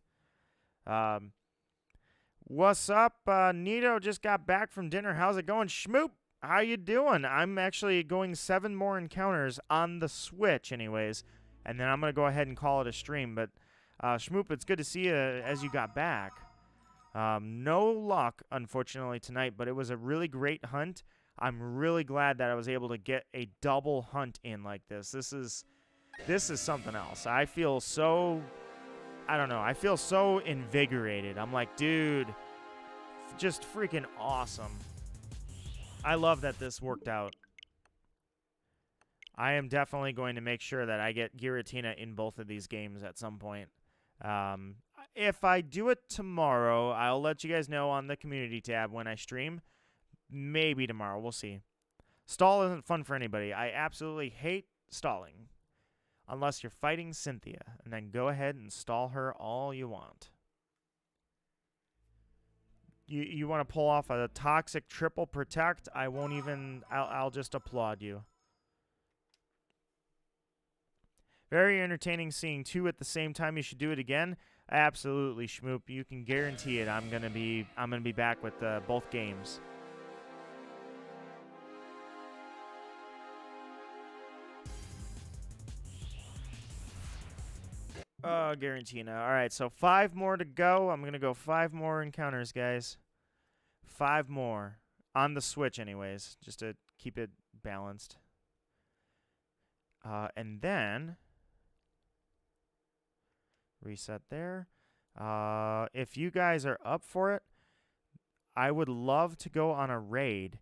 A: What's up? Nito just got back from dinner. How's it going? Schmoop, how you doing? I'm actually going 7 more encounters on the Switch anyways, and then I'm going to go ahead and call it a stream. But Schmoop, it's good to see you as you got back. No luck, unfortunately, tonight, but it was a really great hunt. I'm really glad that I was able to get a double hunt in like this. This is something else. I feel so, I don't know, I feel so invigorated. I'm like, dude, just freaking awesome. I love that this worked out. I am definitely going to make sure that I get Giratina in both of these games at some point. If I do it tomorrow, I'll let you guys know on the community tab when I stream. Maybe tomorrow. We'll see. Stall isn't fun for anybody. I absolutely hate stalling. Unless you're fighting Cynthia. And then go ahead and stall her all you want. You want to pull off a toxic triple protect? I won't even... I'll just applaud you. Very entertaining seeing 2 at the same time. You should do it again. Absolutely, Schmoop. You can guarantee it. I'm gonna be back with both games. Oh, Giratina. All right, so 5 more to go. I'm going to go 5 more encounters, guys. 5 more. On the Switch, anyways, just to keep it balanced. And then... reset there. If you guys are up for it, I would love to go on a raid.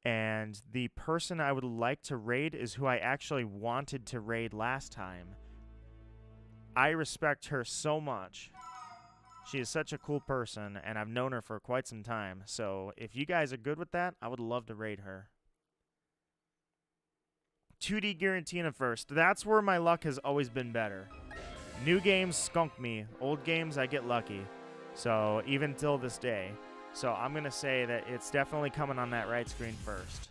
A: And the person I would like to raid is who I actually wanted to raid last time. I respect her so much. She is such a cool person, and I've known her for quite some time. So if you guys are good with that, I would love to raid her. 2D Giratina first. That's where my luck has always been better. New games skunk me. Old games, I get lucky. So even till this day. So I'm going to say that it's definitely coming on that right screen first.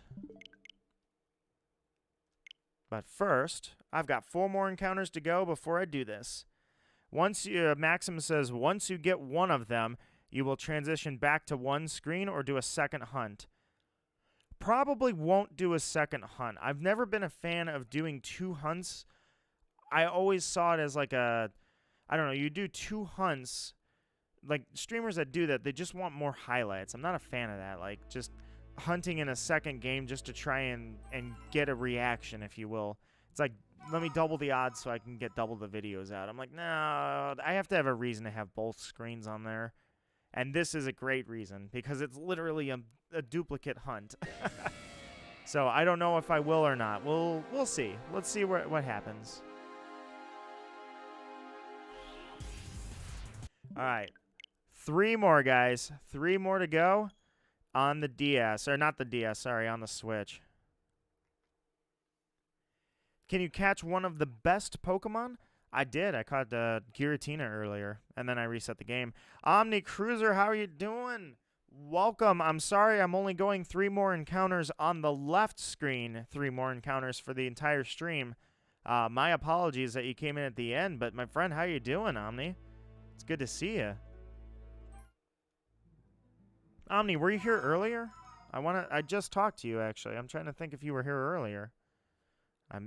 A: But first, I've got 4 more encounters to go before I do this. Maxim says, once you get one of them, you will transition back to one screen or do a second hunt. Probably won't do a second hunt. I've never been a fan of doing 2 hunts. I always saw it as like a, I don't know, you do 2 hunts. Like, streamers that do that, they just want more highlights. I'm not a fan of that. Like, just hunting in a second game just to try and get a reaction, if you will. It's like, let me double the odds so I can get double the videos out. I'm like, no, I have to have a reason to have both screens on there. And this is a great reason, because it's literally a duplicate hunt. So I don't know if I will or not. We'll see. Let's see what happens. All right. 3 more, guys. 3 more to go on the DS. Or not the DS, sorry, on the Switch. Can you catch one of the best Pokemon? I did. I caught Giratina earlier, and then I reset the game. Omni Cruiser, how are you doing? Welcome. I'm sorry I'm only going 3 more encounters on the left screen. 3 more encounters for the entire stream. My apologies that you came in at the end, but my friend, how you doing, Omni? It's good to see you. Omni, were you here earlier? I just talked to you, actually. I'm trying to think if you were here earlier.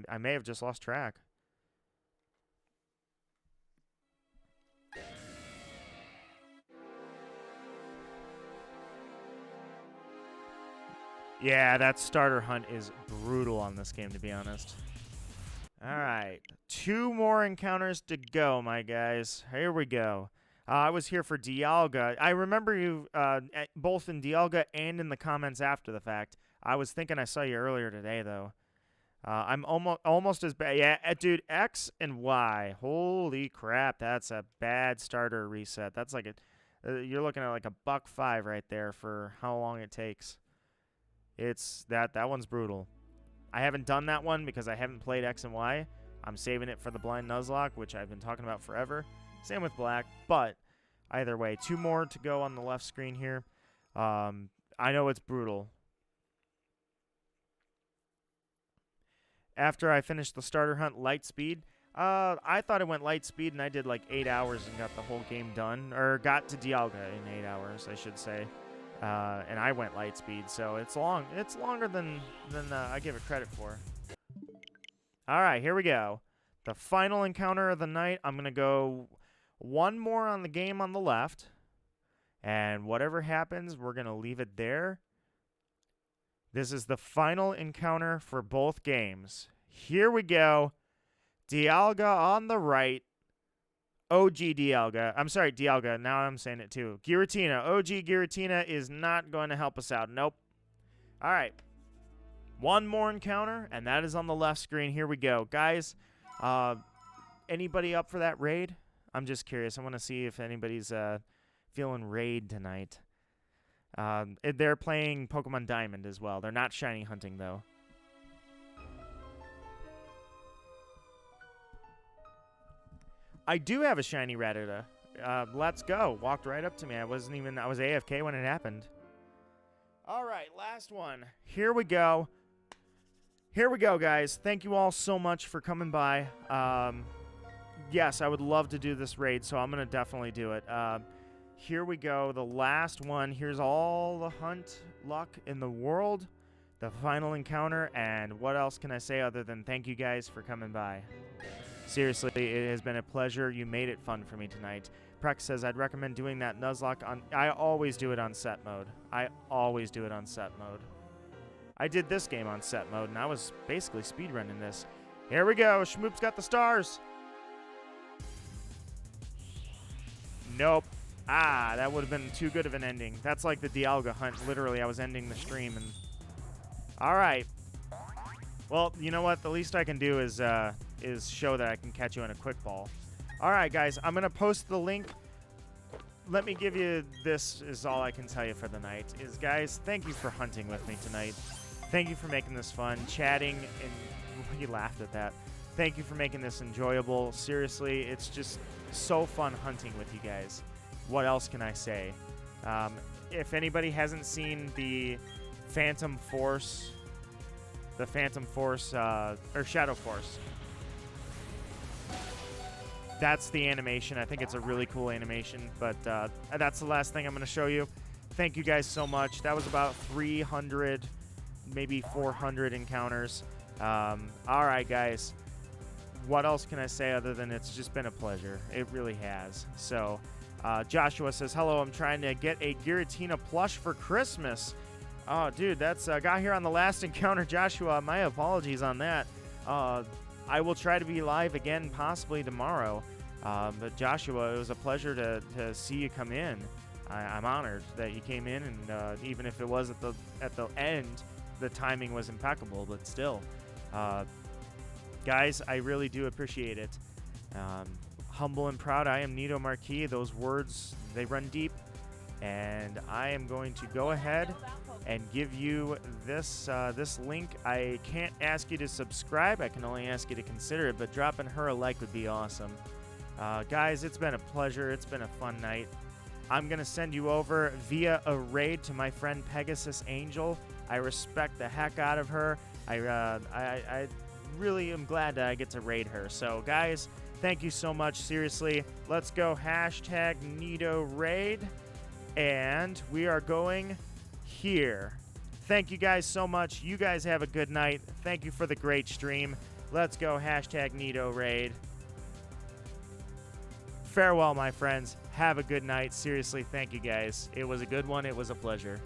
A: I may have just lost track. Yeah, that starter hunt is brutal on this game, to be honest. All right. 2 more encounters to go, my guys. Here we go. I was here for Dialga. I remember you both in Dialga and in the comments after the fact. I was thinking I saw you earlier today, though. I'm almost as bad. Yeah, dude, X and Y. Holy crap, that's a bad starter reset. That's like you're looking at like a $1.05 right there for how long it takes. It's that one's brutal. I haven't done that one because I haven't played X and Y. I'm saving it for the Blind Nuzlocke, which I've been talking about forever. Same with Black, but either way, 2 more to go on the left screen here. I know it's brutal. After I finished the starter hunt, light speed, I thought it went light speed, and I did like 8 hours and got the whole game done. Or got to Dialga in 8 hours, I should say. And I went light speed, so it's long. It's longer than I give it credit for. All right, here we go. The final encounter of the night. I'm going to go 1 more on the game on the left. And whatever happens, we're going to leave it there. This is the final encounter for both games. Here we go. Dialga on the right. OG Dialga. I'm sorry, Dialga. Now I'm saying it too. Giratina. OG Giratina is not going to help us out. Nope. All right. 1 more encounter, and that is on the left screen. Here we go. Guys, anybody up for that raid? I'm just curious. I want to see if anybody's feeling raid tonight. They're playing Pokemon Diamond as well. They're not shiny hunting, though. I do have a shiny Rattata. Let's go. Walked right up to me. I was AFK when it happened. All right, last one. Here we go. Here we go, guys. Thank you all so much for coming by. Yes, I would love to do this raid, so I'm going to definitely do it. Here we go. The last one. Here's all the hunt luck in the world. The final encounter. And what else can I say other than thank you guys for coming by? Seriously, it has been a pleasure. You made it fun for me tonight. Prex says, I'd recommend doing that Nuzlocke on... I always do it on set mode. I always do it on set mode. I did this game on set mode, and I was basically speedrunning this. Here we go. Schmoop's got the stars. Nope. Ah, that would have been too good of an ending. That's like the Dialga hunt. Literally, I was ending the stream. And all right. Well, you know what? The least I can do is show that I can catch you in a quick ball. All right, guys. I'm going to post the link. Let me give you this is all I can tell you for the night. Is, guys, thank you for hunting with me tonight. Thank you for making this fun, chatting, and you laughed at that. Thank you for making this enjoyable. Seriously, it's just so fun hunting with you guys. what else can I say? If anybody hasn't seen the Phantom Force, or Shadow Force, that's the animation. I think it's a really cool animation, but that's the last thing I'm going to show you. Thank you guys so much. That was about 300, maybe 400 encounters. All right, guys. What else can I say other than it's just been a pleasure? It really has. So, Joshua says, hello, I'm trying to get a Giratina plush for Christmas. Oh, dude, that's got here on the last encounter, Joshua. My apologies on that. I will try to be live again possibly tomorrow. But Joshua, it was a pleasure to see you come in. I'm honored that you came in, and even if it was at the end, the timing was impeccable, but still. Guys, I really do appreciate it. Humble and proud, I am Nito Marquis. Those words, they run deep. And I am going to go ahead and give you this link. I can't ask you to subscribe. I can only ask you to consider it, but dropping her a like would be awesome. Guys, it's been a pleasure. It's been a fun night. I'm going to send you over via a raid to my friend Pegasus Angel. I respect the heck out of her. I really am glad that I get to raid her. So, guys, thank you so much. Seriously, let's go #NitoRaid. And we are going here. Thank you guys so much. You guys have a good night. Thank you for the great stream. Let's go #NitoRaid. Farewell, my friends. Have a good night. Seriously, thank you guys. It was a good one. It was a pleasure.